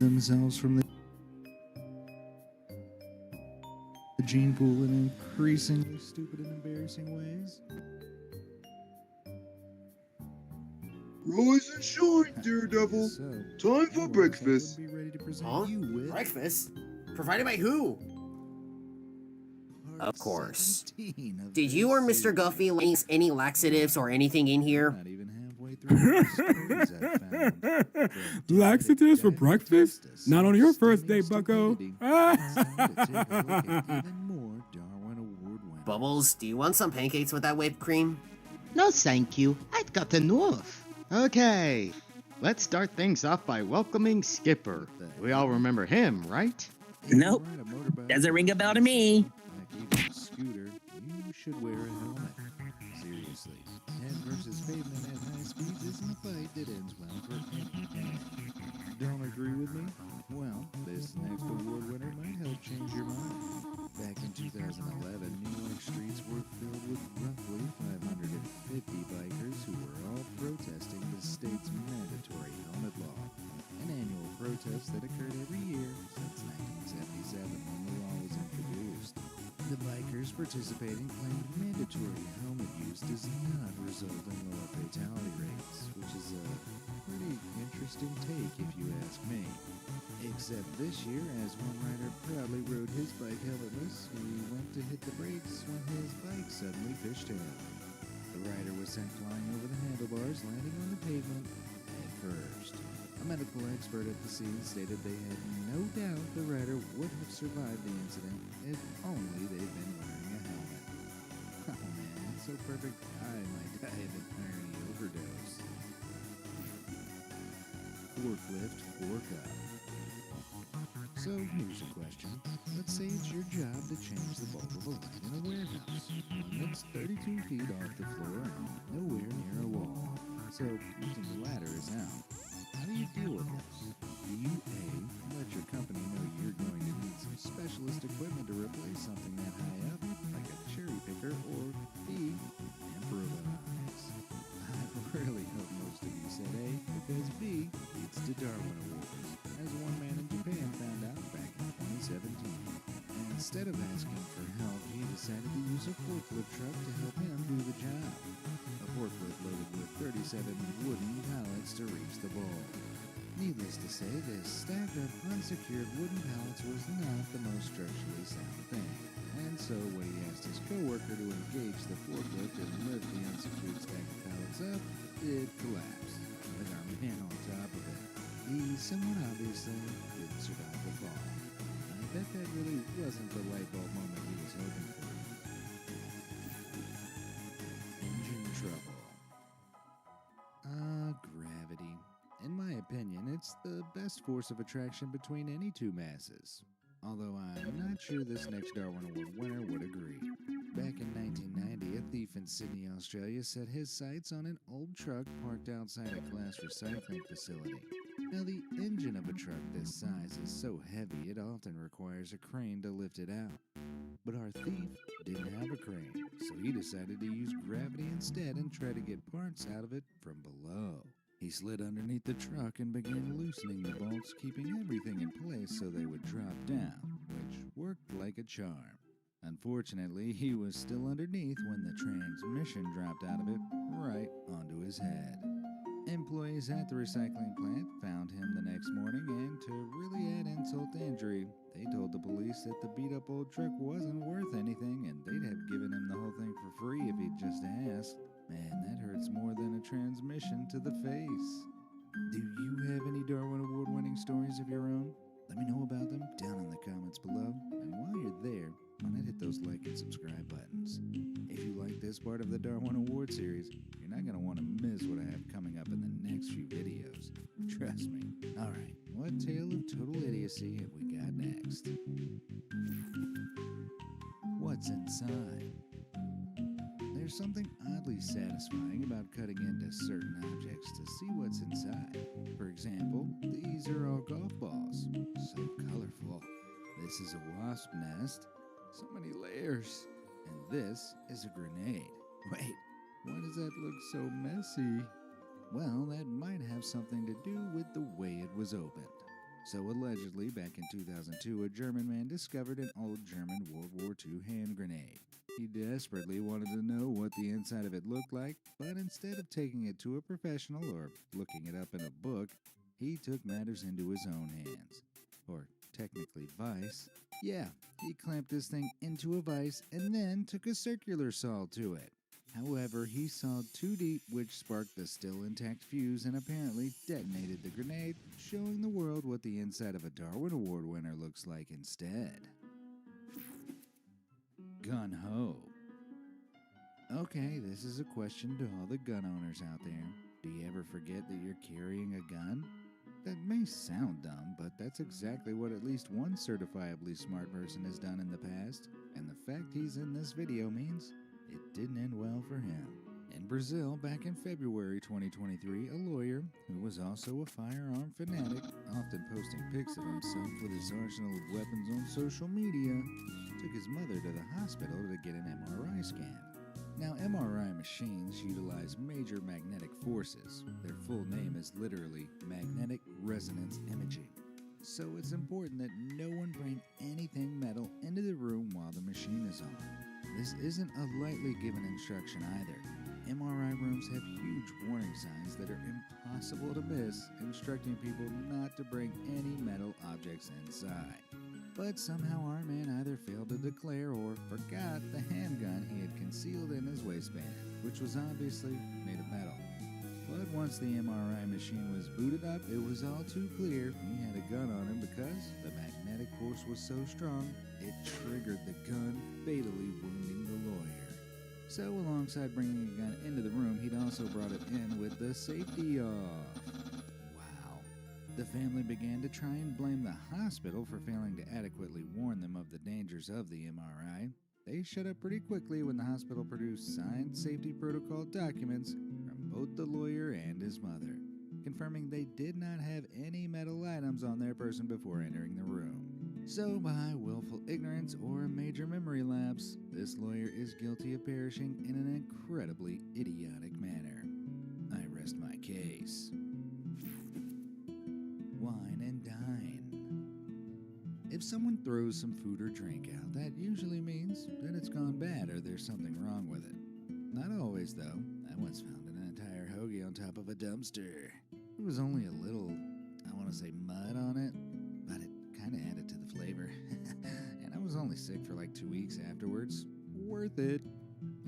themselves from the gene pool in increasingly stupid and embarrassing ways. Rise and shine, Daredevil. Time for breakfast. Be ready to present Huh? you with Breakfast? Provided by who? Of course. Did you or Mr. Guffey lace any laxatives or anything in here? Not even halfway through the stories I've found. Laxatives for breakfast? Not on your first date, bucko. Even more Darwin Award winners. Bubbles, do you want some pancakes with that whipped cream? No, thank you. I've got enough. Okay, let's start things off by welcoming Skipper. We all remember him, right? Nope. Doesn't ring a bell to me. Like even a scooter, you should wear a helmet. Seriously, head versus pavement at high speeds isn't a fight that ends well for anyone. Don't agree with me? Well, this next award winner might help change your mind. Back in 2011, New York streets were filled with roughly 550 bikers who were all protesting the state's mandatory helmet law, an annual protest that occurred every year since 1977 when the law was introduced. The bikers participating claimed mandatory helmet use does not result in lower fatality rates, which is a pretty interesting take if you ask me. Except this year, as one rider proudly rode his bike helmetless, he went to hit the brakes when his bike suddenly fishtailed. The rider was sent flying over the handlebars, landing on the pavement head first. A medical expert at the scene stated they had no doubt the rider would have survived the incident if only they'd been wearing a helmet. Oh man, it's so perfect I might die of an irony overdose. Forklift fork up. So here's a question. Let's say it's your job to change the bulb of a light in a warehouse. One that's 32 feet off the floor and nowhere near a wall. So using the ladder is out. How do you deal with this? Do you A, let your company know you're going to need some specialist equipment to replace something that high up, like a cherry picker, or B, improvise? I really hope most of you said A, because B leads to Darwin Awards, as one man in Japan found out back in 2017. And instead of asking for help, he decided to use a forklift truck to help him do the job. A forklift loaded with 37 wooden pallets to reach the ball. Needless to say, this stack of unsecured wooden pallets was not the most structurally sound thing. And so when he asked his coworker to engage the forklift and lift the unsecured stack of pallets up, it collapsed, with our man on top of it. He somewhat obviously didn't survive the fall. I bet that really wasn't the light bulb moment he was hoping for. Engine trouble. Gravity. In my opinion, it's the best force of attraction between any two masses. Although I'm not sure this next Darwin Award winner would agree. Back in 1990, a thief in Sydney, Australia set his sights on an old truck parked outside a glass recycling facility. Now, the engine of a truck this size is so heavy it often requires a crane to lift it out. But our thief didn't have a crane, so he decided to use gravity instead and try to get parts out of it from below. He slid underneath the truck and began loosening the bolts, keeping everything in place so they would drop down, which worked like a charm. Unfortunately, he was still underneath when the transmission dropped out of it right onto his head. Employees at the recycling plant found him the next morning, and to really add insult to injury, they told the police that the beat-up old truck wasn't worth anything and they'd have given him the whole thing for free if he'd just asked. Man, that hurts more than a transmission to the face. Do you have any Darwin Award-winning stories of your own? Let me know about them down in the comments below. And while you're there, why not hit those like and subscribe buttons? If you like this part of the Darwin Award series, you're not going to want to miss what I have coming up in the next few videos. Trust me. Alright, what tale of total idiocy have we got next? What's inside? There's something oddly satisfying about cutting into certain objects to see what's inside. For example, these are all golf balls. So colorful. This is a wasp nest. So many layers. And this is a grenade. Wait, why does that look so messy? Well, that might have something to do with the way it was opened. So allegedly, back in 2002, a German man discovered an old German World War II hand grenade. He desperately wanted to know what the inside of it looked like, but instead of taking it to a professional or looking it up in a book, he took matters into his own hands. Or technically vice. Yeah, he clamped this thing into a vise and then took a circular saw to it. However, he sawed too deep, which sparked the still intact fuse and apparently detonated the grenade, showing the world what the inside of a Darwin Award winner looks like instead. Gun ho. Okay, this is a question to all the gun owners out there. Do you ever forget that you're carrying a gun? That may sound dumb, but that's exactly what at least one certifiably smart person has done in the past, and the fact he's in this video means it didn't end well for him. In Brazil, back in February 2023, a lawyer, who was also a firearm fanatic, often posting pics of himself with his arsenal of weapons on social media, took his mother to the hospital to get an MRI scan. Now, MRI machines utilize major magnetic forces. Their full name is literally magnetic resonance imaging. So it's important that no one bring anything metal into the room while the machine is on. This isn't a lightly given instruction either. MRI rooms have huge warning signs that are impossible to miss, instructing people not to bring any metal objects inside. But somehow our man either failed to declare or forgot the handgun he had concealed in his waistband, which was obviously made of metal. But once the MRI machine was booted up, it was all too clear he had a gun on him because the magnetic force was so strong, it triggered the gun, fatally wounding the lawyer. So alongside bringing a gun into the room, he'd also brought it in with the safety off. The family began to try and blame the hospital for failing to adequately warn them of the dangers of the MRI. They shut up pretty quickly when the hospital produced signed safety protocol documents from both the lawyer and his mother, confirming they did not have any metal items on their person before entering the room. So, by willful ignorance or a major memory lapse, this lawyer is guilty of perishing in an incredibly idiotic manner. I rest my case. Wine and dine. If someone throws some food or drink out, that usually means that it's gone bad or there's something wrong with it. Not always, though. I once found an entire hoagie on top of a dumpster. It was only a little, I want to say mud on it, but it kind of added to the flavor. And I was only sick for like 2 weeks afterwards. Worth it.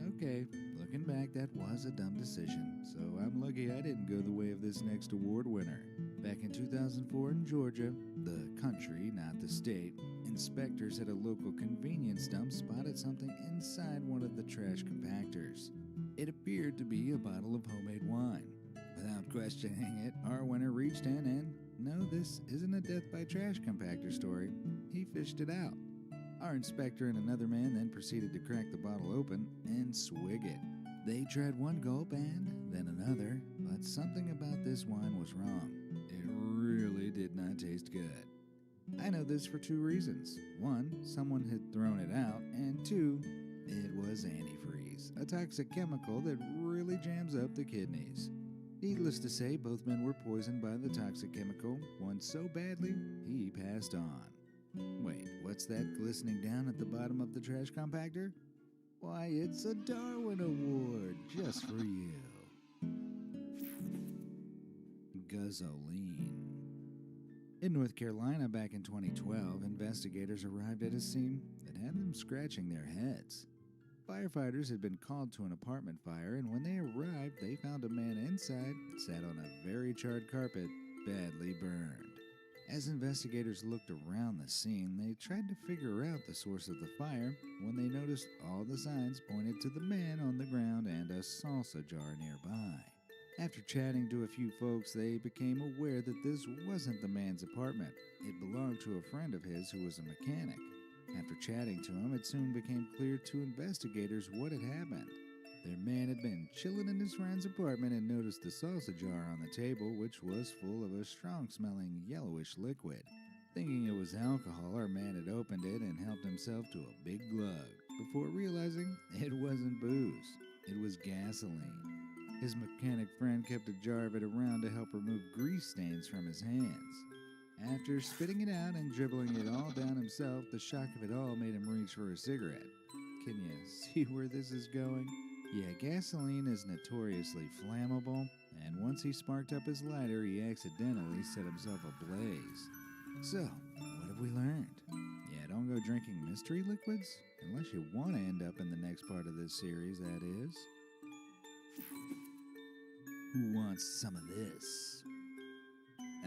Okay, looking back, that was a dumb decision, so I'm lucky I didn't go the way of this next award winner. Back in 2004 in Georgia, the country, not the state, inspectors at a local convenience dump spotted something inside one of the trash compactors. It appeared to be a bottle of homemade wine. Without questioning it, our winner reached in and, no, this isn't a death by trash compactor story. He fished it out. Our inspector and another man then proceeded to crack the bottle open and swig it. They tried one gulp and then another, but something about this wine was wrong. It really did not taste good. I know this for 2 reasons. 1, someone had thrown it out, and 2, it was antifreeze, a toxic chemical that really jams up the kidneys. Needless to say, both men were poisoned by the toxic chemical, one so badly, he passed on. Wait, what's that glistening down at the bottom of the trash compactor? Why, it's a Darwin Award just for you. Gasoline. In North Carolina back in 2012, investigators arrived at a scene that had them scratching their heads. Firefighters had been called to an apartment fire, and when they arrived, they found a man inside, sat on a very charred carpet, badly burned. As investigators looked around the scene, they tried to figure out the source of the fire when they noticed all the signs pointed to the man on the ground and a salsa jar nearby. After chatting to a few folks, they became aware that this wasn't the man's apartment. It belonged to a friend of his who was a mechanic. After chatting to him, it soon became clear to investigators what had happened. Their man had been chilling in his friend's apartment and noticed the salsa jar on the table, which was full of a strong-smelling yellowish liquid. Thinking it was alcohol, our man had opened it and helped himself to a big glug, before realizing it wasn't booze, it was gasoline. His mechanic friend kept a jar of it around to help remove grease stains from his hands. After spitting it out and dribbling it all down himself, the shock of it all made him reach for a cigarette. Can you see where this is going? Yeah, gasoline is notoriously flammable, and once he sparked up his lighter, he accidentally set himself ablaze. So, what have we learned? Yeah, don't go drinking mystery liquids, unless you want to end up in the next part of this series, that is. Who wants some of this?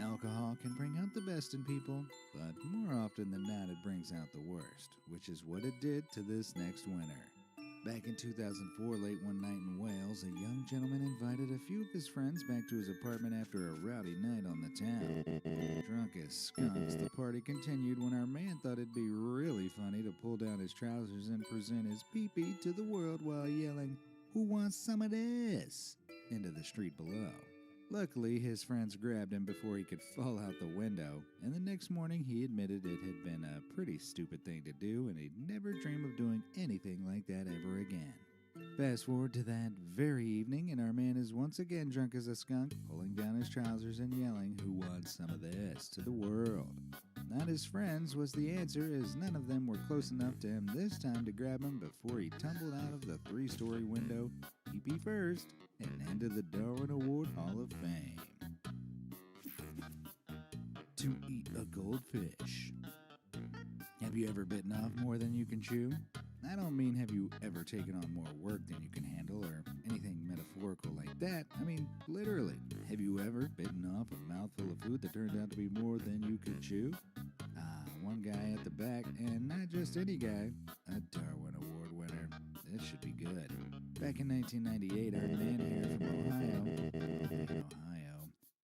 Alcohol can bring out the best in people, but more often than not it brings out the worst, which is what it did to this next winter. Back in 2004, late one night in Wales, a young gentleman invited a few of his friends back to his apartment after a rowdy night on the town. Drunk as skunks, the party continued when our man thought it'd be really funny to pull down his trousers and present his pee-pee to the world while yelling, "Who wants some of this?" into the street below. Luckily, his friends grabbed him before he could fall out the window, and the next morning he admitted it had been a pretty stupid thing to do and he'd never dream of doing anything like that ever again. Fast forward to that very evening, and our man is once again drunk as a skunk, pulling down his trousers and yelling, "Who wants some of this?" to the world. Not his friends was the answer, as none of them were close enough to him this time to grab him before he tumbled out of the 3-story window, pee-pee first, and into the Darwin Award Hall of Fame. To eat a goldfish. Have you ever bitten off more than you can chew? I don't mean have you ever taken on more work than you can handle or anything metaphorical like that. I mean literally. Have you ever bitten off a mouthful of food that turned out to be more than you could chew? One guy at the back, and not just any guy, a Darwin Award winner. This should be good. Back in 1998, our man here from Ohio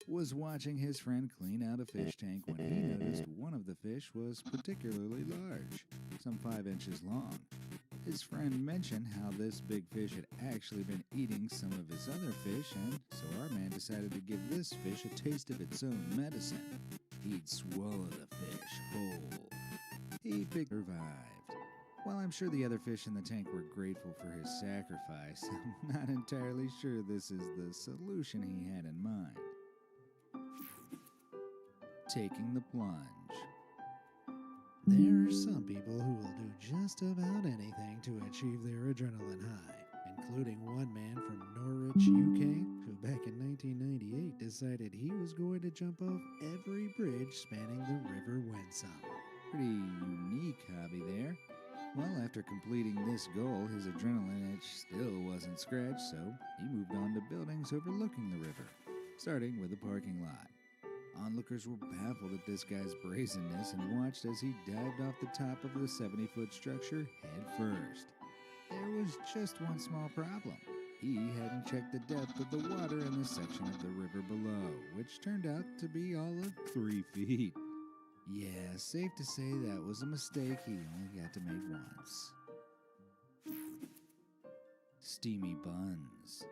was watching his friend clean out a fish tank when he noticed one of the fish was particularly large, some 5 inches long. His friend mentioned how this big fish had actually been eating some of his other fish, and so our man decided to give this fish a taste of its own medicine. He'd swallow the fish whole. He survived. While I'm sure the other fish in the tank were grateful for his sacrifice, I'm not entirely sure this is the solution he had in mind. Taking the plunge. There are some people who will do just about anything to achieve their adrenaline high, including one man from Norwich, UK, who back in 1998 decided he was going to jump off every bridge spanning the River Wensum. Pretty unique hobby there. Well, after completing this goal, his adrenaline itch still wasn't scratched, so he moved on to buildings overlooking the river, starting with a parking lot. Onlookers were baffled at this guy's brazenness and watched as he dived off the top of the 70-foot structure head first. There was just one small problem. He hadn't checked the depth of the water in the section of the river below, which turned out to be all of 3 feet. Yeah, safe to say that was a mistake he only got to make once. Steamy buns.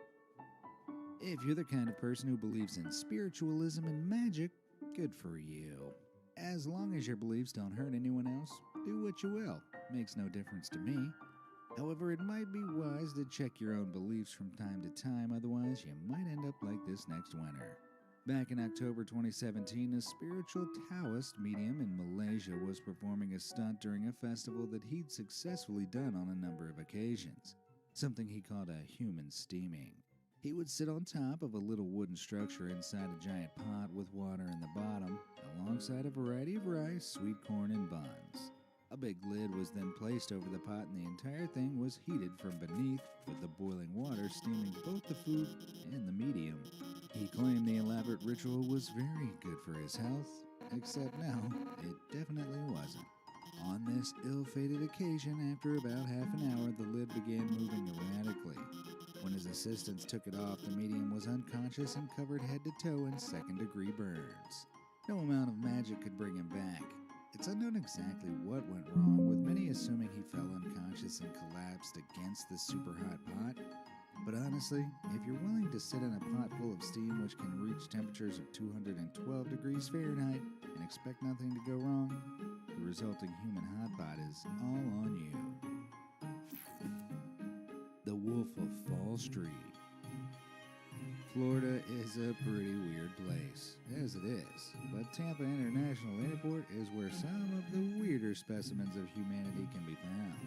If you're the kind of person who believes in spiritualism and magic, good for you. As long as your beliefs don't hurt anyone else, do what you will. Makes no difference to me. However, it might be wise to check your own beliefs from time to time, otherwise you might end up like this next winter. Back in October 2017, a spiritual Taoist medium in Malaysia was performing a stunt during a festival that he'd successfully done on a number of occasions, something he called a human steaming. He would sit on top of a little wooden structure inside a giant pot with water in the bottom, alongside a variety of rice, sweet corn, and buns. A big lid was then placed over the pot and the entire thing was heated from beneath, with the boiling water steaming both the food and the medium. He claimed the elaborate ritual was very good for his health, except now, it definitely wasn't. On this ill-fated occasion, after about half an hour, the lid began moving erratically. When his assistants took it off, the medium was unconscious and covered head to toe in second-degree burns. No amount of magic could bring him back. It's unknown exactly what went wrong, with many assuming he fell unconscious and collapsed against the super hot pot. But honestly, if you're willing to sit in a pot full of steam which can reach temperatures of 212 degrees Fahrenheit and expect nothing to go wrong, the resulting human hot pot is all on you. The Wolf of Fall Street. Florida is a pretty weird place, as it is, but Tampa International Airport is where some of the weirder specimens of humanity can be found.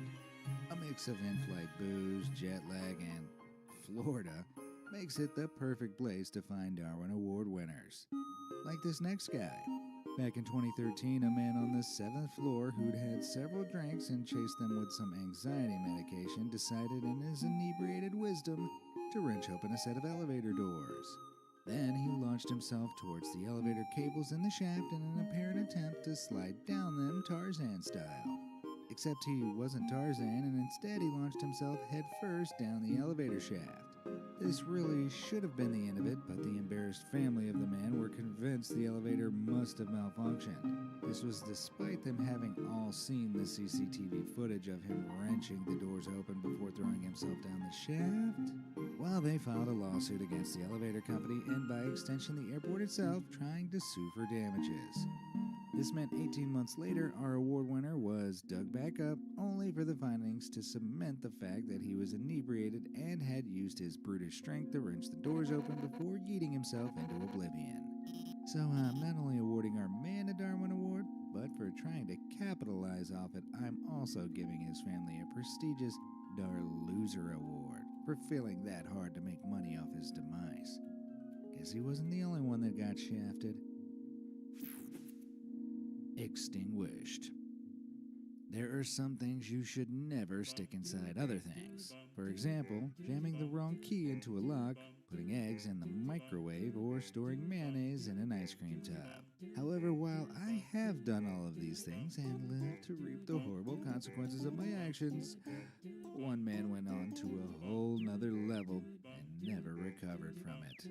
A mix of in-flight booze, jet lag, and Florida makes it the perfect place to find Darwin Award winners. Like this next guy. Back in 2013, a man on the 7th floor who'd had several drinks and chased them with some anxiety medication decided in his inebriated wisdom to wrench open a set of elevator doors. Then he launched himself towards the elevator cables in the shaft in an apparent attempt to slide down them Tarzan style. Except he wasn't Tarzan, and instead he launched himself headfirst down the elevator shaft. This really should have been the end of it, but the embarrassed family of the man were convinced the elevator must have malfunctioned. This was despite them having all seen the CCTV footage of him wrenching the doors open before throwing himself down the shaft. Well, they filed a lawsuit against the elevator company and by extension the airport itself, trying to sue for damages. This meant 18 months later, our award winner was dug back up, only for the findings to cement the fact that he was inebriated and had used his brutish strength to wrench the doors open before yeeting himself into oblivion. So I'm not only awarding our man a Darwin Award, but for trying to capitalize off it, I'm also giving his family a prestigious Dar Loser Award for failing that hard to make money off his demise. Guess he wasn't the only one that got shafted. Extinguished. There are some things you should never stick inside other things. For example, jamming the wrong key into a lock, putting eggs in the microwave, or storing mayonnaise in an ice cream tub. However, while I have done all of these things and lived to reap the horrible consequences of my actions, one man went on to a whole nother level and never recovered from it.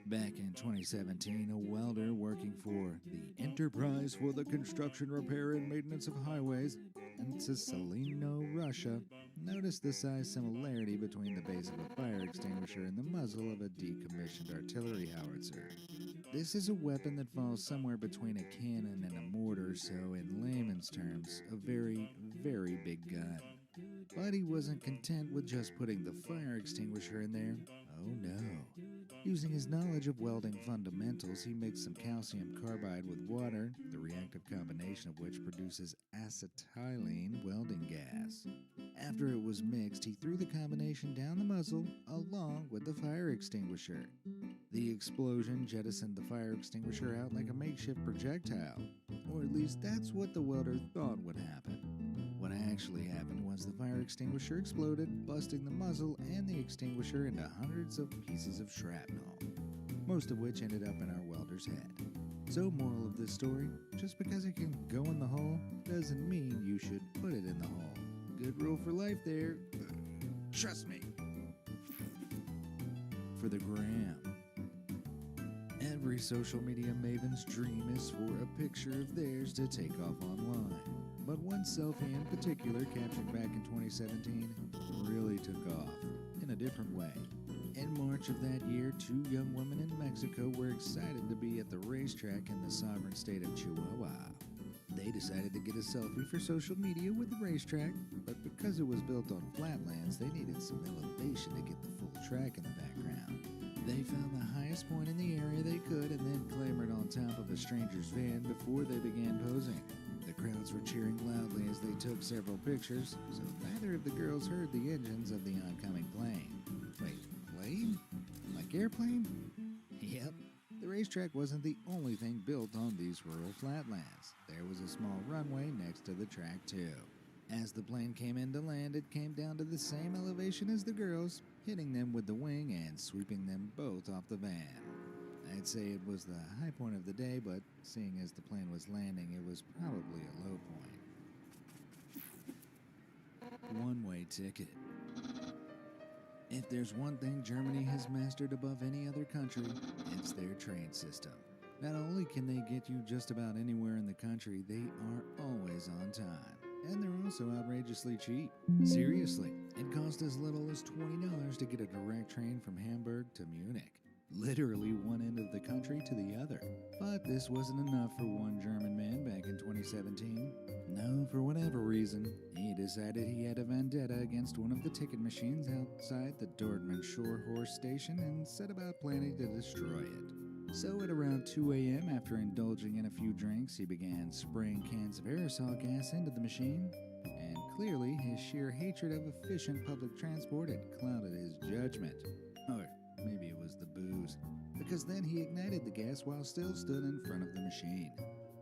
Back in 2017, a welder working for the Enterprise for the Construction, Repair, and Maintenance of Highways in Sicilino, Russia, noticed the size similarity between the base of a fire extinguisher and the muzzle of a decommissioned artillery howitzer. This is a weapon that falls somewhere between a cannon and a mortar, so in layman's terms, a very, very big gun. But he wasn't content with just putting the fire extinguisher in there. Oh no. Using his knowledge of welding fundamentals, he mixed some calcium carbide with water, the reactive combination of which produces acetylene welding gas. After it was mixed, he threw the combination down the muzzle along with the fire extinguisher. The explosion jettisoned the fire extinguisher out like a makeshift projectile, or at least that's what the welder thought would happen. What actually happened was the fire extinguisher exploded, busting the muzzle and the extinguisher into hundreds of pieces of shrapnel, most of which ended up in our welder's head. So, moral of this story, just because it can go in the hole doesn't mean you should put it in the hole. Good rule for life there. Trust me. For the gram. Every social media maven's dream is for a picture of theirs to take off online. But one selfie in particular, captured back in 2017, really took off in a different way. In March of that year, two young women in Mexico were excited to be at the racetrack in the sovereign state of Chihuahua. They decided to get a selfie for social media with the racetrack, but because it was built on flatlands, they needed some elevation to get the full track in the background. They found the highest point in the area they could and then clambered on top of a stranger's van before they began posing. The crowds were cheering loudly as they took several pictures, so neither of the girls heard the engines of the oncoming plane. Wait, plane? Like airplane? Yep. The racetrack wasn't the only thing built on these rural flatlands. There was a small runway next to the track, too. As the plane came in to land, it came down to the same elevation as the girls, hitting them with the wing and sweeping them both off the van. I'd say it was the high point of the day, but seeing as the plane was landing, it was probably a low point. One-way ticket. If there's one thing Germany has mastered above any other country, it's their train system. Not only can they get you just about anywhere in the country, they are always on time. And they're also outrageously cheap. Seriously, it costs as little as $20 to get a direct train from Hamburg to Munich. Literally one end of the country to the other. But this wasn't enough for one German man back in 2017. No, for whatever reason, he decided he had a vendetta against one of the ticket machines outside the Dortmund Shore Horse Station and set about planning to destroy it. So at around 2 a.m., after indulging in a few drinks, he began spraying cans of aerosol gas into the machine and clearly his sheer hatred of efficient public transport had clouded his judgment. Or maybe it was the booze, because then he ignited the gas while still stood in front of the machine.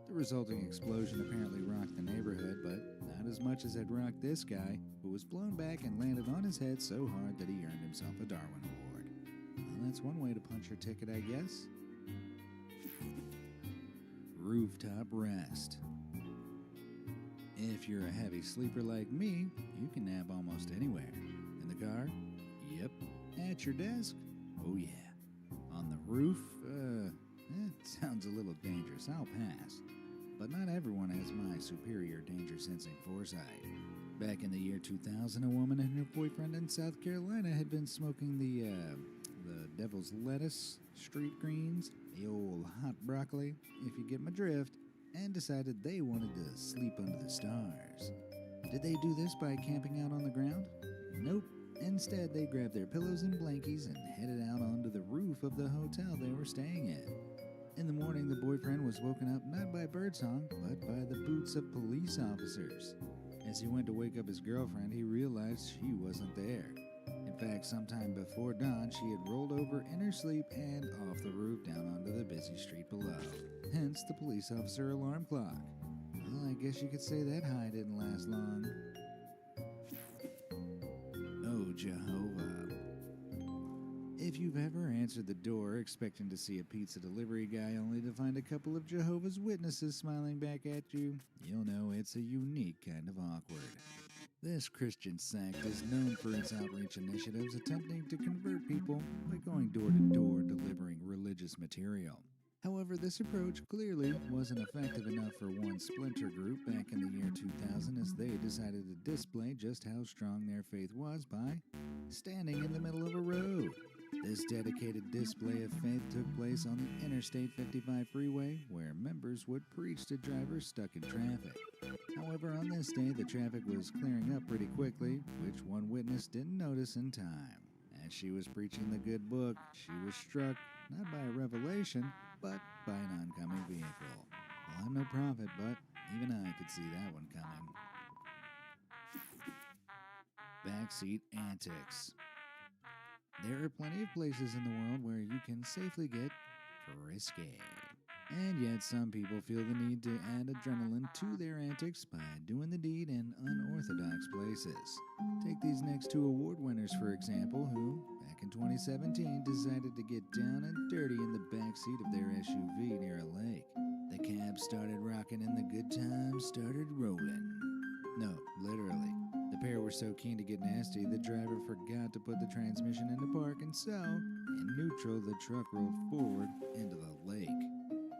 The resulting explosion apparently rocked the neighborhood, but not as much as it rocked this guy, who was blown back and landed on his head so hard that he earned himself a Darwin Award. Well, that's one way to punch your ticket, I guess. Rooftop rest. If you're a heavy sleeper like me, you can nap almost anywhere. In the car? Yep. At your desk? Oh yeah. On the roof? That sounds a little dangerous. I'll pass. But not everyone has my superior danger-sensing foresight. Back in the year 2000, a woman and her boyfriend in South Carolina had been smoking the devil's lettuce, street greens, the old hot broccoli, if you get my drift, and decided they wanted to sleep under the stars. Did they do this by camping out on the ground? Nope. Instead, they grabbed their pillows and blankies and headed out onto the roof of the hotel they were staying in. In the morning, the boyfriend was woken up not by birdsong, but by the boots of police officers. As he went to wake up his girlfriend, he realized she wasn't there. In fact, sometime before dawn, she had rolled over in her sleep and off the roof down onto the busy street below. Hence the police officer alarm clock. Well, I guess you could say that high didn't last long. Oh, Jehovah. If you've ever answered the door expecting to see a pizza delivery guy only to find a couple of Jehovah's Witnesses smiling back at you, you'll know it's a unique kind of awkward. This Christian sect is known for its outreach initiatives attempting to convert people by going door to door delivering religious material. However, this approach clearly wasn't effective enough for one splinter group back in the year 2000 as they decided to display just how strong their faith was by standing in the middle of a road. This dedicated display of faith took place on the Interstate 55 freeway, where members would preach to drivers stuck in traffic. However, on this day, the traffic was clearing up pretty quickly, which one witness didn't notice in time. As she was preaching the good book, she was struck, not by a revelation, but by an oncoming vehicle. Well, I'm no prophet, but even I could see that one coming. Backseat antics. There are plenty of places in the world where you can safely get frisky. And yet some people feel the need to add adrenaline to their antics by doing the deed in unorthodox places. Take these next two award winners, for example, who, back in 2017, decided to get down and dirty in the backseat of their SUV near a lake. The cab started rocking and the good times started rolling. No, literally. The pair were so keen to get nasty, the driver forgot to put the transmission into park, and so, in neutral, the truck rolled forward into the lake.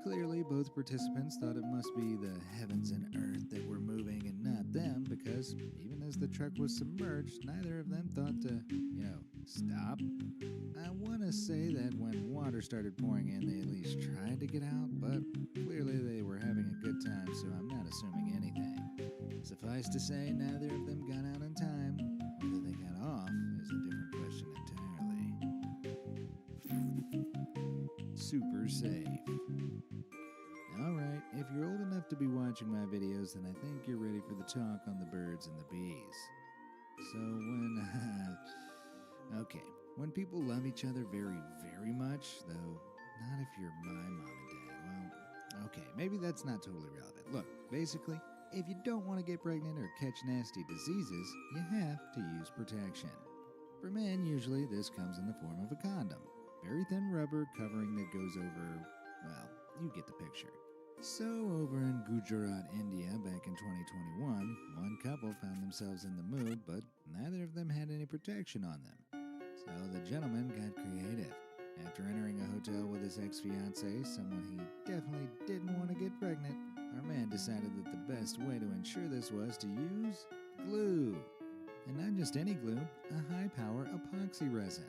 Clearly, both participants thought it must be the heavens and earth that were moving and not them, because even as the truck was submerged, neither of them thought to, stop. I want to say that when water started pouring in, they at least tried to get out, but clearly they were having a good time, so I'm not assuming anything. Suffice to say, neither of them got out in time. Whether they got off is a different question entirely. Super safe. Alright, if you're old enough to be watching my videos, then I think you're ready for the talk on the birds and the bees. So when people love each other very, very much, though not if you're my mom and dad, well, okay, maybe that's not totally relevant. Look, basically, if you don't want to get pregnant or catch nasty diseases, you have to use protection. For men, usually this comes in the form of a condom. Very thin rubber covering that goes over, well, you get the picture. So over in Gujarat, India, back in 2021, one couple found themselves in the mood, but neither of them had any protection on them. So the gentleman got creative. After entering a hotel with his ex-fiancée, someone he definitely didn't want to get pregnant, our man decided that the best way to ensure this was to use glue. And not just any glue, a high-power epoxy resin.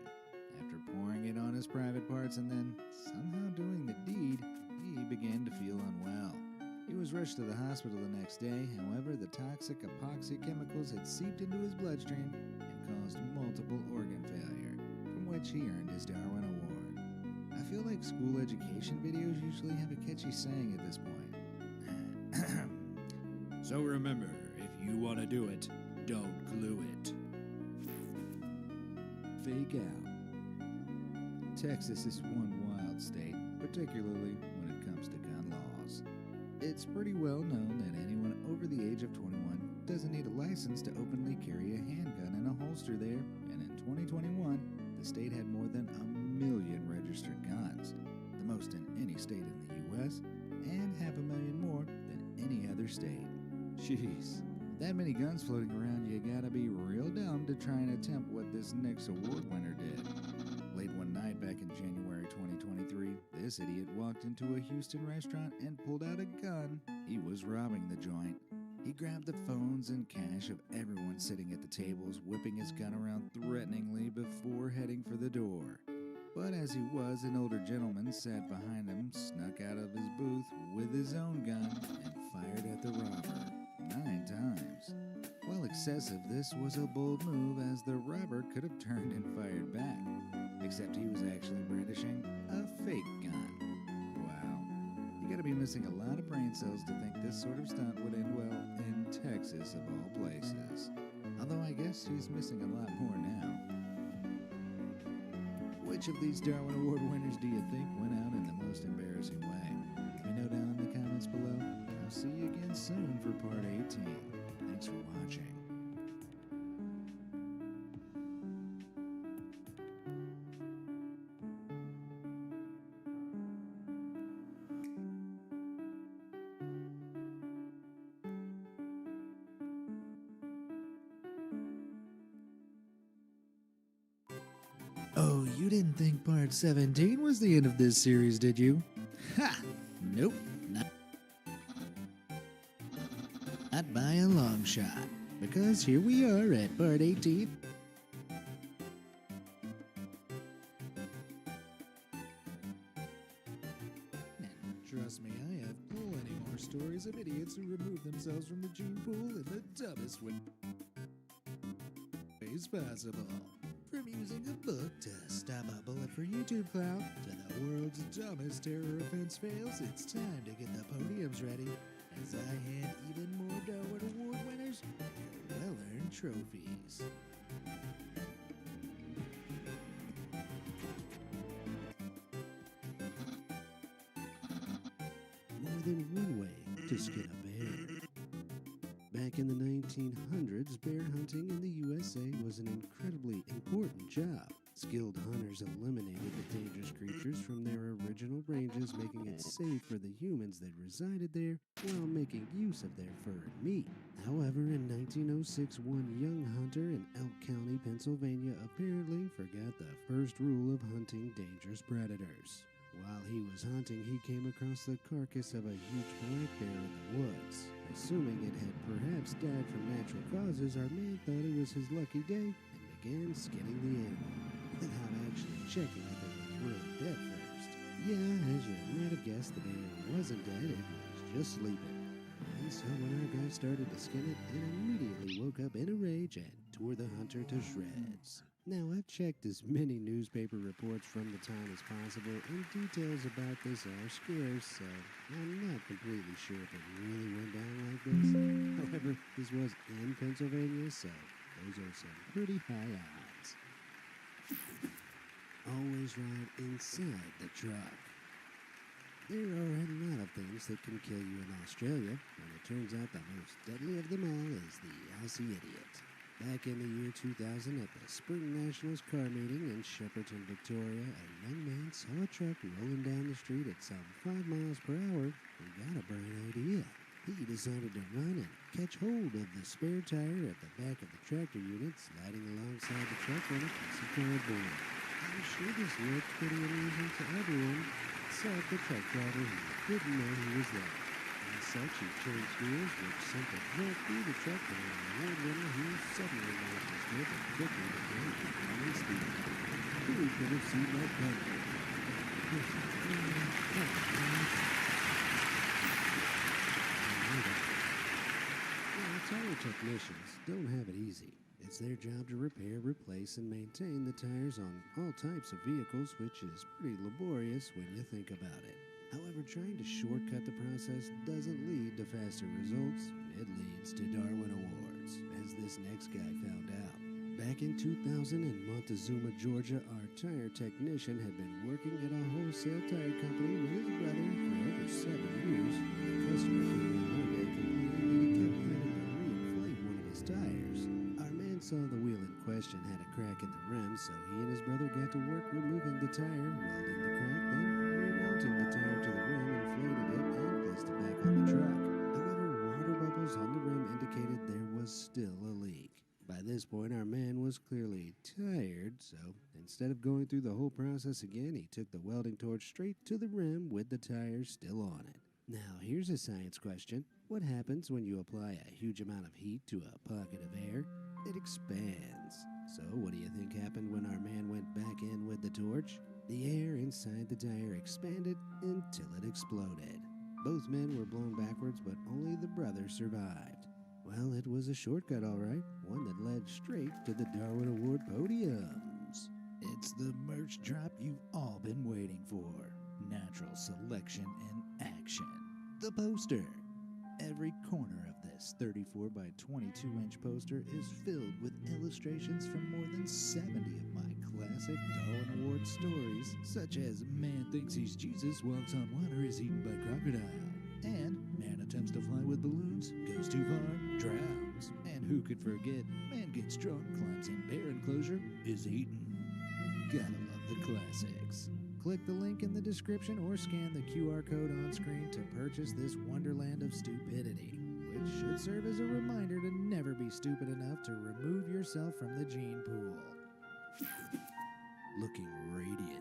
After pouring it on his private parts and then somehow doing the deed, he began to feel unwell. He was rushed to the hospital the next day. However, the toxic epoxy chemicals had seeped into his bloodstream and caused multiple organ failure, from which he earned his Darwin Award. I feel like school education videos usually have a catchy saying at this point. So remember, if you want to do it, Don't glue it. Fake out. Texas is one wild state, particularly when it comes to gun laws. It's pretty well known that anyone over the age of 21 doesn't need a license to openly carry a handgun in a holster there, and in 2021, the state had more than 1 million registered guns, the most in any state in the U.S., and 500,000 more than any other state. Jeez, with that many guns floating around, you gotta be real dumb to try and attempt what this next award winner did. Late one night back in January 2023, this idiot walked into a Houston restaurant and pulled out a gun. He was robbing the joint. He grabbed the phones and cash of everyone sitting at the tables, whipping his gun around threateningly before heading for the door. But as he was, an older gentleman sat behind him, snuck out of his booth with his own gun, and fired at the robber 9 times. While excessive, this was a bold move, as the robber could have turned and fired back. Except he was actually brandishing a fake gun. Wow. You gotta be missing a lot of brain cells to think this sort of stunt would end well in Texas, of all places. Although I guess he's missing a lot more now. Which of these Darwin Award winners do you think went out in the most embarrassing way? Let me know down in the comments below. I'll see you again soon for part 18. Thanks for watching. Oh, you didn't think part 17 was the end of this series, did you? Ha! Nope. Not by a long shot. Because here we are at part 18. And trust me, I have plenty more stories of idiots who remove themselves from the gene pool in the dumbest ways possible. From using a book to stop a bullet for YouTube clout to the world's dumbest terror offense fails, it's time to get the podiums ready as I hand even more Darwin Award winners their well-earned trophies. More than one way to skin a bear. Back in the 1900s, bear hunting in the USA was an incredibly important job. Skilled hunters eliminated the dangerous creatures from their original ranges, making it safe for the humans that resided there while making use of their fur and meat. However, in 1906, one young hunter in Elk County, Pennsylvania, apparently forgot the first rule of hunting dangerous predators. While he was hunting, he came across the carcass of a huge black bear in the woods. Assuming it had perhaps died from natural causes, our man thought it was his lucky day and began skinning the animal, without actually checking if it was really dead first. Yeah, as you might have guessed, the bear wasn't dead, it was just sleeping. And so when our guy started to skin it, it immediately woke up in a rage and tore the hunter to shreds. Now, I've checked as many newspaper reports from the time as possible, and details about this are scarce, so I'm not completely sure if it really went down like this. However, this was in Pennsylvania, so those are some pretty high odds. Always ride inside the truck. There are a lot of things that can kill you in Australia, and it turns out the most deadly of them all is the Aussie idiot. Back in the year 2000 at the Spring Nationals car meeting in Shepperton, Victoria, a young man saw a truck rolling down the street at some 5 miles per hour and got a bright idea. He decided to run and catch hold of the spare tire at the back of the tractor unit, sliding alongside the truck on a piece of cardboard. I'm sure this looked pretty amusing to everyone, except the truck driver who didn't know he was there. As such, he changed gears, which sent a jolt through the truck, and an award winner who suddenly lost his grip and quickly began to run in speed. Who could have seen that coming? Tire technicians don't have it easy. It's their job to repair, replace, and maintain the tires on all types of vehicles, which is pretty laborious when you think about it. However, trying to shortcut the process doesn't lead to faster results. It leads to Darwin Awards. as this next guy found out. Back in 2000 in Montezuma, Georgia, our tire technician had been working at a wholesale tire company with his brother for over 7 years. The customer came in one day complaining that he kept having to re-inflate one of his tires. Our man saw the wheel in question had a crack in the rim, so he and his brother got to work removing the tire, welding the crack, then remounting the tire to the rim, inflated it, and placed it back on the truck. However, water bubbles on the rim indicated there was still a leak. By this point, our man was clearly tired, so instead of going through the whole process again, he took the welding torch straight to the rim with the tire still on it. Now, here's a science question. What happens when you apply a huge amount of heat to a pocket of air? It expands. So, what do you think happened when our man went back in with the torch? The air inside the tire expanded until it exploded. Both men were blown backwards, but only the brother survived. Well, it was a shortcut, all right. One that led straight to the Darwin Award podiums. It's the merch drop you've all been waiting for. Natural selection in action. The poster. Every corner of this 34 by 22 inch poster is filled with illustrations from more than 70 of my classic Darwin Award stories, such as Man Thinks He's Jesus, Walks on Water, is Eaten by Crocodile, and Man Attempts to Fly with Balloons, Goes Too Far, Drowns, and who could forget Man Gets Drunk, Climbs in Bear Enclosure, is Eaten. Gotta love the classics. Click the link in the description or scan the QR code on screen to purchase this wonderland of stupidity, which should serve as a reminder to never be stupid enough to remove yourself from the gene pool. Looking radiant.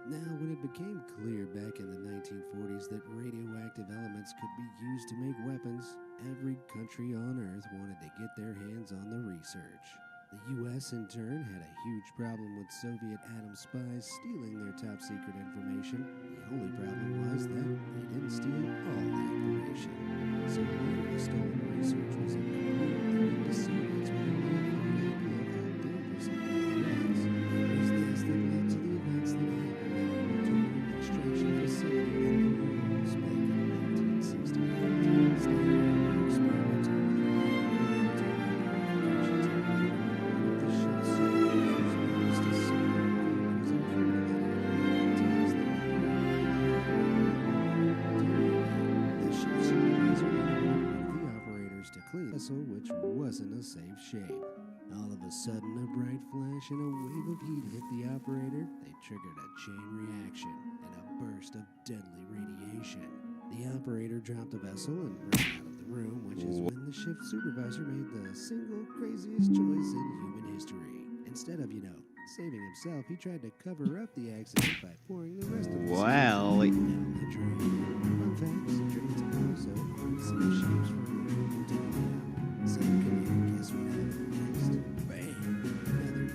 Now, when it became clear back in the 1940s that radioactive elements could be used to make weapons, every country on Earth wanted to get their hands on the research. The U.S., in turn, had a huge problem with Soviet atom spies stealing their top-secret information. The only problem was that they didn't steal all the information. So much of the stolen research was included the Soviets with a idea of how dangerous it was. It was this that led to the events that happened at a plutonium extraction facility in the Urals back in 1960. Stanford experiment on vessel which wasn't a safe shape. All of a sudden, a bright flash and a wave of heat hit the operator. They triggered a chain reaction and a burst of deadly radiation. The operator dropped the vessel and ran out of the room, which is when the shift supervisor made the single craziest choice in human history. Instead of, saving himself, he tried to cover up the accident by pouring the rest of the Well, down the drain. Fun facts, trains also unsafe shapes for moving to the ground. So can you guess what happened next? Bang! Another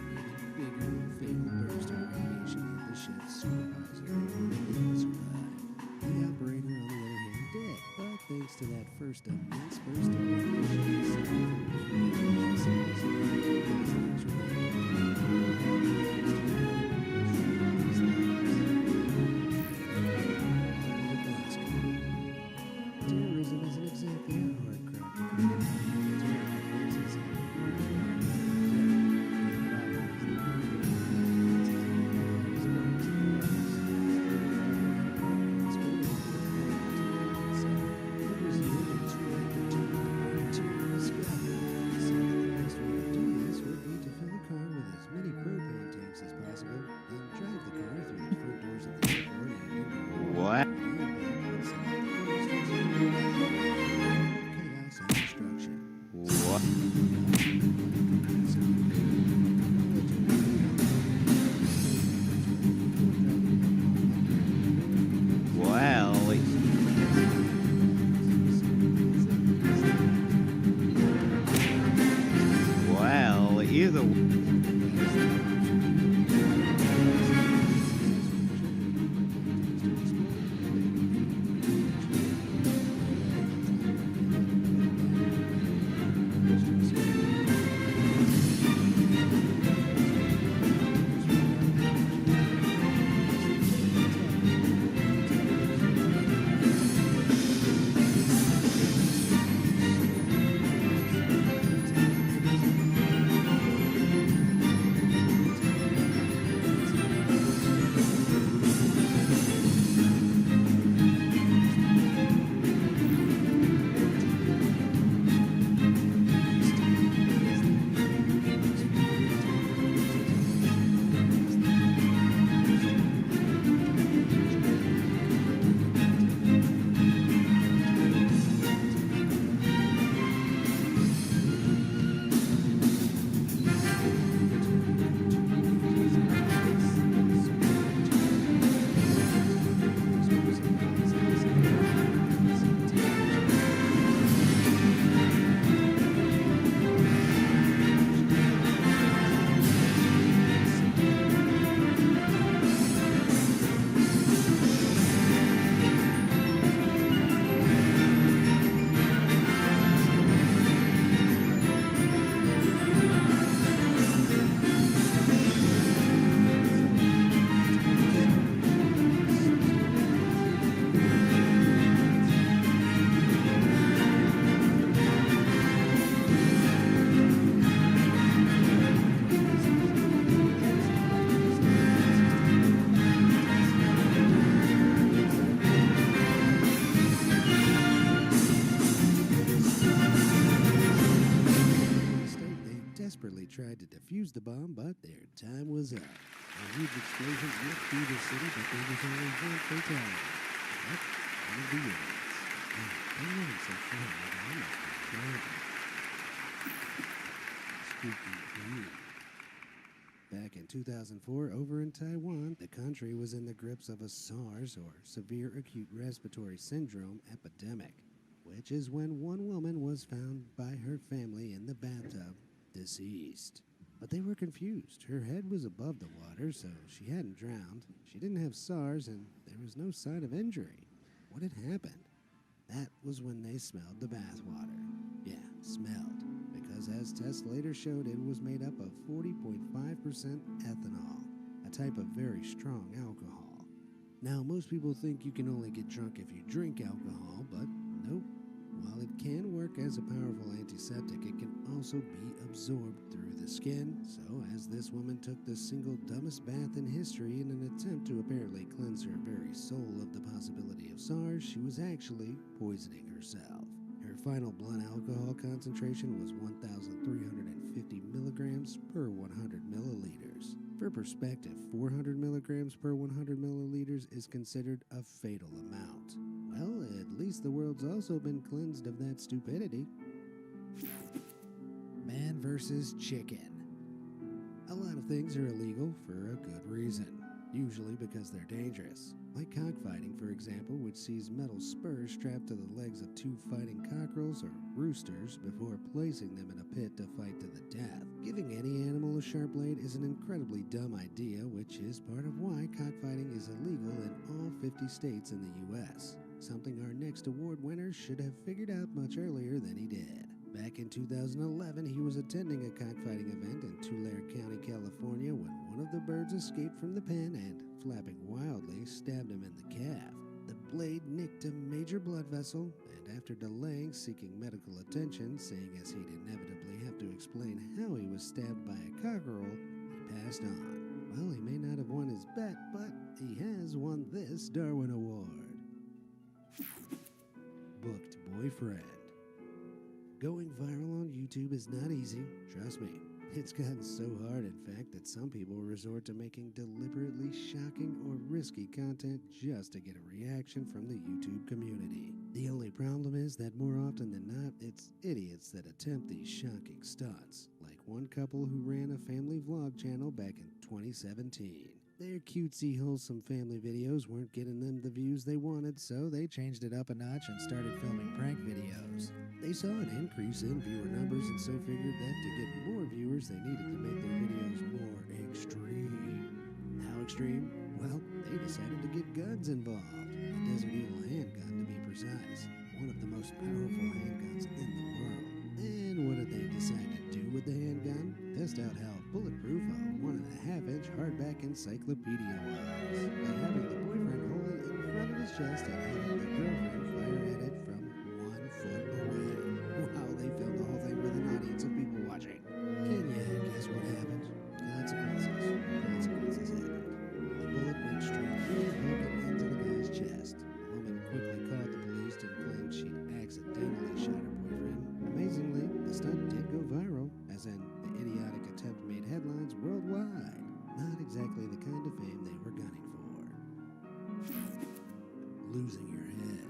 even bigger fatal burst of radiation hit the ship's supervisor. He didn't survive. The operator, on the other hand, did. But thanks to that first immense burst of radiation, he suffered from radiation sickness and his legs were terrorism isn't exactly a hard crime to commit. To tried to defuse the bomb, but their time was up. A huge explosion ripped through the city, but there was only one fatality. That's one of the idiots. They're living so far, they must be terrible. Spooky clean. Back in 2004, over in Taiwan, the country was in the grips of a SARS, or Severe Acute Respiratory Syndrome, epidemic, which is when one woman was found by her family in the bathtub, deceased. But they were confused. Her head was above the water, so she hadn't drowned. She didn't have SARS, and there was no sign of injury. What had happened? That was when they smelled the bathwater. Yeah, smelled. Because as tests later showed, it was made up of 40.5% ethanol, a type of very strong alcohol. Now, most people think you can only get drunk if you drink alcohol, but nope. While it can work as a powerful antiseptic, it can also be absorbed through the skin. So, as this woman took the single dumbest bath in history in an attempt to apparently cleanse her very soul of the possibility of SARS, she was actually poisoning herself. Her final blood alcohol concentration was 1,350 milligrams per 100 milliliters. For perspective, 400 milligrams per 100 milliliters is considered a fatal amount. Well, at least the world's also been cleansed of that stupidity. Man versus chicken. A lot of things are illegal for a good reason, usually because they're dangerous. Like cockfighting, for example, which sees metal spurs strapped to the legs of two fighting cockerels or roosters before placing them in a pit to fight to the death. Giving any animal a sharp blade is an incredibly dumb idea, which is part of why cockfighting is illegal in all 50 states in the U.S. Something our next award winner should have figured out much earlier than he did. Back in 2011, he was attending a cockfighting event in Tulare County, California, when one of the birds escaped from the pen and, flapping wildly, stabbed him in the calf. The blade nicked a major blood vessel, and after delaying seeking medical attention, seeing as he'd inevitably have to explain how he was stabbed by a cockerel, he passed on. Well, he may not have won his bet, but he has won this Darwin Award. Booked boyfriend. Going viral on YouTube is not easy, trust me. It's gotten so hard, in fact, that some people resort to making deliberately shocking or risky content just to get a reaction from the YouTube community. The only problem is that more often than not, it's idiots that attempt these shocking stunts, like one couple who ran a family vlog channel back in 2017. Their cutesy, wholesome family videos weren't getting them the views they wanted, so they changed it up a notch and started filming prank videos. They saw an increase in viewer numbers and so figured that to get more viewers, they needed to make their videos more extreme. How extreme? Well, they decided to get guns involved. A Desert Eagle handgun, to be precise. One of the most powerful handguns in the world. And what did they decide to do with the handgun? Test out how bulletproof a 1.5-inch hardback encyclopedia was. By having the boyfriend hold it in front of his chest and having the girlfriend fire at it from 1 foot away. Wow, they filmed the whole thing with an audience of people watching. Can you guess what happened? Consequences happened. The bullet went straight through the hook and into the guy's chest. The woman quickly called the police and claimed she'd accidentally shot her boyfriend. Amazingly, the stunt did go viral, as in the idiotic attempt made headlines worldwide. Not exactly the kind of fame they were gunning for. Losing your head.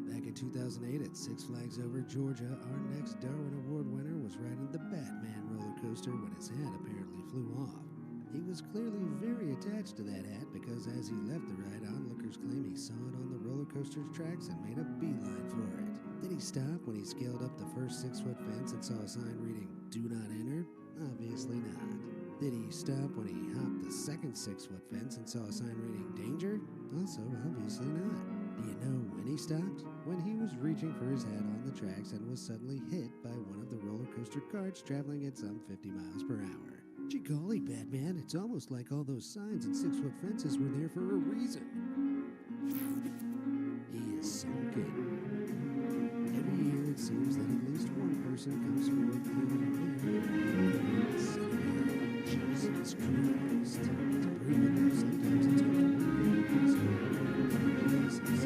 Back in 2008 at Six Flags Over, Georgia, our next Darwin Award winner was riding the Batman roller coaster when his hat apparently flew off. He was clearly very attached to that hat because as he left the ride, onlookers claim he saw it on the roller coaster's tracks and made a beeline for it. Did he stop when he scaled up the first 6-foot fence and saw a sign reading, "Do not enter"? Obviously not. Did he stop when he hopped the second 6-foot fence and saw a sign reading, "Danger"? Also obviously not. Do you know when he stopped? When he was reaching for his hat on the tracks and was suddenly hit by one of the roller coaster carts traveling at some 50 miles per hour. Gee golly, Batman, it's almost like all those signs and 6-foot fences were there for a reason. He is sunken. Every year it seems that at least one person comes forward claiming Jesus Christ. To prove it, though, sometimes it's hard to believe because Jesus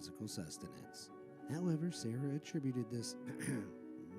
physical sustenance. However, Sarah attributed this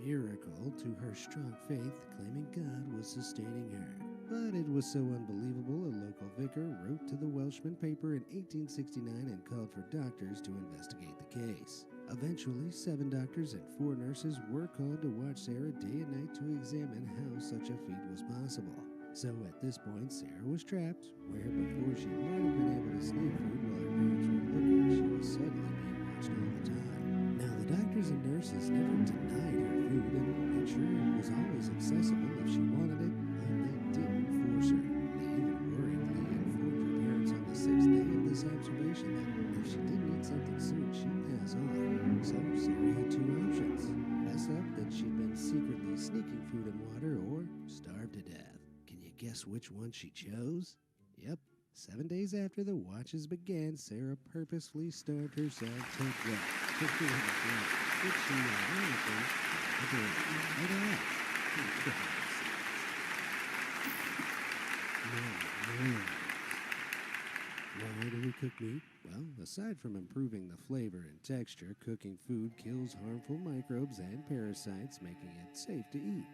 miracle to her strong faith, claiming God was sustaining her. But it was so unbelievable, a local vicar wrote to the Welshman paper in 1869 and called for doctors to investigate the case. Eventually, 7 doctors and 4 nurses were called to watch Sarah day and night to examine how such a feat was possible. So at this point, Sarah was trapped, where before she might have been able to sneak food while her parents were looking, she was suddenly being watched all the time. Now, the doctors and nurses never denied her food and made sure it was always accessible if she wanted it, and they didn't force her. They even worriedly informed her parents on the 6th day of this observation that if she didn't eat something soon, she'd pass on. So Sarah had 2 options: mess up that she'd been secretly sneaking food and water, or starve to death. Can you guess which one she chose? Yep. 7 days after the watches began, Sarah purposefully starved herself to death, which she ironically did right off. Why do we cook meat? Well, aside from improving the flavor and texture, cooking food kills harmful microbes and parasites, making it safe to eat.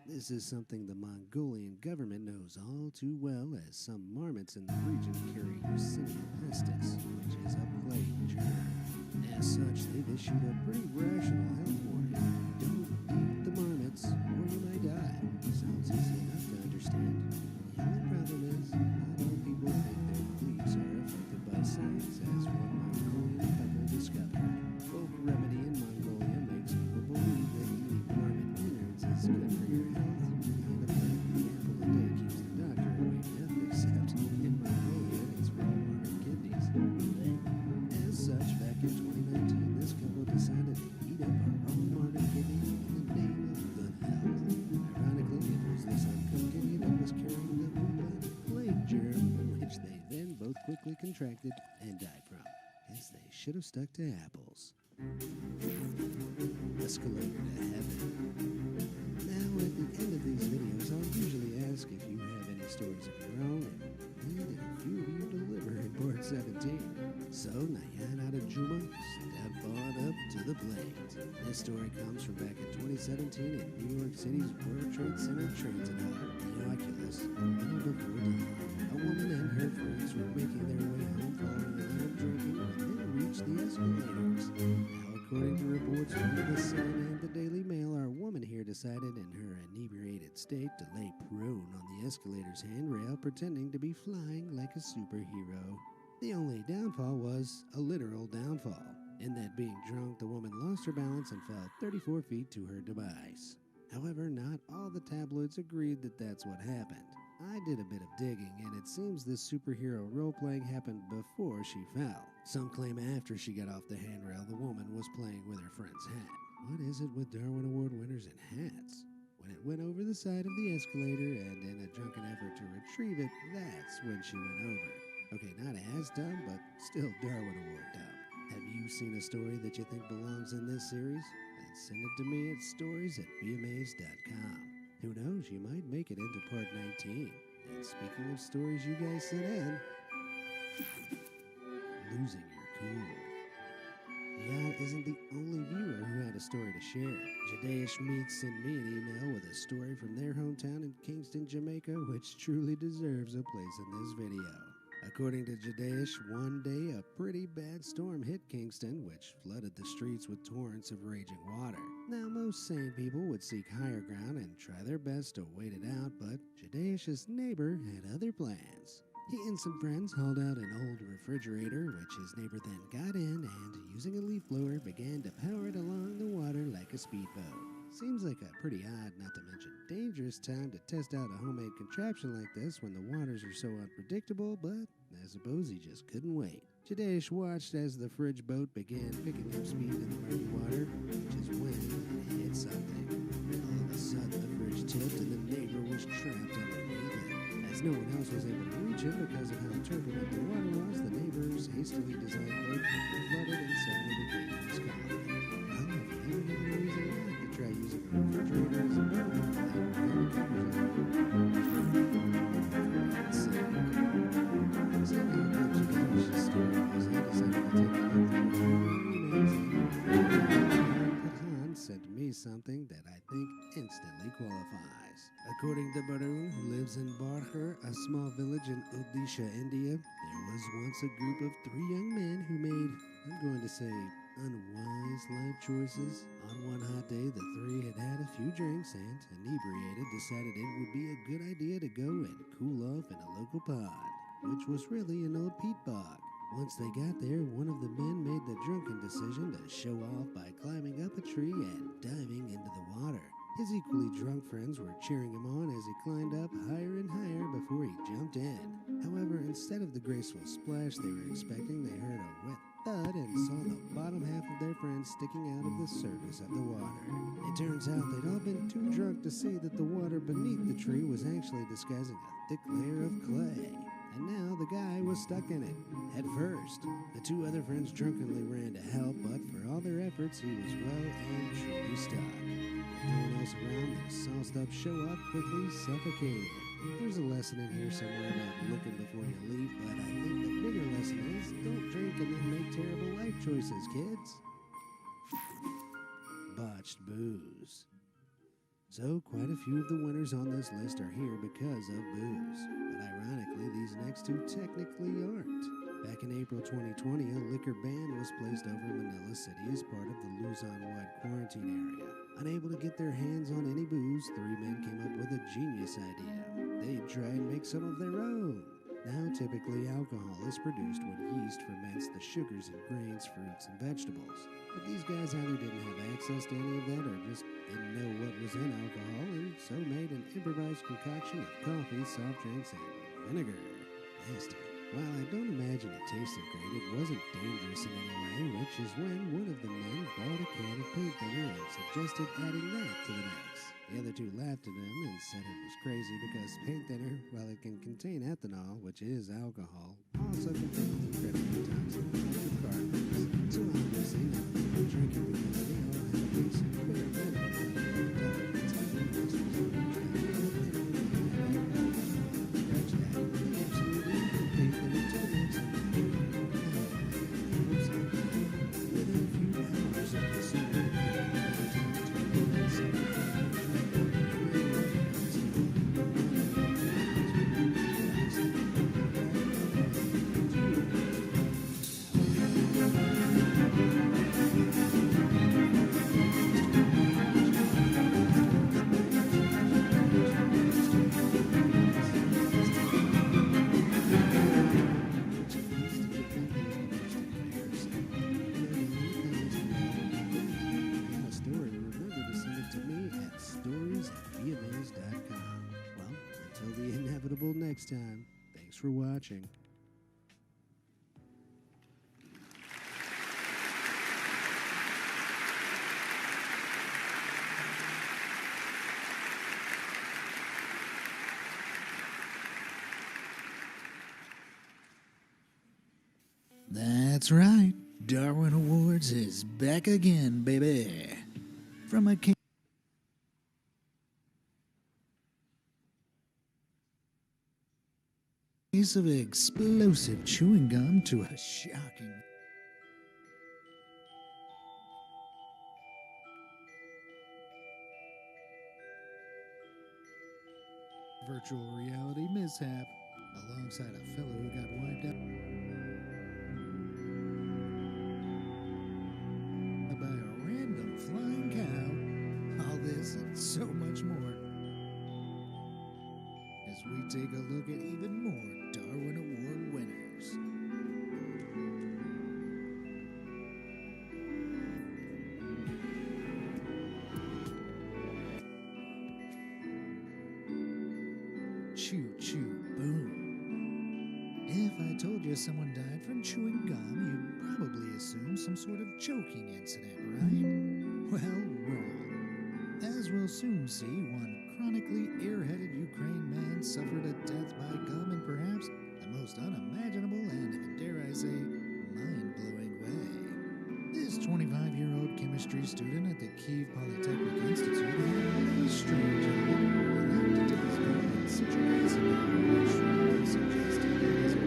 This is something the Mongolian government knows all too well, as some marmots in the region carry Yersinia pestis, which is a plague germ. As such, they've issued a pretty rational health warning. Don't eat the marmots, or you may die. Sounds easy enough to understand. The only problem is, not all people think their beliefs are affected by science, as one Mongolian couple discovered. Folk remedy in Mongolia makes people believe that eating marmot innards is good for your health, and apparently an apple a day keeps the doctor away death, except in Mongolia it's raw marmot kidneys. As such, back in 2019, this couple decided to eat up a raw marmot kidney in the name of good health. Ironically, it was this uncooked kidney that was carrying the bubonic plague germ, which they then both quickly contracted and died from. Guess they should have stuck to apples. Escalator to heaven. Now, at the end of these videos, I'll usually ask if you have any stories of your own, and a few of you deliver in part 17. So, Nayanada Juma, step on up to the plate. This story comes from back in 2017 in New York City's World Trade Center Transit Hub, the Oculus, a little before dawn. A woman and her friends were making their way home following a night of drinking when they reached the escalators. Now, according to reports from the Sun and the Daily Mail, our woman here decided in her inebriated state to lay prone on the escalator's handrail, pretending to be flying like a superhero. The only downfall was a literal downfall, in that being drunk, the woman lost her balance and fell 34 feet to her demise. However, not all the tabloids agreed that that's what happened. I did a bit of digging, and it seems this superhero role-playing happened before she fell. Some claim after she got off the handrail, the woman was playing with her friend's hat. What is it with Darwin Award winners and hats? When it went over the side of the escalator, and in a drunken effort to retrieve it, that's when she went over. Okay, not as dumb, but still Darwin Award dumb. Have you seen a story that you think belongs in this series? Then send it to me at stories@beamazed.com. Who knows, you might make it into part 19. And speaking of stories you guys sent in, losing your cool. Yal isn't the only viewer who had a story to share. Jadeish Meeks sent me an email with a story from their hometown in Kingston, Jamaica, which truly deserves a place in this video. According to Jadeish, one day a pretty bad storm hit Kingston, which flooded the streets with torrents of raging water. Now, most sane people would seek higher ground and try their best to wait it out, but Jadeish's neighbor had other plans. He and some friends hauled out an old refrigerator, which his neighbor then got in and, using a leaf blower, began to power it along the water like a speedboat. Seems like a pretty odd, not to mention dangerous time to test out a homemade contraption like this when the waters are so unpredictable, but I suppose he just couldn't wait. Jadeish watched as the fridge boat began picking up speed in the murky water, which is when it hit something. All of a sudden, the fridge tipped and the neighbor was trapped underneath it. As no one else was able to reach him because of how turbulent the water was, the neighbor's hastily designed boat flooded inside of the kingdom's colony. Well, if you ever need a reason not to try using a refrigerator as a boat, then covers it. Somehow, Jadeish's story was I decided to take a look through me something that I think instantly qualifies. According to Barun, who lives in Barher, a small village in Odisha, India, there was once a group of 3 young men who made, I'm going to say, unwise life choices. On one hot day, the 3 had had a few drinks and, inebriated, decided it would be a good idea to go and cool off in a local pond, which was really an old peat bog. Once they got there, one of the men made the drunken decision to show off by climbing up a tree and diving into the water. His equally drunk friends were cheering him on as he climbed up higher and higher before he jumped in. However, instead of the graceful splash they were expecting, they heard a wet thud and saw the bottom half of their friend sticking out of the surface of the water. It turns out they'd all been too drunk to see that the water beneath the tree was actually disguising a thick layer of clay. And now the guy was stuck in it, head first. The 2 other friends drunkenly ran to help, but for all their efforts, he was well and truly stuck. Everyone else around, the sauced up show-off quickly suffocated. There's a lesson in here somewhere about looking before you leap, but I think the bigger lesson is don't drink and then make terrible life choices, kids. Botched booze. So, quite a few of the winners on this list are here because of booze. But ironically, these next 2 technically aren't. Back in April 2020, a liquor ban was placed over Manila City as part of the Luzon-wide quarantine area. Unable to get their hands on any booze, 3 men came up with a genius idea. They'd try and make some of their own. Now, typically, alcohol is produced when yeast ferments the sugars in grains, fruits, and vegetables. But these guys either didn't have access to any of that or just didn't know what was in alcohol, and so made an improvised concoction of coffee, soft drinks, and vinegar. Nasty. While I don't imagine it tasted great, it wasn't dangerous in any way, which is when one of the men bought a can of paint thinner and suggested adding that to the mix. The other 2 laughed at him and said it was crazy because paint thinner, while it can contain ethanol, which is alcohol, also contains incredibly toxic hydrocarbons. So obviously, now people drinking because they all have a basic bare minimum tolerance to industries and Scratch that. They absolutely put paint thinner to the mix and within a few hours of the scene, next time. Thanks for watching. That's right. Darwin Awards is back again, baby. From a case of explosive chewing gum to a shocking virtual reality mishap alongside a fellow who got wiped out by a random flying cow. All this and so much more as we take a look at even more Darwin Award winners. Chew, chew, boom. If I told you someone died from chewing gum, you'd probably assume some sort of choking incident, right? Well, wrong. As we'll soon see, one chronically airheaded Ukraine man suffered a death by gum in perhaps the most unimaginable and, dare I say, mind-blowing way. This 25-year-old chemistry student at the Kyiv Polytechnic Institute had a really strange idea. He liked to take his gum and citric acid which would suggest he has a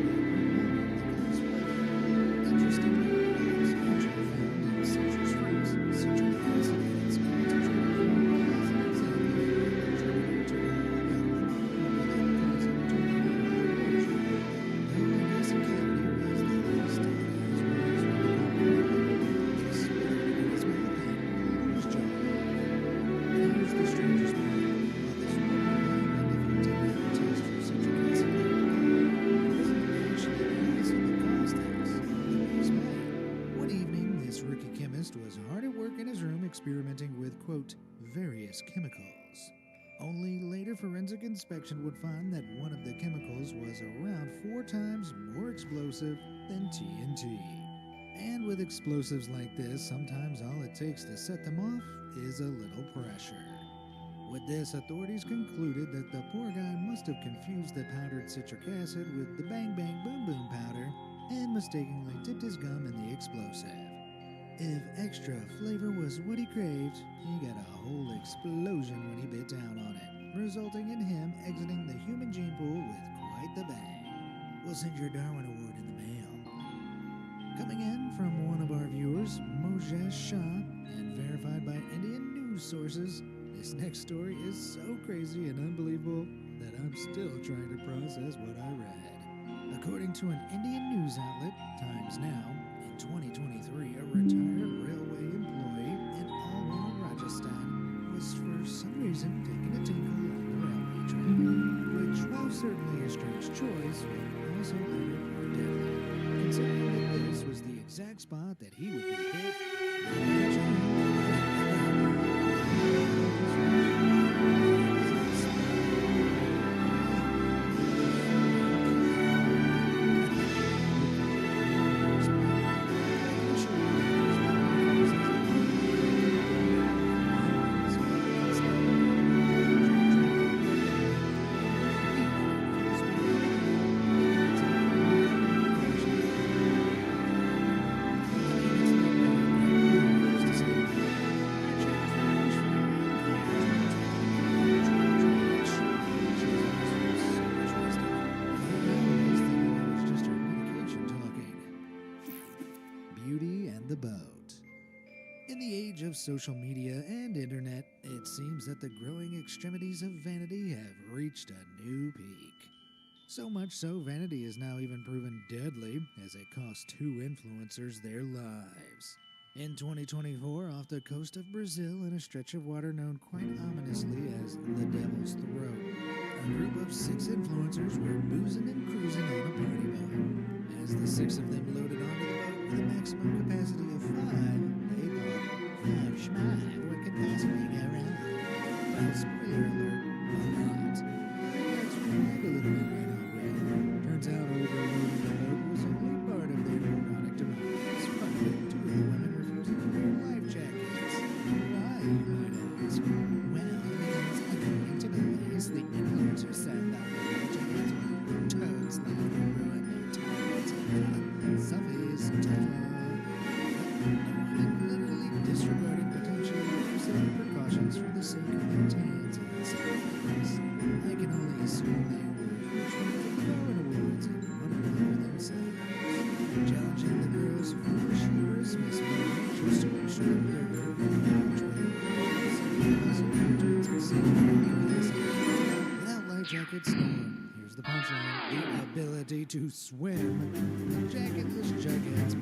Interestingly, it was actually found in citrus fruits. Citric acid is concentrated scientist was hard at work in his room experimenting with, quote, various chemicals. Only later forensic inspection would find that one of the chemicals was around 4 times more explosive than TNT. And with explosives like this, sometimes all it takes to set them off is a little pressure. With this, authorities concluded that the poor guy must have confused the powdered citric acid with the Bang Bang Boom Boom powder and mistakenly dipped his gum in the explosive. If extra flavor was what he craved, he got a whole explosion when he bit down on it, resulting in him exiting the human gene pool with quite the bang. We'll send your Darwin Award in the mail. Coming in from one of our viewers, Mojaz Shah, and verified by Indian news sources, this next story is so crazy and unbelievable that I'm still trying to process what I read. According to an Indian news outlet, Times Now, in 2023, a retired railway employee in Alwar, Rajasthan, was for some reason taking a tinkle on the railway track, which, while certainly a strange choice, would also later prove deadly, considering that this was the exact spot that he would be hit social media and internet, it seems that the growing extremities of vanity have reached a new peak. So much so, vanity is now even proven deadly, as it cost 2 influencers their lives. In 2024, off the coast of Brazil, in a stretch of water known quite ominously as the Devil's Throat, a group of 6 influencers were boozing and cruising on a party boat. As the 6 of them loaded onto the boat with a maximum capacity of 5, they thought 5 schmai what could possibly go wrong? Well, spoiler alert, not. Let's rewind a little bit right on, Ray. Turns out overloading the boat was only part of their neurotic demise, but with 2 of the women refusing to wear life jackets. Why, you might ask? Well, because according to police, the influencer said that the life jackets were toads that would ruin their targets. Suffice literally disregarded potentially abusive precautions for the sake of their tans and safeties. I can only assume they were trying to the Darwin Awards and wondering for themselves. Challenging the girls for chivalrous misbehavior just to ensure their without life jackets, here's the punchline, the ability to swim. The jacketless giants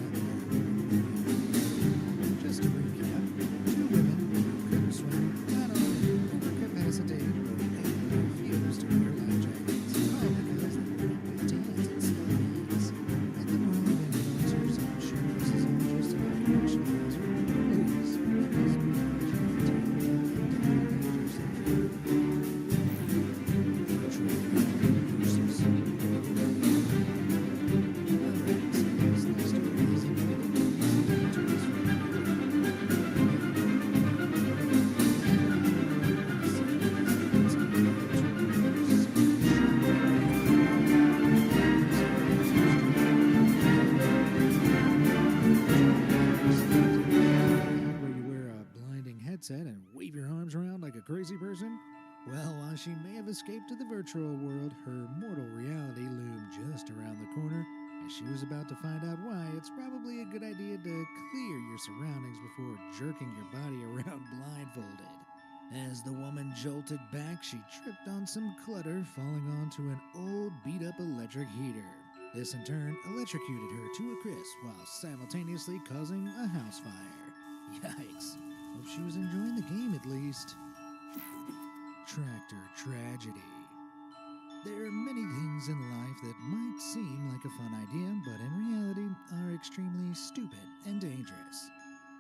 just to recap, 2 women who couldn't swim, not only overcapacitated, but they refused to wear life jackets, all because they were with tans and sluggies. And the moral of influencers, I'm sure this is all just an occupation class for please, because we are and wave your arms around like a crazy person? Well, while she may have escaped to the virtual world, her mortal reality loomed just around the corner. As she was about to find out why, it's probably a good idea to clear your surroundings before jerking your body around blindfolded. As the woman jolted back, she tripped on some clutter, falling onto an old beat-up electric heater. This in turn electrocuted her to a crisp while simultaneously causing a house fire. Yikes. Hope she was enjoying the game at least. Tractor tragedy. There are many things in life that might seem like a fun idea, but in reality are extremely stupid and dangerous.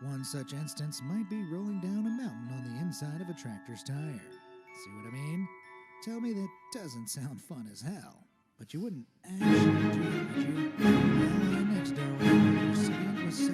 One such instance might be rolling down a mountain on the inside of a tractor's tire. See what I mean? Tell me that doesn't sound fun as hell. But you wouldn't actually do it, would you? Well, our next Darwin recipient was so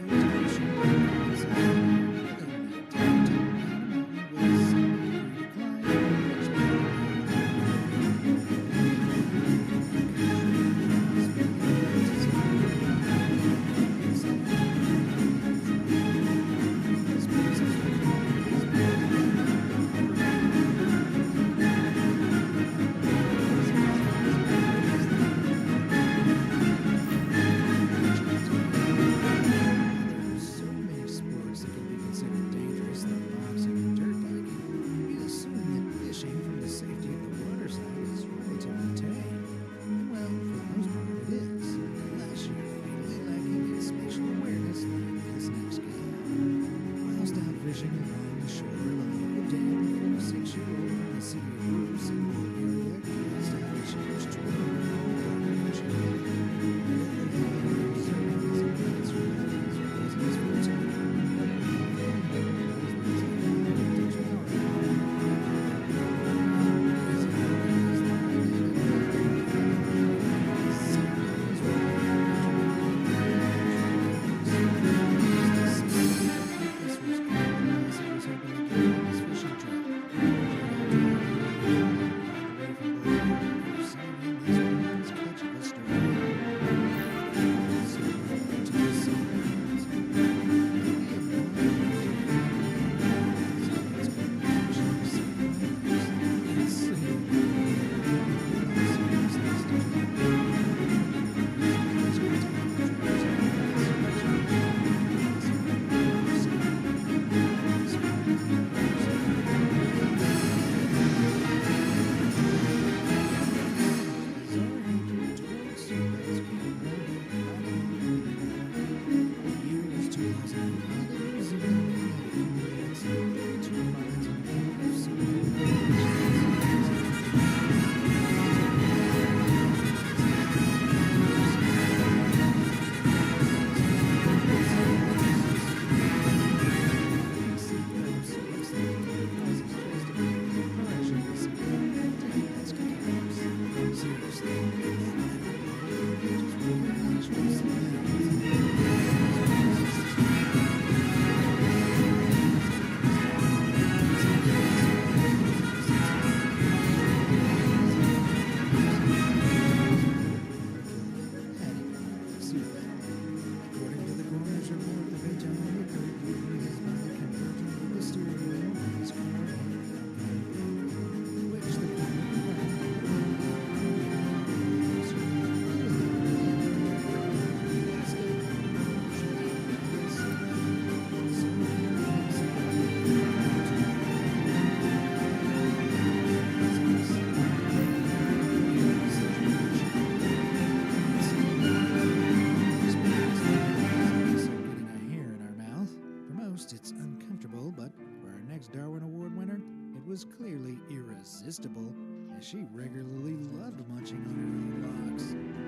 was clearly irresistible, as she regularly loved munching on her own locks.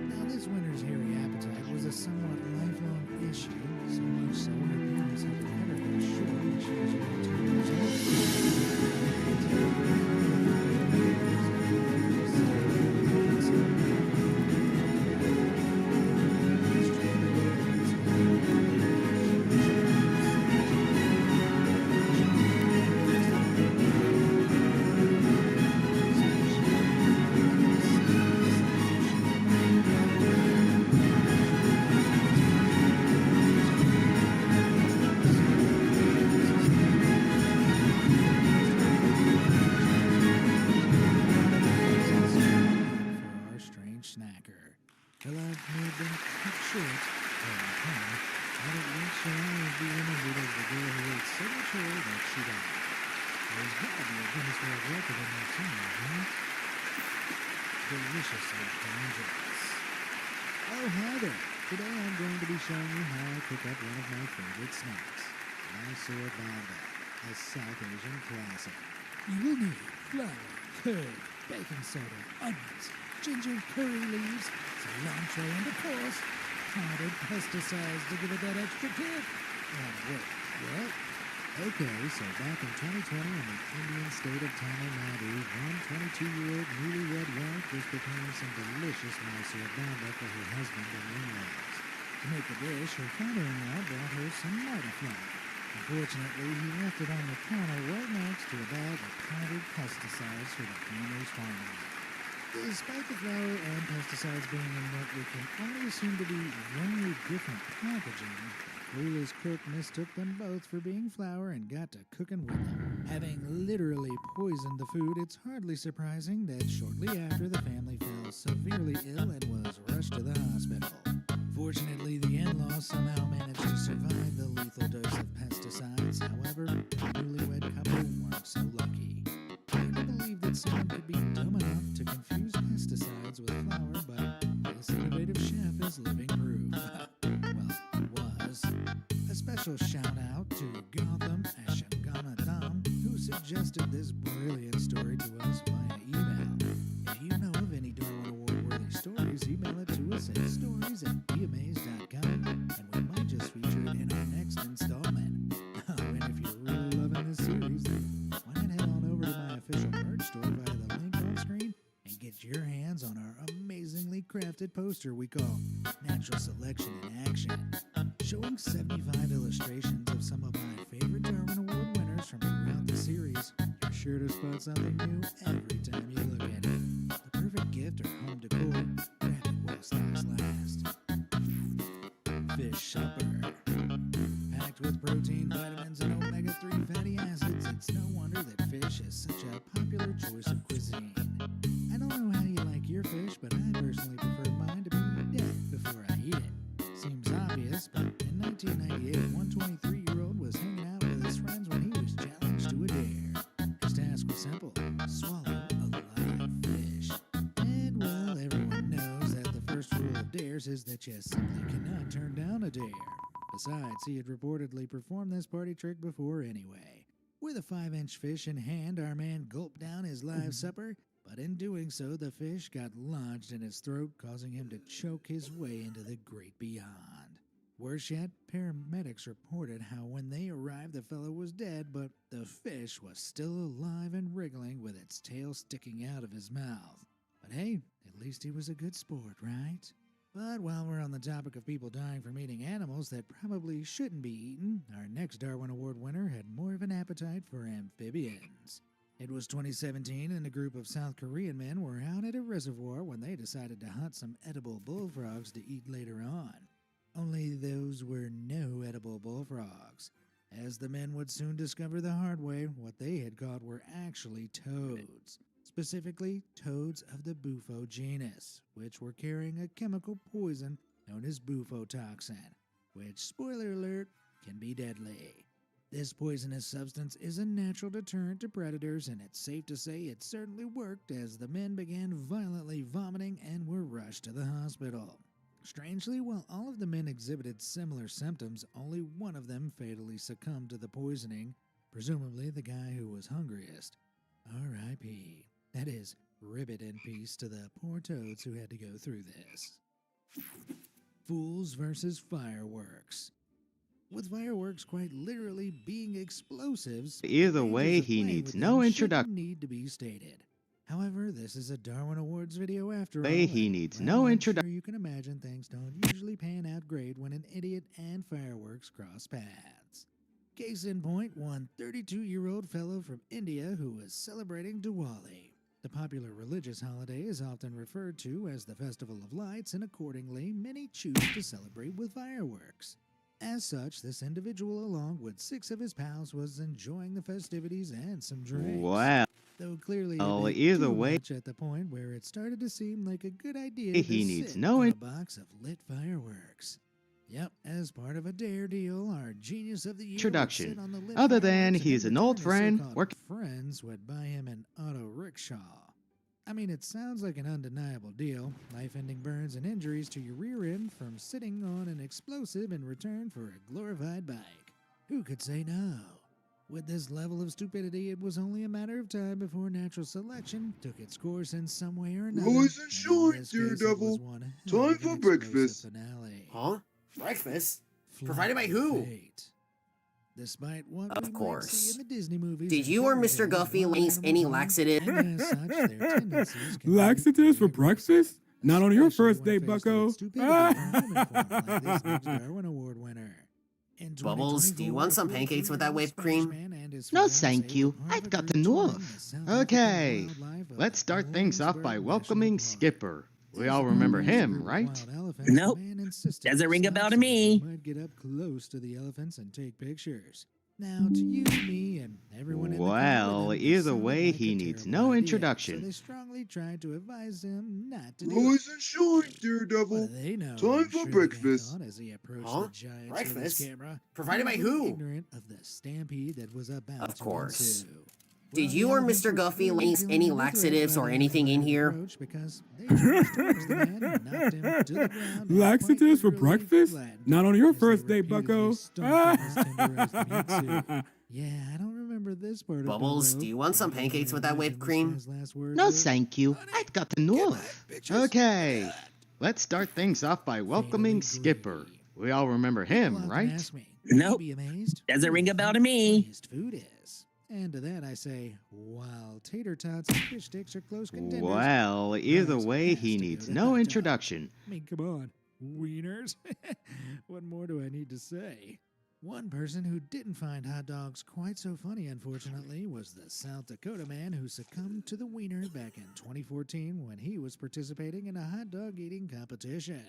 Now, this winter's hairy appetite was a somewhat lifelong issue, so much so her parents had to cut her hair short when she was around 2 years deliciously dangerous. Oh, hi there. Today I'm going to be showing you how I cook up one of my favorite snacks, Mysore Baba, a South Asian classic. You will need flour, curd, baking soda, onions, ginger curry leaves, cilantro, and of course, powdered pesticides to give it that extra kick. And wait, What? Okay, so back in 2020 in the Indian state of Tamil Nadu, one 22-year-old newlywed wife was preparing some delicious Mysore baba for her husband and in-laws. To make the dish, her father-in-law brought her some mighty flour. Unfortunately, he left it on the counter right next to a bag of powdered pesticides for the family's farmland. Despite the flour and pesticides being in what we can only assume to be very different packaging, clueless cook mistook them both for being flour and got to cooking with them. Having literally poisoned the food, it's hardly surprising that shortly after the family fell severely ill and was rushed to the hospital. Fortunately, the in-laws somehow managed to survive the lethal dose of pesticides. However, the newlywed couple weren't so lucky. Hard to believe that someone could be dumb enough to confuse pesticides with flour, but this innovative chef is living proof. Well, was. A special shout out to Gotham Ashanganadam, who suggested this brilliant story to us via email. If you know of any Darwin Award-worthy stories, email it to us at stories@beamaze.com, and we might just feature it in our next installment. Oh, and if you're really loving this series, then why not head on over to my official merch store via the link on screen and get your hands on our amazingly crafted poster we call Natural Selection in Action, showing 75 illustrations of some of my favorite Darwin Award winners from throughout the series. You're sure to spot something new every time you look at it. The perfect gift or home decor, grab it while stocks last. Fish supper. Packed with protein, vitamins, and omega-3 fatty acids, it's no wonder that fish is such a popular choice of cuisine. I don't know how you like your fish, but I personally prefer mine to be dead before I eat it. Seems obvious, but in 1998, one 23-year-old was hanging out with his friends when he was challenged to a dare. His task was simple: swallow a live fish. And well, everyone knows that the first rule of dares is that you simply cannot turn down a dare. Besides, he had reportedly performed this party trick before anyway. With a 5-inch fish in hand, our man gulped down his live supper, but in doing so, the fish got lodged in his throat, causing him to choke his way into the great beyond. Worse yet, paramedics reported how when they arrived, the fellow was dead, but the fish was still alive and wriggling with its tail sticking out of his mouth. But hey, at least he was a good sport, right? But while we're on the topic of people dying from eating animals that probably shouldn't be eaten, our next Darwin Award winner had more of an appetite for amphibians. It was 2017, and a group of South Korean men were out at a reservoir when they decided to hunt some edible bullfrogs to eat later on. Only those were no edible bullfrogs. As the men would soon discover the hard way, what they had caught were actually toads. Specifically, toads of the bufo genus, which were carrying a chemical poison known as bufotoxin, which, spoiler alert, can be deadly. This poisonous substance is a natural deterrent to predators, and it's safe to say it certainly worked as the men began violently vomiting and were rushed to the hospital. Strangely, while all of the men exhibited similar symptoms, only one of them fatally succumbed to the poisoning, presumably the guy who was hungriest. R.I.P. That is, ribbit in peace to the poor toads who had to go through this. Fools versus fireworks. With fireworks quite literally being explosives, Either way, he needs no introduction. Need to be stated. However, this is a Darwin Awards video after all. He needs no introduction. Sure you can imagine things don't usually pan out great when an idiot and fireworks cross paths. Case in point, one 32-year-old fellow from India who was celebrating Diwali. The popular religious holiday is often referred to as the Festival of Lights, and accordingly, many choose to celebrate with fireworks. As such, this individual, along with 6 of his pals, was enjoying the festivities and some drinks. Wow. Though clearly Either way, much at the point where it started to seem like a good idea he to needs sit no on a box of lit fireworks. Yep, as part of a dare deal, our genius of the year introduction. would sit on the lit Other than fireworks, and he's in an old return, his friend so-called working. friends would buy him an auto rickshaw. I mean, it sounds like an undeniable deal. Life-ending burns and injuries to your rear end from sitting on an explosive in return for a glorified bike. Who could say no? With this level of stupidity, it was only a matter of time before natural selection took its course in some way or another. Rise and shine, Daredevil. Time for breakfast. Huh? Breakfast? Provided by who? Despite what Of we might course. see in the Disney movies. Did and you or fairy Mr. tales, Guffey wild lace animals any roam, laxative? and as such, their tendencies can be Laxatives for very breakfast? Not on your especially first when date, faced bucko. with stupidity in human form, like this week's Darwin Award winner. In Bubbles, do you want some 2024, pancakes with that 43-year-old whipped Spanish cream? man and his No, fiancée thank you. were part of I've a got group enough. touring the South African Okay, wildlife of let's the start things off by Williamsburg welcoming National Park. Skipper. We all remember him, right? Nope. Doesn't ring a bell to me. Might get up close to the elephants and take pictures. Now, to you, me, and everyone in the car Well, with him, either this sounded way, like he a needs terrible no idea, introduction. So they strongly tried to advise him not to do it. Rise and shine, Daredevil. What do they know? Time I'm for sure the guy breakfast. thought as he approached Huh? the giants Breakfast? with his camera. Provided by completely who? Ignorant of the stampede that was about Of to course. ensue. Did Well, you the or elephants Mr. were Guffey clearly lace feeling any a little laxatives threatened or by the anything in unprovided here? approach because they charged towards the man and knocked him to the ground and Laxatives quite for literally breakfast? flattened Not on your as they first date, repeatedly bucko. stomped on his tenderized meat suit. Yeah, I don't remember this part Bubbles, of do you want some pancakes with that whipped cream? No, thank you. I've got enough. Okay, let's start things off by welcoming Skipper. We all remember him, right? Nope. Be amazed. Doesn't ring a bell to Who the me. funniest food is. And to that I say, while tater tots and fish sticks are close contenders. Well, either Fries way, has he to go needs to no hot dog. introduction. I mean, come on, wieners. What more do I need to say? One person who didn't find hot dogs quite so funny, unfortunately, was the South Dakota man who succumbed to the wiener back in 2014 when he was participating in a hot dog eating competition.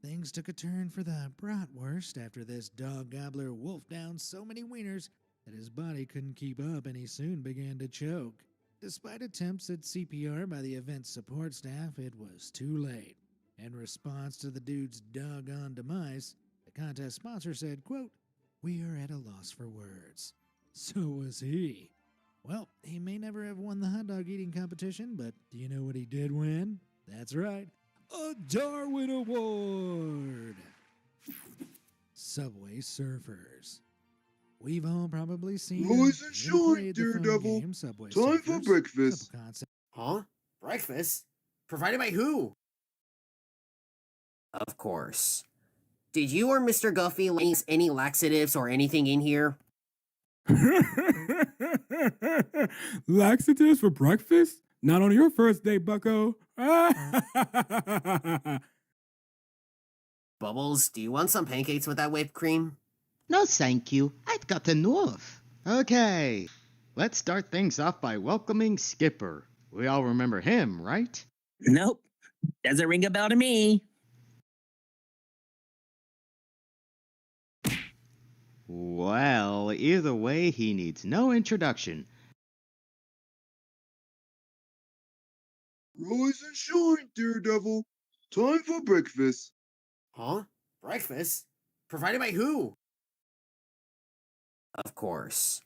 Things took a turn for the bratwurst after this dog gobbler wolfed down so many wieners that his body couldn't keep up and he soon began to choke. Despite attempts at CPR by the event's support staff, it was too late. In response to the dude's doggone demise, the contest sponsor said, quote, "We are at a loss for words." So was he. Well, he may never have won the hot dog eating competition, but do you know what he did win? That's right, a Darwin Award! Subway Surfers. We've all probably seen Rise and or shine, played the fun Daredevil. game Subway Time for Surfers. breakfast. Simple concept. Huh? Breakfast? Provided by who? Of course. Did you or Mr. Guffey lace any laxatives or anything in here? Laxatives for breakfast? Not on your first date, bucko. Bubbles, do you want some pancakes with that whipped cream? No, thank you. I've got enough. Okay, let's start things off by welcoming Skipper. We all remember him, right? Nope. Doesn't ring a bell to me. Well, either way, he needs no introduction. Rise and shine, Daredevil. Time for breakfast. Huh? Breakfast? Provided by who? Of course.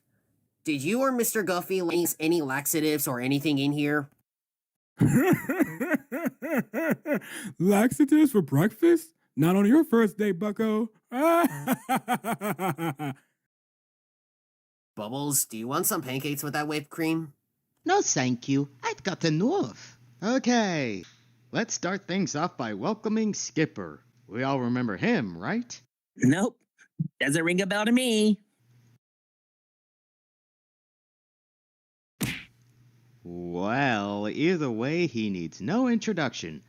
Did you or Mr. Guffey lace any laxatives or anything in here? Laxatives for breakfast? Not on your first date, bucko. Bubbles, do you want some pancakes with that whipped cream? No, thank you. I've got enough. Okay, let's start things off by welcoming Skipper. We all remember him, right? Nope. Doesn't ring a bell to me. Well, either way, he needs no introduction.